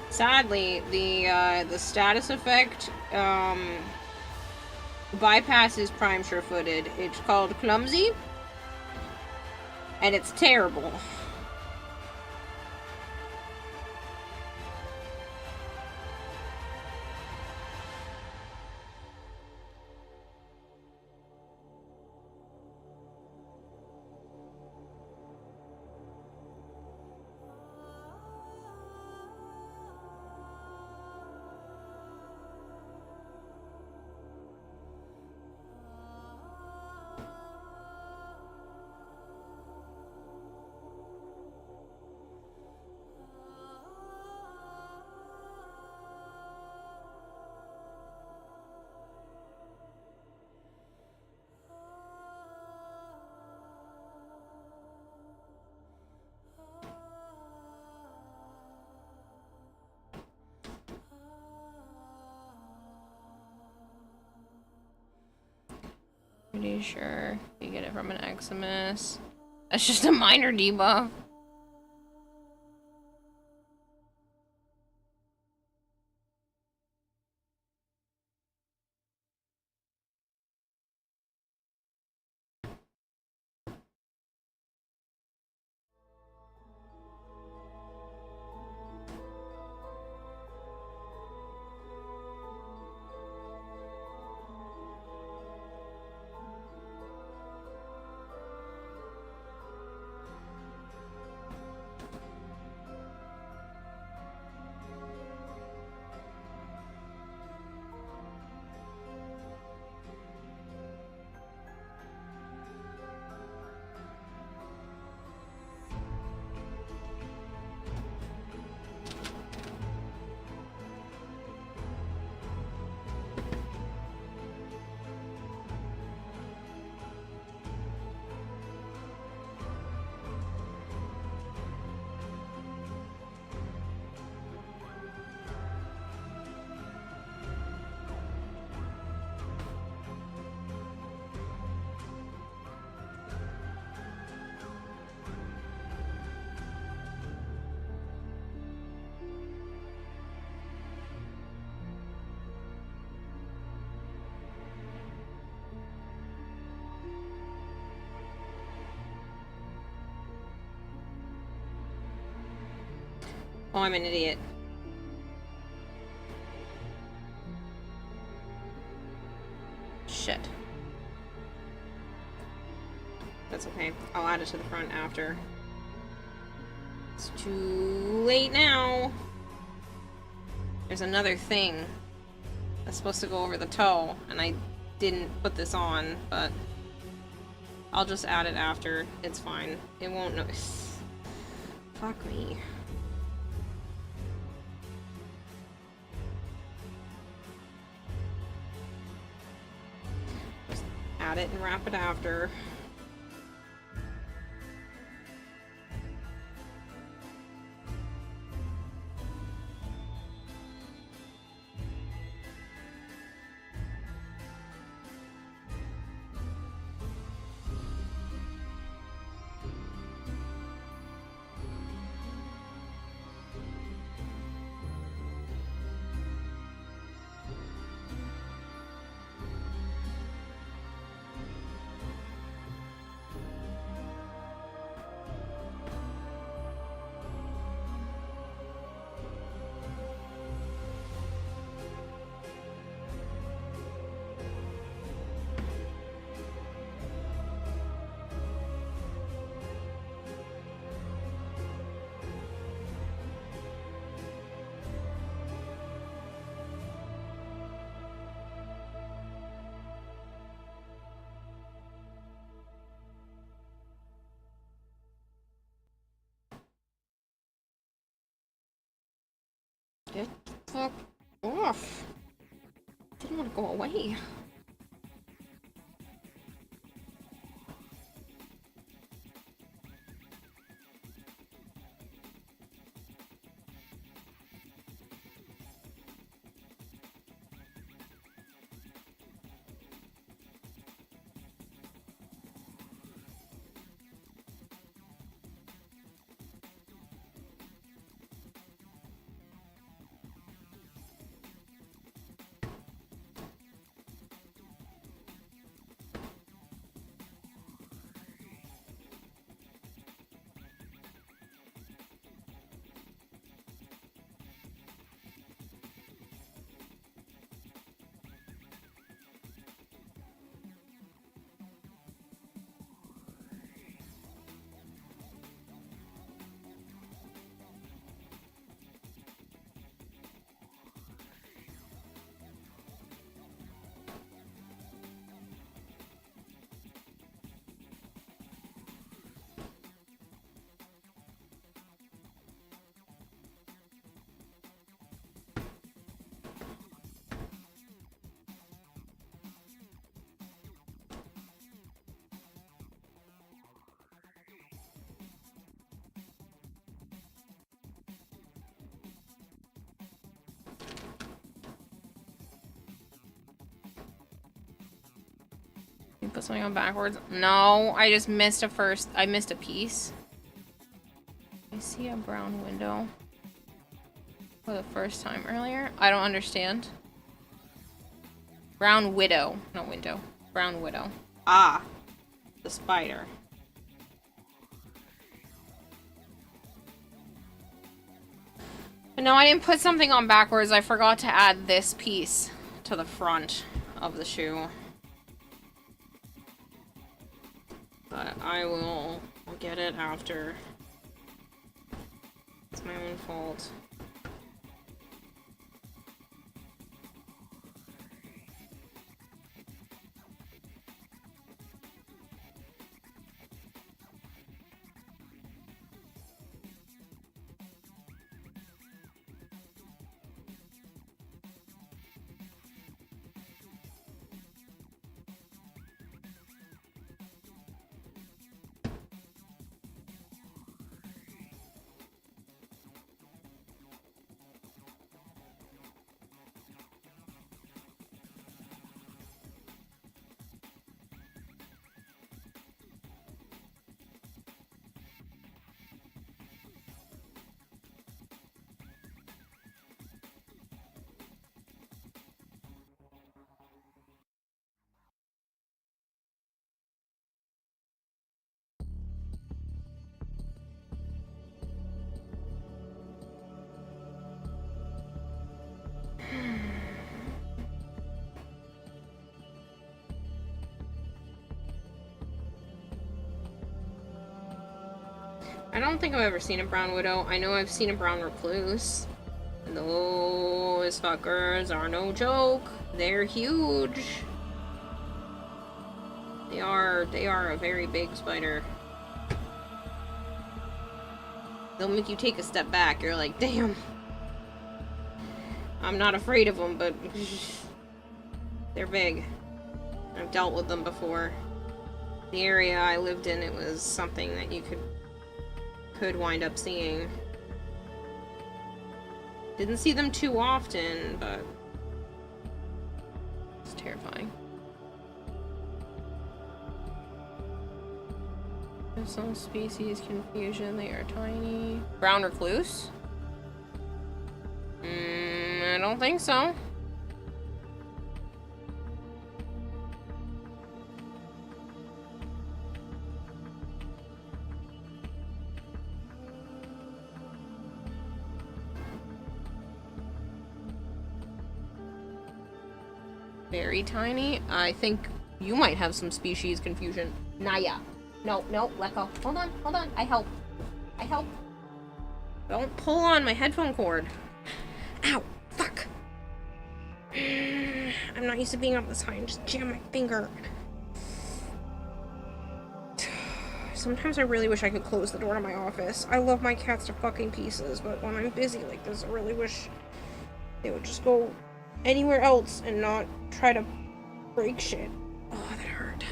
Sadly, the status effect bypasses Prime sure-footed. It's called Clumsy, and it's terrible. Pretty sure you get it from an Eximus. That's just a minor debuff. Oh, I'm an idiot. Shit. That's okay. I'll add it to the front after. It's too late now. There's another thing that's supposed to go over the toe, and I didn't put this on, but I'll just add it after. It's fine. It won't know. Fuck me. Add it and wrap it after. Get the fuck off. Didn't want to go away. You put something on backwards? No, I just missed I missed a piece. I see a brown window for the first time earlier. I don't understand. Brown widow. Not window. Brown widow. Ah. The spider. But no, I didn't put something on backwards. I forgot to add this piece to the front of the shoe. But I'll get it after. It's my own fault. I don't think I've ever seen a brown widow. I know I've seen a brown recluse. And those fuckers are no joke. They're huge. They are a very big spider. They'll make you take a step back. You're like, damn. I'm not afraid of them, but they're big. I've dealt with them before. The area I lived in, it was something that you could wind up seeing. Didn't see them too often, but it's terrifying. There's some species confusion. They are tiny. Brown recluse? I don't think so. Very tiny. I think you might have some species confusion. Naya. No, let go. Hold on. I help. Don't pull on my headphone cord. Ow, fuck. I'm not used to being up this high and just jam my finger. Sometimes I really wish I could close the door to my office. I love my cats to fucking pieces, but when I'm busy like this, I really wish they would just go anywhere else and not try to break shit. Oh, that hurt.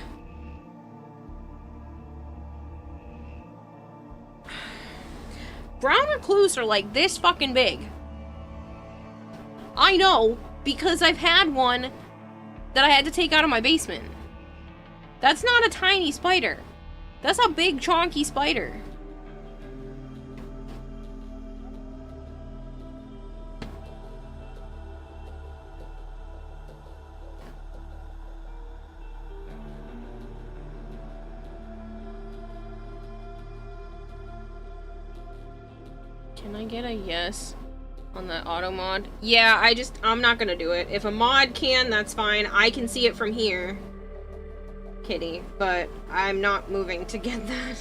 Brown recluse are like this fucking big. I know, because I've had one that I had to take out of my basement. That's not a tiny spider. That's a big, chonky spider. Can I get a yes on the auto mod? Yeah, I'm not gonna do it. If a mod can, that's fine. I can see it from here, kitty, but I'm not moving to get that.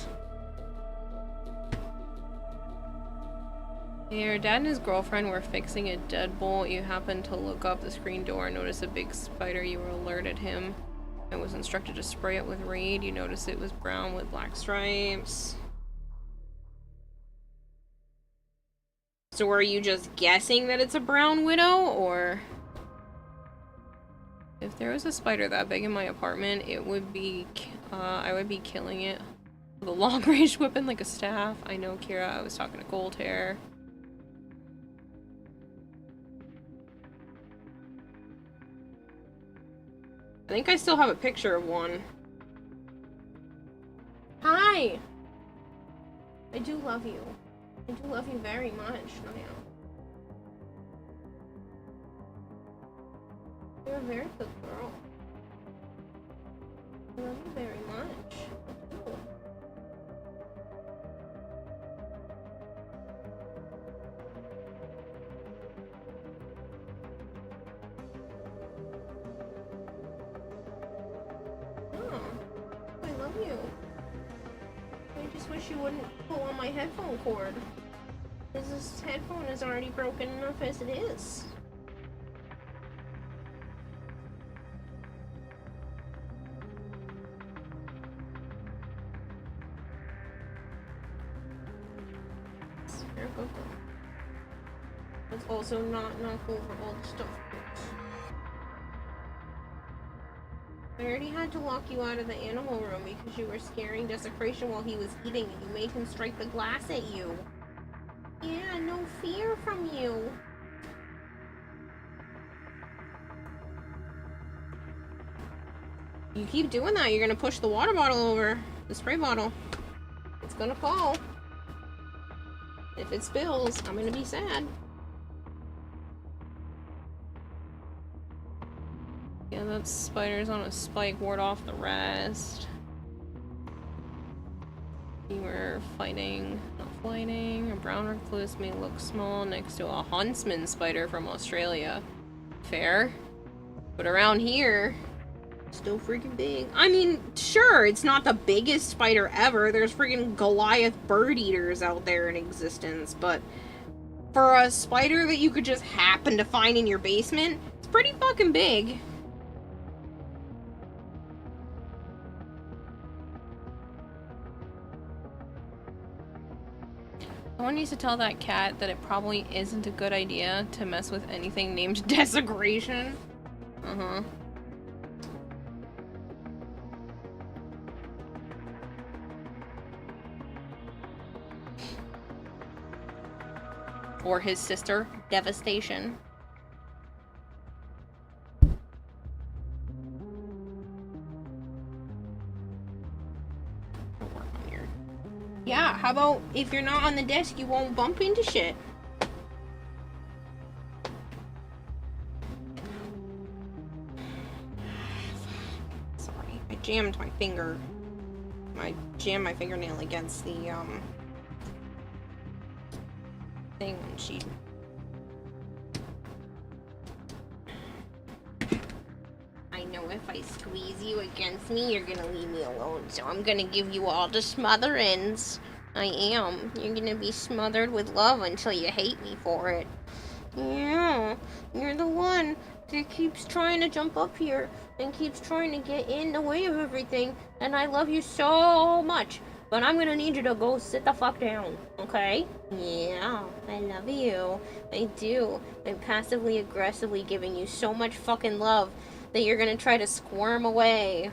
Your dad and his girlfriend were fixing a deadbolt. You happened to look up the screen door and notice a big spider. You alerted him and was instructed to spray it with Raid. You noticed it was brown with black stripes. So are you just guessing that it's a brown widow, or? If there was a spider that big in my apartment, it would be, I would be killing it with a long-range weapon like a staff. I know, Kira, I was talking to Gold Hair. I think I still have a picture of one. Hi! I do love you. I do love you very much, Naya. You're a very good girl. I love you very much. I do. Oh, I love you. I just wish you wouldn't pull on my headphone cord. Because this headphone is already broken enough as it is. You're a good girl. Let's also not knock over all the stuff. I already had to lock you out of the animal room because you were scaring Desecration while he was eating and you made him strike the glass at you. Yeah, no fear from you. You keep doing that, you're gonna push the water bottle over. The spray bottle. It's gonna fall. If it spills, I'm gonna be sad. Yeah, that spider's on a spike, ward off the rest. You were fighting, not fighting. A brown recluse may look small next to a huntsman spider from Australia. Fair. But around here, still freaking big. I mean, sure, it's not the biggest spider ever. There's freaking Goliath bird eaters out there in existence, but for a spider that you could just happen to find in your basement, it's pretty fucking big. Someone needs to tell that cat that it probably isn't a good idea to mess with anything named Desecration. Uh-huh. Or his sister, Devastation. Yeah, how about if you're not on the desk, you won't bump into shit? Sorry, I jammed my finger. I jammed my fingernail against the, thing when she... I know if I squeeze you against me, you're gonna leave me alone, so I'm gonna give you all the smotherings. I am. You're gonna be smothered with love until you hate me for it. Yeah, you're the one that keeps trying to jump up here and keeps trying to get in the way of everything, and I love you so much, but I'm gonna need you to go sit the fuck down, okay? Yeah, I love you. I do. I'm passively aggressively giving you so much fucking love that you're gonna try to squirm away.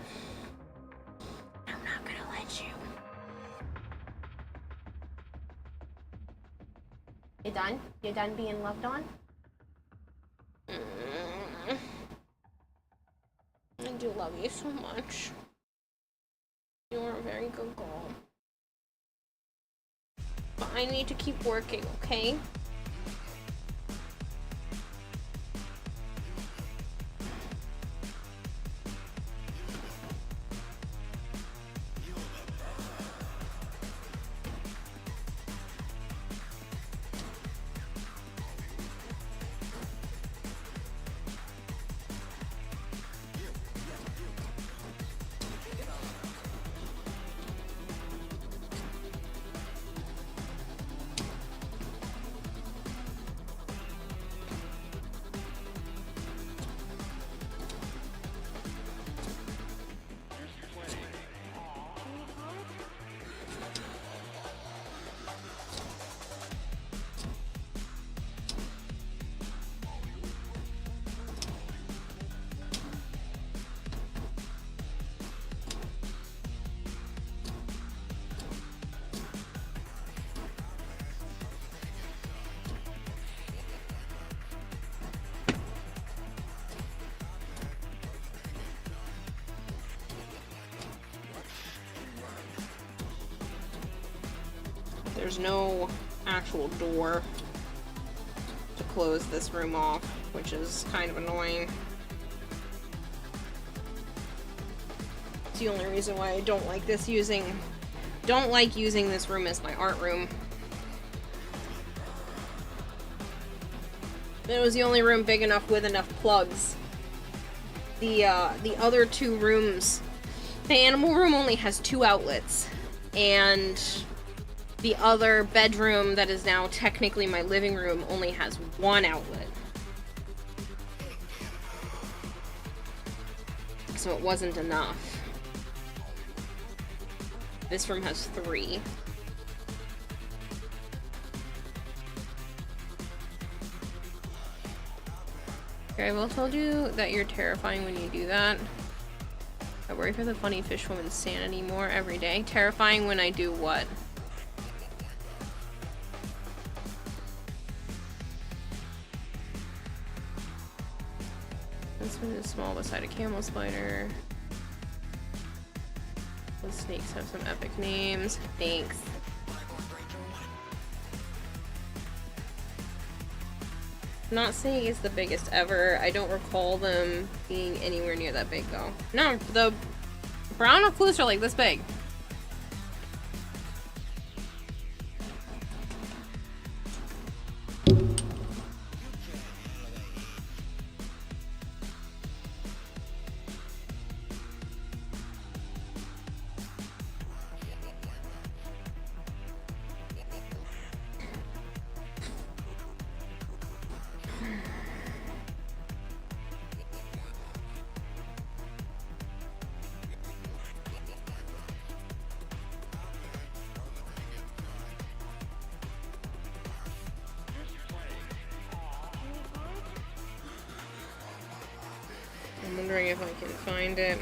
I'm not gonna let you. You done? You done being loved on? I do love you so much. You're a very good girl. But I need to keep working, okay? There's no actual door to close this room off, which is kind of annoying. It's the only reason why I don't like using this room as my art room. It was the only room big enough with enough plugs. The other two rooms, the animal room only has 2 outlets, and the other bedroom that is now technically my living room only has 1 outlet. So it wasn't enough. This room has 3. Okay, I've all told you that you're terrifying when you do that. I worry for the funny fish woman's sanity more every day. Terrifying when I do what? This one is small beside a camel spider. The snakes have some epic names. Thanks. Not saying it's the biggest ever. I don't recall them being anywhere near that big though. No, the brown recluse are like this big. I'm wondering if I can find it.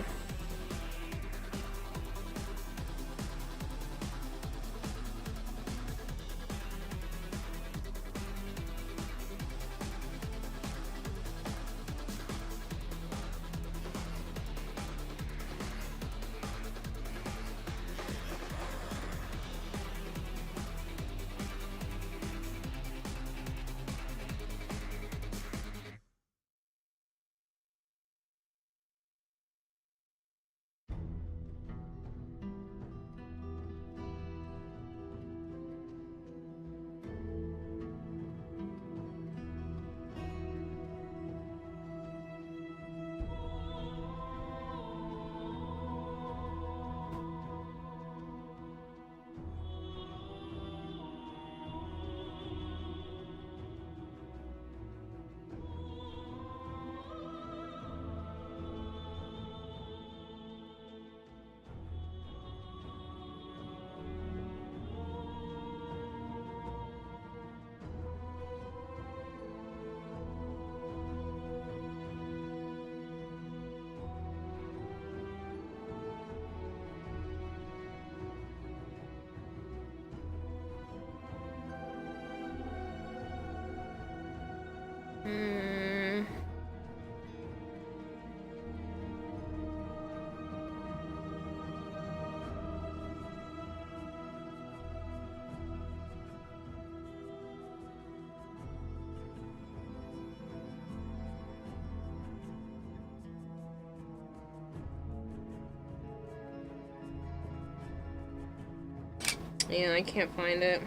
Yeah, I can't find it.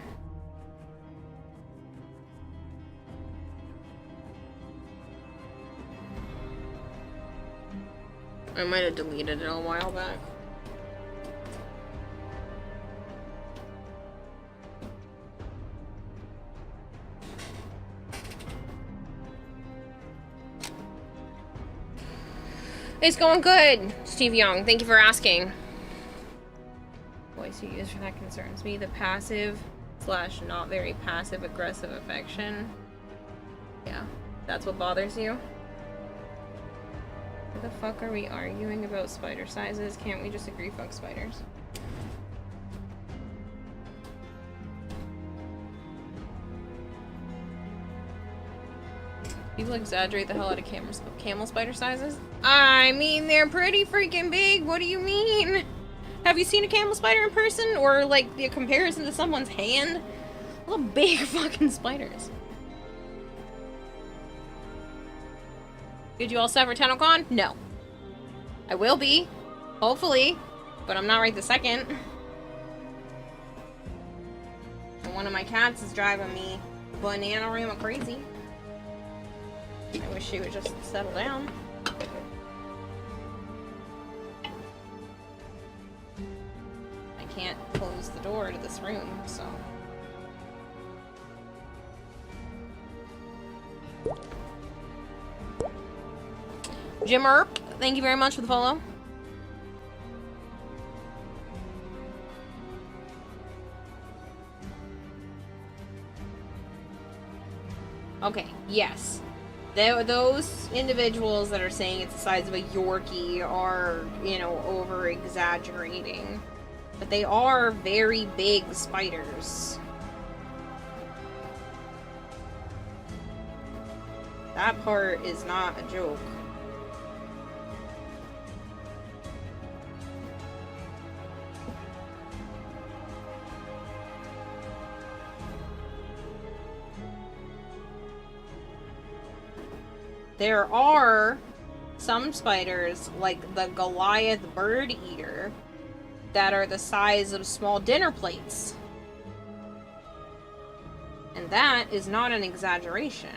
I might have deleted it a while back. It's going good, Steve Young. Thank you for asking. Voice you use for that concerns me. The passive / not very passive aggressive affection. Yeah, that's what bothers you. What the fuck are we arguing about spider sizes? Can't we just agree fuck spiders? People exaggerate the hell out of camel spider sizes. I mean, they're pretty freaking big. What do you mean? Have you seen a camel spider in person? Or, like, the comparison to someone's hand? Little big fucking spiders. Did you all set for TennoCon? No. I will be. Hopefully. But I'm not right this second. And one of my cats is driving me banana-rama crazy. I wish she would just settle down. I can't close the door to this room, so... Jimmer, thank you very much for the follow. Okay, yes. Those individuals that are saying it's the size of a Yorkie are, you know, over-exaggerating. But they are very big spiders. That part is not a joke. There are some spiders, like the Goliath bird eater, that are the size of small dinner plates. And that is not an exaggeration.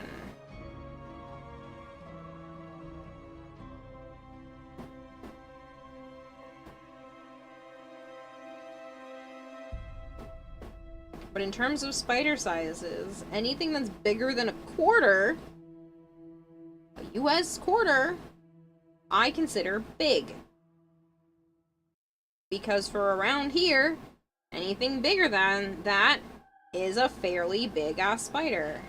But in terms of spider sizes, anything that's bigger than a quarter, a US quarter, I consider big. Because for around here, anything bigger than that is a fairly big-ass spider.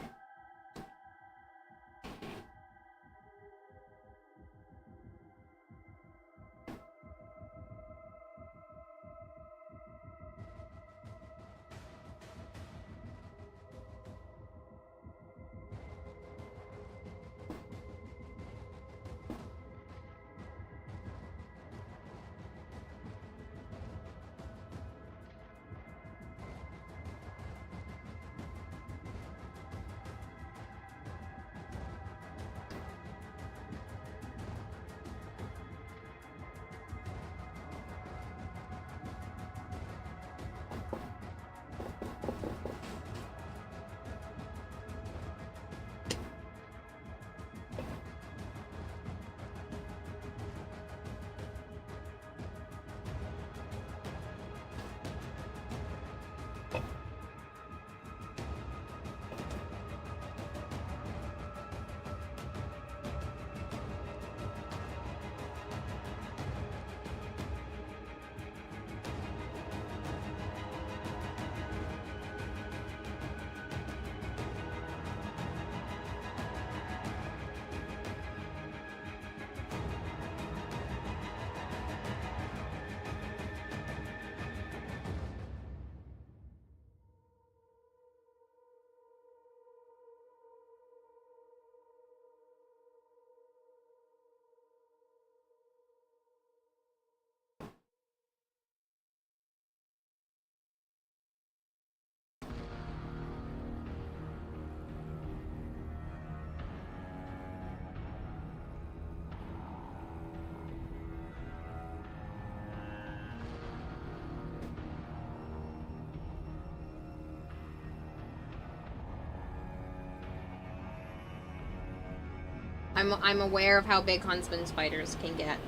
I'm aware of how big huntsman spiders can get.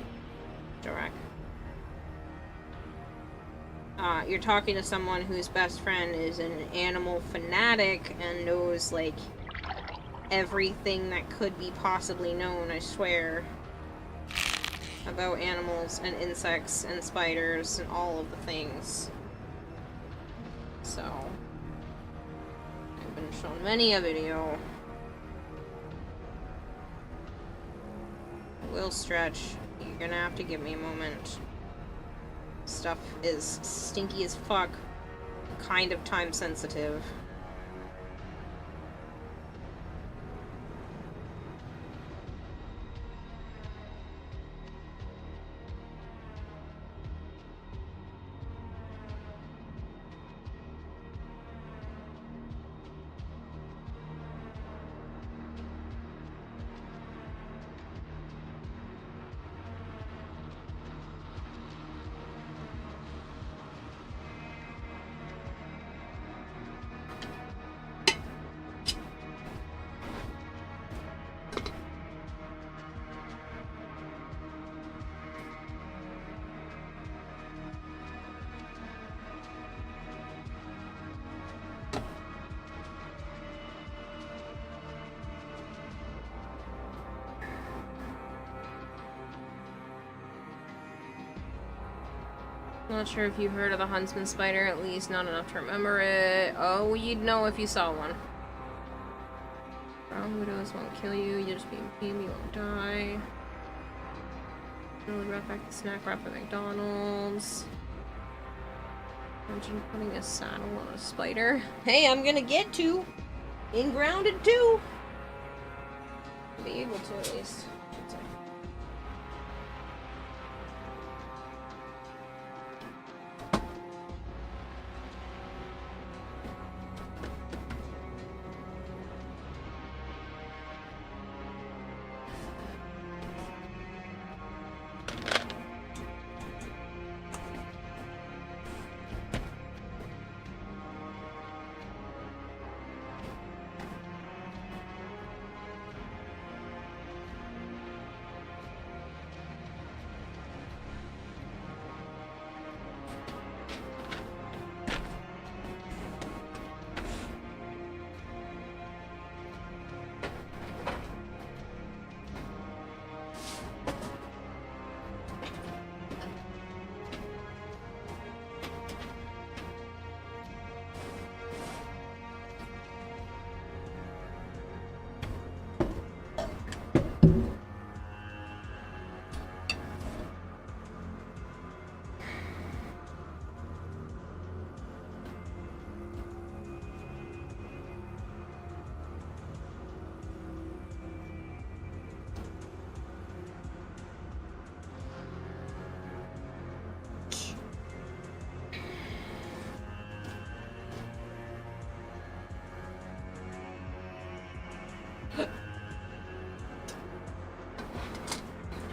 Direct. You're talking to someone whose best friend is an animal fanatic and knows, like, everything that could be possibly known, I swear, about animals and insects and spiders and all of the things. So, I've been shown many a video. Will stretch. You're gonna have to give me a moment. Stuff is stinky as fuck. Kind of time sensitive. Not sure if you heard of the Huntsman spider, at least not enough to remember it. Oh, you'd know if you saw one. Brown widows won't kill you, you'll just be in pain, you won't die. Really brought back the snack wrap at McDonald's. Imagine putting a saddle on a spider. Hey, I'm gonna get to! In Grounded too! Be able to, at least. I should say.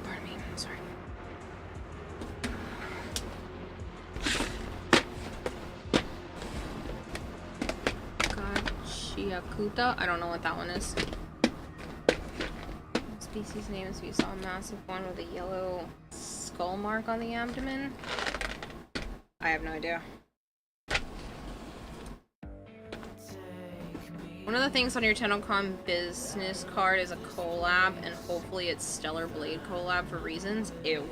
Pardon me, I'm sorry. Gachiakuta? I don't know what that one is. Species name is we saw a massive one with a yellow skull mark on the abdomen. I have no idea. One of the things on your TennoCon business card is a collab, and hopefully it's Stellar Blade collab for reasons. Ew.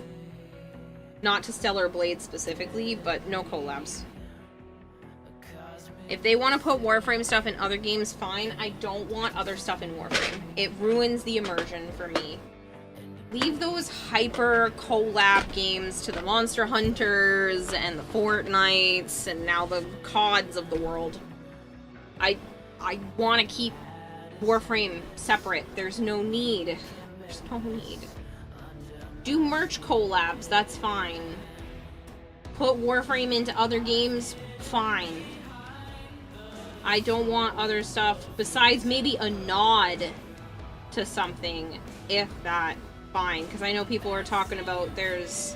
Not to Stellar Blade specifically, but no collabs. If they want to put Warframe stuff in other games, fine. I don't want other stuff in Warframe. It ruins the immersion for me. Leave those hyper collab games to the Monster Hunters and the Fortnites and now the CODs of the world. I want to keep Warframe separate. There's no need. There's no need. Do merch collabs, that's fine. Put Warframe into other games, fine. I don't want other stuff besides maybe a nod to something, if that, fine. Because I know people are talking about there's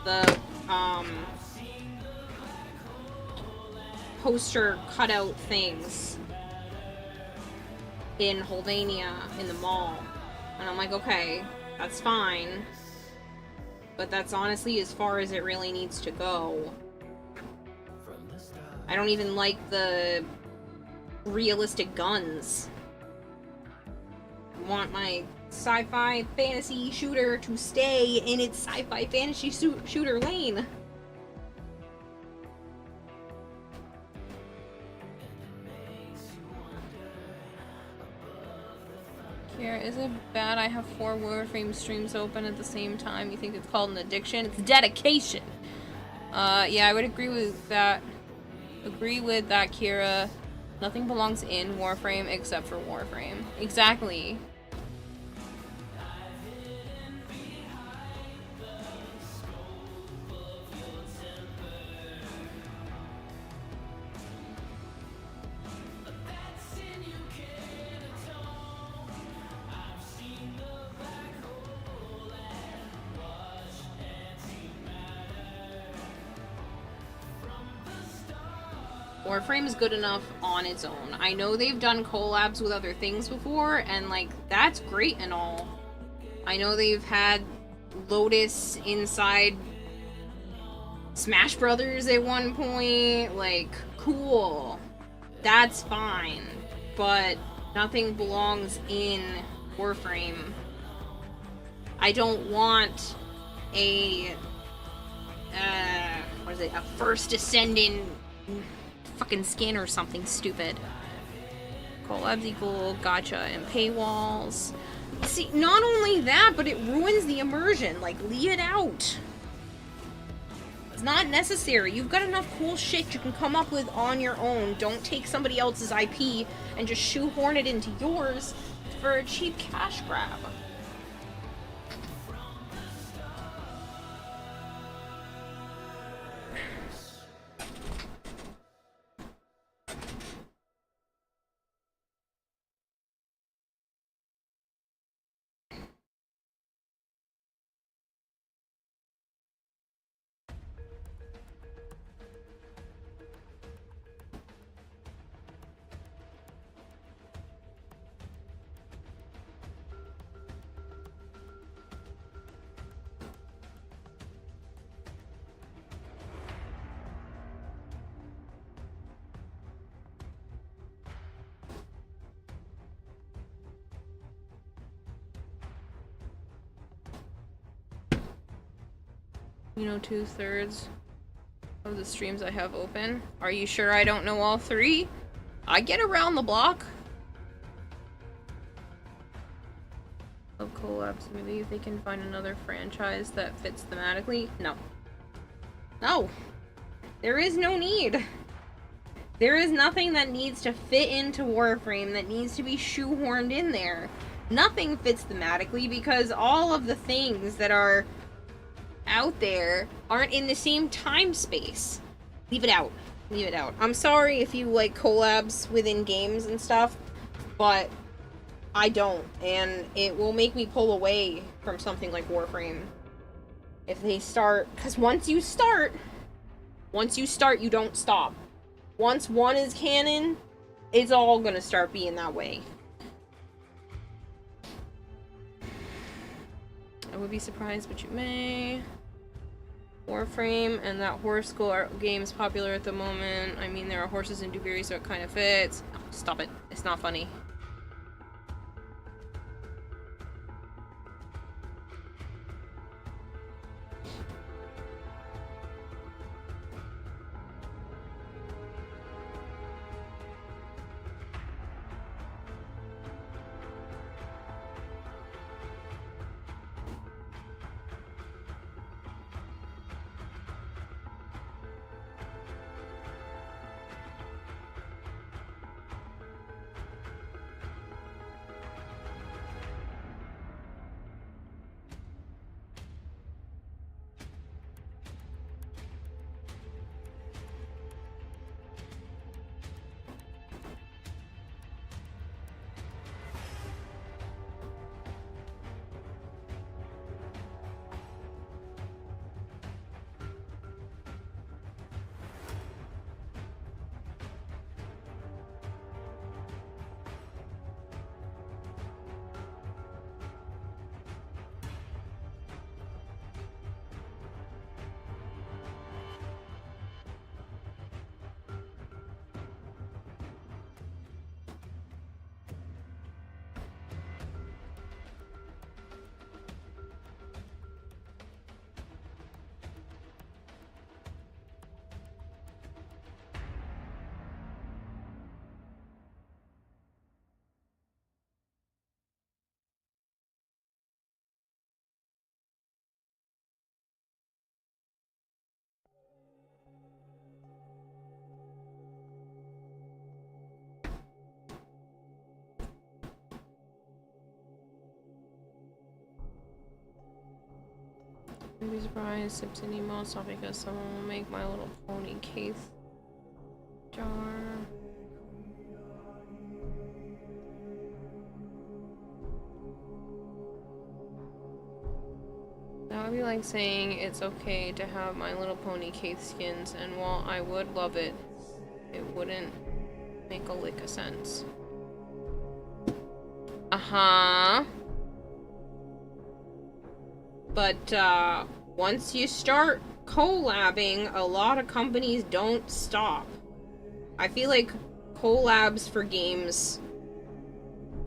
the poster cutout things in Holdania in the mall, and I'm like, okay, that's fine, but that's honestly as far as it really needs to go. I don't even like the realistic guns. I want my sci-fi fantasy shooter to stay in its sci-fi fantasy shooter lane. Kira, is it bad I have 4 Warframe streams open at the same time? You think it's called an addiction? It's dedication! Yeah, I would agree with that. Agree with that, Kira. Nothing belongs in Warframe except for Warframe. Exactly. Warframe is good enough on its own. I know they've done collabs with other things before, and, like, that's great and all. I know they've had Lotus inside Smash Brothers at one point. Like, cool. That's fine. But nothing belongs in Warframe. I don't want a... what what is it, a first descendant fucking skin or something stupid. Collabs equal gacha and paywalls. See, not only that, but it ruins the immersion. Like, leave it out. It's not necessary. You've got enough cool shit you can come up with on your own. Don't take somebody else's IP and just shoehorn it into yours for a cheap cash grab. You know, 2/3 of the streams I have open. Are you sure I don't know all 3? I get around the block. Of collabs, maybe if they can find another franchise that fits thematically. No. No. There is no need. There is nothing that needs to fit into Warframe that needs to be shoehorned in there. Nothing fits thematically because all of the things that are out there aren't in the same time space. Leave it out. Leave it out. I'm sorry if you like collabs within games and stuff, but I don't, and it will make me pull away from something like Warframe if they start, because once you start, you don't stop. Once one is canon, it's all gonna start being that way. I would be surprised, but you may. Warframe and that horse school game's popular at the moment. I mean, there are horses in Dewberry, so it kind of fits. Oh, stop it. It's not funny. I'd be surprised Sips and emails, not because someone will make My Little Pony case jar. That would be like saying it's okay to have My Little Pony case skins, and while I would love it, it wouldn't make a lick of sense. Uh-huh. But, once you start collabing, a lot of companies don't stop. I feel like collabs for games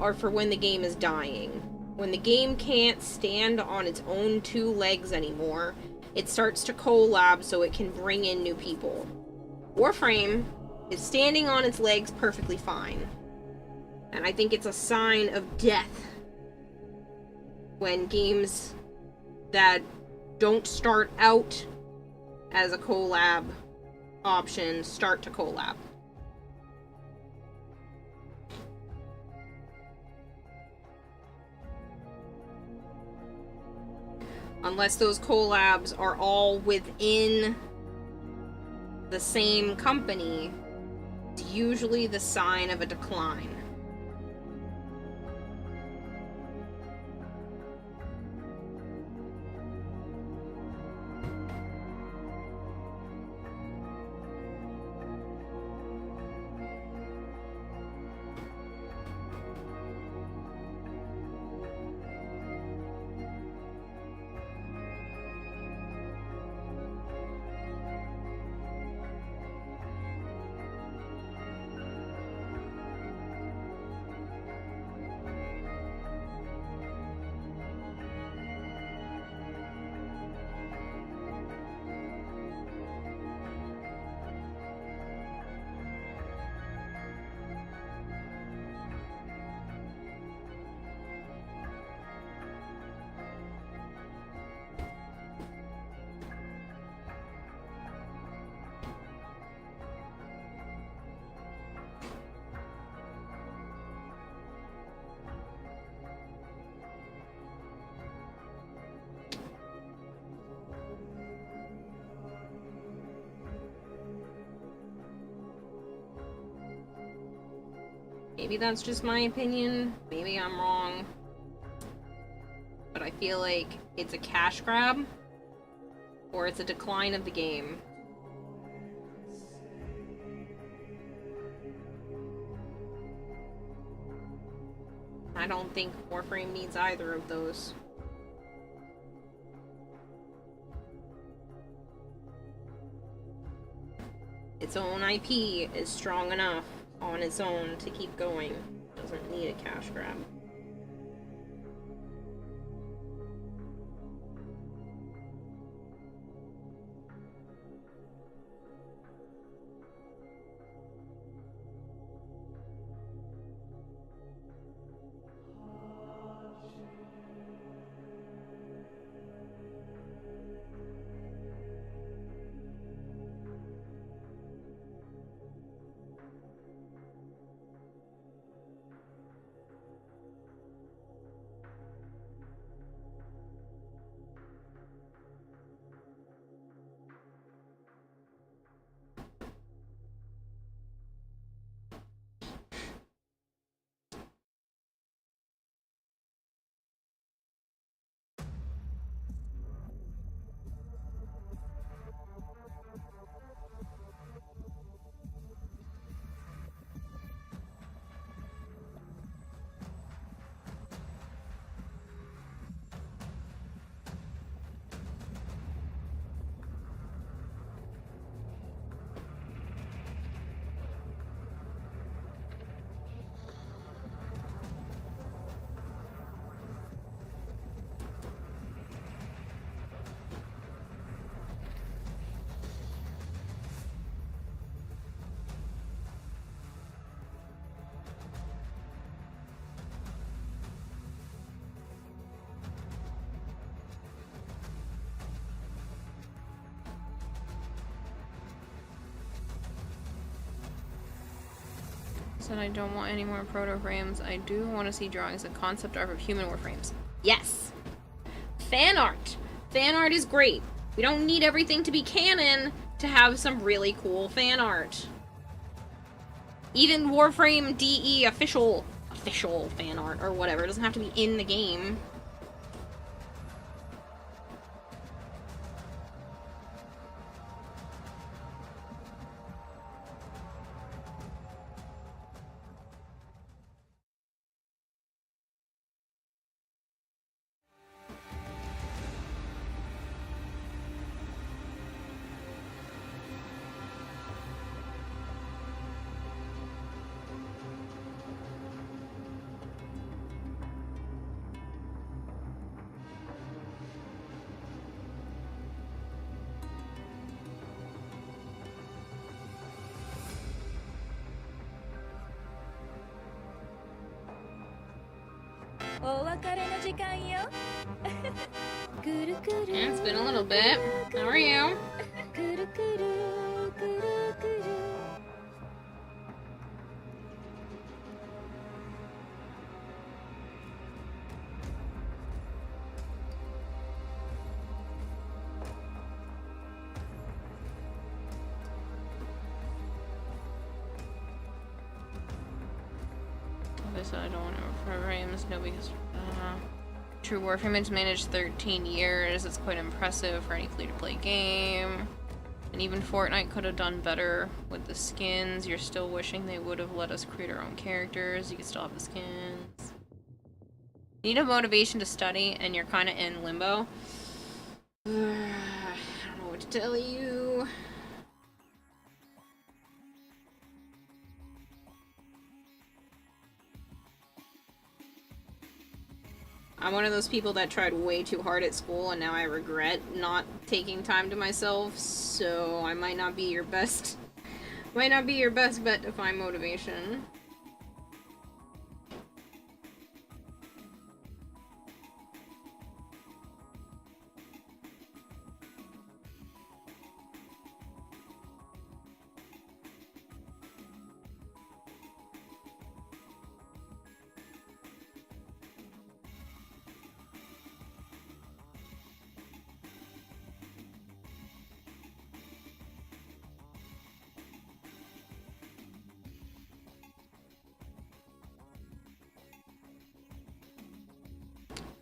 are for when the game is dying. When the game can't stand on its own 2 legs anymore, it starts to collab so it can bring in new people. Warframe is standing on its legs perfectly fine. And I think it's a sign of death when games that don't start out as a collab option start to collab. Unless those collabs are all within the same company, it's usually the sign of a decline. Maybe that's just my opinion. Maybe I'm wrong. But I feel like it's a cash grab or it's a decline of the game. I don't think Warframe needs either of those. Its own IP is strong enough on its own to keep going. Doesn't need a cash grab. Said I don't want any more proto frames. I do want to see drawings and concept art of human warframes. Yes! Fan art! Fan art is great. We don't need everything to be canon to have some really cool fan art. Even Warframe DE official fan art or whatever. It doesn't have to be in the game. Yeah, it's been a little bit. How are you? So I don't want to frames. No, because True Warframe's managed 13 years. It's quite impressive for any free-to-play game. And even Fortnite could have done better with the skins. You're still wishing they would have let us create our own characters. You can still have the skins. You need a motivation to study, and you're kind of in limbo. I don't know what to tell you. I'm one of those people that tried way too hard at school and now I regret not taking time to myself, so I might not be your best bet to find motivation.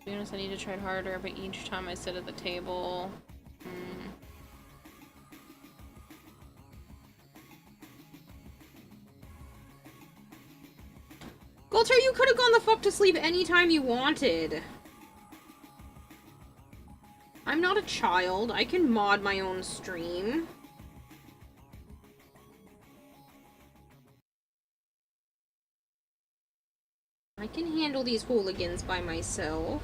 To be honest, I need to try harder, but each time I sit at the table... Golter, you could have gone the fuck to sleep anytime you wanted. I'm not a child. I can mod my own stream. I can handle these hooligans by myself.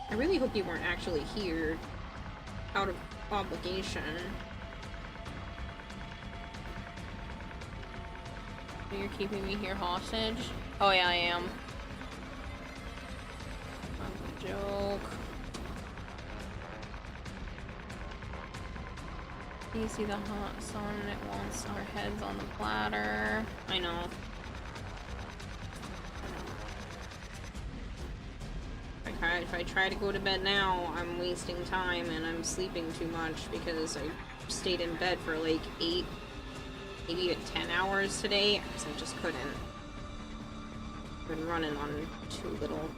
I really hope you weren't actually here out of obligation. You're keeping me here hostage? Oh yeah, I am. That's a joke. You see the hot sun, it wants our heads on the platter. I know. If I try to go to bed now, I'm wasting time and I'm sleeping too much because I stayed in bed for like 8, maybe even 10 hours today because I just couldn't. I've been running on too little.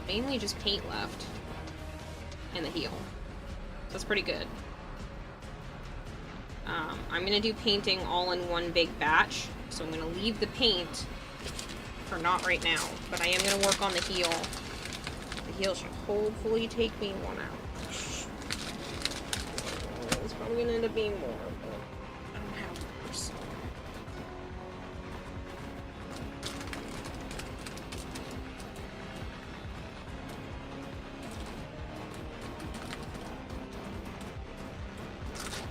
Mainly just paint left. And the heel. So that's pretty good. I'm gonna do painting all in one big batch. So I'm gonna leave the paint for not right now. But I am gonna work on the heel. The heal should hopefully take me 1 out. It's probably gonna end up being more, but I don't have more, so.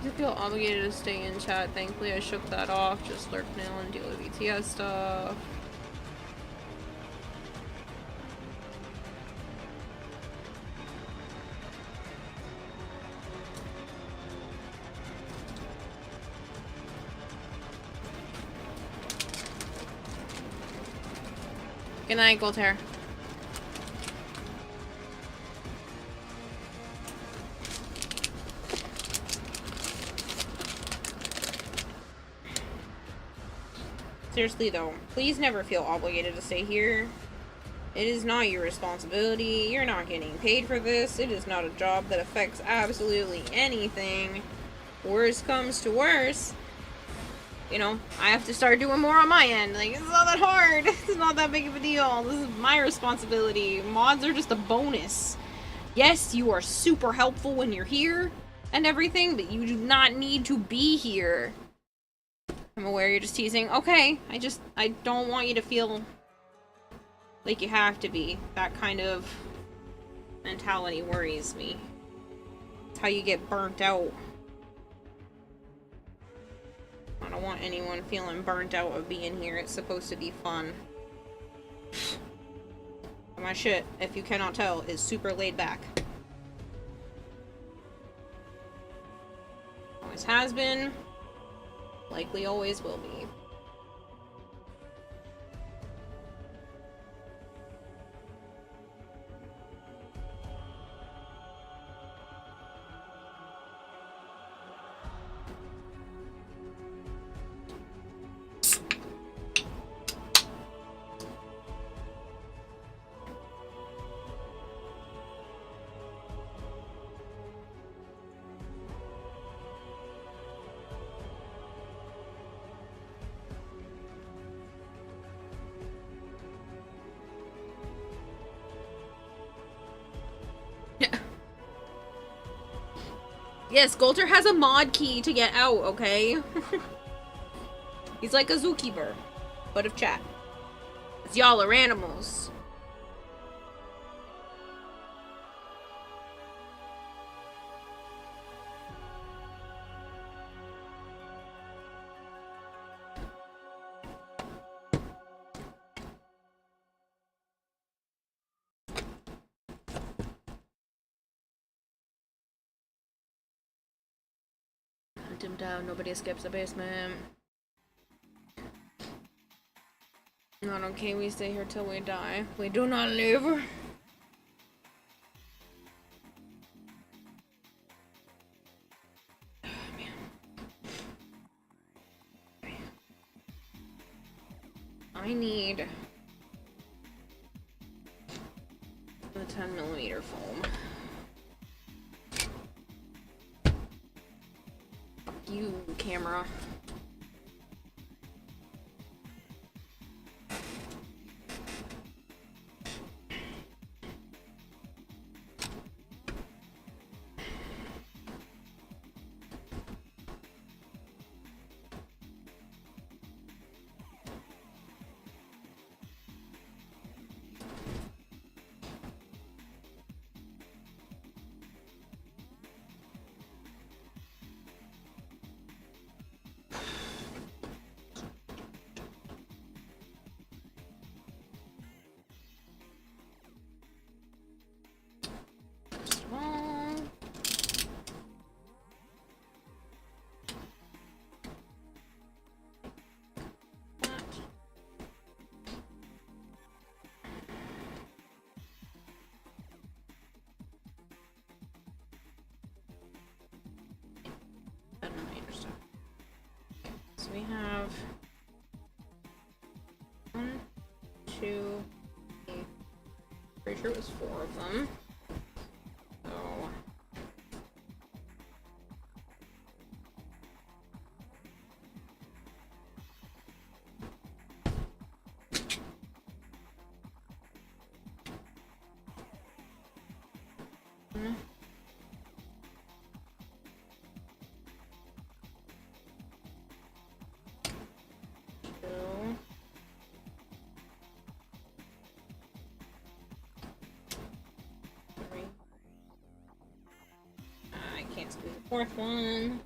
I feel obligated to stay in chat. Thankfully, I shook that off. Just lurk now and deal with BTS stuff. Good night, Goldhair. Seriously though, please never feel obligated to stay here. It is not your responsibility. You're not getting paid for this. It is not a job that affects absolutely anything. Worst comes to worst, you know, I have to start doing more on my end. Like, it's not that hard. It's not that big of a deal. This is my responsibility. Mods are just a bonus. Yes, you are super helpful when you're here and everything, but you do not need to be here. I'm aware you're just teasing. Okay, I don't want you to feel like you have to be. That kind of mentality worries me. It's how you get burnt out. I don't want anyone feeling burnt out of being here. It's supposed to be fun. My shit, if you cannot tell, is super laid back. Always has been. Likely always will be. Yes, Golter has a mod key to get out, okay? He's like a zookeeper, but of chat. 'Cause y'all are animals. Hunt him down, nobody escapes the basement. Not okay, we stay here till we die. We do not live. I need the 10mm foam. Fuck you, camera. So we have 1, 2, 3. Pretty sure it was 4 of them. So Fourth one.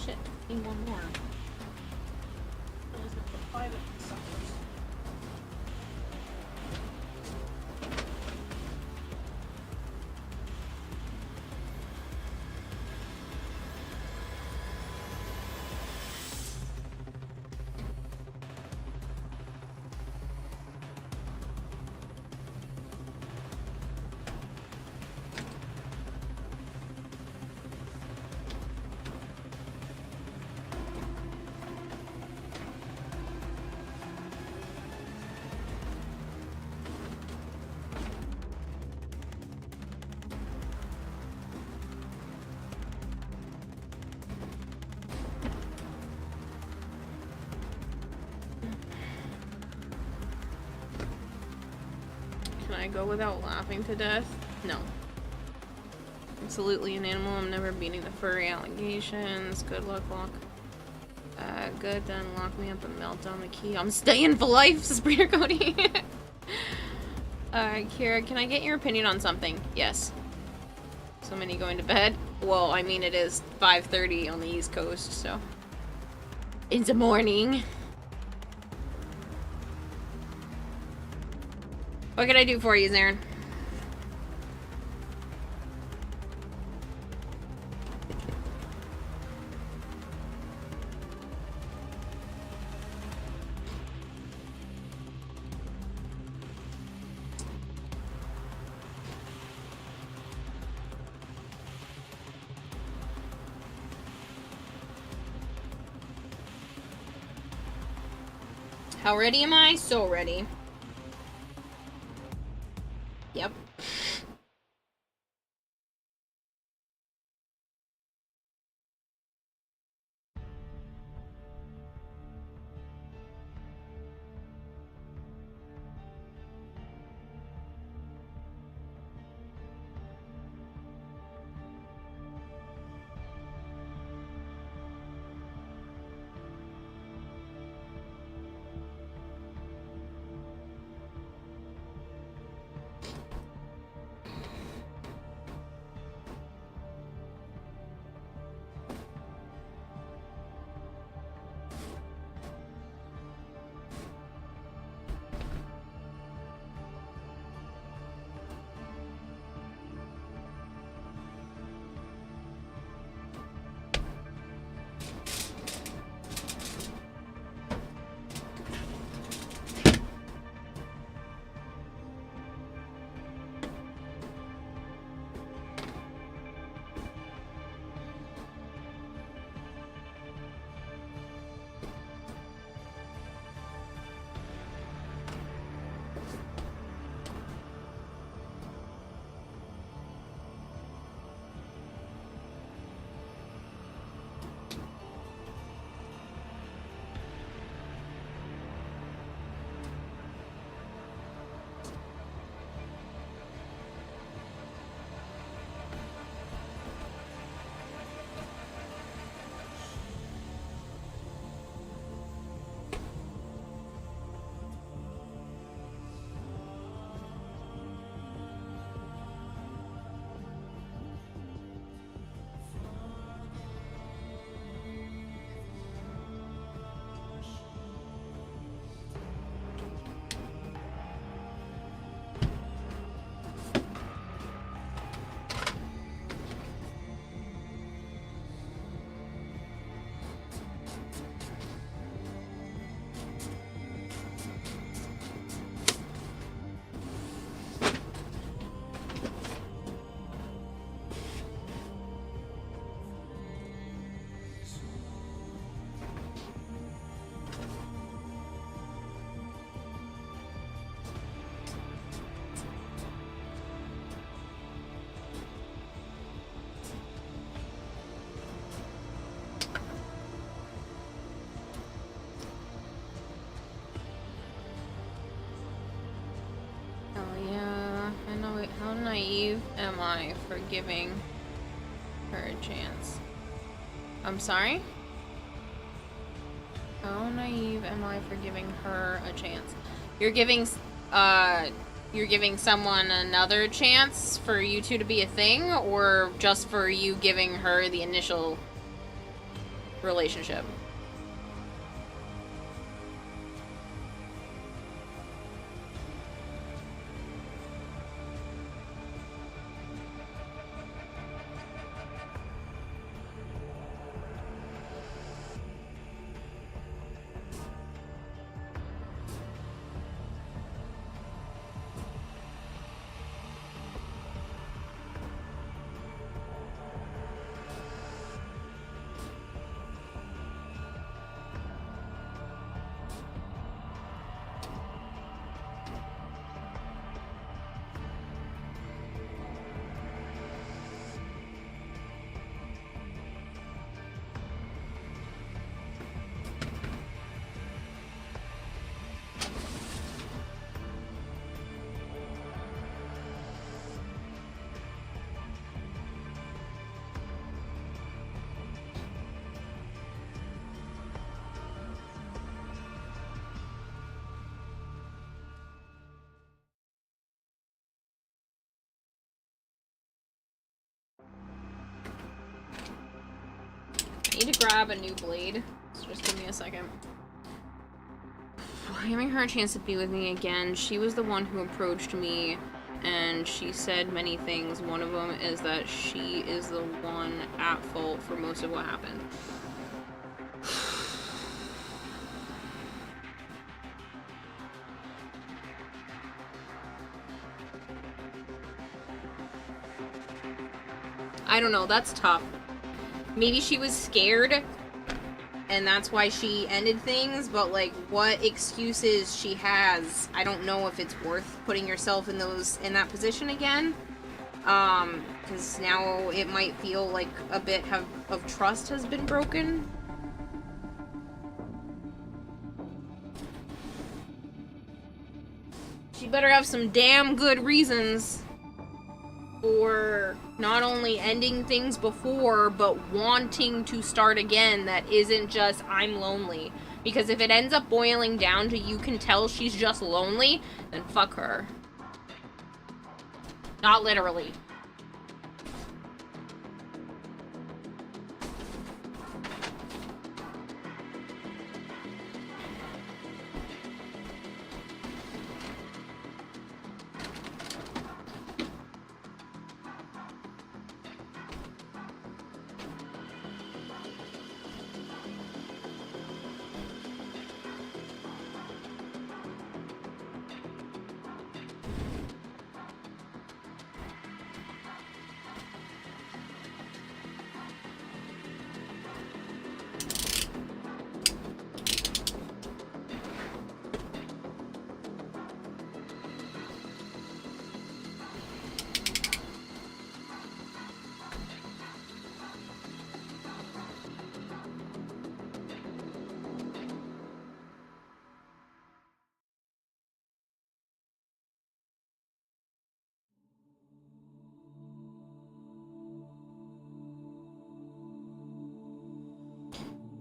Shit, need one more. Can I go without laughing to death? No. Absolutely an animal. I'm never beating the furry allegations. Good luck, Lock. Good, then lock me up and melt down the key. I'm staying for life, Sabrina Cody. Kira, can I get your opinion on something? Yes. So many going to bed? Well, I mean, it is 5:30 on the East Coast, so. It's the morning. What can I do for you, Zarin? How ready am I? So ready. Yep. am I for giving her a chance? I'm sorry? How naive am I for giving her a chance? You're giving someone another chance for you two to be a thing, or just for you giving her the initial relationship? I need to grab a new blade, so just give me a second. Giving her a chance to be with me again. She was the one who approached me, and she said many things. One of them is that she is the one at fault for most of what happened. I don't know, that's tough. Maybe she was scared, and that's why she ended things, but, like, what excuses she has, I don't know if it's worth putting yourself in that position again. Because now it might feel like a bit of trust has been broken. She better have some damn good reasons for not only ending things before, but wanting to start again that isn't just, I'm lonely. Because if it ends up boiling down to you can tell she's just lonely, then fuck her. Not literally.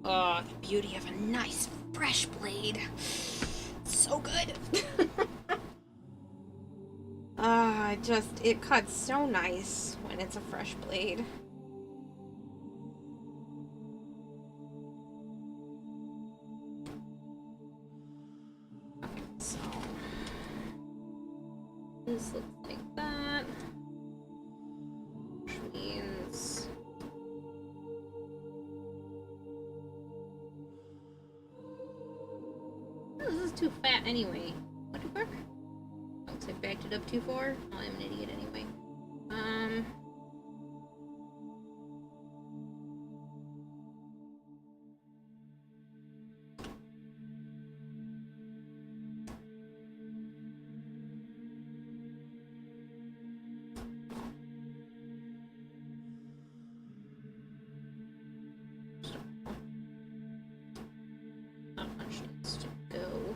Oh, the beauty of a nice, fresh blade. So good. It cuts so nice when it's a fresh blade. Okay, so this looks like that. Which means this is too fat anyway. Whatever. Oops, I backed it up too far. Oh, I'm an idiot anyway. Not much needs to go.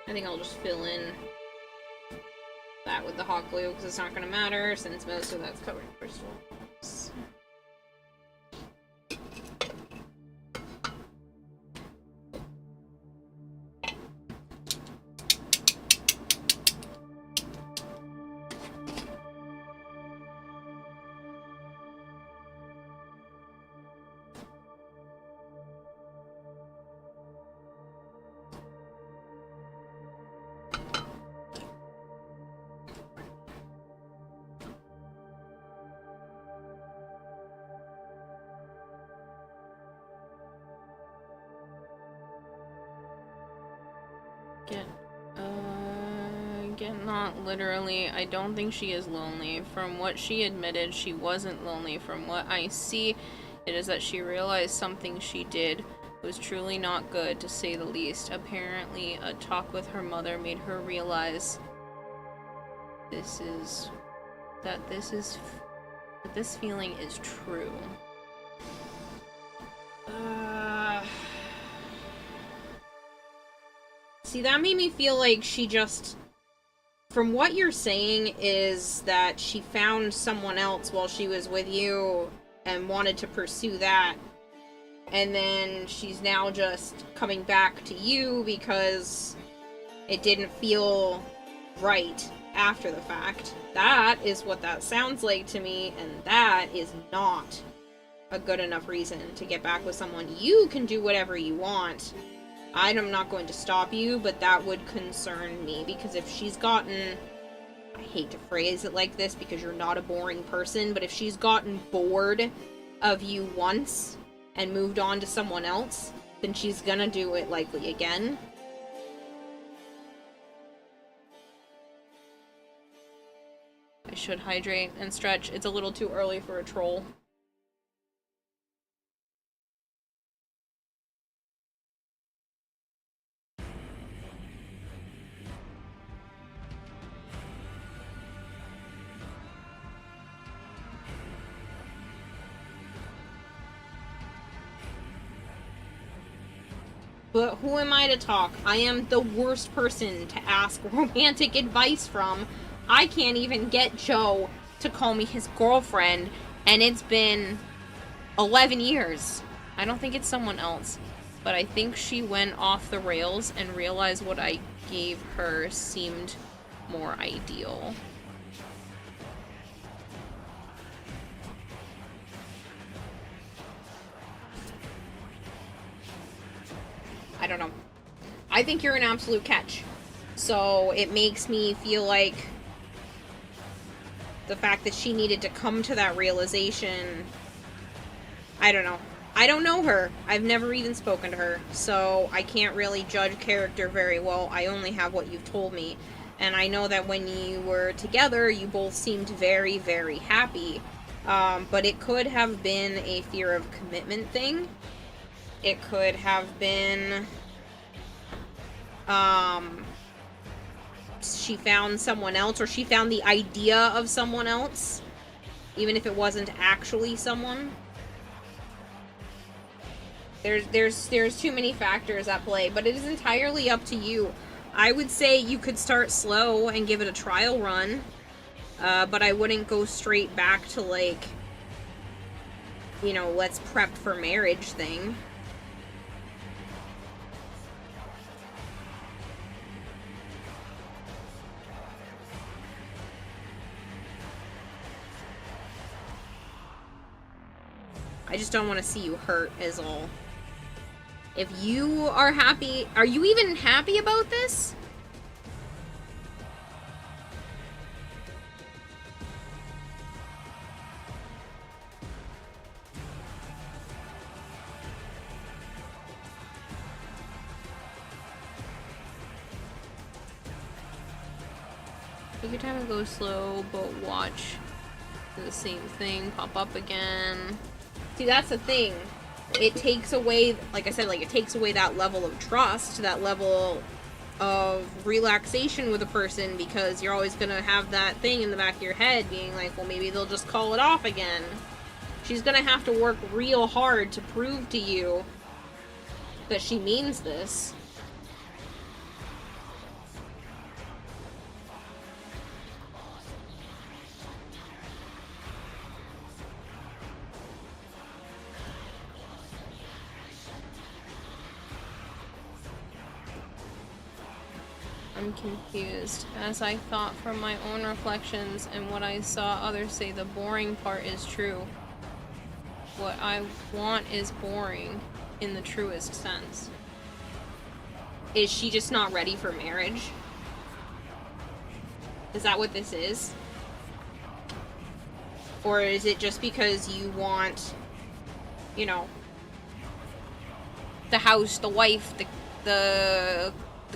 I think I'll just fill in that with the hot glue because it's not going to matter since most of that's covered in crystals. Again, not literally. I don't think she is lonely. From what she admitted, she wasn't lonely. From what I see, it is that she realized something she did was truly not good, to say the least. Apparently, a talk with her mother made her realize this feeling is true. See, that made me feel like she just... From what you're saying is that she found someone else while she was with you and wanted to pursue that. And then she's now just coming back to you because it didn't feel right after the fact. That is what that sounds like to me, and that is not a good enough reason to get back with someone. You can do whatever you want. I'm not going to stop you, but that would concern me, because if she's gotten... I hate to phrase it like this because you're not a boring person, but if she's gotten bored of you once and moved on to someone else, then she's gonna do it likely again. I should hydrate and stretch. It's a little too early for a troll. But who am I to talk? I am the worst person to ask romantic advice from. I can't even get Joe to call me his girlfriend, and it's been 11 years. I don't think it's someone else, but I think she went off the rails and realized what I gave her seemed more ideal. I don't know. I think you're an absolute catch. So it makes me feel like the fact that she needed to come to that realization... I don't know. I don't know her. I've never even spoken to her. So I can't really judge character very well. I only have what you've told me. And I know that when you were together, you both seemed very, very happy. But it could have been a fear of commitment thing. It could have been, she found someone else, or she found the idea of someone else, even if it wasn't actually someone. There's too many factors at play, but it is entirely up to you. I would say you could start slow and give it a trial run, but I wouldn't go straight back to, like, you know, let's prep for marriage thing. I just don't want to see you hurt, is all. If you are happy... Are you even happy about this? Take your time and go slow, but watch the same thing pop up again. See, that's the thing. It takes away, like I said, like, it takes away that level of trust, that level of relaxation with a person, because you're always gonna have that thing in the back of your head being like, well, maybe they'll just call it off again. She's gonna have to work real hard to prove to you that she means this. I'm confused. As I thought from my own reflections and what I saw others say, the boring part is true. What I want is boring in the truest sense. Is she just not ready for marriage? Is that what this is? Or is it just because you want, you know, the house, the wife, the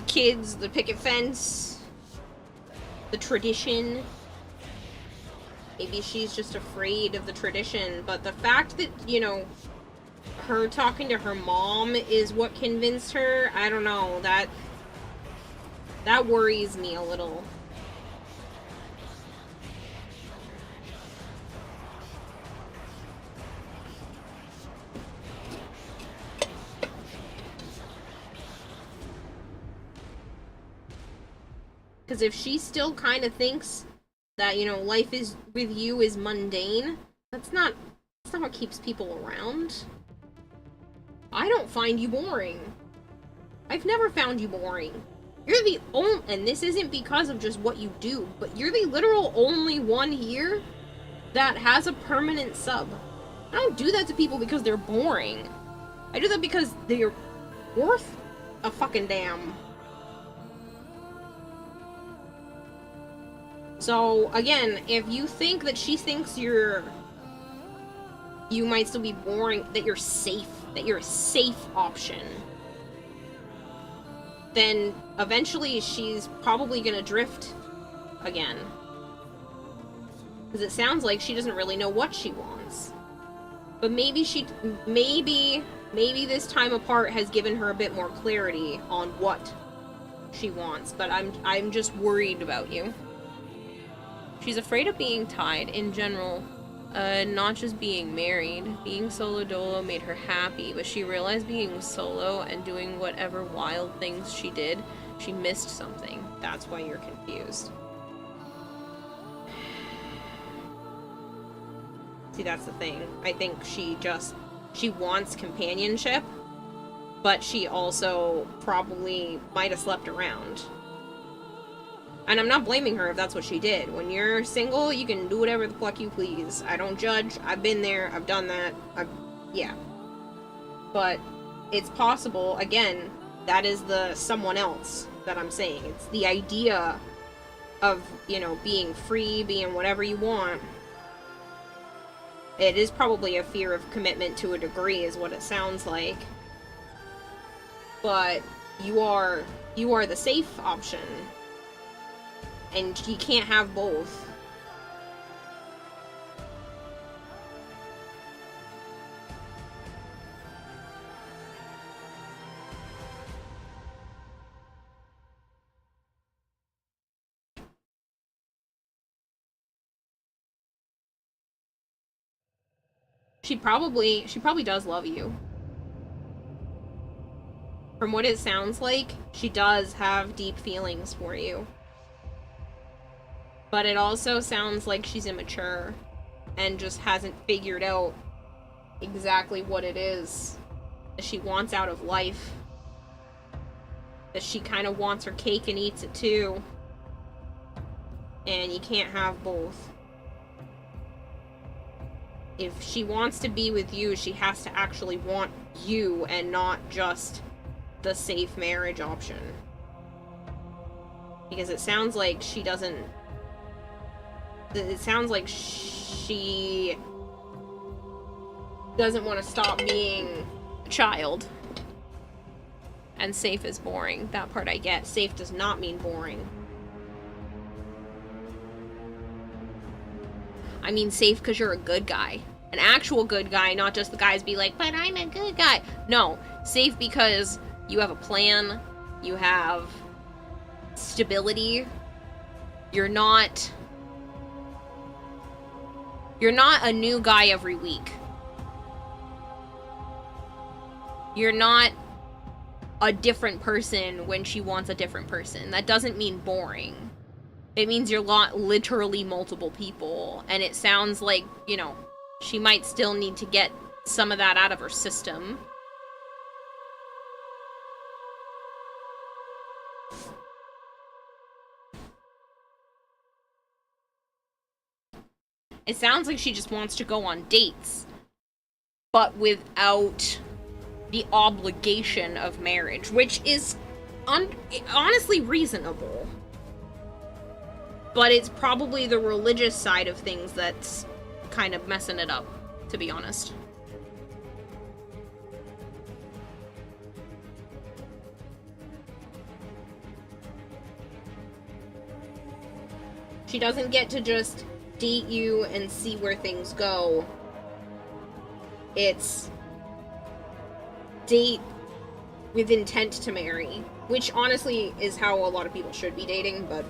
kids, the picket fence, the tradition? Maybe she's just afraid of the tradition, but the fact that, you know, her talking to her mom is what convinced her, I don't know, that worries me a little. Because if she still kind of thinks that, you know, life is with you is mundane, that's not what keeps people around. I don't find you boring. I've never found you boring. You're the only, and this isn't because of just what you do, but you're the literal only one here that has a permanent sub. I don't do that to people because they're boring. I do that because they're worth a fucking damn. So, again, if you think that she thinks you might still be boring, that you're safe, that you're a safe option, then eventually she's probably gonna drift again. Because it sounds like she doesn't really know what she wants. But maybe this time apart has given her a bit more clarity on what she wants. But I'm just worried about you. She's afraid of being tied in general, not just being married. Being solo dolo made her happy, but she realized being solo and doing whatever wild things she did, she missed something. That's why you're confused. See, that's the thing. I think she wants companionship, but she also probably might have slept around. And I'm not blaming her if that's what she did. When you're single, you can do whatever the fuck you please. I don't judge. I've been there. I've done that. Yeah. But it's possible, again, that is the someone else that I'm saying. It's the idea of, you know, being free, being whatever you want. It is probably a fear of commitment to a degree, is what it sounds like. But you are the safe option. And you can't have both. She probably does love you. From what it sounds like, she does have deep feelings for you. But it also sounds like she's immature and just hasn't figured out exactly what it is that she wants out of life. That she kind of wants her cake and eats it too. And you can't have both. If she wants to be with you, she has to actually want you and not just the safe marriage option. Because it sounds like she doesn't... It sounds like she doesn't want to stop being a child. And safe is boring. That part I get. Safe does not mean boring. I mean safe because you're a good guy. An actual good guy, not just the guys be like, but I'm a good guy. No, safe because you have a plan. You have stability. You're not a new guy every week. You're not a different person when she wants a different person. That doesn't mean boring. It means you're literally multiple people, and it sounds like, you know, she might still need to get some of that out of her system. It sounds like she just wants to go on dates, but without the obligation of marriage, which is honestly reasonable. But it's probably the religious side of things that's kind of messing it up, to be honest. She doesn't get to just date you and see where things go. It's date with intent to marry, which honestly is how a lot of people should be dating, but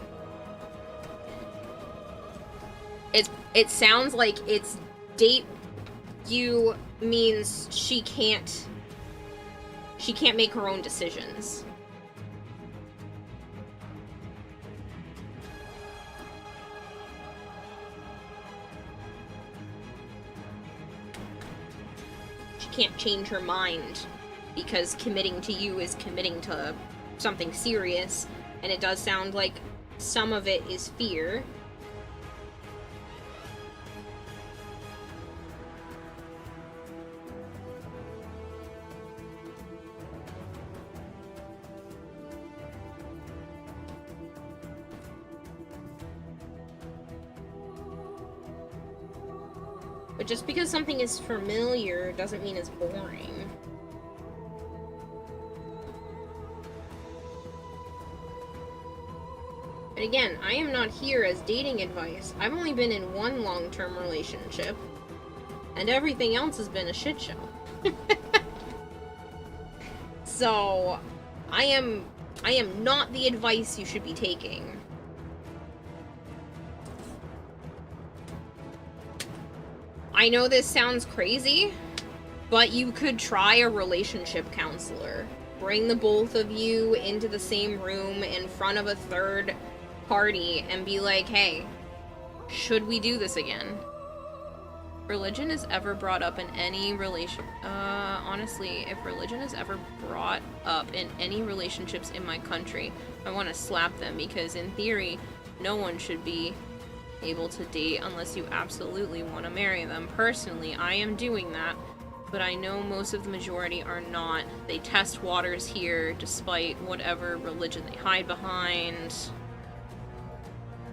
it sounds like it's date you means she can't make her own decisions. She can't change her mind because committing to you is committing to something serious, and it does sound like some of it is fear. But just because something is familiar doesn't mean it's boring. And again, I am not here as dating advice. I've only been in one long-term relationship, and everything else has been a shit show. So, I am not the advice you should be taking. I know this sounds crazy, but you could try a relationship counselor. Bring the both of you into the same room in front of a third party and be like, hey, should we do this again? Religion is ever brought up in any honestly, if religion is ever brought up in any relationships in my country, I want to slap them, because in theory, no one should be able to date unless you absolutely want to marry them. Personally, I am doing that, but I know most of the majority are not. They test waters here despite whatever religion they hide behind.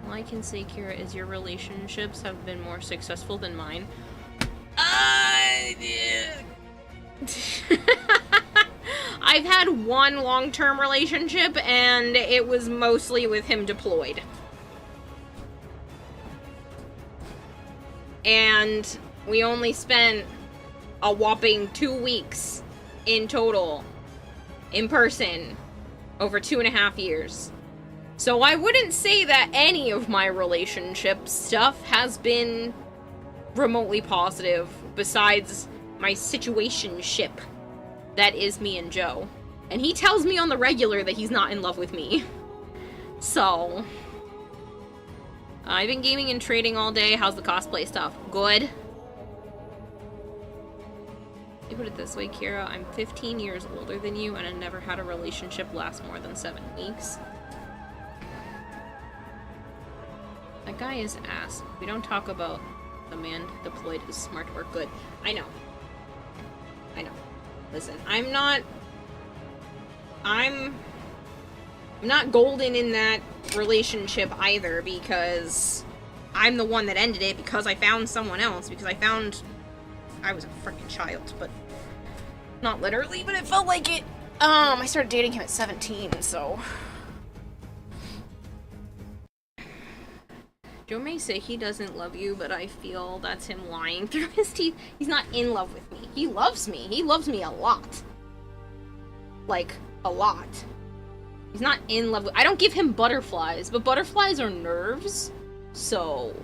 All I can say, Kira, is your relationships have been more successful than mine. I've had one long-term relationship, and it was mostly with him deployed. And we only spent a whopping 2 weeks in total in person over 2.5 years. So I wouldn't say that any of my relationship stuff has been remotely positive besides my situationship that is me and Joe. And he tells me on the regular that he's not in love with me. So I've been gaming and trading all day. How's the cosplay stuff? Good. You put it this way, Kira, I'm 15 years older than you, and I never had a relationship last more than 7 weeks. That guy is ass. We don't talk about the man deployed is smart or good. I know. Listen, I'm not golden in that relationship either, because I'm the one that ended it, because I found someone else, because I was a freaking child, but not literally, but it felt like it. I started dating him at 17, so. Joe may say he doesn't love you, but I feel that's him lying through his teeth. He's not in love with me. He loves me. He loves me a lot. Like, a lot. He's not in love with... I don't give him butterflies, but butterflies are nerves, so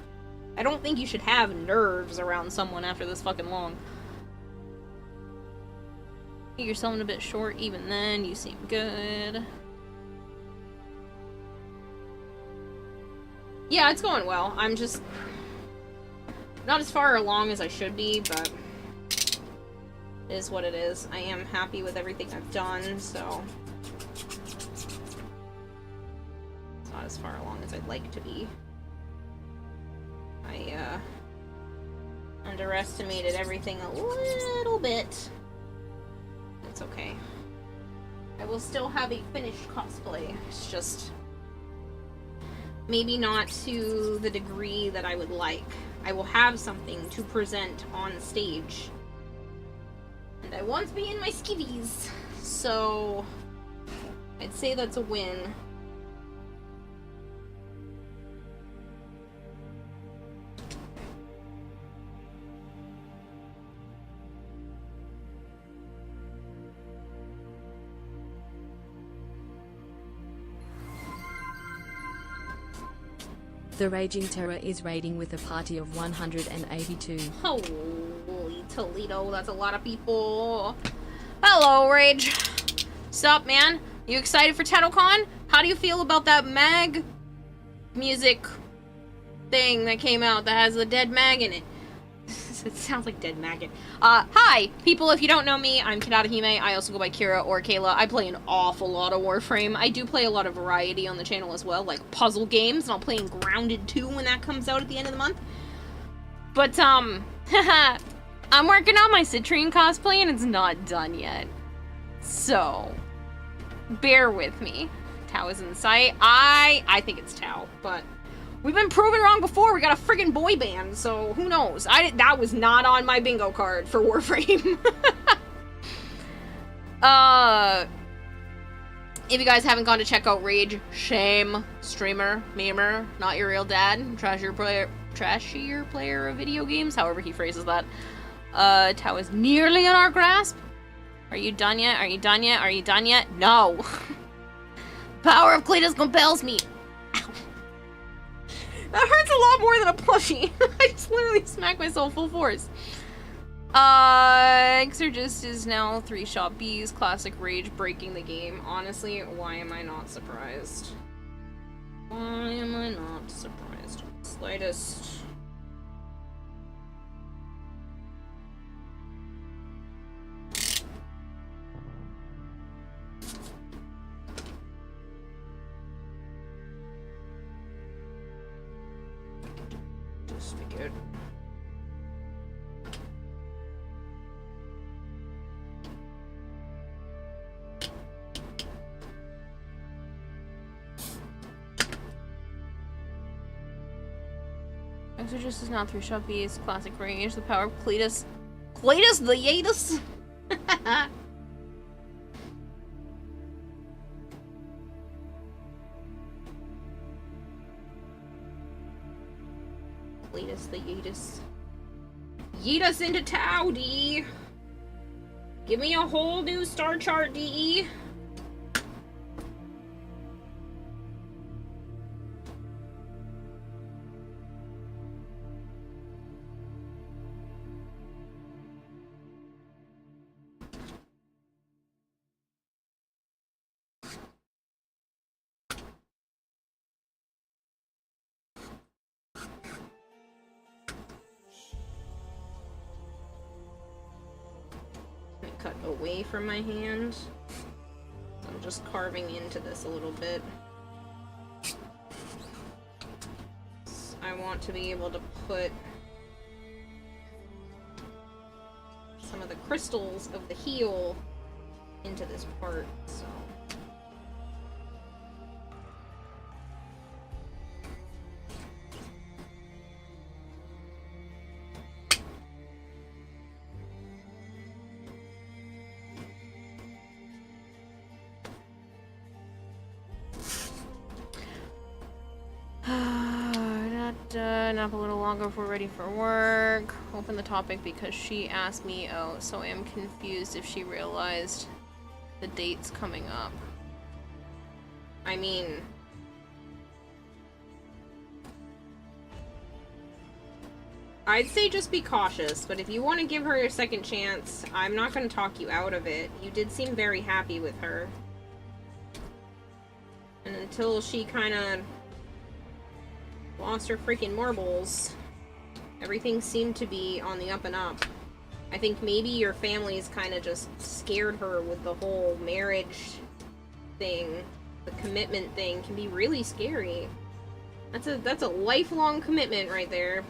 I don't think you should have nerves around someone after this fucking long. You're selling a bit short even then. You seem good. Yeah, it's going well. I'm just not as far along as I should be, but it is what it is. I am happy with everything I've done, so it's not as far along as I'd like to be. I underestimated everything a little bit. It's okay. I will still have a finished cosplay. It's just maybe not to the degree that I would like. I will have something to present on stage. And I want to be in my skivvies. So I'd say that's a win. The Raging Terror is raiding with a party of 182. Holy Toledo, that's a lot of people. Hello, Rage. Sup, man? You excited for TattleCon? How do you feel about that mag music thing that came out that has the dead mag in it? It sounds like dead maggot. Hi, people, if you don't know me, I'm Kirarahime. I also go by Kira or Kayla. I play an awful lot of Warframe. I do play a lot of variety on the channel as well, like puzzle games, and I'll play in Grounded 2 when that comes out at the end of the month. But, I'm working on my Citrine cosplay, and it's not done yet. So, bear with me. Tao is in sight. I think it's Tao, but we've been proven wrong before. We got a friggin' boy band, so who knows? That was not on my bingo card for Warframe. If you guys haven't gone to check out Rage, shame, streamer, memer, not your real dad, trashier player of video games, however he phrases that. Tao is nearly in our grasp. Are you done yet? Are you done yet? Are you done yet? No. Power of Cletus compels me. That hurts a lot more than a plushie. I just literally smacked myself full force. Exorgist is now 3-shot B's classic rage breaking the game. Honestly, why am I not surprised? Why am I not surprised? Slightest. Just be good. Exorgist is now 3-shot B's classic range. The power of Cletus. Cletus the Yatus? Cletus the Yatus. Yeet us into Tau, D. Give me a whole new star chart, DE. Cut away from my hand. So I'm just carving into this a little bit. I want to be able to put some of the crystals of the heel into this part, so. Nap a little longer if we're ready for work. Open the topic because she asked me out, so I am confused if she realized the date's coming up. I mean, I'd say just be cautious, but if you want to give her a second chance, I'm not going to talk you out of it. You did seem very happy with her. And until she kind of lost her freaking marbles, everything seemed to be on the up and up. I think maybe your family's kind of just scared her with the whole marriage thing. The commitment thing can be really scary. That's a lifelong commitment right there.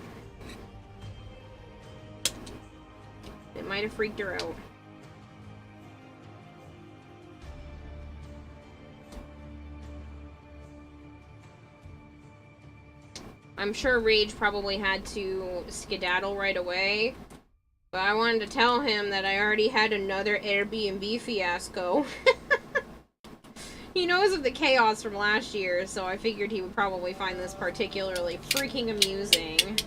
It might have freaked her out. I'm sure Rage probably had to skedaddle right away, but I wanted to tell him that I already had another Airbnb fiasco. He knows of the chaos from last year, so I figured he would probably find this particularly freaking amusing.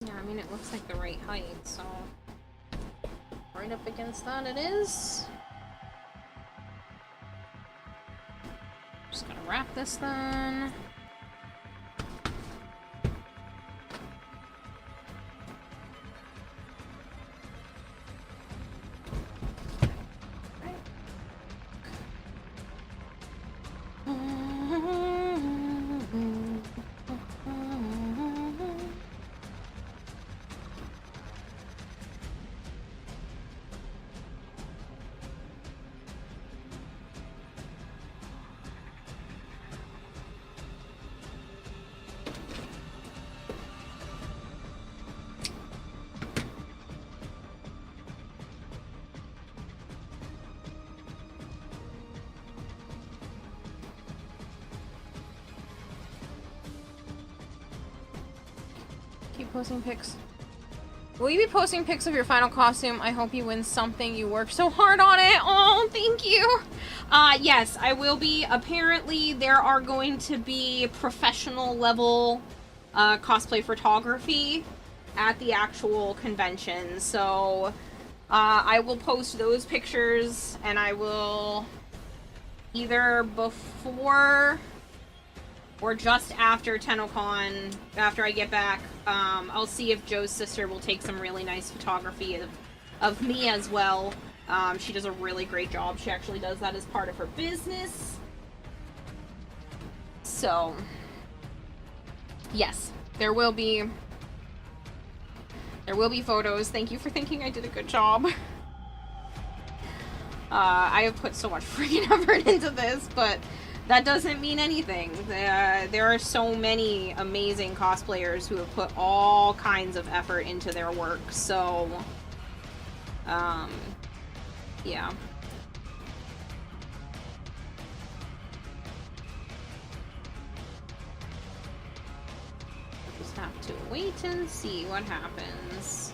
Yeah, I mean, it looks like the right height, so right up against that it is. Just gonna wrap this then. Keep posting pics. Will you be posting pics of your final costume? I hope you win something. You worked so hard on it. Oh, thank you. Yes, I will be. Apparently, there are going to be professional level cosplay photography at the actual convention. So, I will post those pictures, and I will either before or just after TennoCon, after I get back, I'll see if Joe's sister will take some really nice photography of me as well. She does a really great job. She actually does that as part of her business. So, yes, there will be photos. Thank you for thinking I did a good job. I have put so much freaking effort into this, but that doesn't mean anything. There are so many amazing cosplayers who have put all kinds of effort into their work, so, yeah. Just have to wait and see what happens.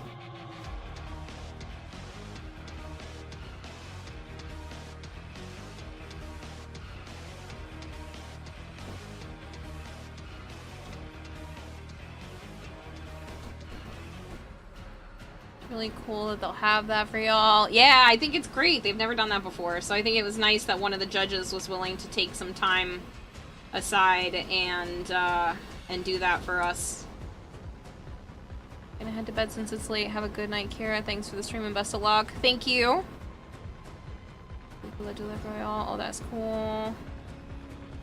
Really cool that they'll have that for y'all. Yeah, I think it's great. They've never done that before, so I think it was nice that one of the judges was willing to take some time aside and do that for us. Gonna head to bed since it's late. Have a good night, Kira. Thanks for the stream and best of luck. Thank you. People that do that for y'all. Oh, that's cool.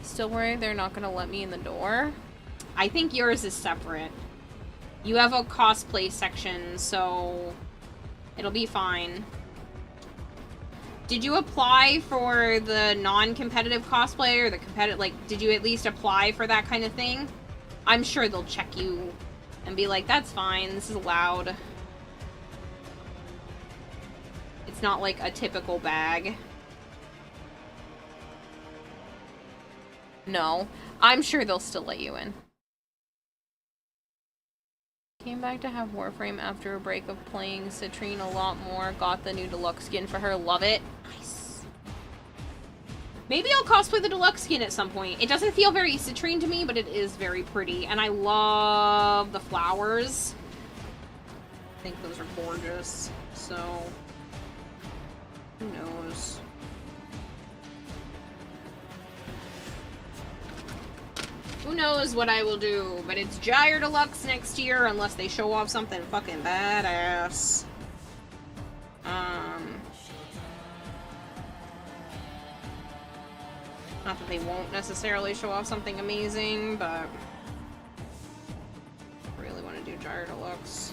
Still worried they're not gonna let me in the door? I think yours is separate. You have a cosplay section, so it'll be fine. Did you apply for the non-competitive cosplay or the competitive, like, did you at least apply for that kind of thing? I'm sure they'll check you and be like, that's fine, this is allowed. It's not like a typical bag. No, I'm sure they'll still let you in. Came back to have Warframe after a break of playing Citrine a lot more. Got the new deluxe skin for her. Love it. Nice. Maybe I'll cosplay the deluxe skin at some point. It doesn't feel very Citrine to me, but it is very pretty. And I love the flowers. I think those are gorgeous. So, who knows? Who knows what I will do, but it's Gyre Deluxe next year unless they show off something fucking badass. Not that they won't necessarily show off something amazing, but I really want to do Gyre Deluxe.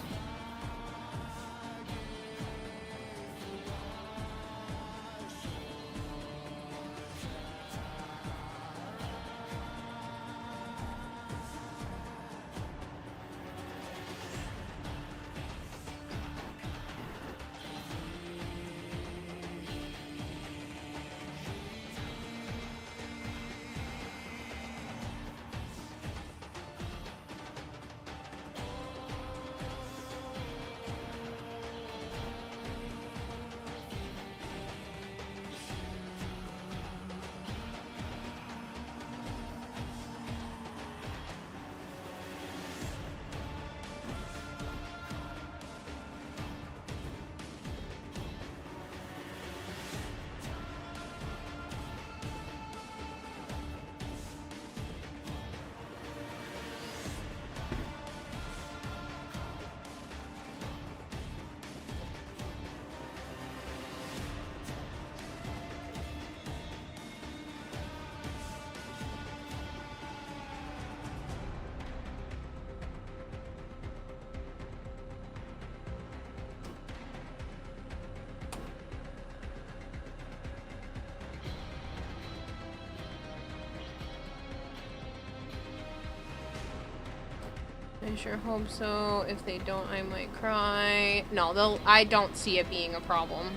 I sure hope so. If they don't, I might cry. No, I don't see it being a problem.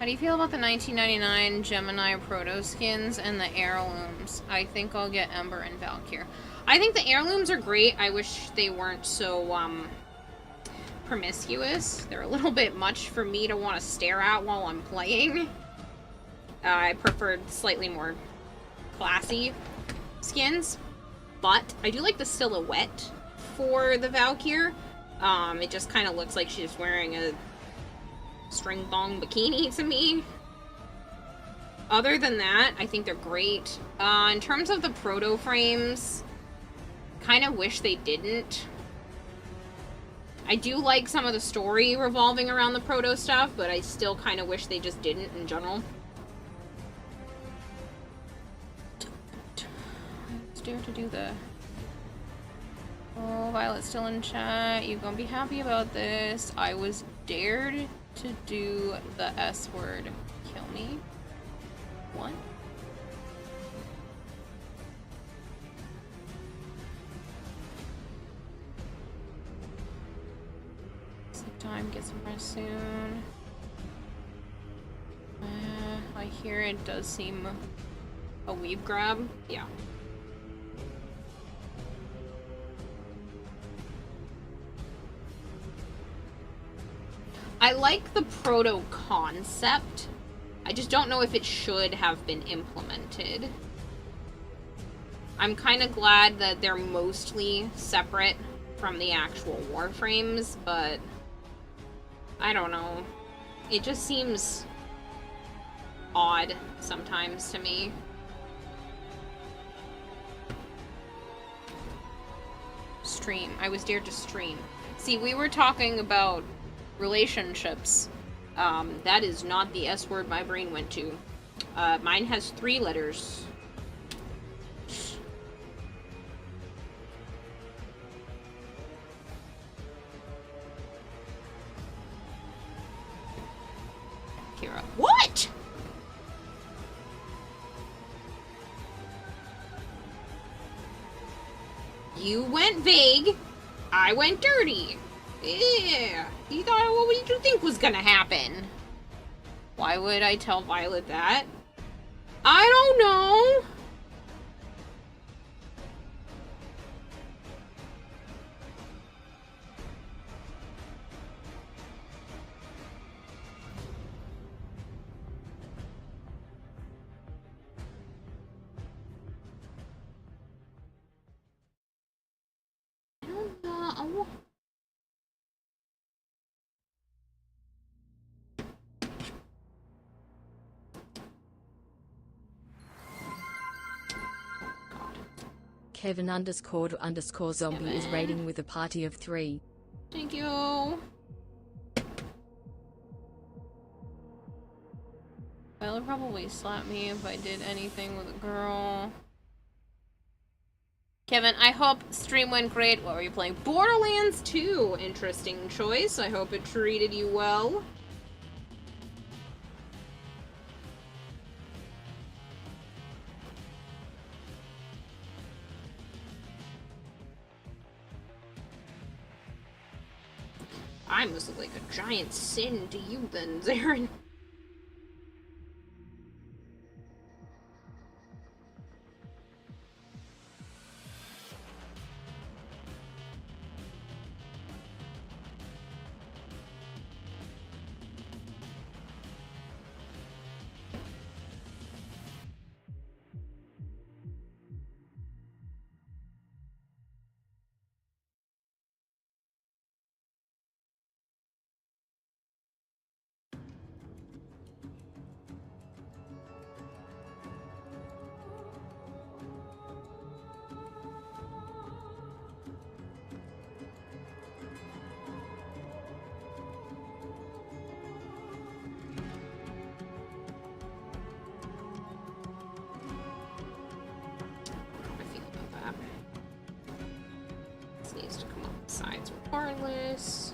How do you feel about the 1999 Gemini Proto skins and the heirlooms? I think I'll get Ember and Valkyr. I think the heirlooms are great. I wish they weren't so, promiscuous. They're a little bit much for me to want to stare at while I'm playing. I preferred slightly more classy skins. But I do like the silhouette for the Valkyr. It just kind of looks like she's wearing a string thong bikini to me. Other than that, I think they're great. In terms of the proto frames, kind of wish they didn't. I do like some of the story revolving around the proto stuff, but I still kind of wish they just didn't in general. Let's dare to do the... Oh, Violet's still in chat. You gonna be happy about this. I was dared to do the S word. Kill me. What? Sleep time, get some rest soon. I hear it does seem a weeb grab. Yeah. I like the proto concept. I just don't know if it should have been implemented. I'm kind of glad that they're mostly separate from the actual warframes, but I don't know. It just seems odd sometimes to me. Stream. I was dared to stream. See, we were talking about relationships. That is not the S word my brain went to. Mine has 3 letters. Kira. What? You went vague. I went dirty. Yeah. You thought, what did you think was gonna happen? Why would I tell Violet that? I don't know. I don't know. Kevin __zombie Kevin. is raiding with a party of 3. Thank you. Violet would probably slap me if I did anything with a girl. Kevin, I hope stream went great. What were you playing? Borderlands 2. Interesting choice. I hope it treated you well. I must look like a giant sin to you then, Zarin. Regardless.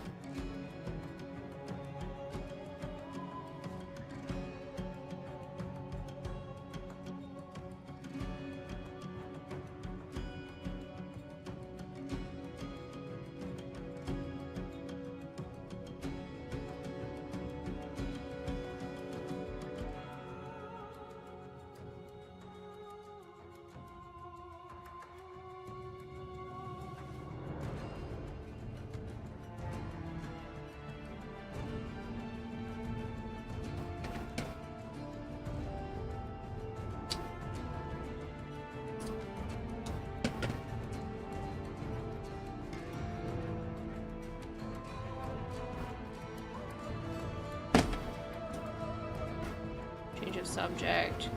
subject.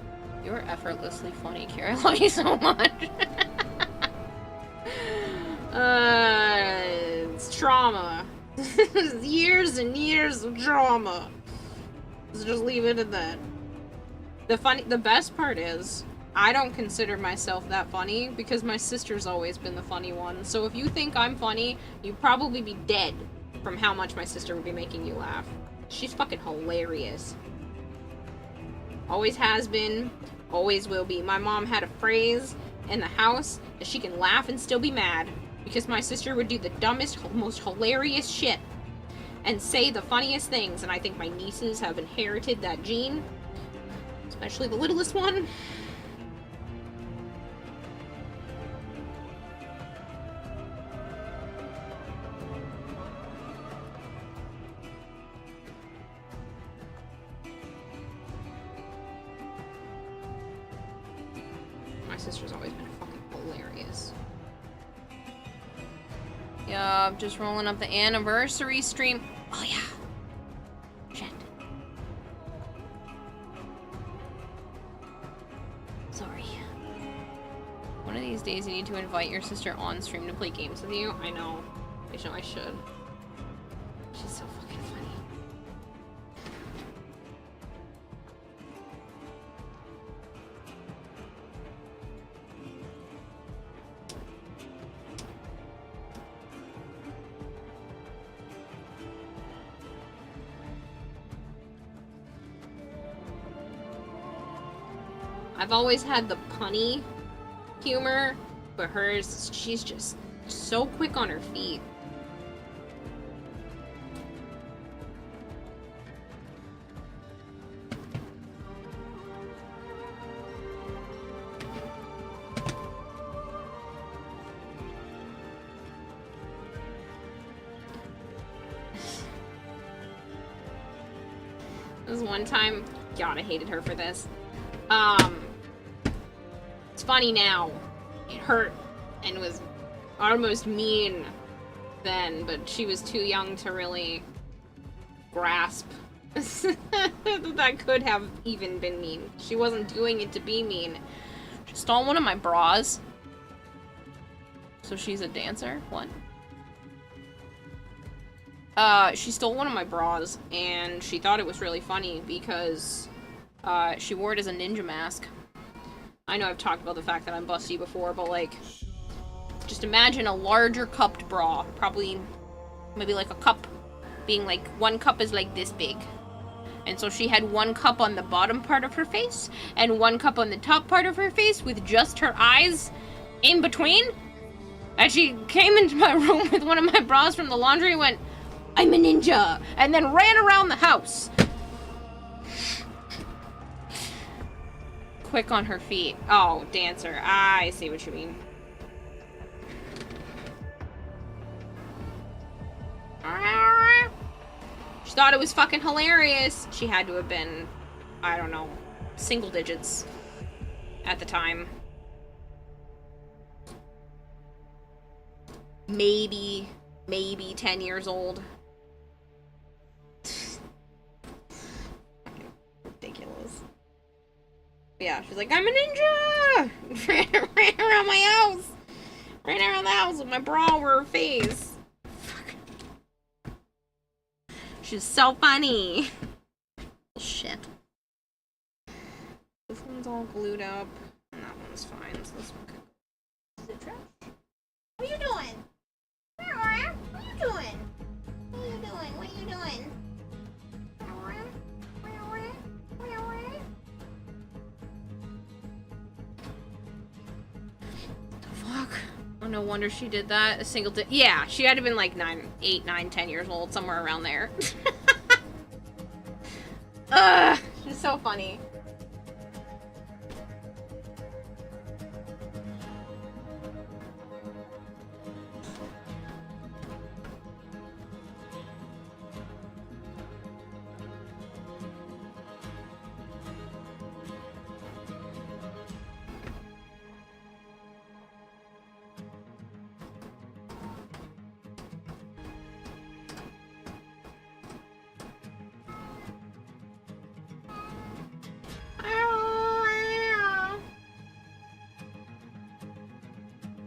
You're effortlessly funny, Kira. I love you so much. It's trauma. Years and years of trauma. Let's just leave it at that. The best part is, I don't consider myself that funny because my sister's always been the funny one. So if you think I'm funny, you'd probably be dead from how much my sister would be making you laugh. She's fucking hilarious. Always has been, always will be. My mom had a phrase in the house that she can laugh and still be mad because my sister would do the dumbest, most hilarious shit and say the funniest things, and I think my nieces have inherited that gene, especially the littlest one. My sister's always been fucking hilarious. Yeah, I'm just rolling up the anniversary stream. Oh yeah. Shit. Sorry. One of these days you need to invite your sister on stream to play games with you. I know. I should. She's so fucking funny. I've always had the punny humor, but hers, she's just so quick on her feet. This one time, God, I hated her for this. It's funny now. It hurt and was almost mean then, but she was too young to really grasp that could have even been mean. She wasn't doing it to be mean. She stole one of my bras. So she's a dancer? What? She stole one of my bras, and she thought it was really funny because she wore it as a ninja mask. I know I've talked about the fact that I'm busty before, but like, just imagine a larger cupped bra, probably maybe like a cup, being like, one cup is like this big. And so she had one cup on the bottom part of her face, and one cup on the top part of her face with just her eyes in between. And she came into my room with one of my bras from the laundry and went, "I'm a ninja," and then ran around the house. Quick on her feet. Oh, dancer. I see what you mean. She thought it was fucking hilarious. She had to have been, I don't know, single digits at the time. Maybe 10 years old. Ridiculous. Yeah, she's like, "I'm a ninja!" Ran around my house. Ran around the house with my bra over her face. Fuck. She's so funny. Shit. This one's all glued up, and that one's fine, so this one could... Is it trash? What are you doing? Aurora, what are you doing? What are you doing? What are you doing? Aurora? Aurora? Aurora? Fuck. Oh, no wonder she did that. A single yeah, she had to have been like 8, 9, 10 years old, somewhere around there. Ugh, she's so funny.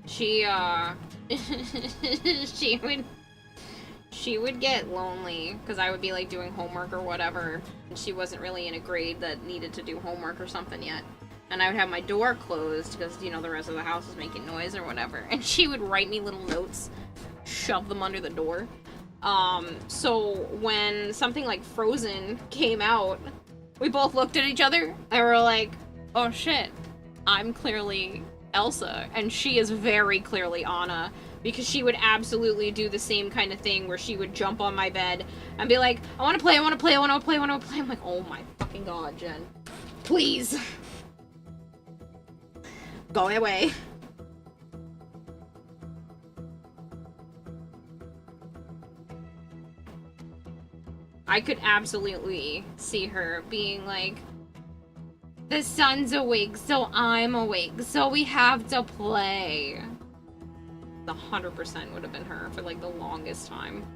she she would get lonely because I would be like doing homework or whatever, and she wasn't really in a grade that needed to do homework or something yet. And I would have my door closed because, you know, the rest of the house was making noise or whatever. And she would write me little notes, shove them under the door. So when something like Frozen came out, we both looked at each other and were like, oh shit, I'm clearly Elsa and she is very clearly Anna, because she would absolutely do the same kind of thing where she would jump on my bed and be like, I want to play, I want to play, I want to play, I want to play. I'm like, oh my fucking god, Jen. Please. Go away. I could absolutely see her being like, the sun's awake, so I'm awake, so we have to play. 100% would have been her for like the longest time.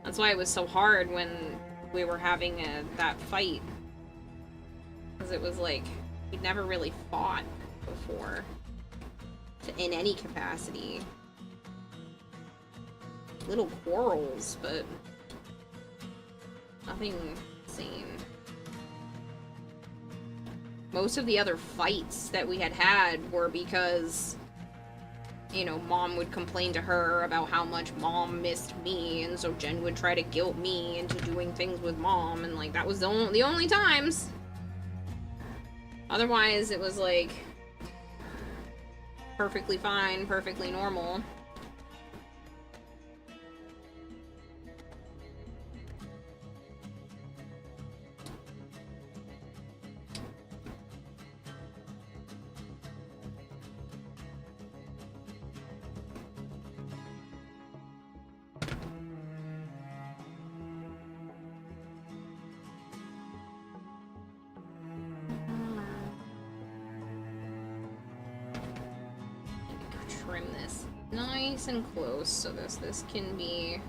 That's why it was so hard when we were having that fight. Because it was like, we'd never really fought before. In any capacity. Little quarrels, but nothing insane. Most of the other fights that we had were because, you know, Mom would complain to her about how much Mom missed me, and so Jen would try to guilt me into doing things with Mom, and like that was the only times. Otherwise, it was like perfectly fine, perfectly normal. Trim this nice and close so this can be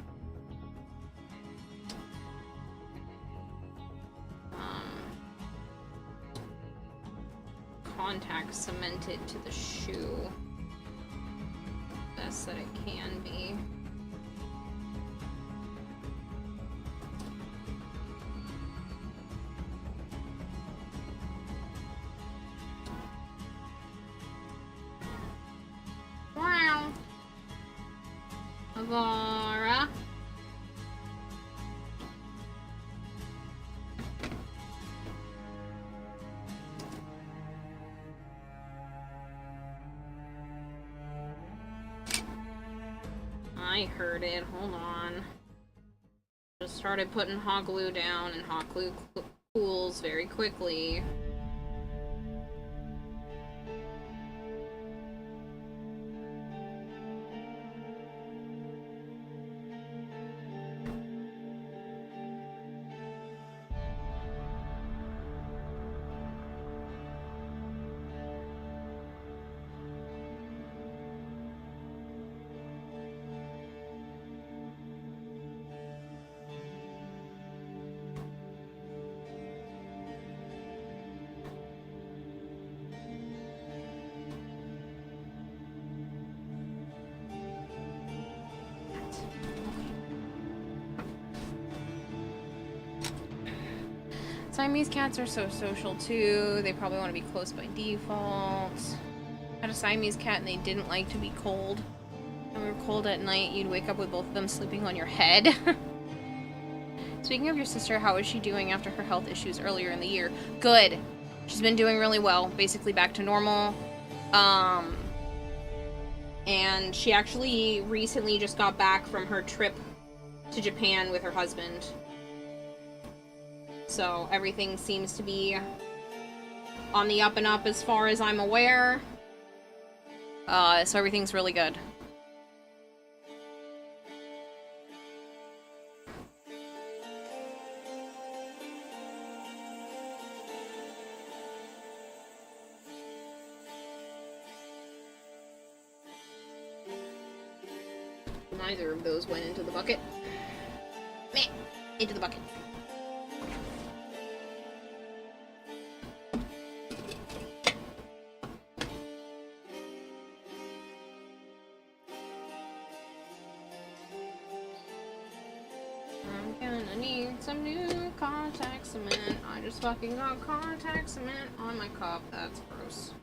contact cemented to the shoe best that it can be. Wow. Avara. I heard it. Hold on. Just started putting hot glue down, and hot glue cools very quickly. Siamese cats are so social too. They probably want to be close by default. I had a Siamese cat and they didn't like to be cold. When we were cold at night, you'd wake up with both of them sleeping on your head. Speaking of your sister, how is she doing after her health issues earlier in the year? Good. She's been doing really well. Basically back to normal. And she actually recently just got back from her trip to Japan with her husband. So everything seems to be on the up and up as far as I'm aware. So everything's really good. Neither of those went into the bucket. Meh. Into the bucket. need some new contact cement. I just fucking got contact cement on my cup. That's gross.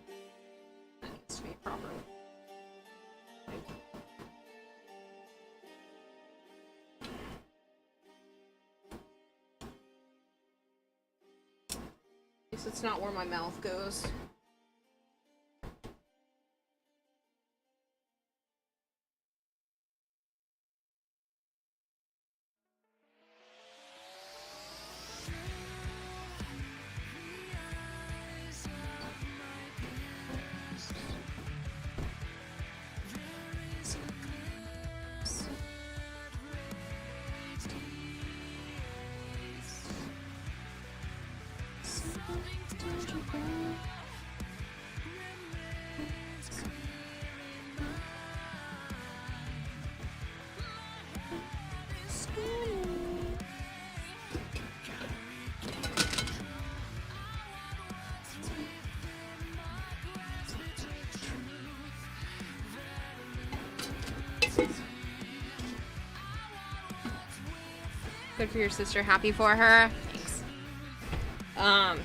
That needs to be proper. At least it's not where my mouth goes. Good for your sister. Happy for her. Thanks.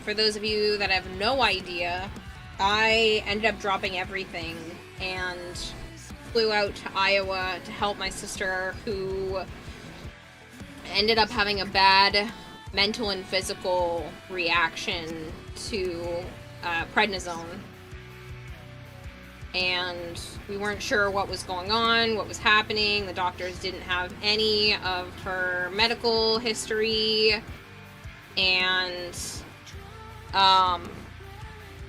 For those of you that have no idea, I ended up dropping everything and flew out to Iowa to help my sister, who ended up having a bad mental and physical reaction to prednisone. And we weren't sure what was going on, what was happening. The doctors didn't have any of her medical history, and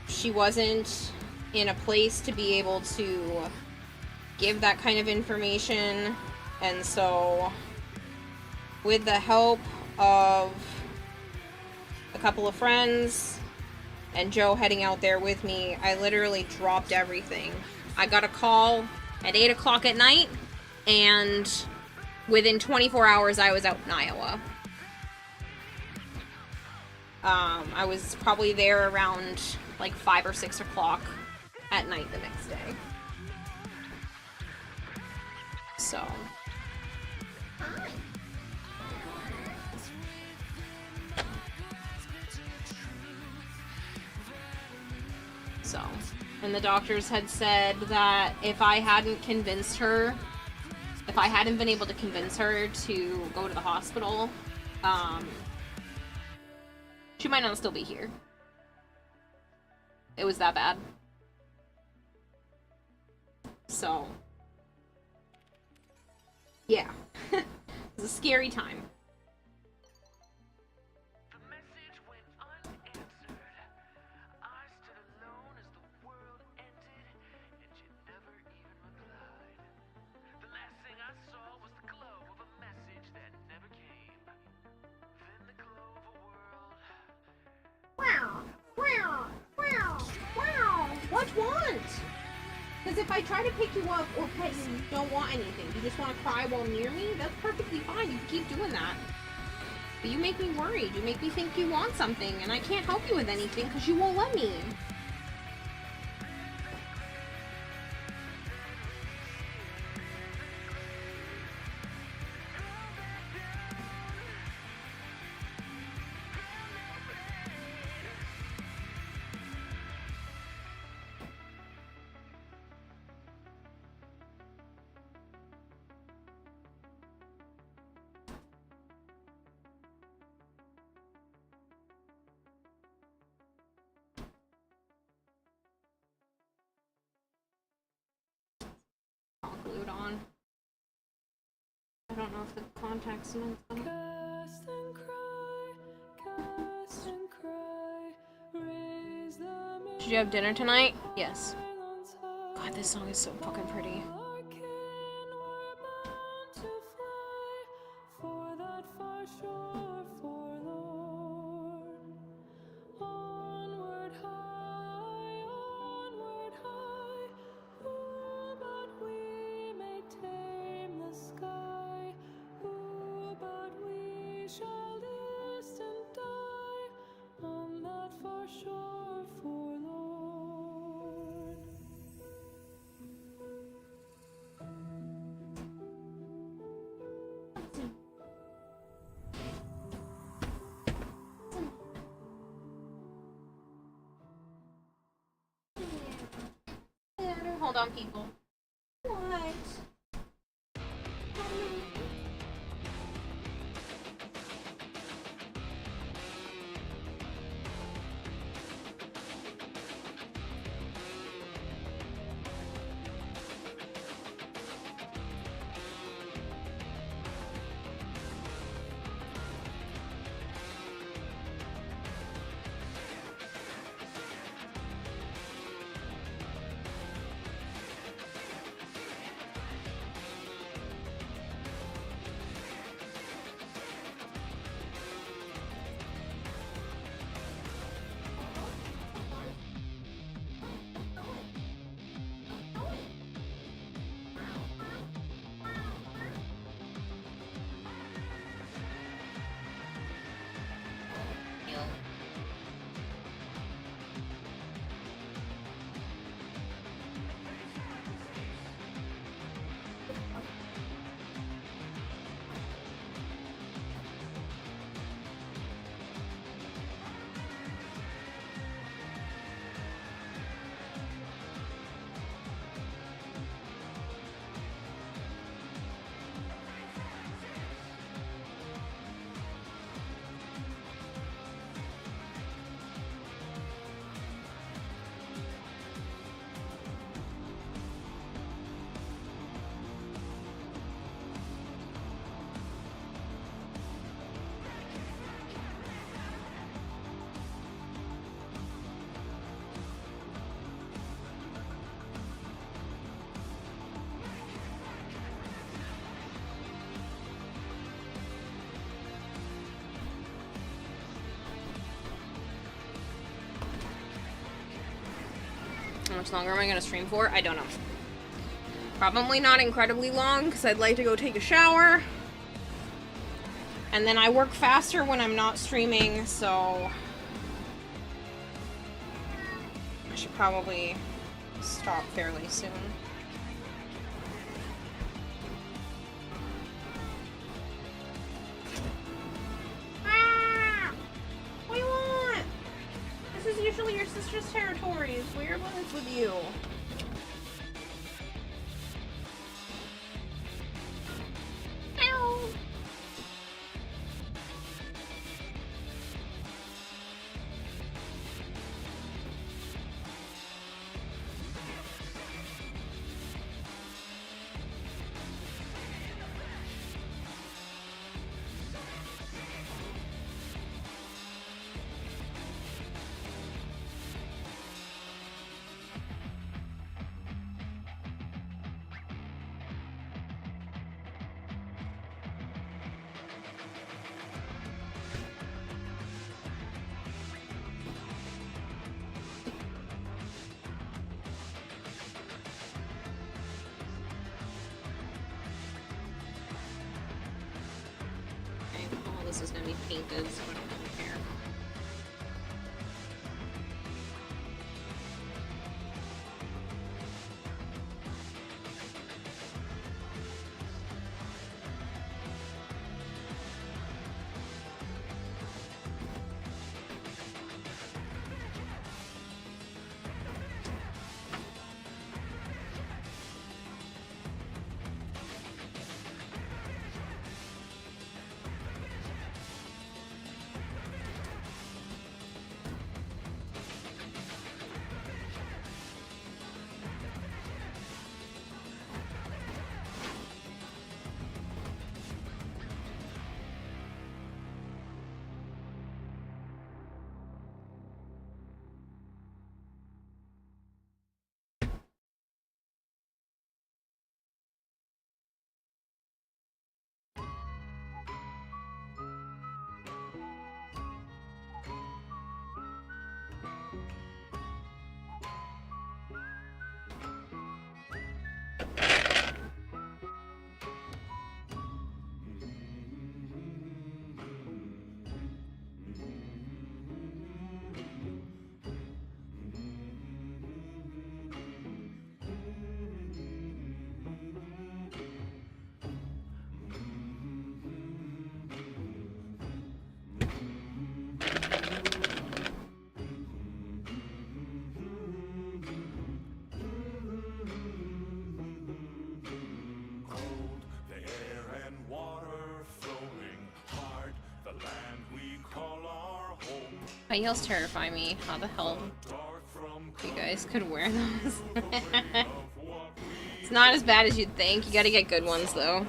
she wasn't in a place to be able to give that kind of information. And so, with the help of a couple of friends and Joe heading out there with me, I literally dropped everything. I got a call at 8 o'clock at night, and within 24 hours I was out in Iowa. I was probably there around like 5 or 6 o'clock at night the next day. So, and the doctors had said that if I hadn't convinced her, if I hadn't been able to convince her to go to the hospital, she might not still be here. It was that bad. So, yeah. It was a scary time. What want? Because if I try to pick you up or pet you, you don't want anything. You just want to cry while near me? That's perfectly fine. You can keep doing that. But you make me worried. You make me think you want something, and I can't help you with anything because you won't let me. Glued on. I don't know if the contact cement's on. Did you have dinner tonight? Yes. God, this song is so fucking pretty. Hold on, people. What? How much longer am I gonna stream for? I don't know. Probably not incredibly long, because I'd like to go take a shower. And then I work faster when I'm not streaming, so I should probably stop fairly soon. Ah! What do you want? This is usually your sister's territories. Weird what is with you? Ow! This is gonna be painted, so I don't really care. high heels terrify me. How the hell you guys could wear those? It's not as bad as you'd think. You gotta get good ones, though.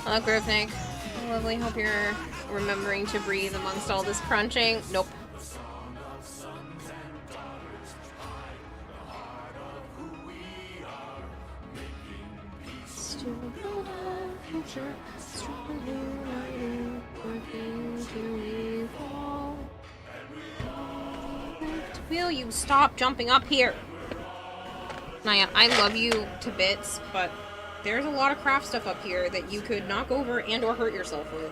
Hello, Grovenik. Lovely. Hope you're remembering to breathe amongst all this crunching. Nope. Will you stop jumping up here? Naya, I love you to bits, but there's a lot of craft stuff up here that you could knock over and or hurt yourself with.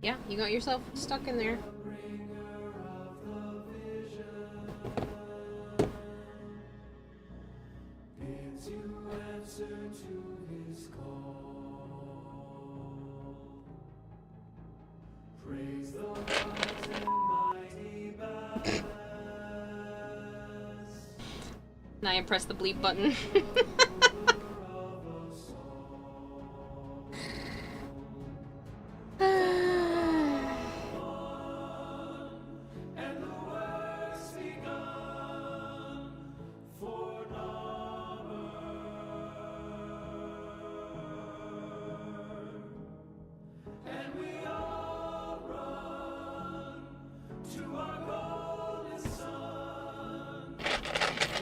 Yeah, you got yourself stuck in there. Now I press the bleep button.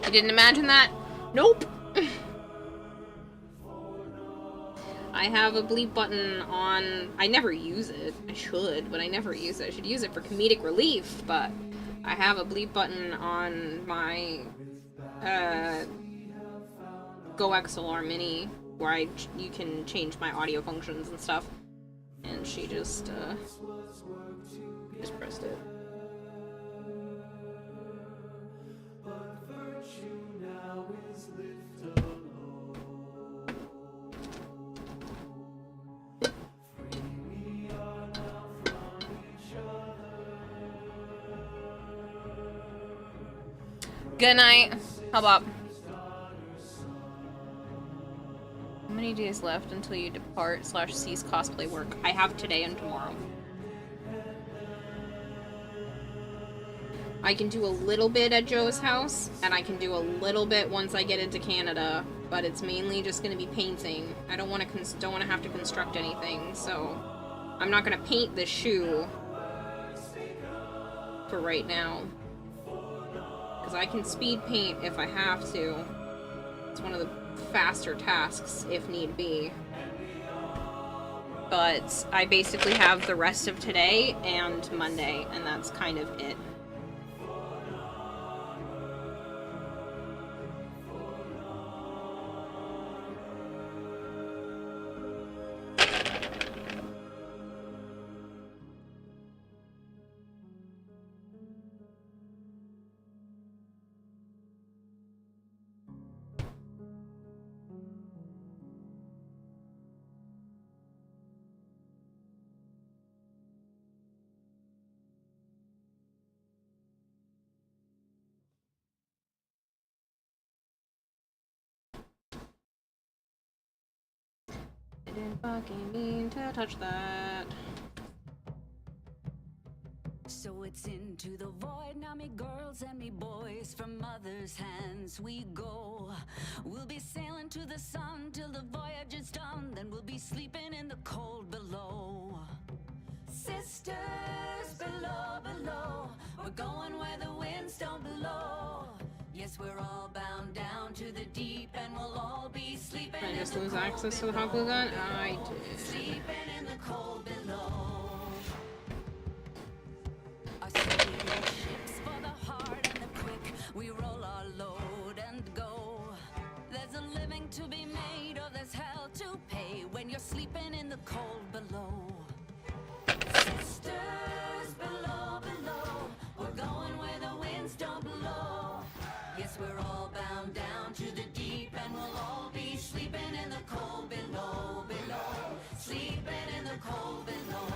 You didn't imagine that? Nope! I have a bleep button on... I never use it. I should, but I never use it. I should use it for comedic relief, but I have a bleep button on my Go XLR Mini where you can change my audio functions and stuff. And she just pressed it. Good night. Hub up. How many days left until you depart / cease cosplay work? I have today and tomorrow. I can do a little bit at Joe's house, and I can do a little bit once I get into Canada, but it's mainly just going to be painting. I don't want to have to construct anything, so I'm not going to paint this shoe for right now. Because I can speed paint if I have to. It's one of the faster tasks, if need be. But I basically have the rest of today and Monday, and that's kind of it. didn't fucking mean to touch that. So it's into the void now, me girls and me boys, from mother's hands we go. We'll be sailing to the sun till the voyage is done, then we'll be sleeping in the cold below. Sisters below, below, we're going where the winds don't blow. Yes, we're all bound down to the deep, and we'll all be sleeping. Did I just lose access to the hot glue gun? I did. Sleeping in the cold below. Our ships for the hard and the quick, we roll our load and go. There's a living to be made, or there's hell to pay when you're sleeping in the cold below. Sisters below, below, we're going where the winds don't blow. Yes, we're all bound down to the deep, and we'll all be sleeping in the cold below, below, sleeping in the cold below.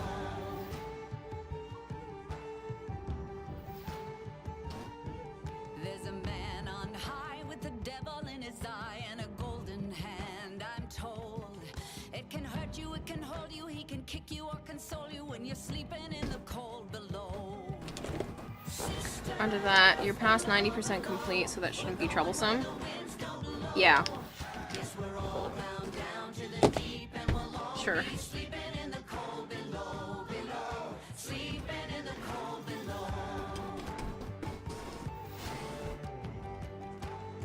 There's a man on high with the devil in his eye and a golden hand, I'm told. It can hurt you, it can hold you, he can kick you or console you when you're sleeping in the cold below. Under that, you're past 90% complete, so that shouldn't be troublesome. Yeah. Sure.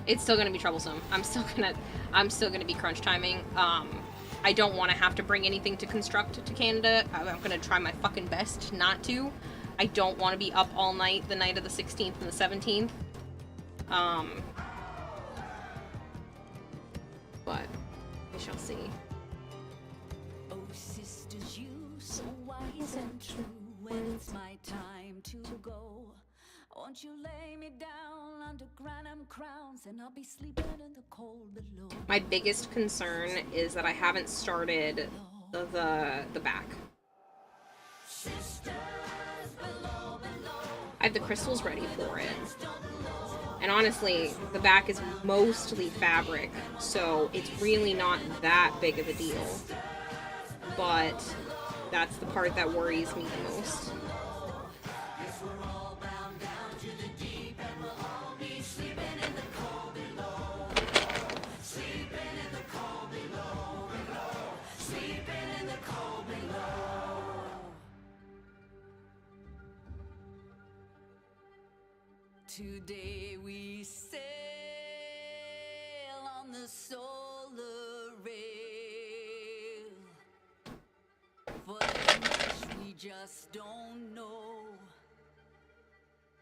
It's still gonna be troublesome. I'm still gonna be crunch timing. I don't want to have to bring anything to construct to Canada. I'm gonna try my fucking best not to. I don't want to be up all night the night of the 16th and the 17th. But we shall see. Oh, sisters, you so wise and true. When it's my time to go, won't you lay me down under granum crowns, and I'll be sleeping in the cold below. My biggest concern is that I haven't started the back. I have the crystals ready for it. And honestly, the back is mostly fabric, so it's really not that big of a deal. But that's the part that worries me the most. Today we sail on the solar rail. For the much we just don't know.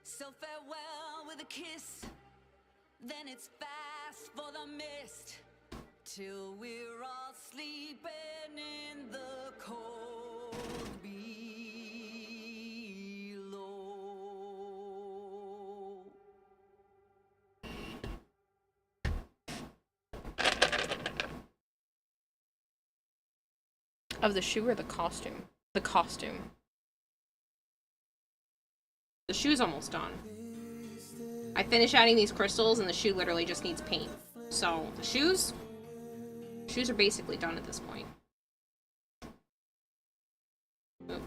So farewell with a kiss, then it's fast for the mist, till we're all sleeping in the cold below. Of the shoe or the costume? The costume. The shoe's almost done. I finished adding these crystals and the shoe literally just needs paint. So, the shoes are basically done at this point. Oh.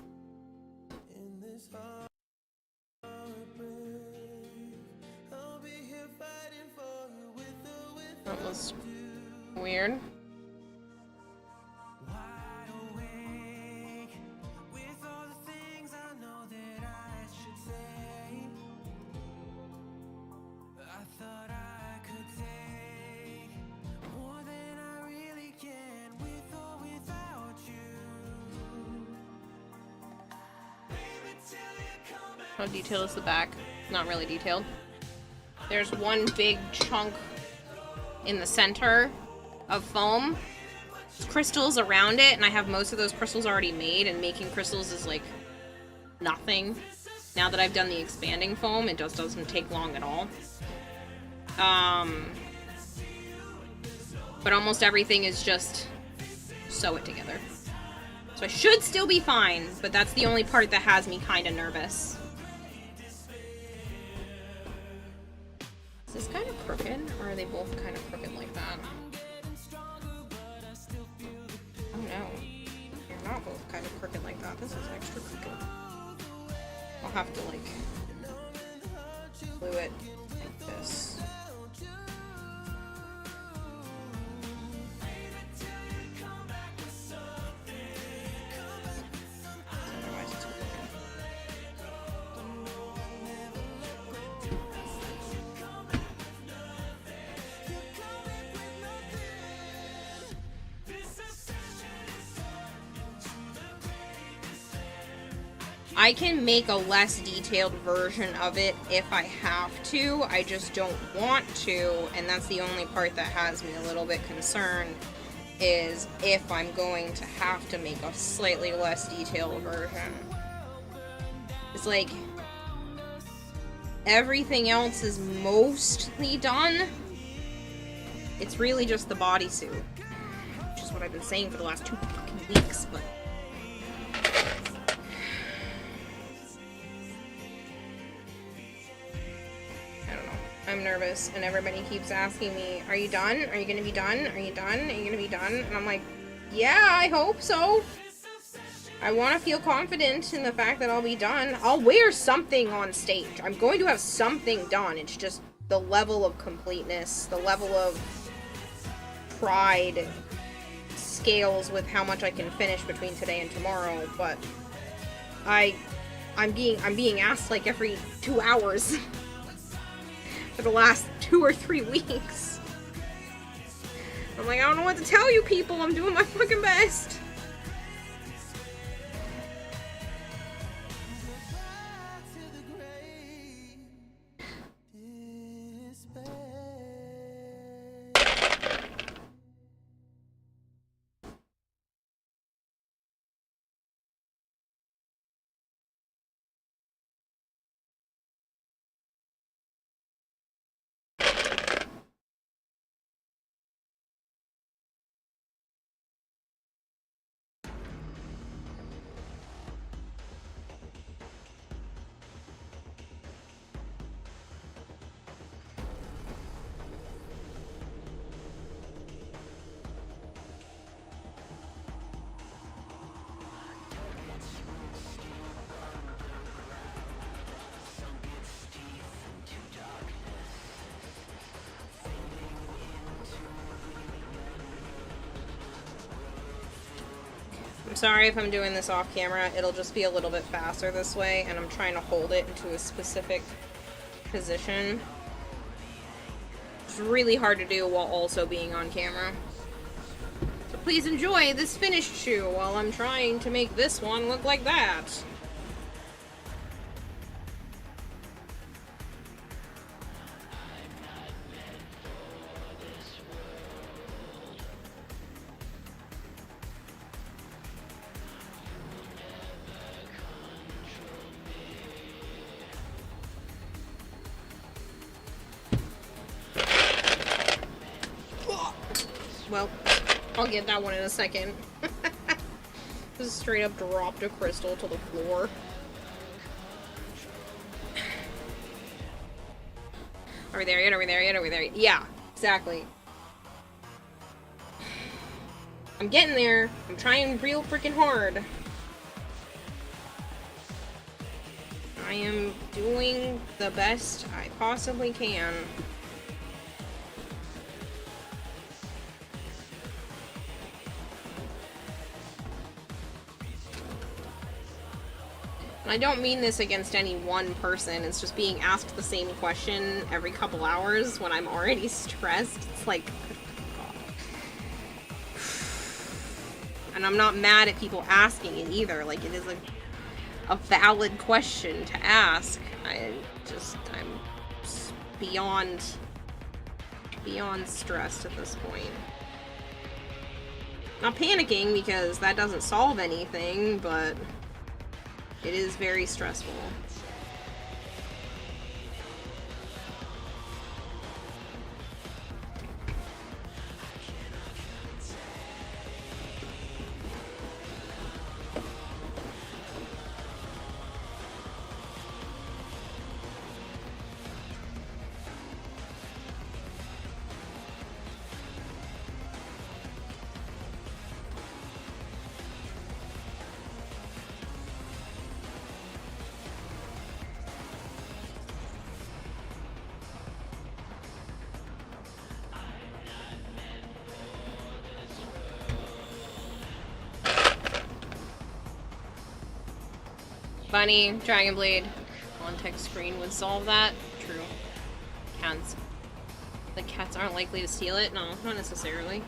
That was weird. How detailed is the back? Not really detailed. There's one big chunk in the center of foam. There's crystals around it, and I have most of those crystals already made, and making crystals is like nothing. Now that I've done the expanding foam, it just doesn't take long at all. But almost everything is just sew it together. So I should still be fine, but that's the only part that has me kind of nervous. Is this kind of crooked, or are they both kind of crooked like that? Oh no. You're not both kind of crooked like that. This is extra crooked. I'll have to, like, glue it like this. Otherwise it's crooked. I can make a less detailed version of it if I have to. I just don't want to, and that's the only part that has me a little bit concerned, is if I'm going to have to make a slightly less detailed version. It's like, everything else is mostly done. It's really just the bodysuit, which is what I've been saying for the last 2 fucking weeks, but... I'm nervous, and everybody keeps asking me, are you done? Are you gonna be done? Are you done? Are you gonna be done? And I'm like, yeah, I hope so. I want to feel confident in the fact that I'll be done. I'll wear something on stage. I'm going to have something done. It's just the level of completeness, the level of pride scales with how much I can finish between today and tomorrow, but I'm being asked like every 2 hours. For the last 2 or 3 weeks. I'm like, I don't know what to tell you people, I'm doing my fucking best. I'm sorry if I'm doing this off camera, it'll just be a little bit faster this way, and I'm trying to hold it into a specific position. It's really hard to do while also being on camera. So please enjoy this finished shoe while I'm trying to make this one look like that. Well, I'll get that one in a second. Just straight up dropped a crystal to the floor. Are we there yet? Are we there yet? Are we there yet? Yeah, exactly. I'm getting there. I'm trying real freaking hard. I am doing the best I possibly can. I don't mean this against any one person, it's just being asked the same question every couple hours when I'm already stressed. It's like, God. And I'm not mad at people asking it either, like it is a valid question to ask. I'm beyond stressed at this point. Not panicking because that doesn't solve anything, but it is very stressful. Funny, Dragon Blade. Context screen would solve that. True. Cats. The cats aren't likely to steal it? No, not necessarily.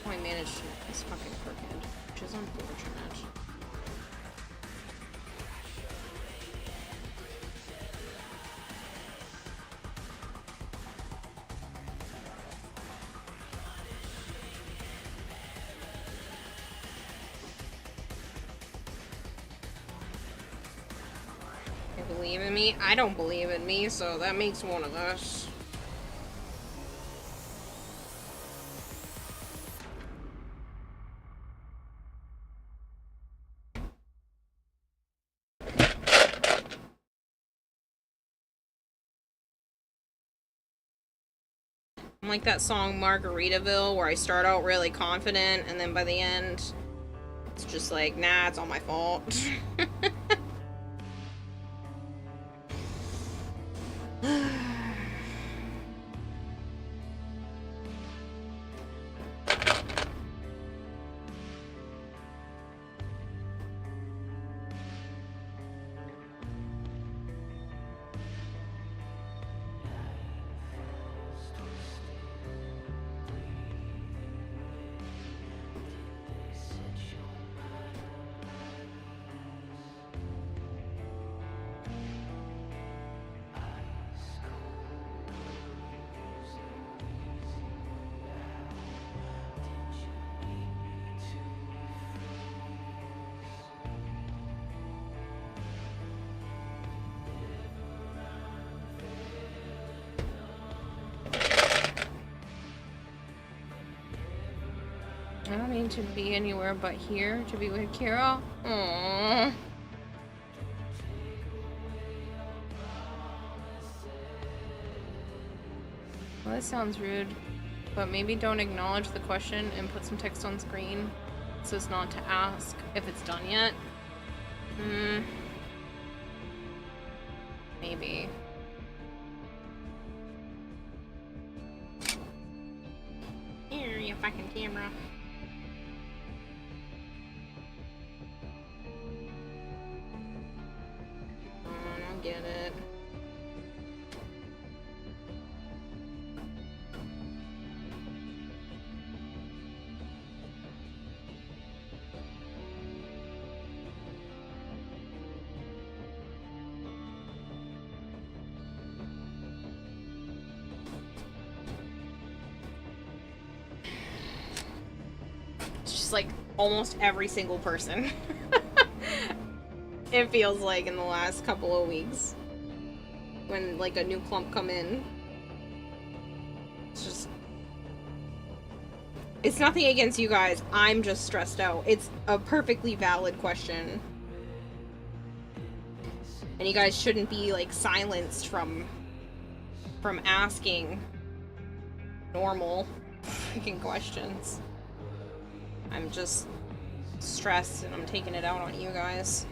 I managed to make this fucking crooked, which is unfortunate. You believe in me? I don't believe in me, so that makes one of us. I'm like that song Margaritaville, where I start out really confident, and then by the end, it's just like, nah, it's all my fault. I don't need to be anywhere but here to be with Kira. Aww. Well, that sounds rude, but maybe don't acknowledge the question and put some text on screen so as not to ask if it's done yet. Maybe. Here, you fucking camera. I don't get it. It's just like almost every single person. It feels like in the last couple of weeks. When like a new clump come in. It's just... It's nothing against you guys. I'm just stressed out. It's a perfectly valid question. And you guys shouldn't be like silenced from asking normal freaking questions. I'm just stressed and I'm taking it out on you guys.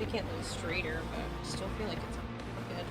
I can't go straighter, but I still feel like it's good.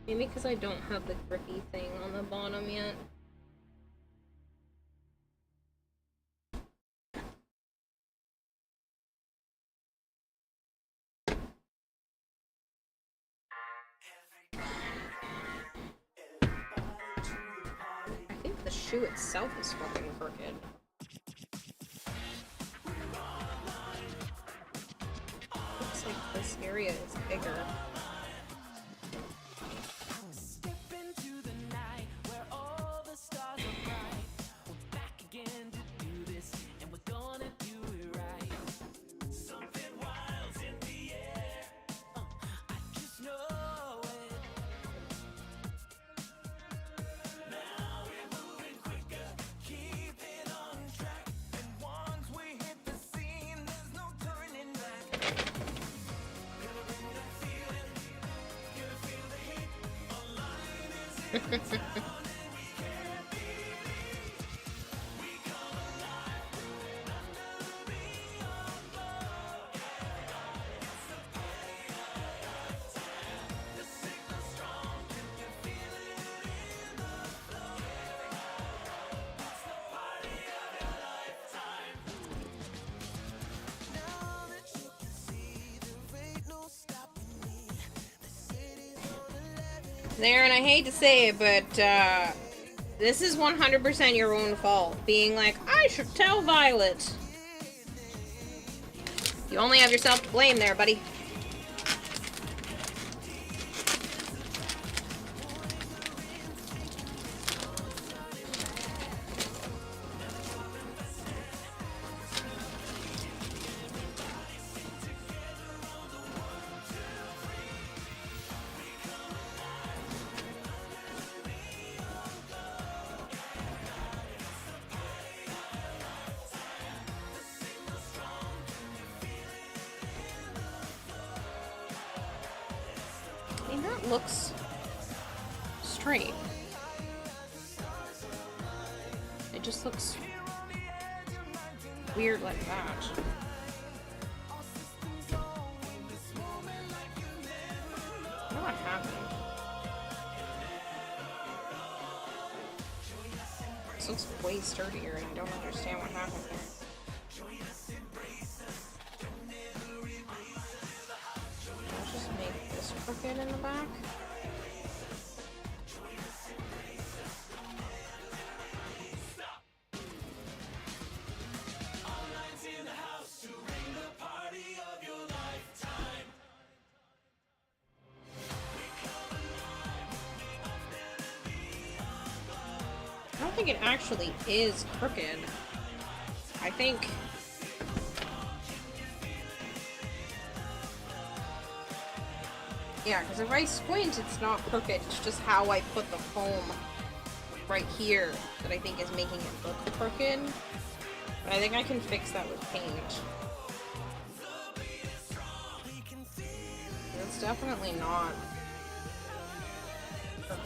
Maybe because I don't have the grippy thing on the bottom yet. I think the shoe itself is fucking crooked. Looks like this area is bigger. Aaron, I hate to say it, but this is 100% your own fault. Being like, I should tell Violet. You only have yourself to blame there, buddy. Looks straight. It just looks weird like that. I don't know what happened. This looks way sturdier and I don't understand what happened there. I'll just make this crooked in the back. I don't think it actually is crooked. I think... yeah, because if I squint, it's not crooked. It's just how I put the foam right here that I think is making it look crooked. But I think I can fix that with paint. It's definitely not crooked.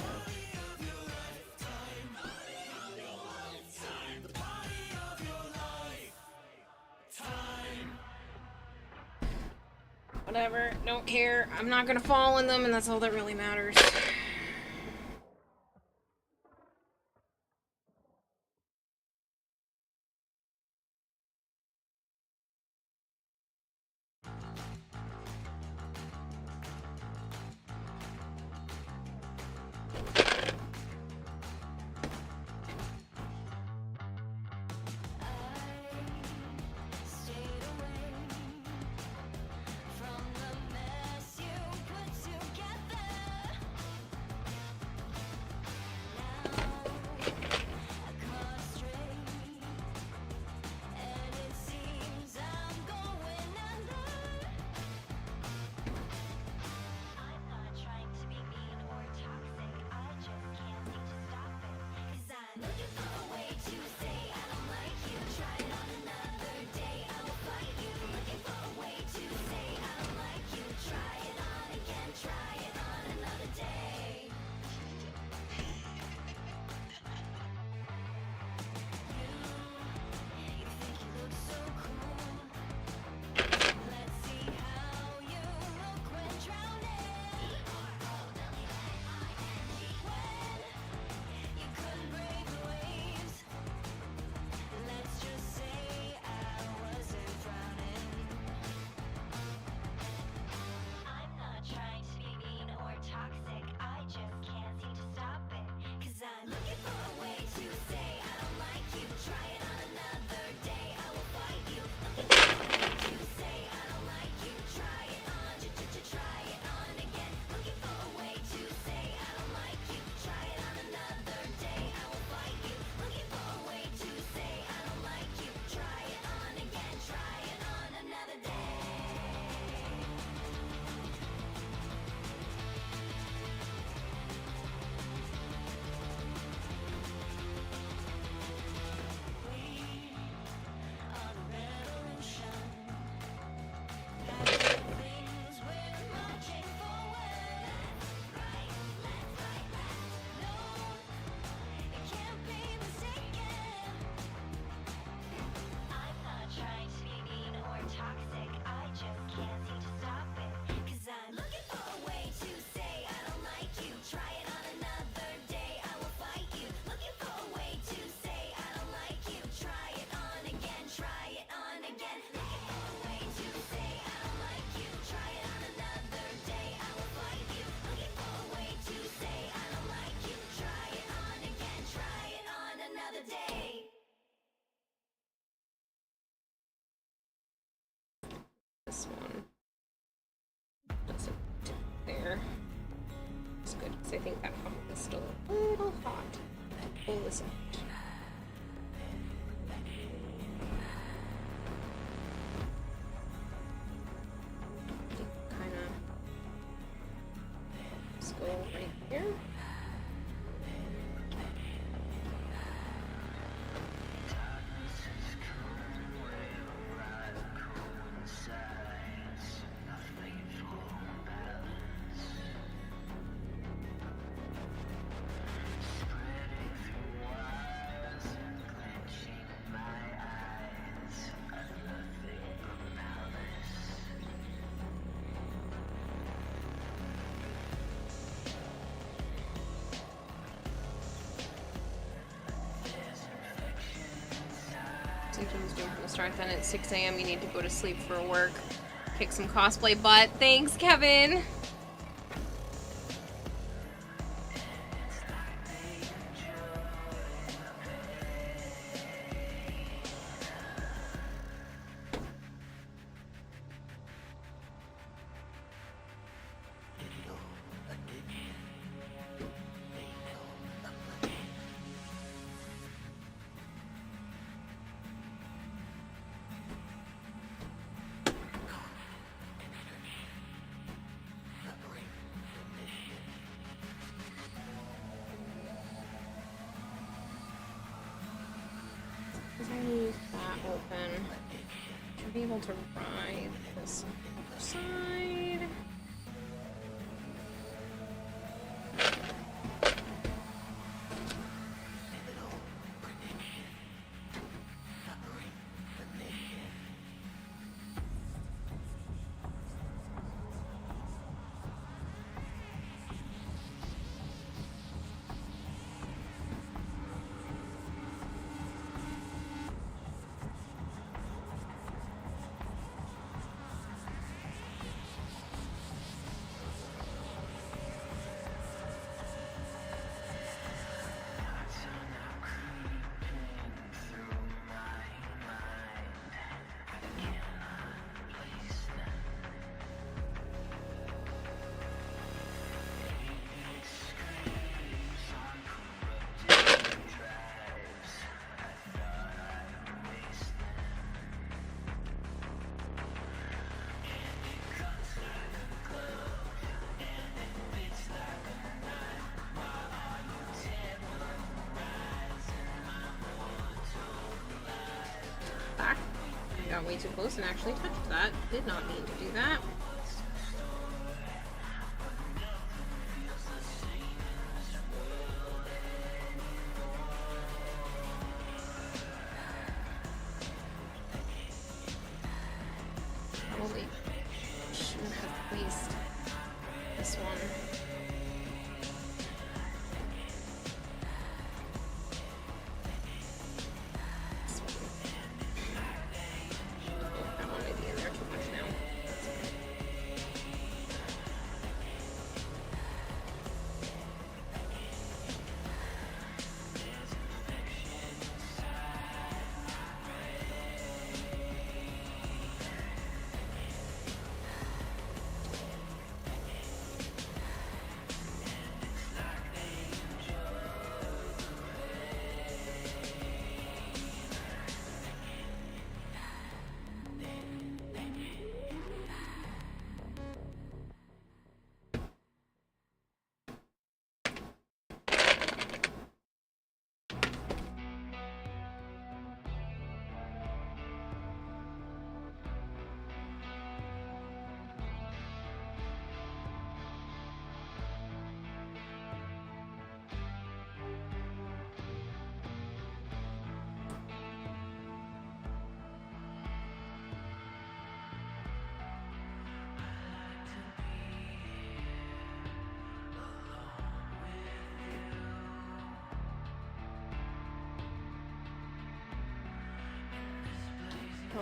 Whatever, don't care. I'm not gonna fall in them, and that's all that really matters. because I think that hot is still a little hot. Pull this out. Kind of just go right here. Symptoms doing from the start. Then at 6 a.m. you need to go to sleep for work. Kick some cosplay butt. Thanks, Kevin. Be able to ride this other side. Got way too close and actually touched that. Did not mean to do that. Probably shouldn't have placed this one.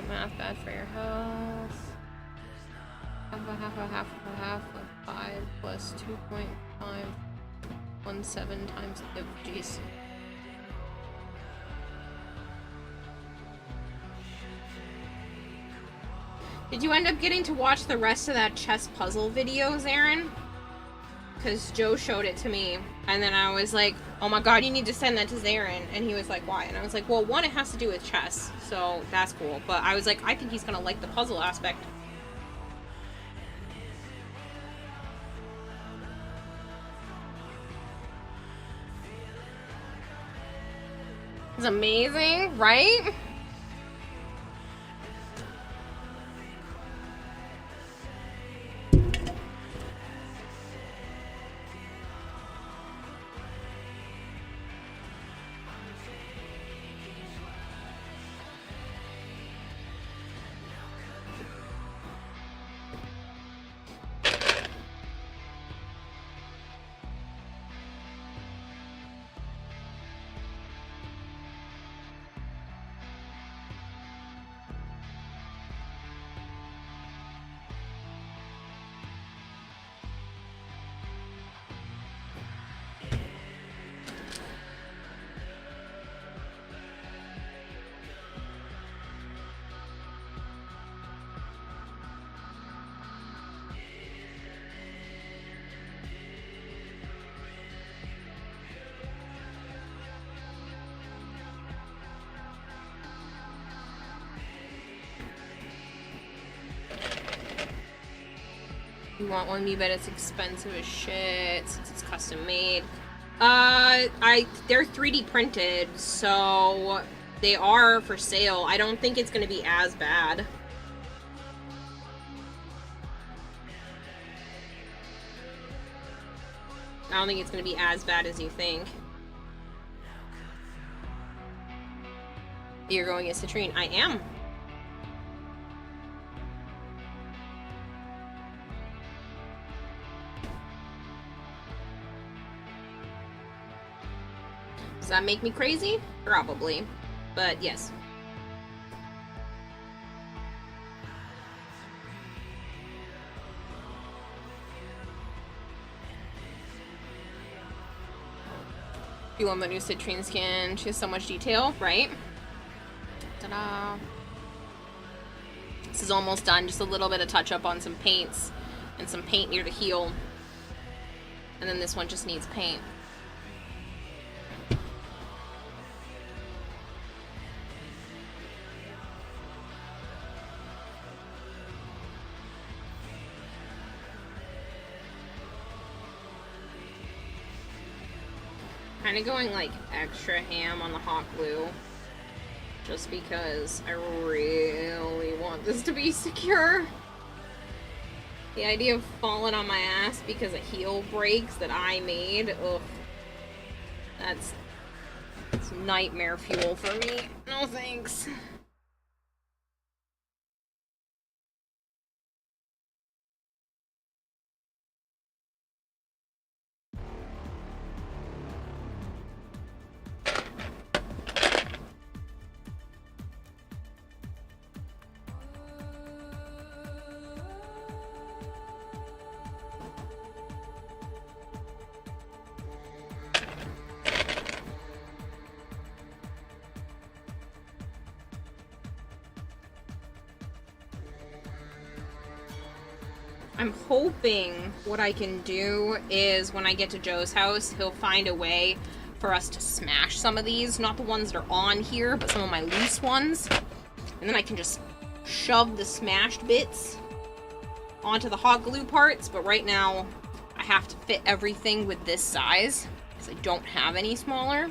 Math bad for your health. Half of 5 plus 2.517 times. Oh, jeez. Did you end up getting to watch the rest of that chess puzzle videos, Aaron? because Joe showed it to me, and then I was like, oh my god, you need to send that to Zarin, and he was like, why? And I was like, well, one, it has to do with chess, so that's cool, but I was like, I think he's gonna like the puzzle aspect. It's amazing, right? You want one, you bet it's expensive as shit since it's custom made. They're 3D printed, so they are for sale. I don't think it's gonna be as bad. I don't think it's gonna be as bad as you think. You're going as Citrine. I am. Does that make me crazy? Probably. But yes. You want the new Citrine skin? She has so much detail, right? Ta-da! This is almost done. Just a little bit of touch up on some paints and some paint near the heel. And then this one just needs paint. Kind of going like extra ham on the hot glue just because I really want this to be secure. The idea of falling on my ass because a heel breaks that I made, ugh, that's nightmare fuel for me. No thanks. I'm hoping what I can do is when I get to Joe's house, he'll find a way for us to smash some of these. Not the ones that are on here, but some of my loose ones. And then I can just shove the smashed bits onto the hot glue parts. But right now, I have to fit everything with this size because I don't have any smaller.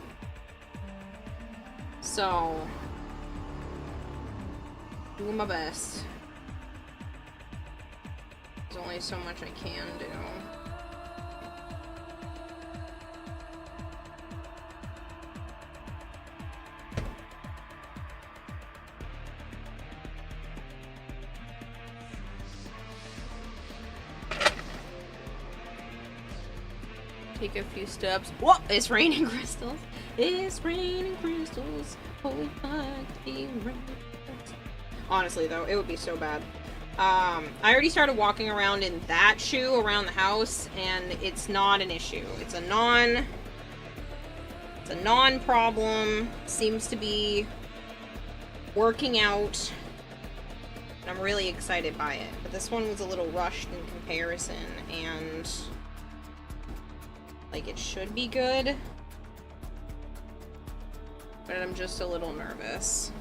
So, doing my best. There's only so much I can do. Take a few steps. Whoa! It's raining crystals. It's raining crystals. Hold like the rain. Honestly, though, it would be so bad. I already started walking around in that shoe around the house, and it's not an issue. It's a non-problem. Seems to be working out. And I'm really excited by it. But this one was a little rushed in comparison, and like it should be good. But I'm just a little nervous.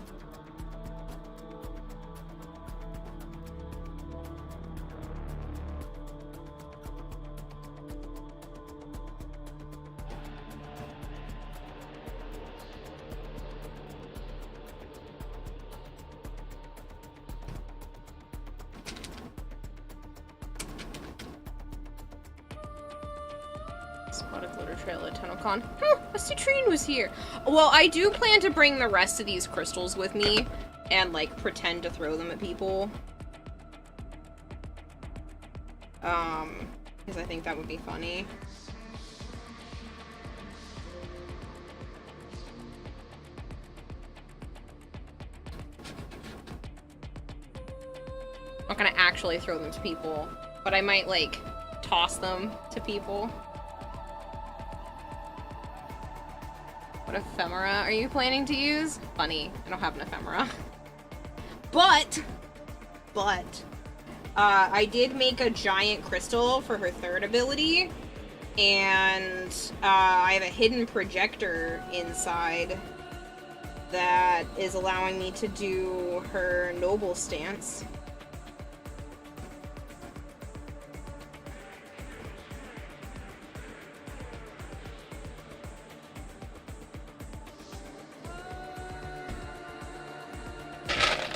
Spot a glitter trail at TunnelCon. A citrine was here! Well, I do plan to bring the rest of these crystals with me and, like, pretend to throw them at people. Because I think that would be funny. I'm not gonna actually throw them to people, but I might, like, toss them to people. What ephemera are you planning to use? Funny, I don't have an ephemera. But, I did make a giant crystal for her third ability, and I have a hidden projector inside that is allowing me to do her noble stance.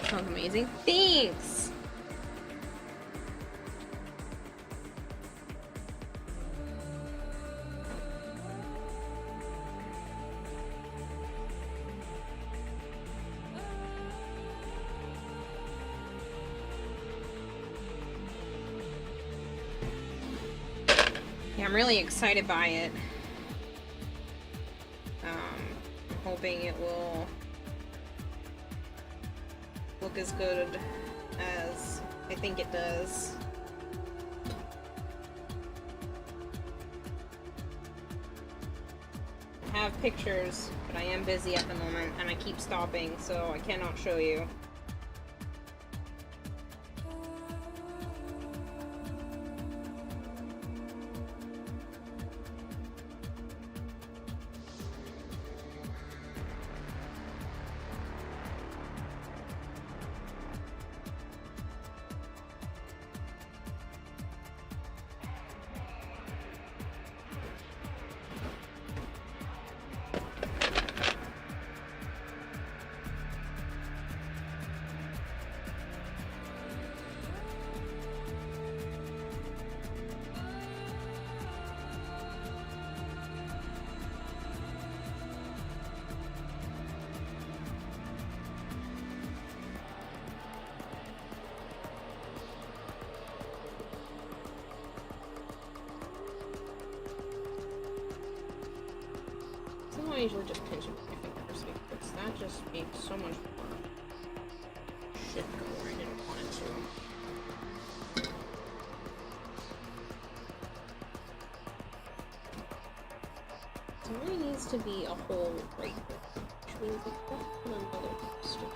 Sounds amazing. Thanks! Yeah, I'm really excited by it. I'm hoping it will look as good as I think it does. I have pictures, but I am busy at the moment, and I keep stopping, so I cannot show you. I usually just pinch it with my fingers because that just makes so much more shit go where I didn't want it to. There really needs to be a hole right there, which means we have to put another poster.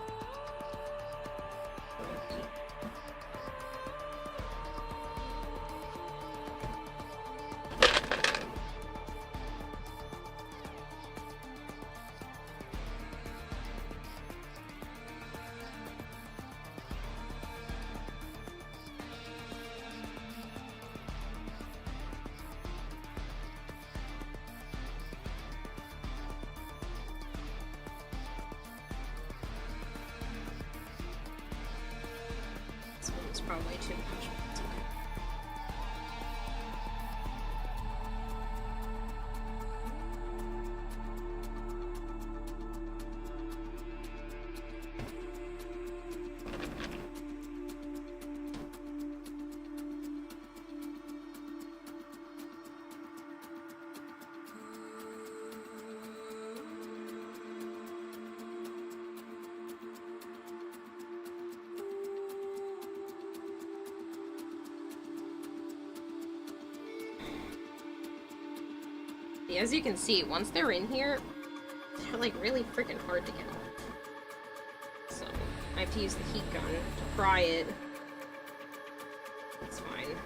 It's probably too much. It's okay. As you can see, once they're in here, they're like really freaking hard to get off. So I have to use the heat gun to pry it. It's fine.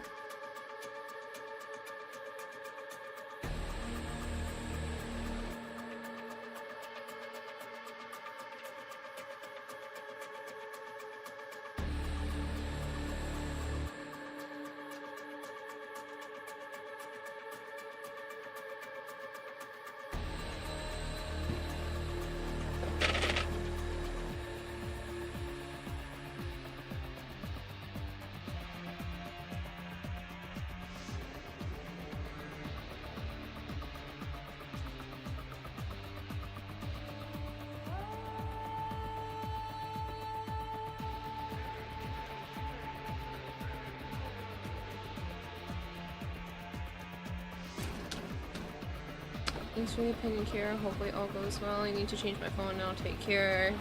Thanks for the opinion, Kira. Hopefully all goes well. I need to change my phone now. Take care.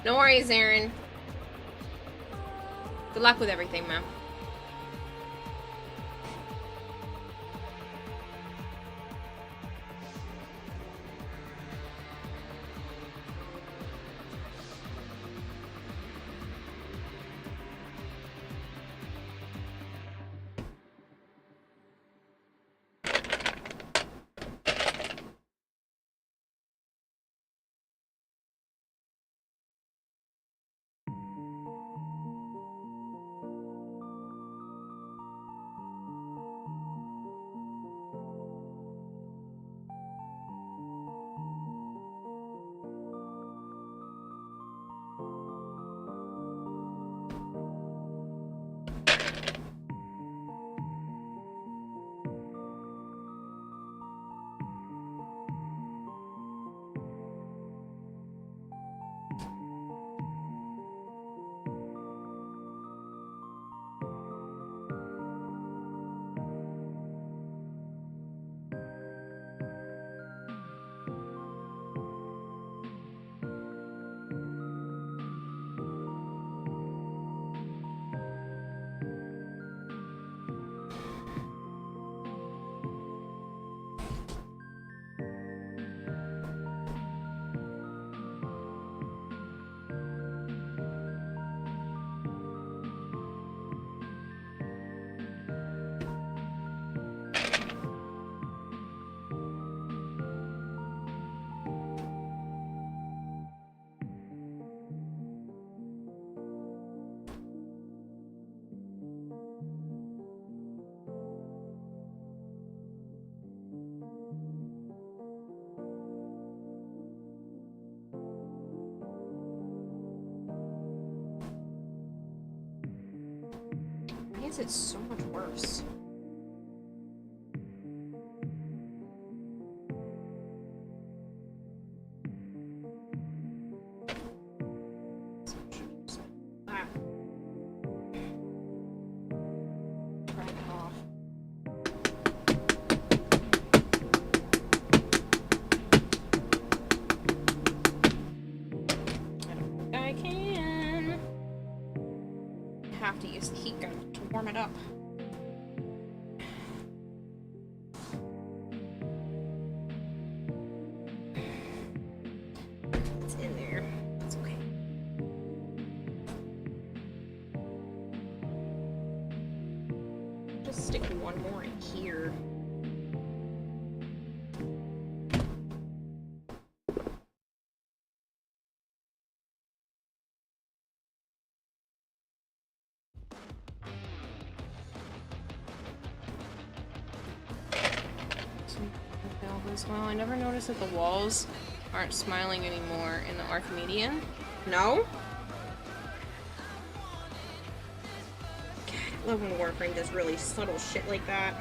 No worries, Aaron. Good luck with everything, ma'am. Why is it so much worse? Ah. Turn it off. I don't think I can. I have to use the heat gun to warm it up. It's in there. That's okay. Just stick one more in here. As well. I never noticed that the walls aren't smiling anymore in the Archimedean. No? God, I love when Warframe does really subtle shit like that.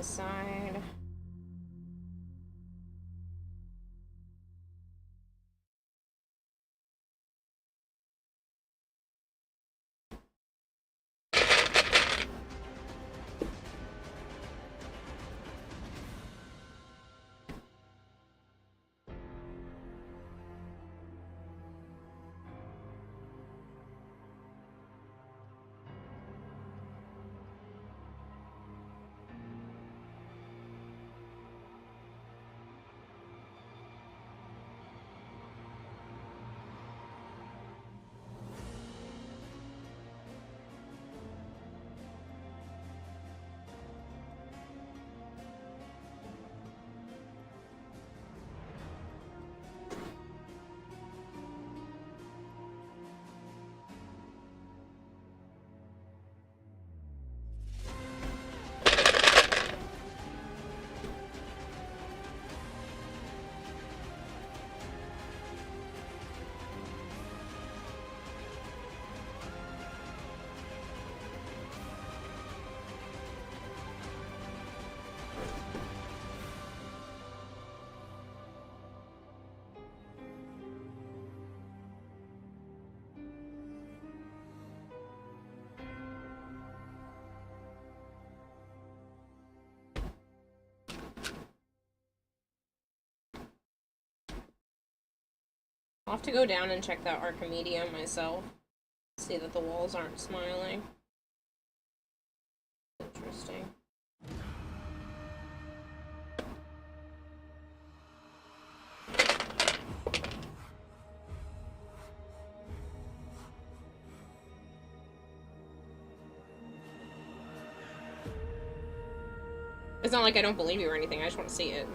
this side. I'll have to go down and check that Archimedia myself. See that the walls aren't smiling. Interesting. It's not like I don't believe you or anything, I just want to see it.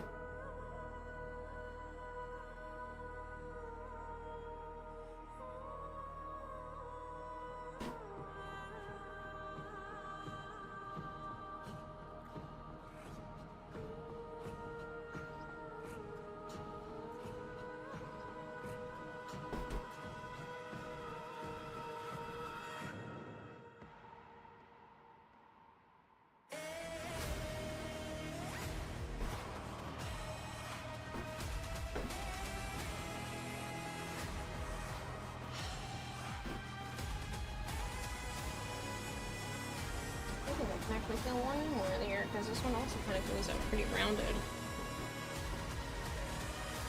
Actually feel one more there because this one also kind of feels out pretty rounded.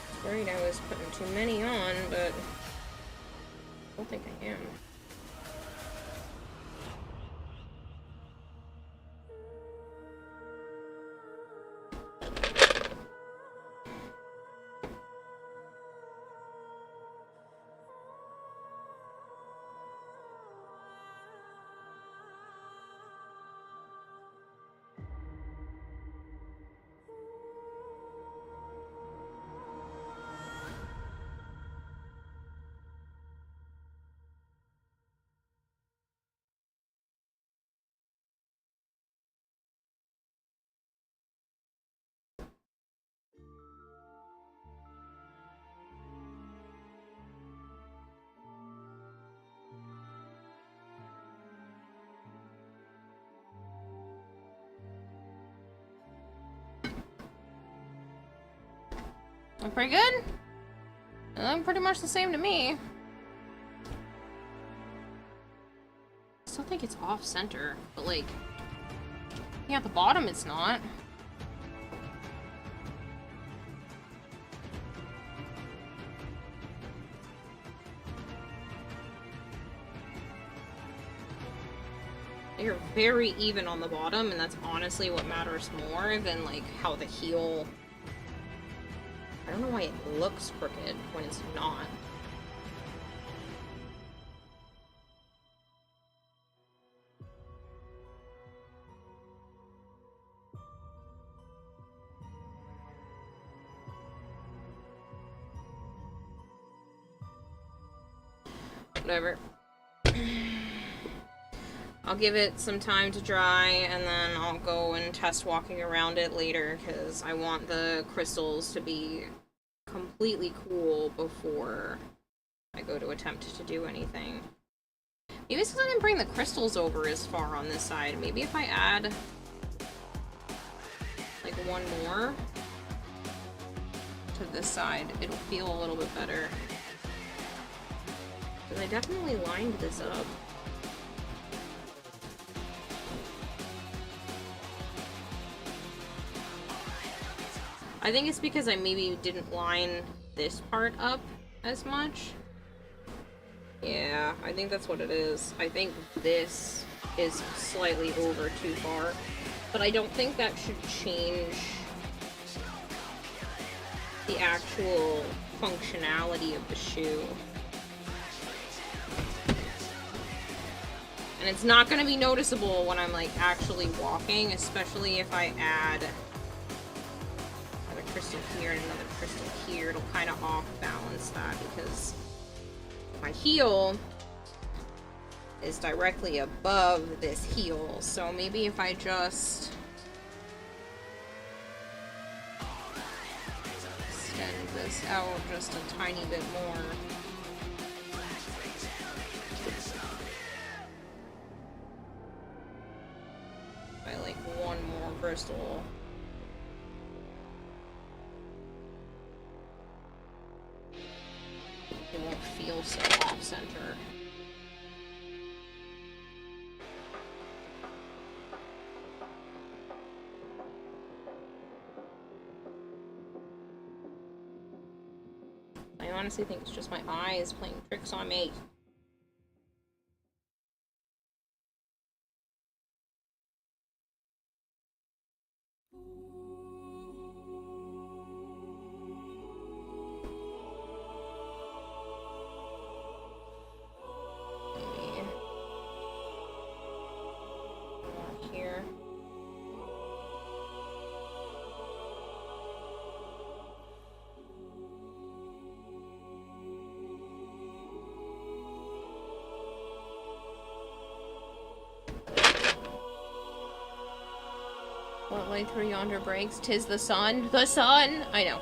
I was worried I was putting too many on, but I don't think I am. Look pretty good? They look pretty much the same to me. I still think it's off center, but like, yeah, at the bottom it's not. You're very even on the bottom, and that's honestly what matters more than like how the heel. I don't know why it looks crooked when it's not. Whatever. I'll give it some time to dry, and then I'll go and test walking around it later, because I want the crystals to be completely cool before I go to attempt to do anything. Maybe it's because I didn't bring the crystals over as far on this side. Maybe if I add one more to this side, it'll feel a little bit better. Because I definitely lined this up. I think it's because I maybe didn't line this part up as much. Yeah, I think that's what it is. I think this is slightly over too far. But I don't think that should change the actual functionality of the shoe. And it's not going to be noticeable when I'm like actually walking, especially if I add another crystal here and another crystal here. It'll kind of off balance that because my heel is directly above this heel. So maybe if I just extend this out just a tiny bit more. By like one more crystal. It won't feel so off-center. I honestly think it's just my eyes playing tricks on me. Here. What light through yonder breaks? 'Tis the sun. The sun! I know.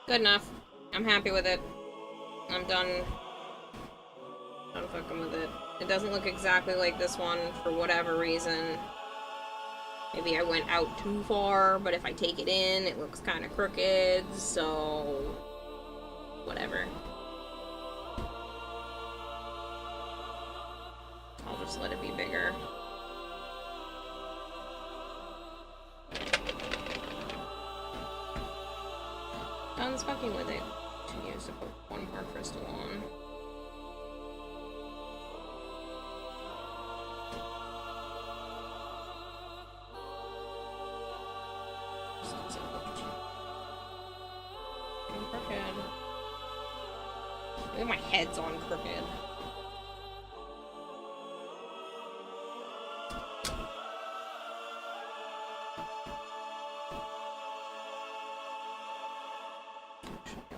Good enough. I'm happy with it. I'm done. Done fucking with it. It doesn't look exactly like this one for whatever reason. Maybe I went out too far, but if I take it in, it looks kind of crooked, so whatever. I'll just let it be bigger. Don's fucking with it. Should use to put one more crystal on. Since it looked getting crooked. Look at my head's on crooked.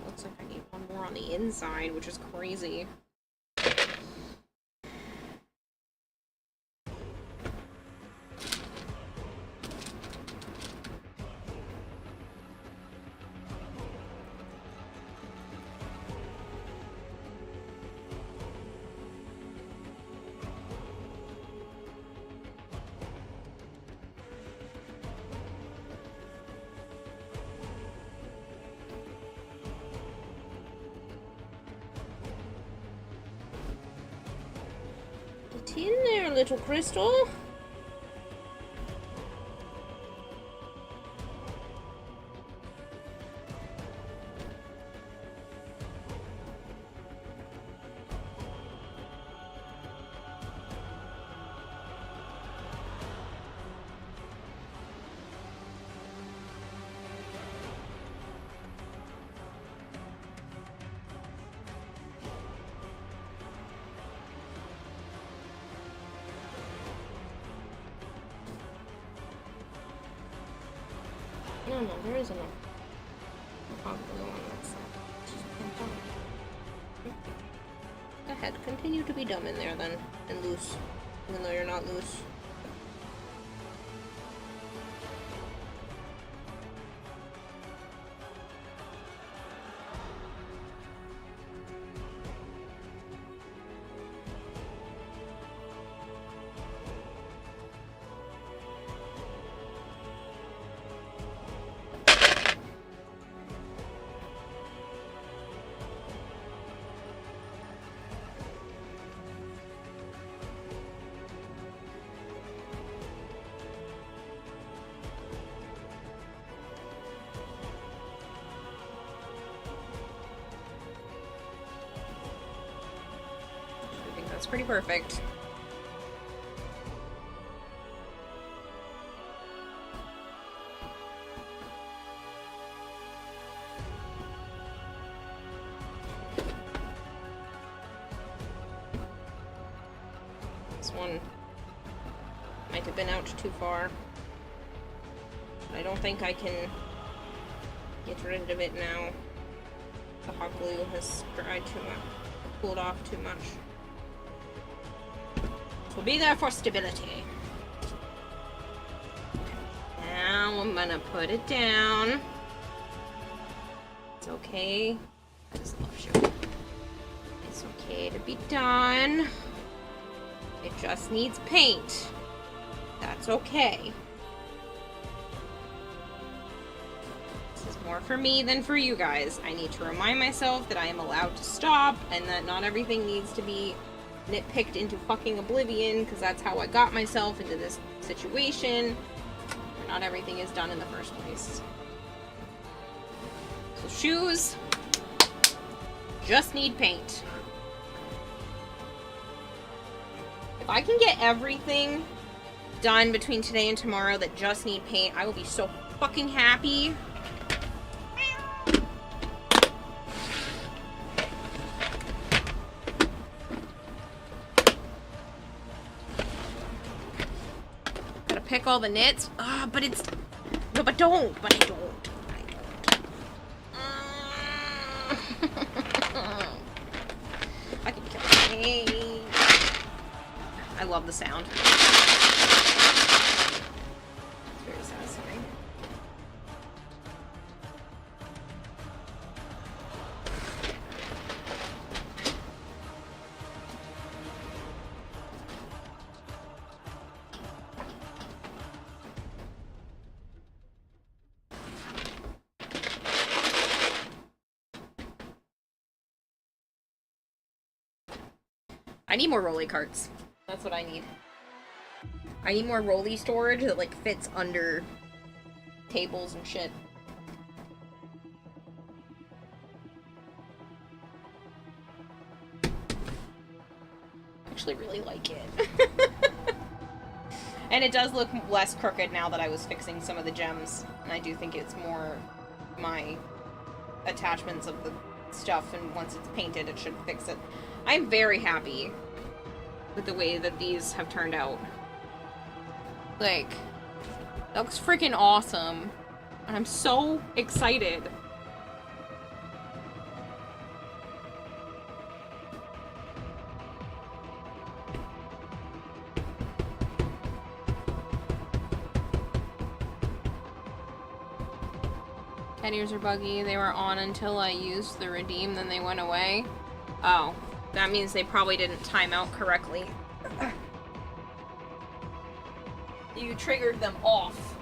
Looks like I need one more on the inside, which is crazy. Get in there, little crystal. No, there is enough. Hot glue on that side. Go ahead, continue to be dumb in there then, and loose, even though you're not loose. That's pretty perfect. This one might have been out too far. I don't think I can get rid of it now. The hot glue has dried too much, cooled off too much. Will be there for stability. Now I'm gonna put it down. It's okay. I just love sugar. It's okay to be done. It just needs paint. That's okay. This is more for me than for you guys. I need to remind myself that I am allowed to stop and that not everything needs to be nitpicked into fucking oblivion, because that's how I got myself into this situation. Not everything is done in the first place. So shoes just need paint. If I can get everything done between today and tomorrow that just need paint, I will be so fucking happy. Pick all the knits. But it's... No, but don't. But I don't. I can kill it. I love the sound. It's very satisfying. I need more rolly carts. That's what I need. I need more rolly storage that, like, fits under tables and shit. I actually really like it. And it does look less crooked now that I was fixing some of the gems. And I do think it's more my attachments of the stuff, and once it's painted, it should fix it. I'm very happy with the way that these have turned out. Like, that looks freaking awesome. And I'm so excited. Cat ears are buggy. They were on until I used the redeem, then they went away. Oh, that means they probably didn't time out correctly. You triggered them off.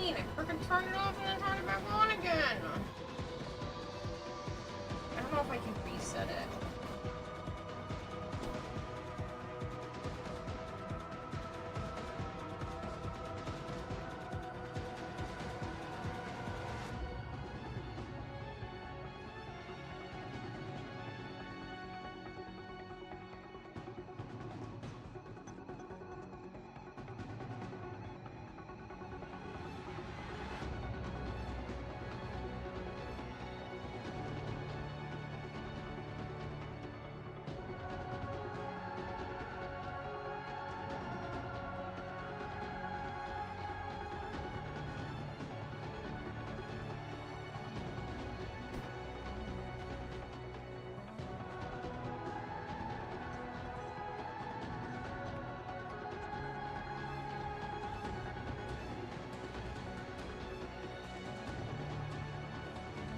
I freaking turned it off and then turned it back on again. if I can reset it.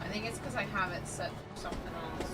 I think it's because I have it set for something else.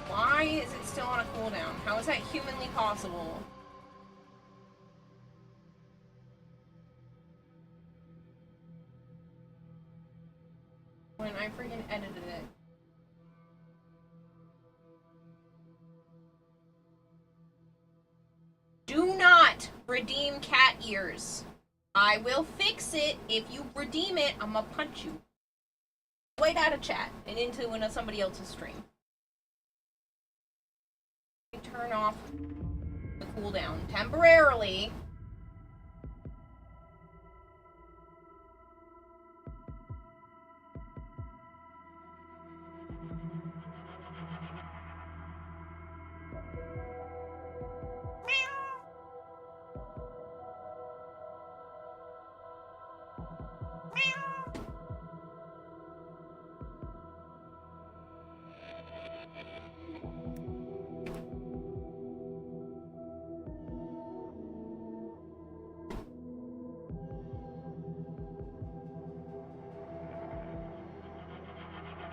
Why is it still on a cooldown? How is that humanly possible? When I freaking edited it. Do not redeem cat ears. I will fix it. If you redeem it, I'm gonna punch you. Right out of chat and into somebody else's stream. Turn off the cooldown temporarily.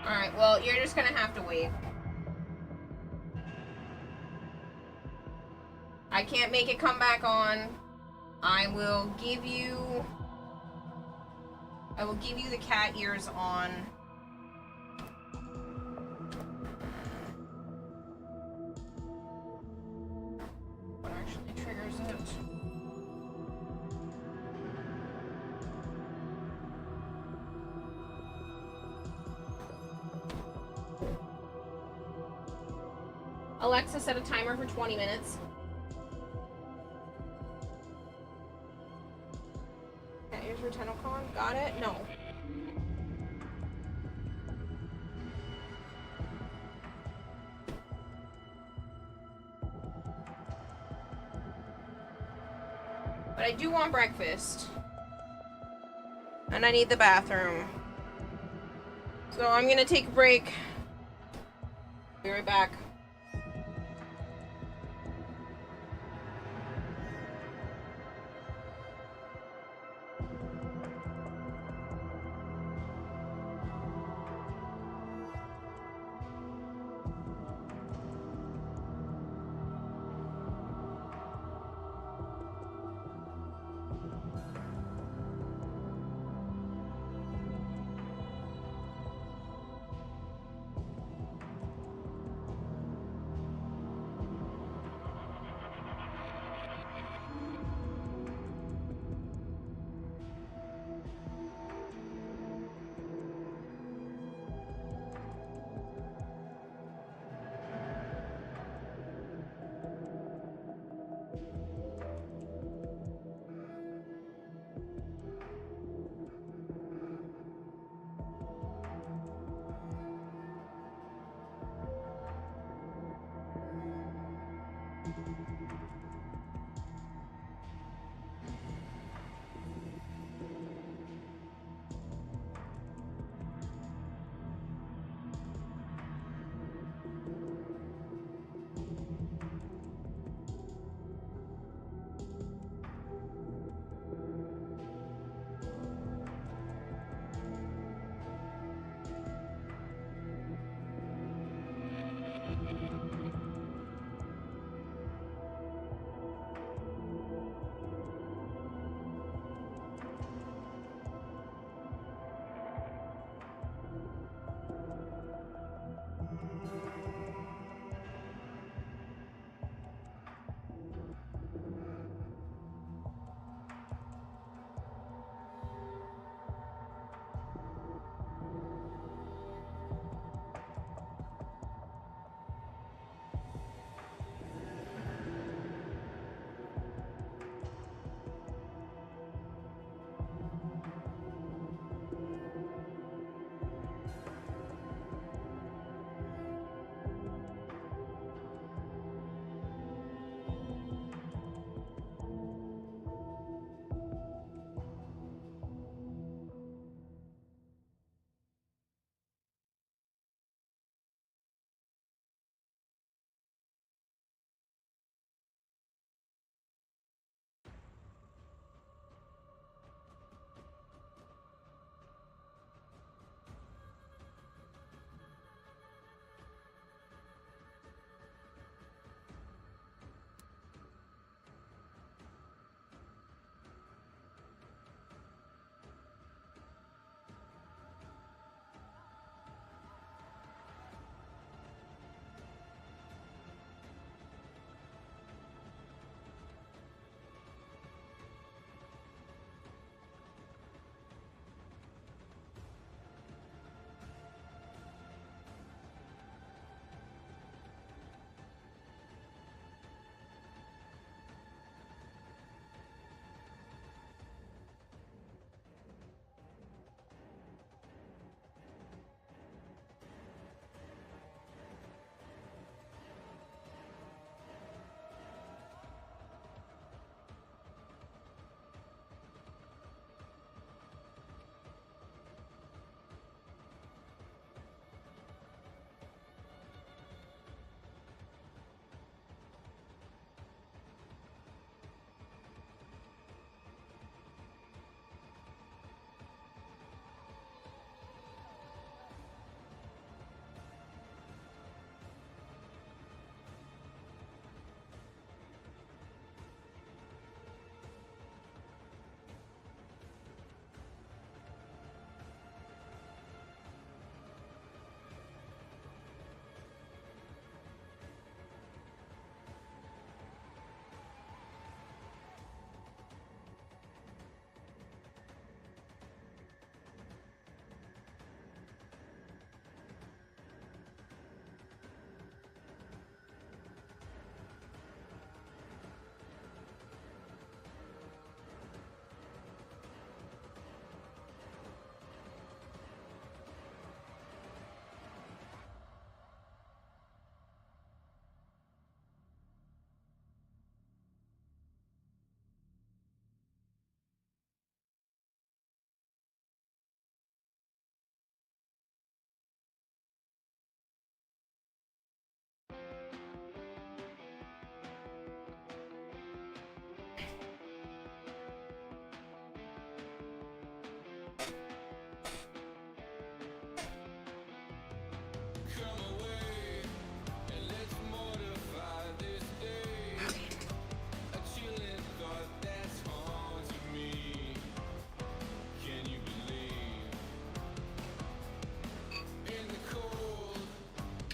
Alright, well, you're just gonna have to wait. I can't make it come back on. I will give you the cat ears on. What actually triggers it? Alexa, set a timer for 20 minutes. Okay, here's your Tenocon. Got it? No. But I do want breakfast. And I need the bathroom. So I'm gonna take a break. Be right back.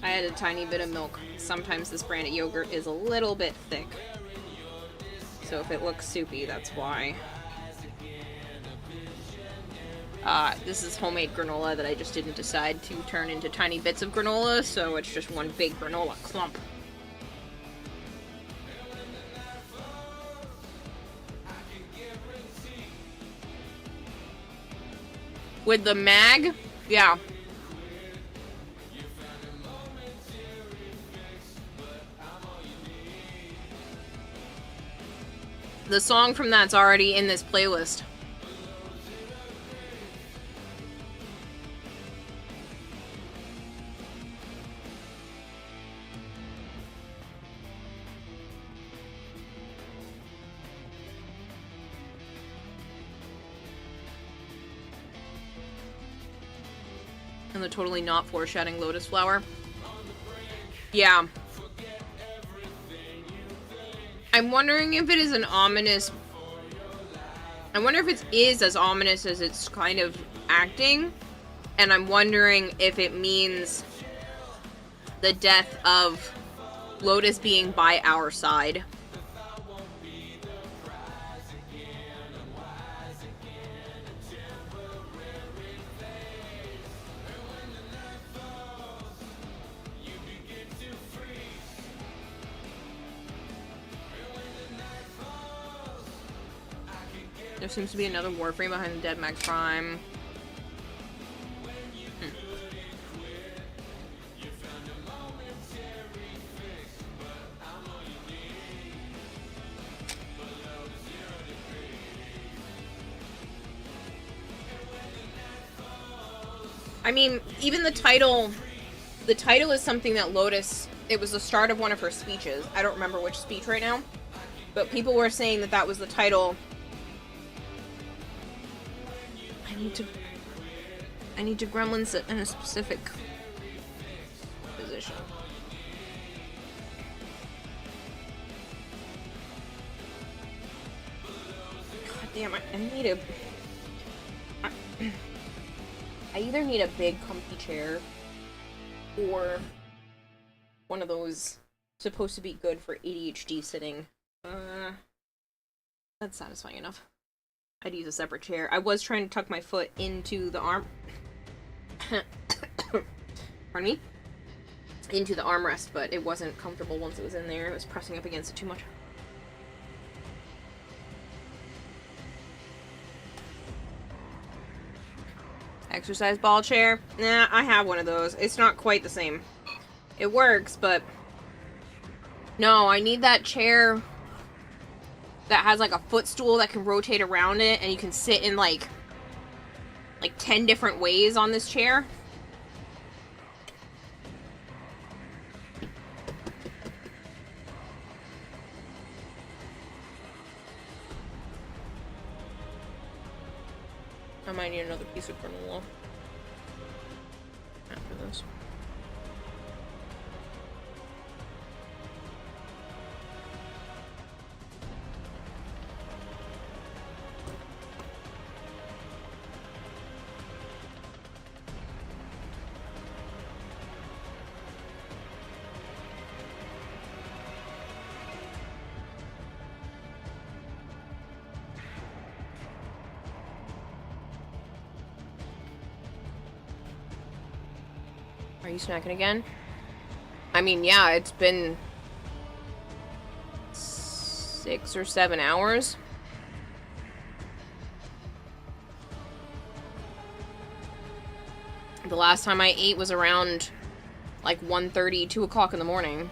I had a tiny bit of milk. Sometimes this brand of yogurt is a little bit thick. So if it looks soupy, that's why. This is homemade granola that I just didn't decide to turn into tiny bits of granola, so it's just one big granola clump. With the mag? Yeah. The song from that's already in this playlist. And the totally not foreshadowing lotus flower. Yeah. I'm wondering if it is an ominous... I wonder if it is as ominous as it's kind of acting. And I'm wondering if it means the death of Lotus being by our side. There seems to be another Warframe behind the dead Max Prime. I mean, even the title is something that Lotus, it was the start of one of her speeches. I don't remember which speech right now, but people were saying that that was the title. I need to gremlin sit in a specific position. God damn, I need a... I either need a big comfy chair or one of those supposed to be good for ADHD sitting. That's satisfying enough. I'd use a separate chair. I was trying to tuck my foot into the arm... Pardon me? Into the armrest, but it wasn't comfortable once it was in there. It was pressing up against it too much. Exercise ball chair? Nah, I have one of those. It's not quite the same. It works, but... No, I need that chair that has like a footstool that can rotate around it and you can sit in like 10 different ways on this chair. I might need another piece of granola after this. Are you snacking again? I mean, yeah, it's been 6 or 7 hours. The last time I ate was around like 1:30, 2 o'clock in the morning.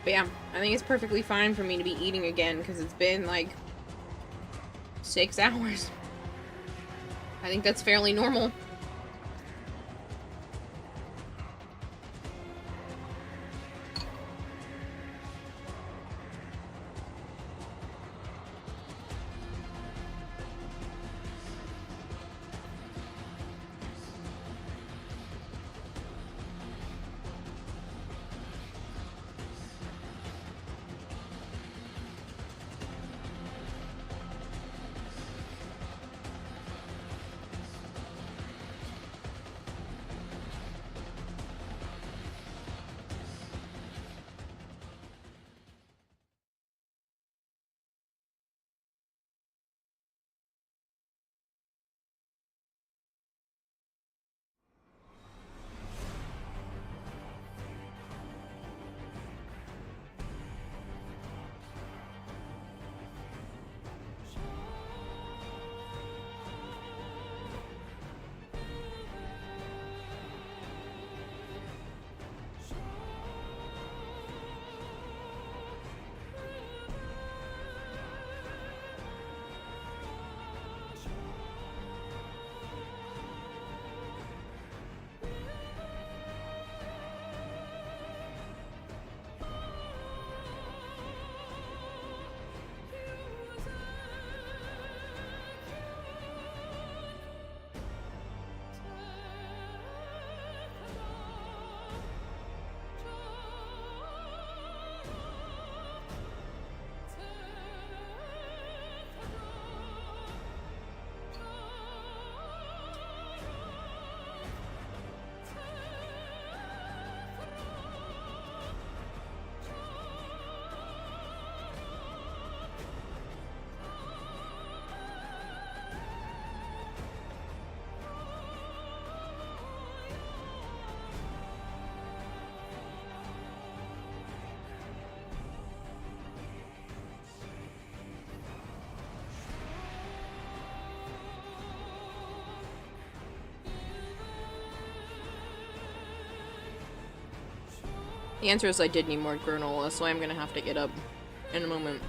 But yeah, I think it's perfectly fine for me to be eating again because it's been like 6 hours. I think that's fairly normal. The answer is I did need more granola, so I'm gonna have to get up in a moment.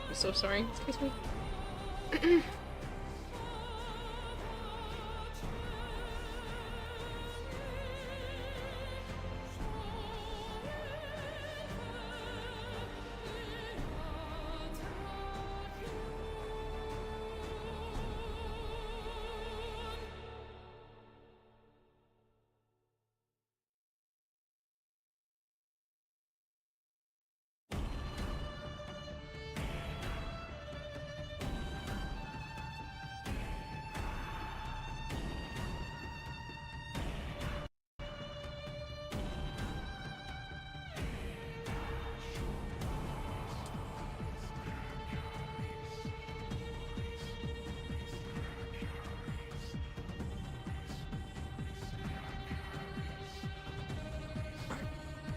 I'm so sorry. Excuse me.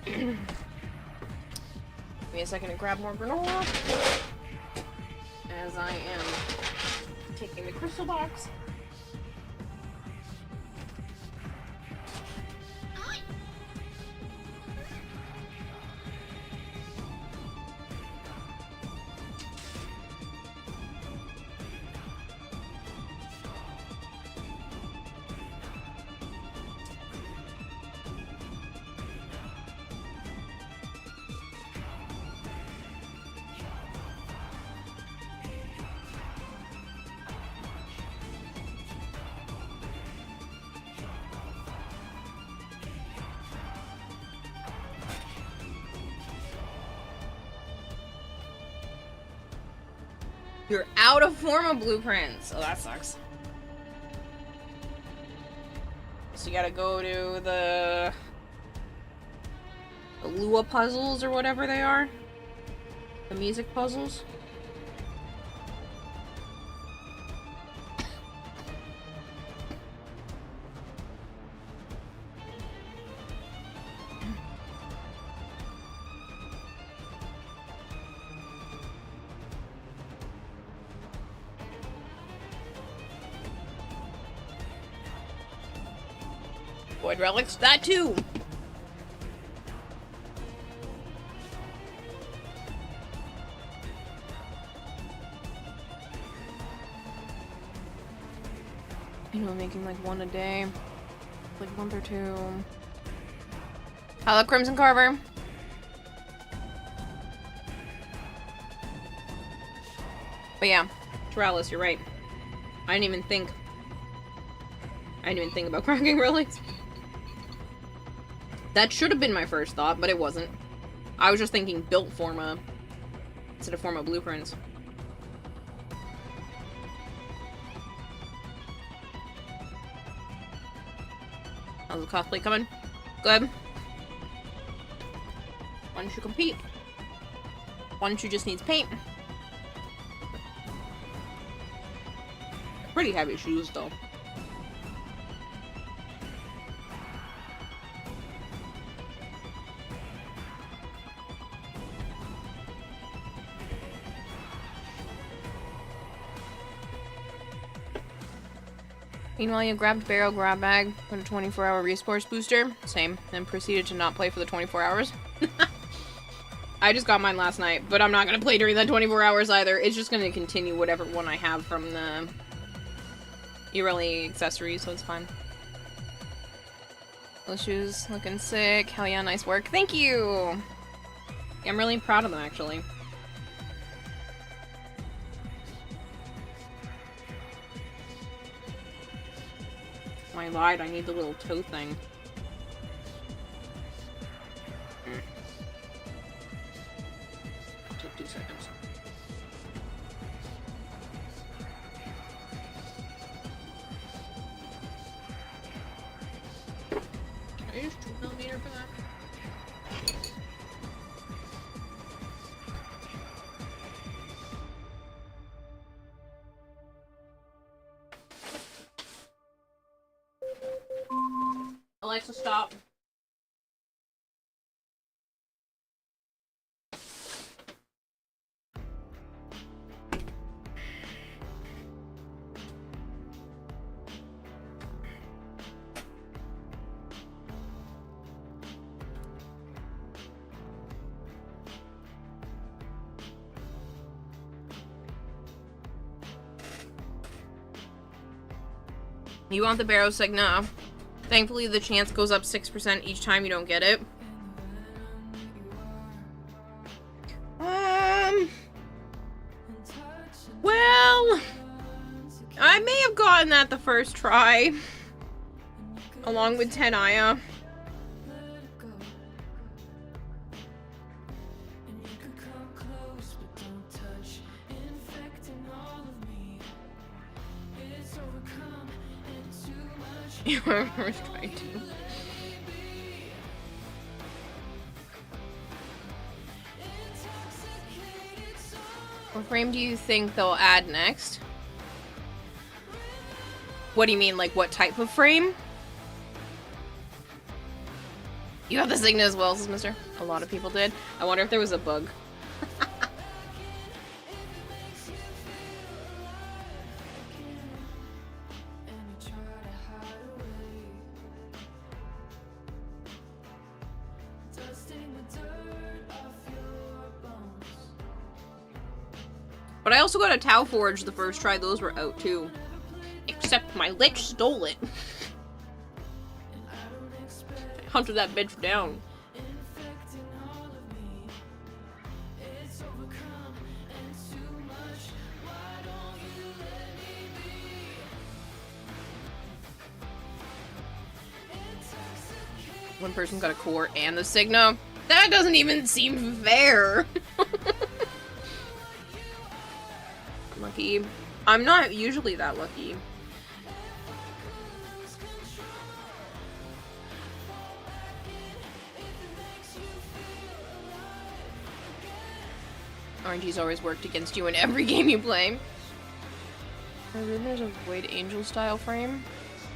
Give me a second to grab more granola as I am taking the crystal box. You're out of Forma blueprints. Oh, that sucks. So you gotta go to the Lua puzzles or whatever they are. The music puzzles. Void relics, that too! You know, making like one a day. Like a month or two. Hello, Crimson Carver. But yeah, Teralis, you're right. I didn't even think about cracking relics. That should have been my first thought, but it wasn't. I was just thinking built Forma instead of Forma blueprints. How's the cosplay coming? Good. Why don't you compete? Why don't you just needs paint? Pretty heavy shoes though. Meanwhile, you grabbed barrel, grab bag, put a 24-hour resource booster. Same. Then proceeded to not play for the 24 hours. I just got mine last night, but I'm not going to play during that 24 hours either. It's just going to continue whatever one I have from the Ireli accessories, so it's fine. Those shoes looking sick. Hell yeah, nice work. Thank you! Yeah, I'm really proud of them, actually. I lied, I need the little toe thing. I'll take 2 seconds. Can I use 2mm for that? Alexa, stop. You want the Barrow Signa? Thankfully, the chance goes up 6% each time you don't get it. Well, I may have gotten that the first try, along with Tenaya. You were first try too. What frame do you think they'll add next? What do you mean, like what type of frame? You have the Signa as well, says Mister. A lot of people did. I wonder if there was a bug. But I also got a Tau Forge the first try, those were out too. Except my lich stole it. I hunted that bitch down. One person got a core and the Signa. That doesn't even seem fair. Come on. lucky. I'm not usually that lucky. RNG's always worked against you in every game you play. There's a Void Angel style frame.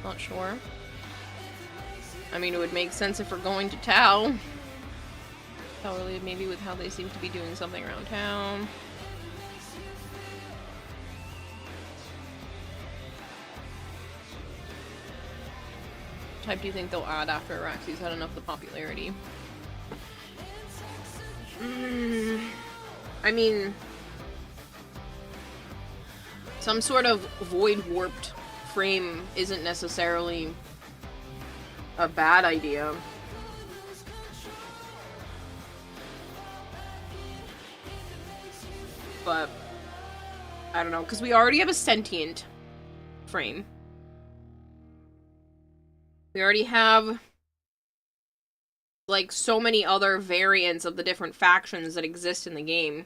Not sure. I mean, it would make sense if we're going to Tau. Totally, maybe with how they seem to be doing something around town. What type do you think they'll add after Araxi's had enough of the popularity? I mean, some sort of void warped frame isn't necessarily a bad idea. But I don't know, because we already have a sentient frame. We already have like so many other variants of the different factions that exist in the game.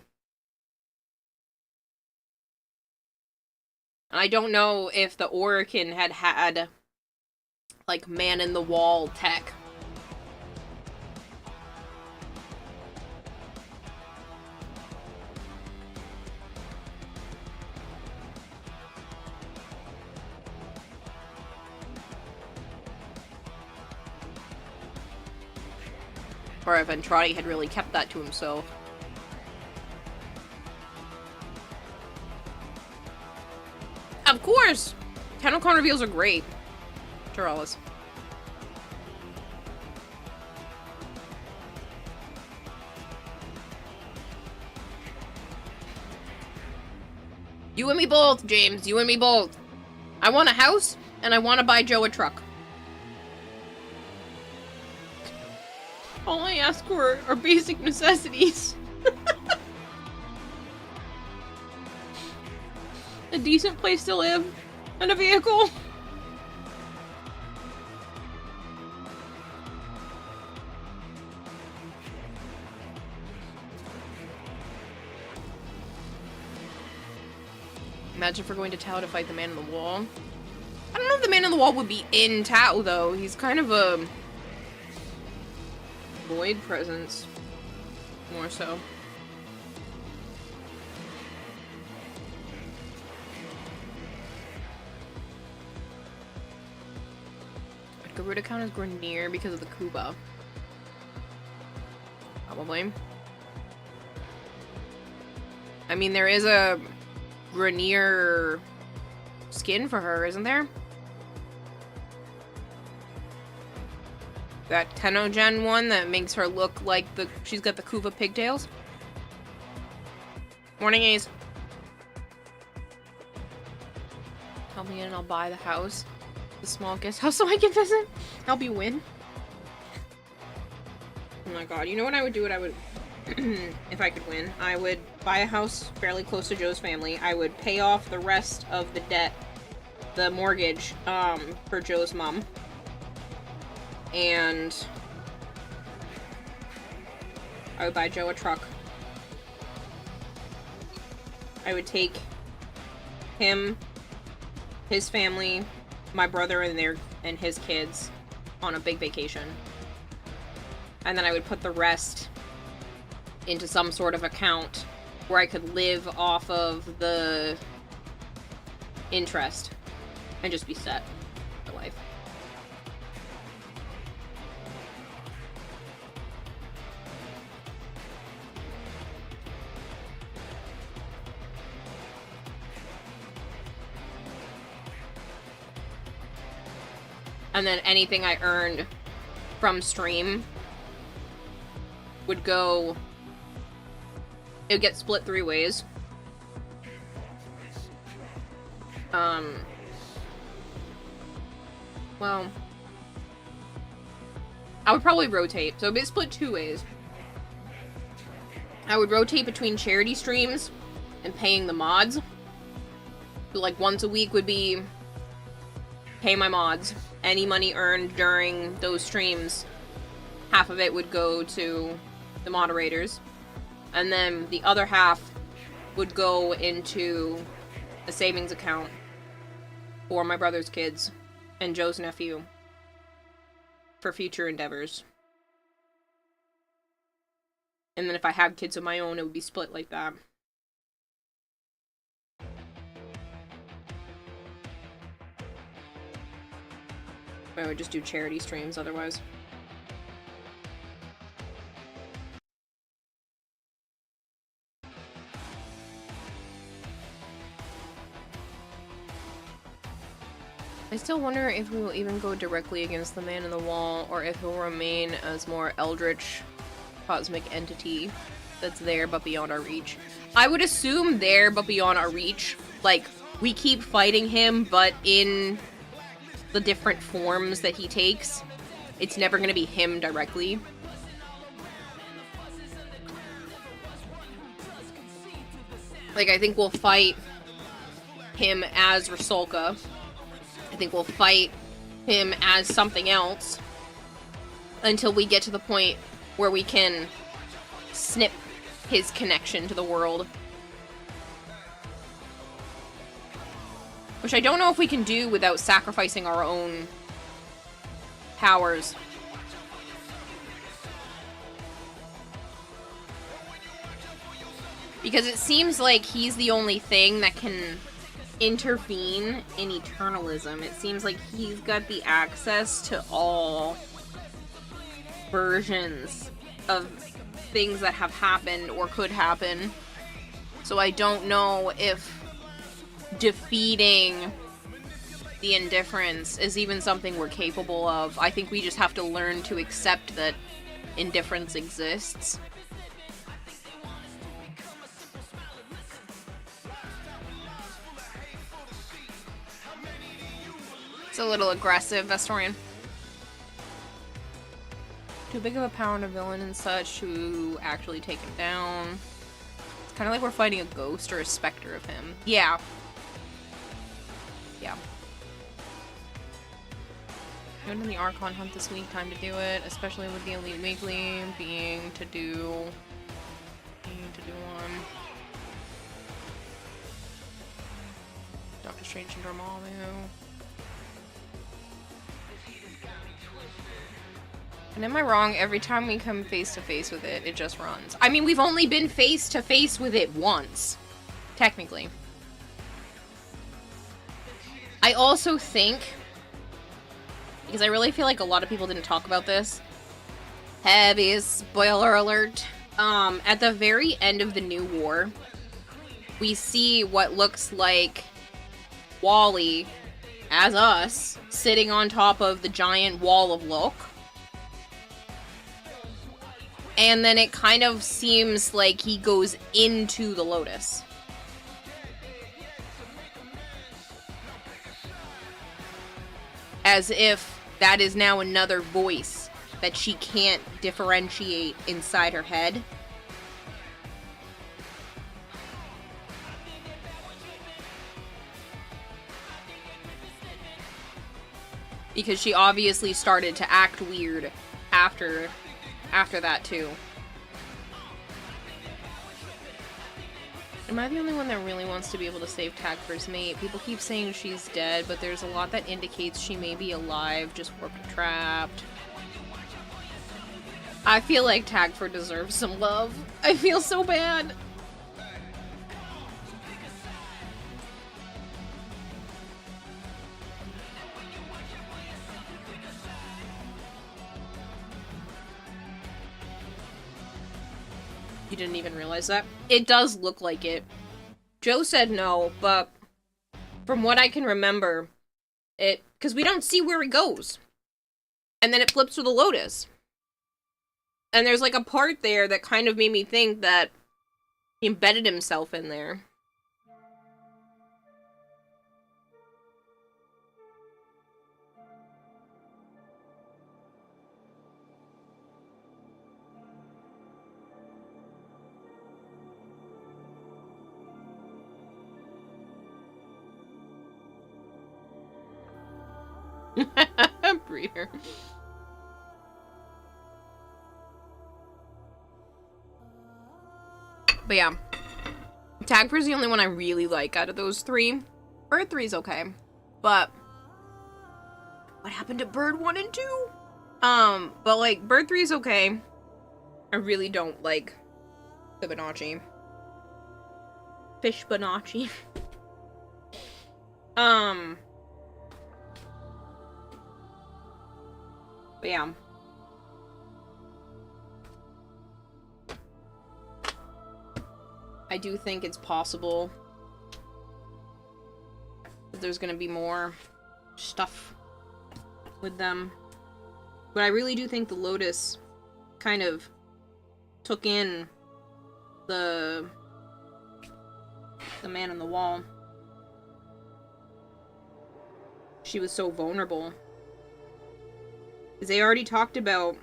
And I don't know if the Orokin had like man-in-the-wall tech. Or if Andrade had really kept that to himself. Of course! TennoCon reveals are great. Taralis. You and me both, James. You and me both. I want a house, and I want to buy Joe a truck. All I ask for are basic necessities. A decent place to live, and a vehicle. Imagine if we're going to Tau to fight the Man in the Wall. I don't know if the Man in the Wall would be in Tau, though. He's kind of a void presence. More so. Would Garuda count as Grenier because of the Kuba? Probably. I mean, there is a Grenier skin for her, isn't there? That Tennogen one that makes her look like she's got the Kuva pigtails. Morning, Ace. Tell me and I'll buy the house. The small guest house so I can visit. Help you win. Oh my god, you know what I would do? What I would... if I could win. I would buy a house fairly close to Joe's family. I would pay off the rest of the debt, the mortgage, for Joe's mom. And I would buy Joe a truck. I would take him, his family, my brother and his kids on a big vacation. And then I would put the rest into some sort of account where I could live off of the interest and just be set for life. And then anything I earned from stream would go... it would get split 3 ways. Well... I would probably rotate, so it'd be split 2 ways. I would rotate between charity streams and paying the mods. So, like, once a week would be pay my mods. Any money earned during those streams, half of it would go to the moderators. And then the other half would go into a savings account for my brother's kids and Joe's nephew for future endeavors. And then if I have kids of my own, it would be split like that. I would just do charity streams otherwise. I still wonder if we will even go directly against the man in the wall, or if it will remain as more eldritch cosmic entity that's there but beyond our reach. I would assume there but beyond our reach. Like, we keep fighting him, but in the different forms that he takes, it's never gonna be him directly. Like, I think we'll fight him as Rusalka. I think we'll fight him as something else until we get to the point where we can snip his connection to the world. Which I don't know if we can do without sacrificing our own powers. Because it seems like he's the only thing that can intervene in eternalism. It seems like he's got the access to all versions of things that have happened or could happen. So I don't know if defeating the indifference is even something we're capable of. I think we just have to learn to accept that indifference exists. It's a little aggressive, Vestorian. Too big of a power and a villain and such to actually take him down. It's kind of like we're fighting a ghost or a specter of him. Yeah. Yeah. Going to the Archon hunt this week, time to do it, especially with the Elite Weekly being to do one. Doctor Strange and Dormammu. And am I wrong? Every time we come face to face with it, it just runs. I mean, we've only been face to face with it once, technically. I also think, because I really feel like a lot of people didn't talk about this, heavy spoiler alert, at the very end of the New War, we see what looks like Wally, as us, sitting on top of the giant wall of Loki. And then it kind of seems like he goes into the Lotus. As if that is now another voice that she can't differentiate inside her head. Because she obviously started to act weird after that too. Am I the only one that really wants to be able to save Tagford's mate? People keep saying she's dead, but there's a lot that indicates she may be alive, just warped or trapped. I feel like Tagford deserves some love. I feel so bad. You didn't even realize that? It does look like it. Joe said no, but from what I can remember, because we don't see where he goes. And then it flips to the Lotus. And there's like a part there that kind of made me think that he embedded himself in there. Breeder. But yeah. Tagper's the only one I really like out of those three. Bird 3's okay. But what happened to Bird 1 and 2? But like Bird 3's okay. I really don't like Fibonacci. Fishbonacci. But yeah. I do think it's possible that there's gonna be more stuff with them. But I really do think the Lotus kind of took in the man on the wall. She was so vulnerable. They already talked about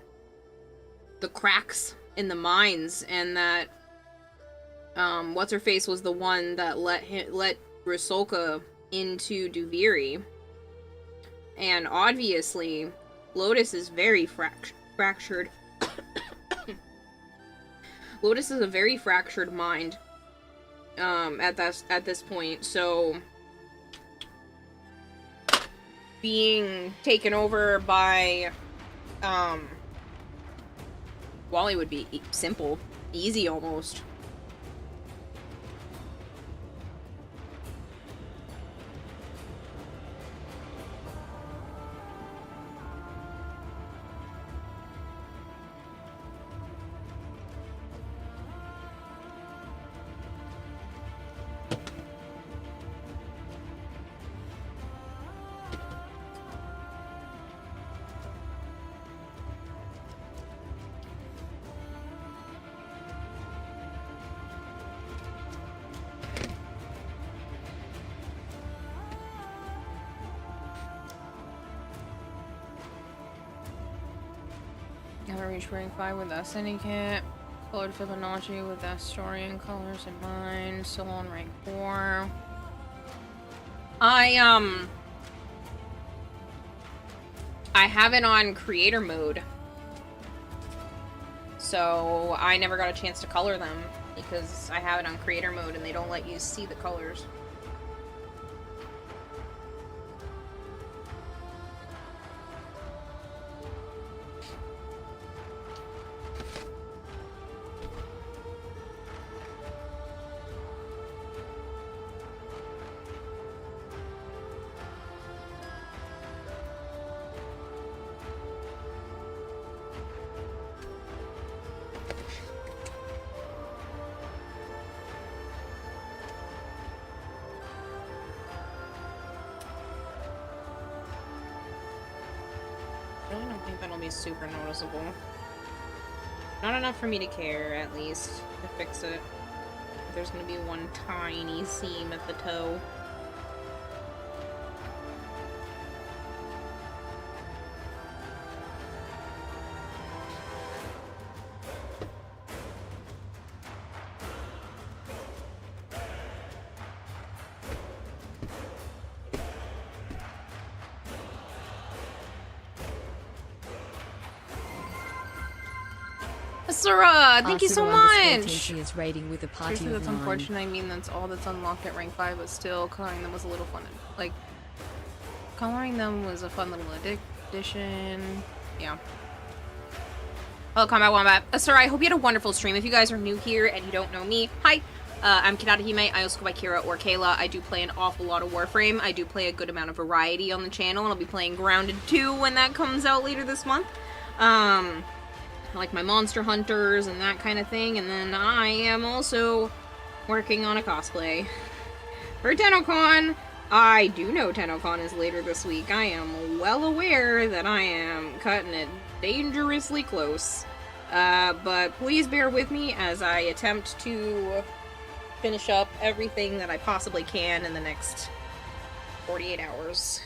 the cracks in the mines, and that what's-her-face was the one that let Rusalka into Duviri. And obviously, Lotus is very fractured. Lotus is a very fractured mind at this point, so being taken over by Wally would be simple, easy almost. Haven't reached rank 5 with that syndicate. Colored Fibonacci with Astorian colors in mind. Still on rank 4. I have it on creator mode. So I never got a chance to color them because I have it on creator mode and they don't let you see the colors. I don't think that'll be super noticeable. Not enough for me to care, at least, to fix it. There's gonna be one tiny seam at the toe. Sarah, thank you so much! She is raiding with a party Seriously, of that's 9. unfortunate. I mean, that's all that's unlocked at rank 5, but still, coloring them was a little fun. Like, coloring them was a fun little addition. Yeah. Hello, Combat Wombat. Sarah, I hope you had a wonderful stream. If you guys are new here and you don't know me, hi! I'm Kirarahime. I also go by Kira or Kayla. I do play an awful lot of Warframe. I do play a good amount of variety on the channel, and I'll be playing Grounded 2 when that comes out later this month. Like my Monster Hunters and that kind of thing, and then I am also working on a cosplay for TennoCon. I do know TennoCon is later this week. I am well aware that I am cutting it dangerously close, but please bear with me as I attempt to finish up everything that I possibly can in the next 48 hours.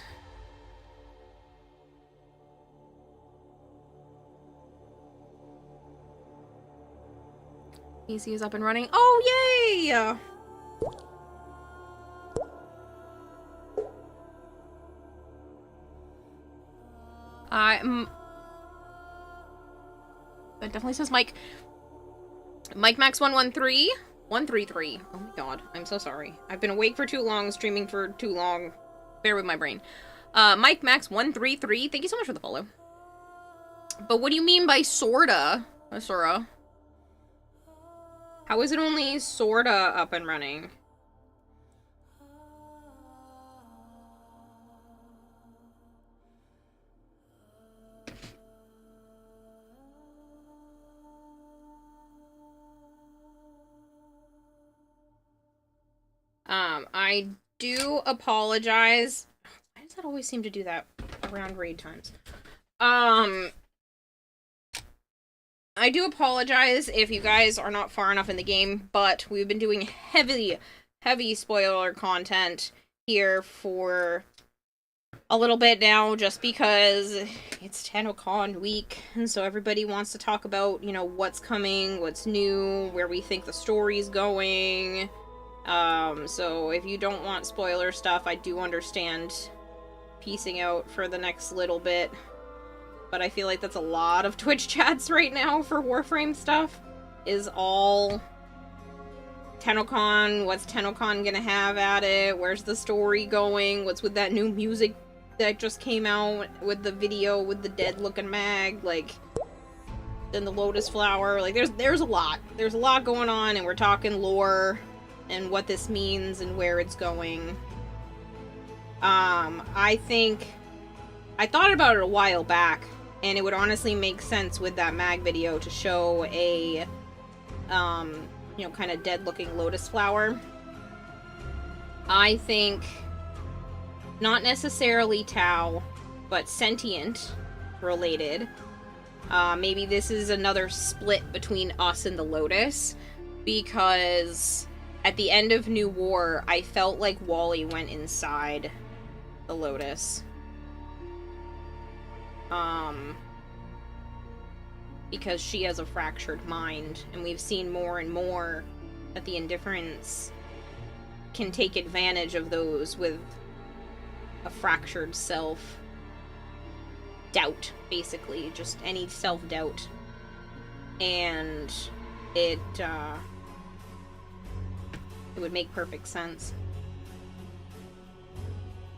PC is up and running. Oh, yay! That definitely says Mike. Mike Max 113. 133. Oh my god, I'm so sorry. I've been awake for too long, streaming for too long. Bear with my brain. Mike Max 133, thank you so much for the follow. But what do you mean by sorta, Asura? How is it only sorta up and running? I do apologize. Why does that always seem to do that around raid times? I do apologize if you guys are not far enough in the game, but we've been doing heavy spoiler content here for a little bit now, just because it's TennoCon week, and so everybody wants to talk about, you know, what's coming, what's new, where we think the story's going. So if you don't want spoiler stuff, I do understand piecing out for the next little bit. But I feel like that's a lot of Twitch chats right now for Warframe stuff. Is all TennoCon, what's TennoCon gonna have at it, where's the story going, what's with that new music that just came out, with the video with the dead looking mag, like, then the Lotus Flower, like, there's a lot. There's a lot going on, and we're talking lore, and what this means, and where it's going. I think, I thought about it a while back, and it would honestly make sense with that mag video to show a, you know, kind of dead-looking Lotus Flower. I think, not necessarily Tau, but sentient related. Maybe this is another split between us and the Lotus, because at the end of New War, I felt like Wally went inside the Lotus. Because she has a fractured mind, and we've seen more and more that the Indifferents can take advantage of those with a fractured self. Doubt, basically. Just any self-doubt. And it would make perfect sense.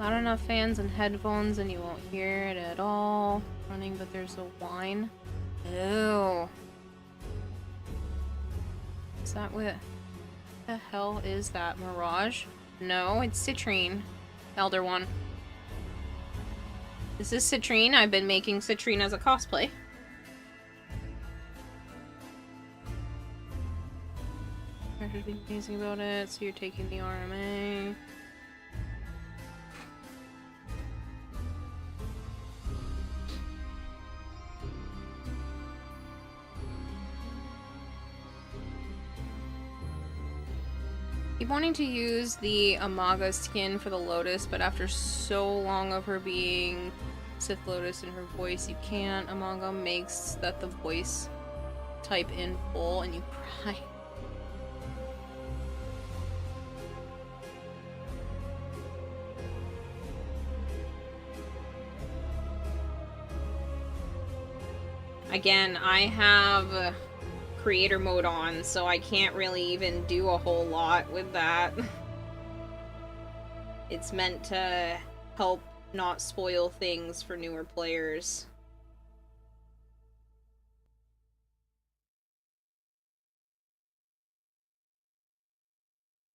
Not enough fans and headphones and you won't hear it at all. Running, but there's a whine. Ew. Is that what the hell is that? Mirage? No, it's Citrine. Elder One. This is Citrine. I've been making Citrine as a cosplay. I should be amazing about it, so you're taking the RMA. Keep wanting to use the Amaga skin for the Lotus, but after so long of her being Sith Lotus in her voice, you can't. Amaga makes that the voice type in full and you cry. Again, I have creator mode on, so I can't really even do a whole lot with that. It's meant to help not spoil things for newer players.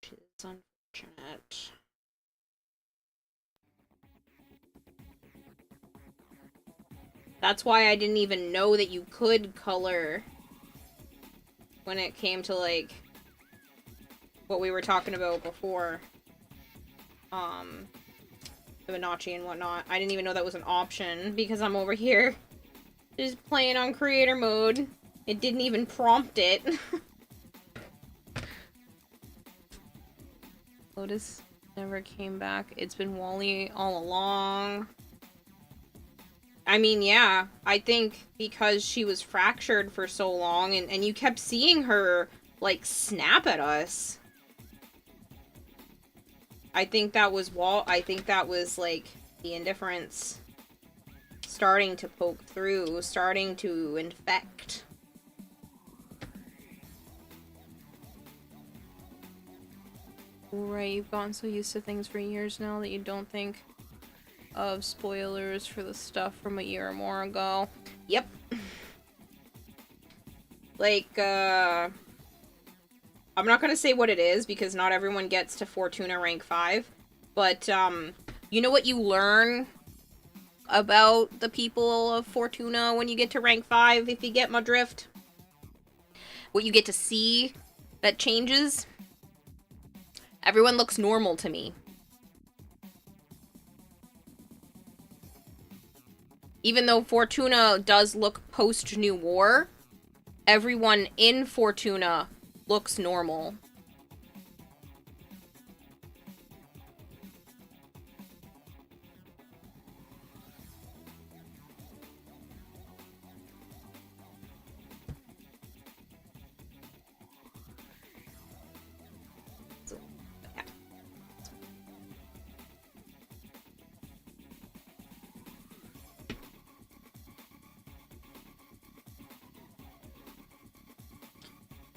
Which is unfortunate. That's why I didn't even know that you could color when it came to, like, what we were talking about before. Fibonacci and whatnot. I didn't even know that was an option, because I'm over here just playing on creator mode. It didn't even prompt it. Lotus never came back. It's been Wally all along. I mean, yeah, I think because she was fractured for so long, and you kept seeing her, like, snap at us. I think that was like, the Indifferents starting to poke through, starting to infect. Right, you've gotten so used to things for years now that you don't think of spoilers for the stuff from a year or more ago. Yep. Like, I'm not gonna say what it is, because not everyone gets to Fortuna rank 5, but, you know what you learn about the people of Fortuna when you get to rank 5, if you get my drift? What you get to see that changes? Everyone looks normal to me. Even though Fortuna does look post-New War, everyone in Fortuna looks normal.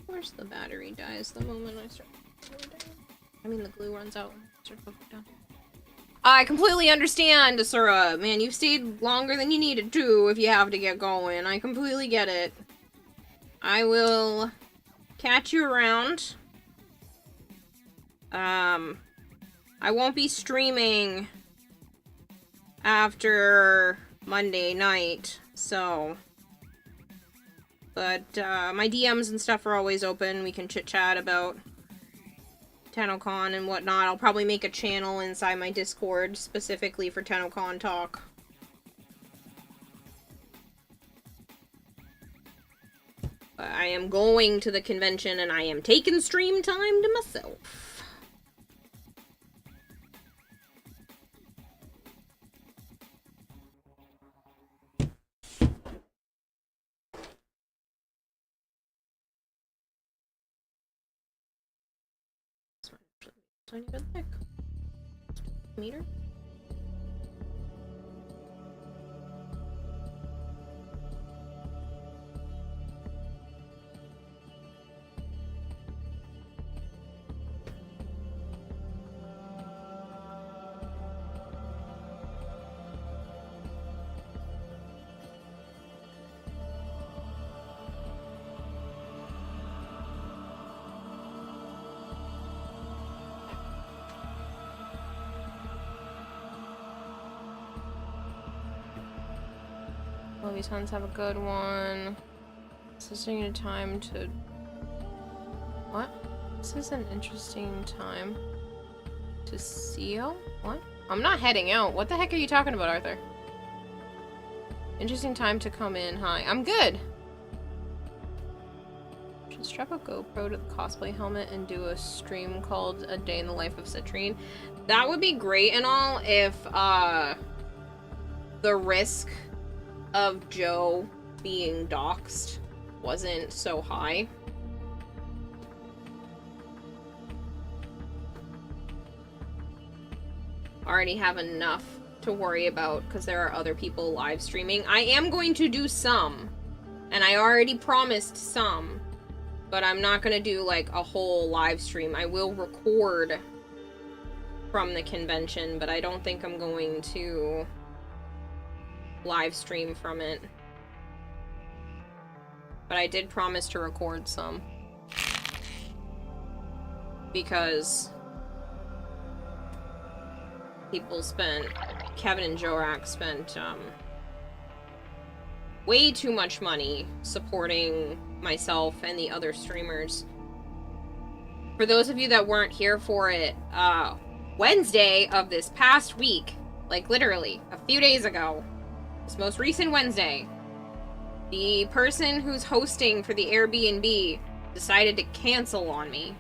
Where's the battery dies the moment I start going down? I mean, the glue runs out when I start going down. I completely understand, Asura. Man, you've stayed longer than you needed to if you have to get going. I completely get it. I will catch you around. I won't be streaming after Monday night, so... But, my DMs and stuff are always open. We can chit-chat about TennoCon and whatnot. I'll probably make a channel inside my Discord specifically for TennoCon talk. But I am going to the convention and I am taking stream time to myself. Tiny bit thick. Meter? Love you, sons. Have a good one. This is a time to... What? This is an interesting time to see you? What? I'm not heading out. What the heck are you talking about, Arthur? Interesting time to come in. Hi. I'm good. Should strap a GoPro to the cosplay helmet and do a stream called A Day in the Life of Citrine. That would be great and all if, the risk of Joe being doxxed wasn't so high. Already have enough to worry about because there are other people live streaming. I am going to do some, and I already promised some, but I'm not gonna do like a whole live stream. I will record from the convention, but I don't think I'm going to live stream from it. But I did promise to record some. Because people spent, Kevin and Jorak spent, way too much money supporting myself and the other streamers. For those of you that weren't here for it, Wednesday of this past week, like literally a few days ago, this most recent Wednesday, the person who's hosting for the Airbnb decided to cancel on me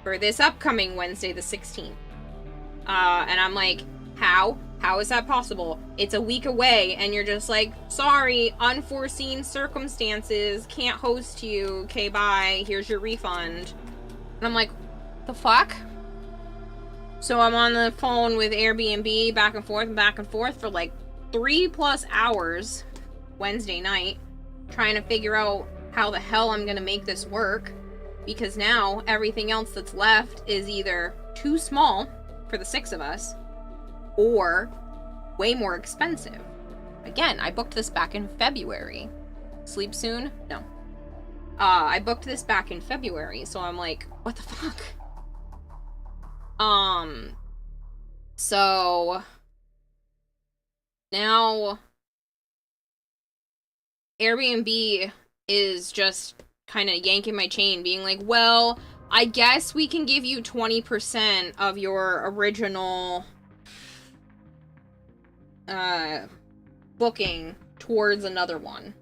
for this upcoming Wednesday, the 16th. And I'm like, how? How is that possible? It's a week away, and you're just like, sorry, unforeseen circumstances, can't host you, okay, bye, here's your refund. And I'm like, the fuck? So I'm on the phone with Airbnb, back and forth for like 3+ hours Wednesday night, trying to figure out how the hell I'm gonna make this work. because now everything else that's left is either too small for the 6 of us or way more expensive. Again, I booked this back in February. Sleep soon? No. I booked this back in February, so I'm like, what the fuck? So now Airbnb is just kind of yanking my chain, being like, well, I guess we can give you 20% of your original booking towards another one.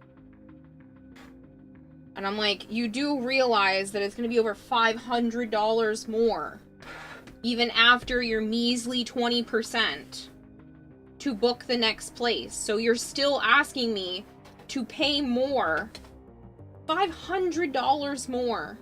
And I'm like, you do realize that it's going to be over $500 more, even after your measly 20%, to book the next place. So you're still asking me to pay more, $500 more,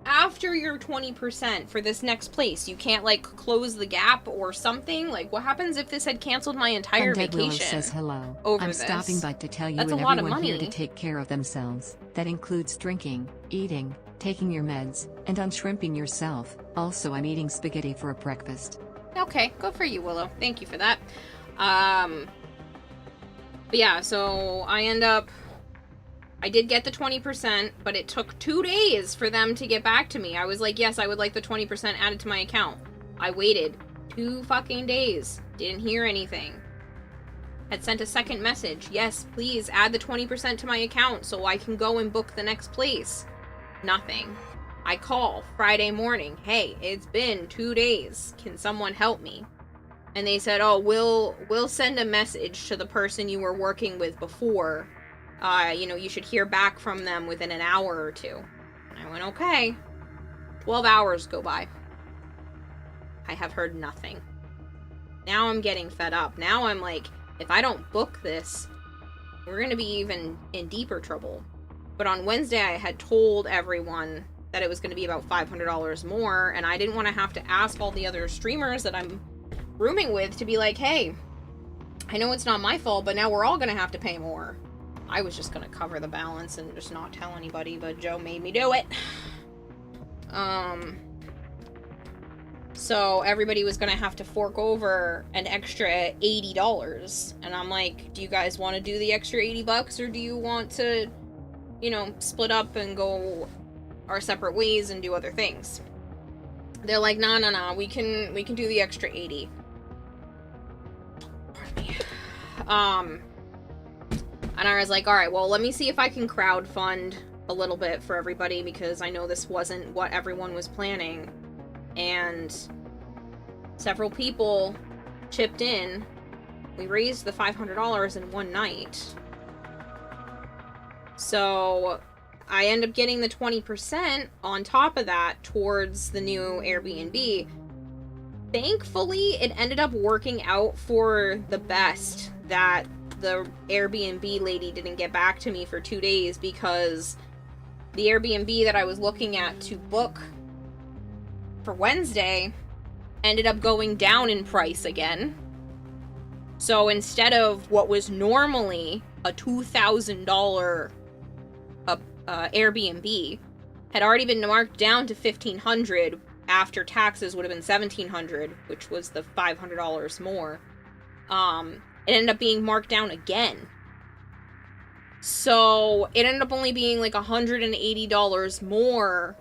after your 20% for this next place. You can't, like, close the gap or something? Like, what happens if this had canceled my entire Undead Willow vacation says hello. over I'm this? stopping by to tell you That's and a lot of everyone here money. to take care of themselves. That includes drinking, eating, taking your meds, and unshrimping yourself. Also, I'm eating spaghetti for a breakfast. Okay, good for you, Willow. Thank you for that. But yeah, so I did get the 20%, but it took 2 days for them to get back to me. I was like, yes, I would like the 20% added to my account. I waited 2 fucking days. Didn't hear anything. Had sent a second message. Yes, please add the 20% to my account so I can go and book the next place. Nothing. I call Friday morning. Hey, it's been 2 days. Can someone help me? And they said, oh, we'll send a message to the person you were working with before. You know, you should hear back from them within an hour or 2. And I went, okay. 12 hours go by. I have heard nothing. Now I'm getting fed up. Now I'm like, if I don't book this, we're going to be even in deeper trouble. But on Wednesday, I had told everyone that it was going to be about $500 more, and I didn't want to have to ask all the other streamers that I'm rooming with to be like, hey, I know it's not my fault, but now we're all going to have to pay more. I was just going to cover the balance and just not tell anybody, but Joe made me do it. So everybody was going to have to fork over an extra $80. And I'm like, do you guys want to do the extra $80, or do you want to, you know, split up and go our separate ways and do other things? They're like, no, we can do the extra 80. Pardon me. And I was like, alright, well, let me see if I can crowdfund a little bit for everybody, because I know this wasn't what everyone was planning. And several people chipped in. We raised the $500 in one night. So I end up getting the 20% on top of that towards the new Airbnb. Thankfully, it ended up working out for the best that the Airbnb lady didn't get back to me for 2 days, because the Airbnb that I was looking at to book for Wednesday ended up going down in price again. So instead of what was normally a $2,000 Airbnb, had already been marked down to $1,500. After taxes would have been $1,700, which was the $500 more. It ended up being marked down again. So it ended up only being like $180 more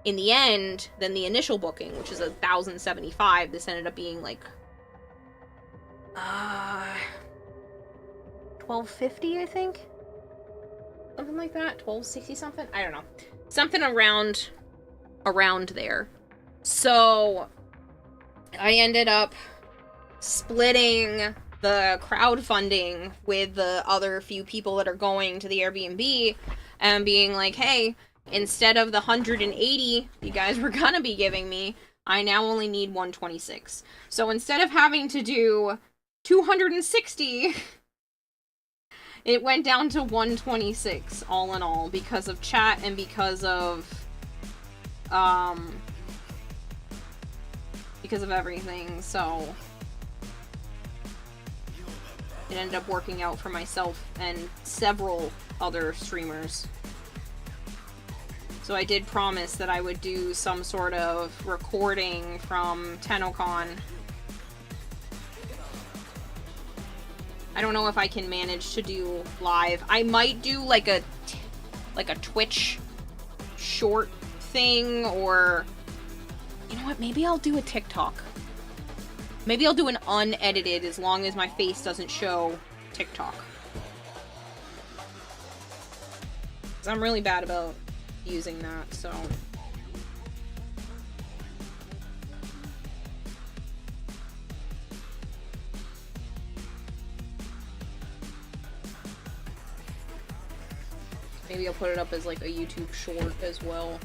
in the end than the initial booking, which is $1,075. This ended up being like $1,250, I think, something like that. $1,260 something. I don't know, something around there. So I ended up splitting the crowdfunding with the other few people that are going to the Airbnb and being like, hey, instead of the $180 you guys were gonna be giving me, I now only need $126. So instead of having to do $260, it went down to $126 all in all, because of chat and because of everything. So it ended up working out for myself and several other streamers. So I did promise that I would do some sort of recording from TennoCon. I don't know if I can manage to do live. I might do like a Twitch short thing, or you know what, maybe I'll do a TikTok. Maybe I'll do an unedited, as long as my face doesn't show, TikTok. 'Cause I'm really bad about using that, so. Maybe I'll put it up as like a YouTube short as well.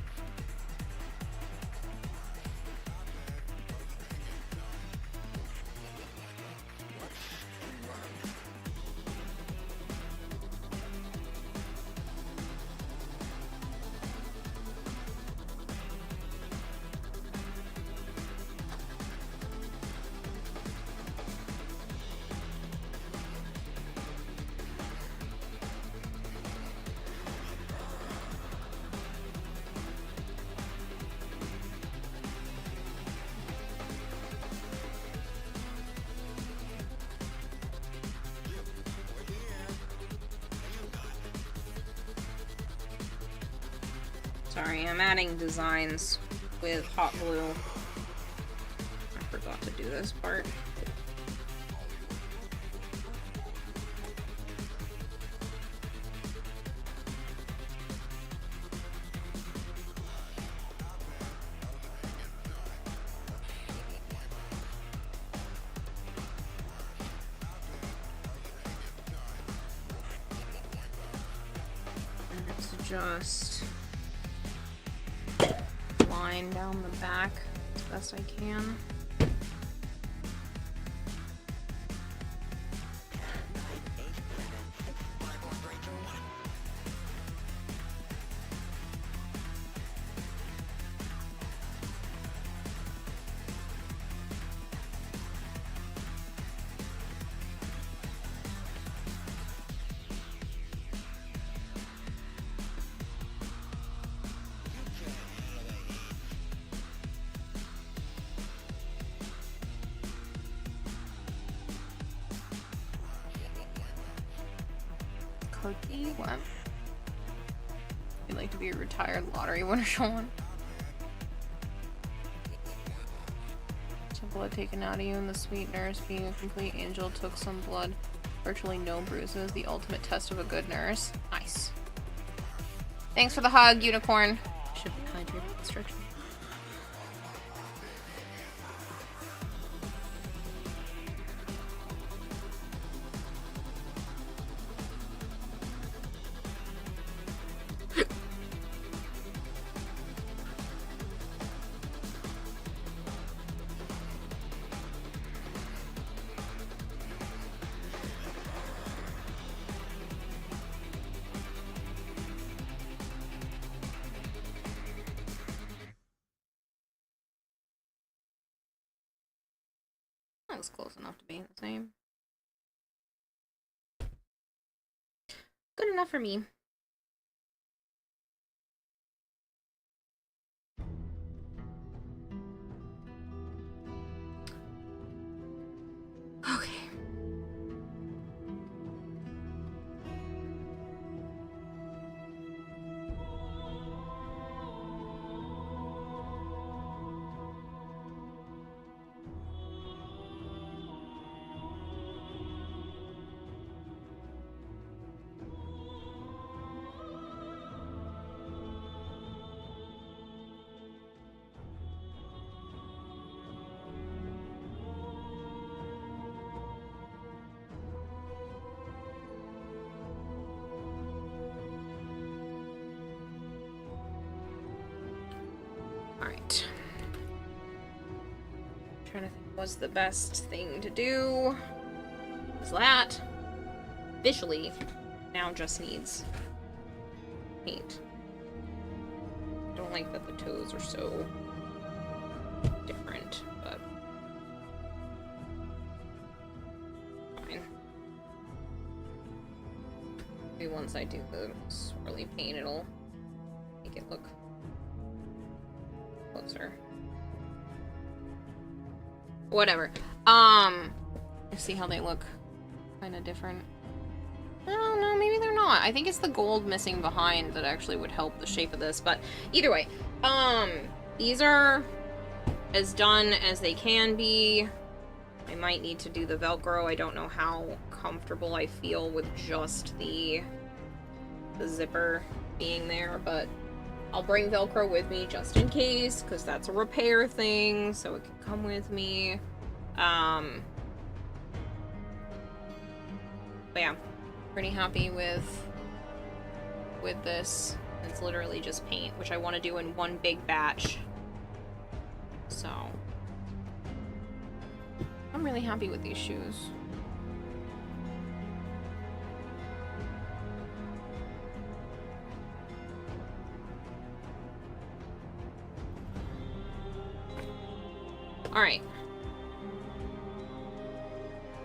Sorry, I'm adding designs with hot glue. I forgot to do this part. And it's just line down the back as best I can. Cookie? What? You'd like to be a retired lottery winner, Sean? Some blood taken out of you, and the sweet nurse, being a complete angel, took some blood. Virtually no bruises. The ultimate test of a good nurse. Nice. Thanks for the hug, unicorn. Should be hydrated instruction. That was close enough to being the same. Good enough for me. Okay. Alright. Trying to think what's the best thing to do. Because that officially now just needs paint. I don't like that the toes are so different, but fine. Maybe once I do the swirly paint, it'll make it look closer. Whatever. See how they look kind of different. I don't know, maybe they're not. I think it's the gold missing behind that actually would help the shape of this, but either way. These are as done as they can be. I might need to do the Velcro. I don't know how comfortable I feel with just the zipper being there, but I'll bring Velcro with me just in case, because that's a repair thing, so it can come with me. But yeah, pretty happy with this. It's literally just paint, which I want to do in one big batch. So I'm really happy with these shoes. Alright.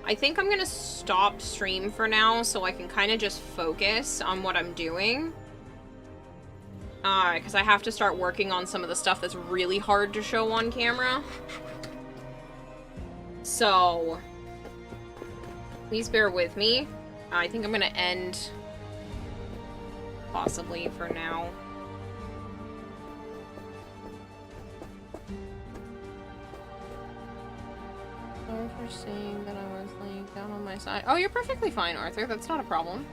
I think I'm gonna stop stream for now so I can kind of just focus on what I'm doing. Because I have to start working on some of the stuff that's really hard to show on camera. So, please bear with me. I think I'm gonna end possibly for now. Sorry for saying that I was laying down on my side. Oh, you're perfectly fine, Arthur. That's not a problem.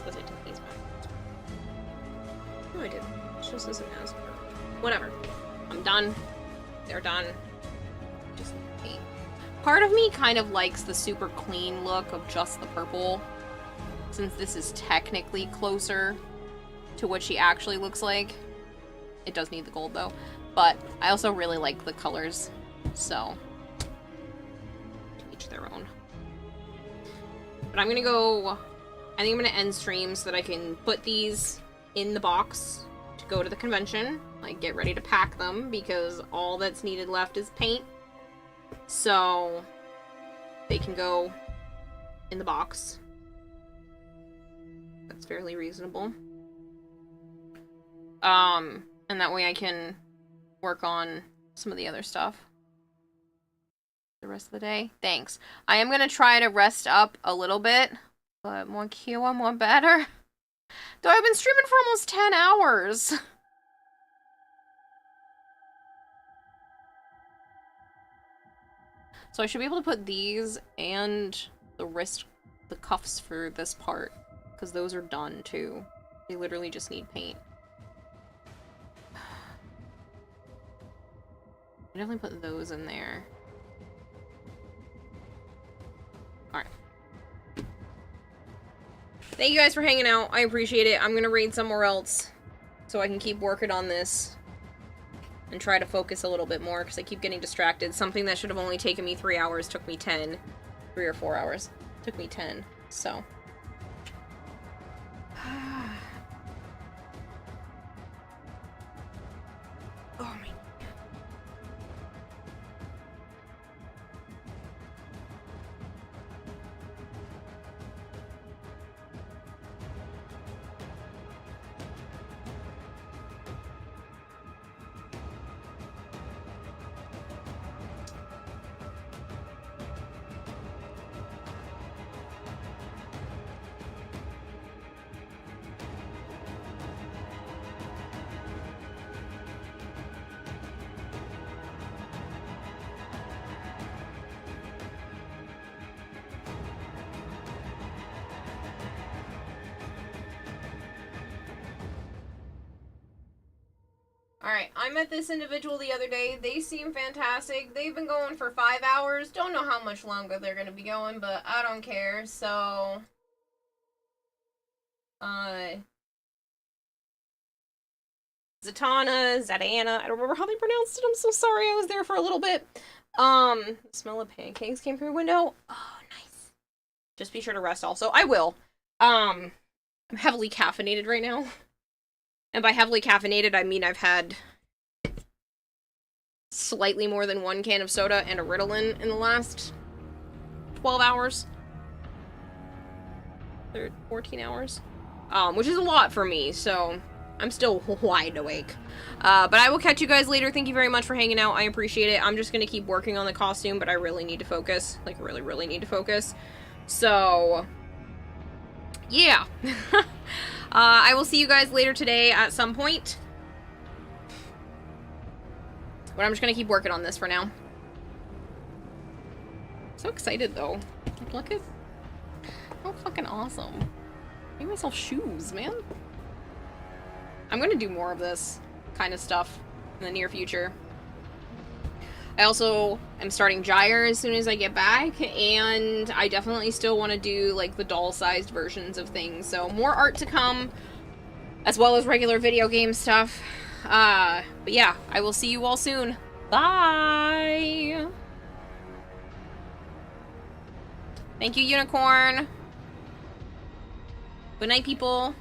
Because I took these back. No, I didn't. It just isn't as perfect. Whatever. I'm done. They're done. Just paint. Part of me kind of likes the super clean look of just the purple, since this is technically closer to what she actually looks like. It does need the gold though, but I also really like the colors, so to each their own. But I'm gonna go. I think I'm gonna end stream so that I can put these in the box to go to the convention. Like, get ready to pack them, because all that's needed left is paint. So, they can go in the box. That's fairly reasonable. And that way I can work on some of the other stuff the rest of the day. Thanks. I am gonna try to rest up a little bit. But more cure, more better. Though I've been streaming for almost 10 hours. So I should be able to put these and the cuffs for this part. Because those are done too. They literally just need paint. I definitely put those in there. Alright. Thank you guys for hanging out. I appreciate it. I'm gonna raid somewhere else so I can keep working on this and try to focus a little bit more, because I keep getting distracted. Something that should have only taken me 3 hours took me 10. 3 or 4 hours. Took me 10. So. Oh my. Alright, I met this individual the other day. They seem fantastic. They've been going for 5 hours. Don't know how much longer they're going to be going, but I don't care. So, Zatanna, Zadana, I don't remember how they pronounced it. I'm so sorry. I was there for a little bit. Smell of pancakes came through your window. Oh, nice. Just be sure to rest also. I will. I'm heavily caffeinated right now. And by heavily caffeinated, I mean I've had slightly more than 1 can of soda and a Ritalin in the last 12 hours. 14 hours. Which is a lot for me, so I'm still wide awake. But I will catch you guys later. Thank you very much for hanging out. I appreciate it. I'm just gonna keep working on the costume, but I really need to focus. Like, really, really need to focus. So, yeah. I will see you guys later today at some point. But I'm just gonna keep working on this for now. So excited, though. Look at how fucking awesome. Make myself shoes, man. I'm gonna do more of this kind of stuff in the near future. I also am starting Gyre as soon as I get back, and I definitely still want to do, like, the doll-sized versions of things. So, more art to come, as well as regular video game stuff. But yeah, I will see you all soon. Bye! Thank you, Unicorn. Good night, people.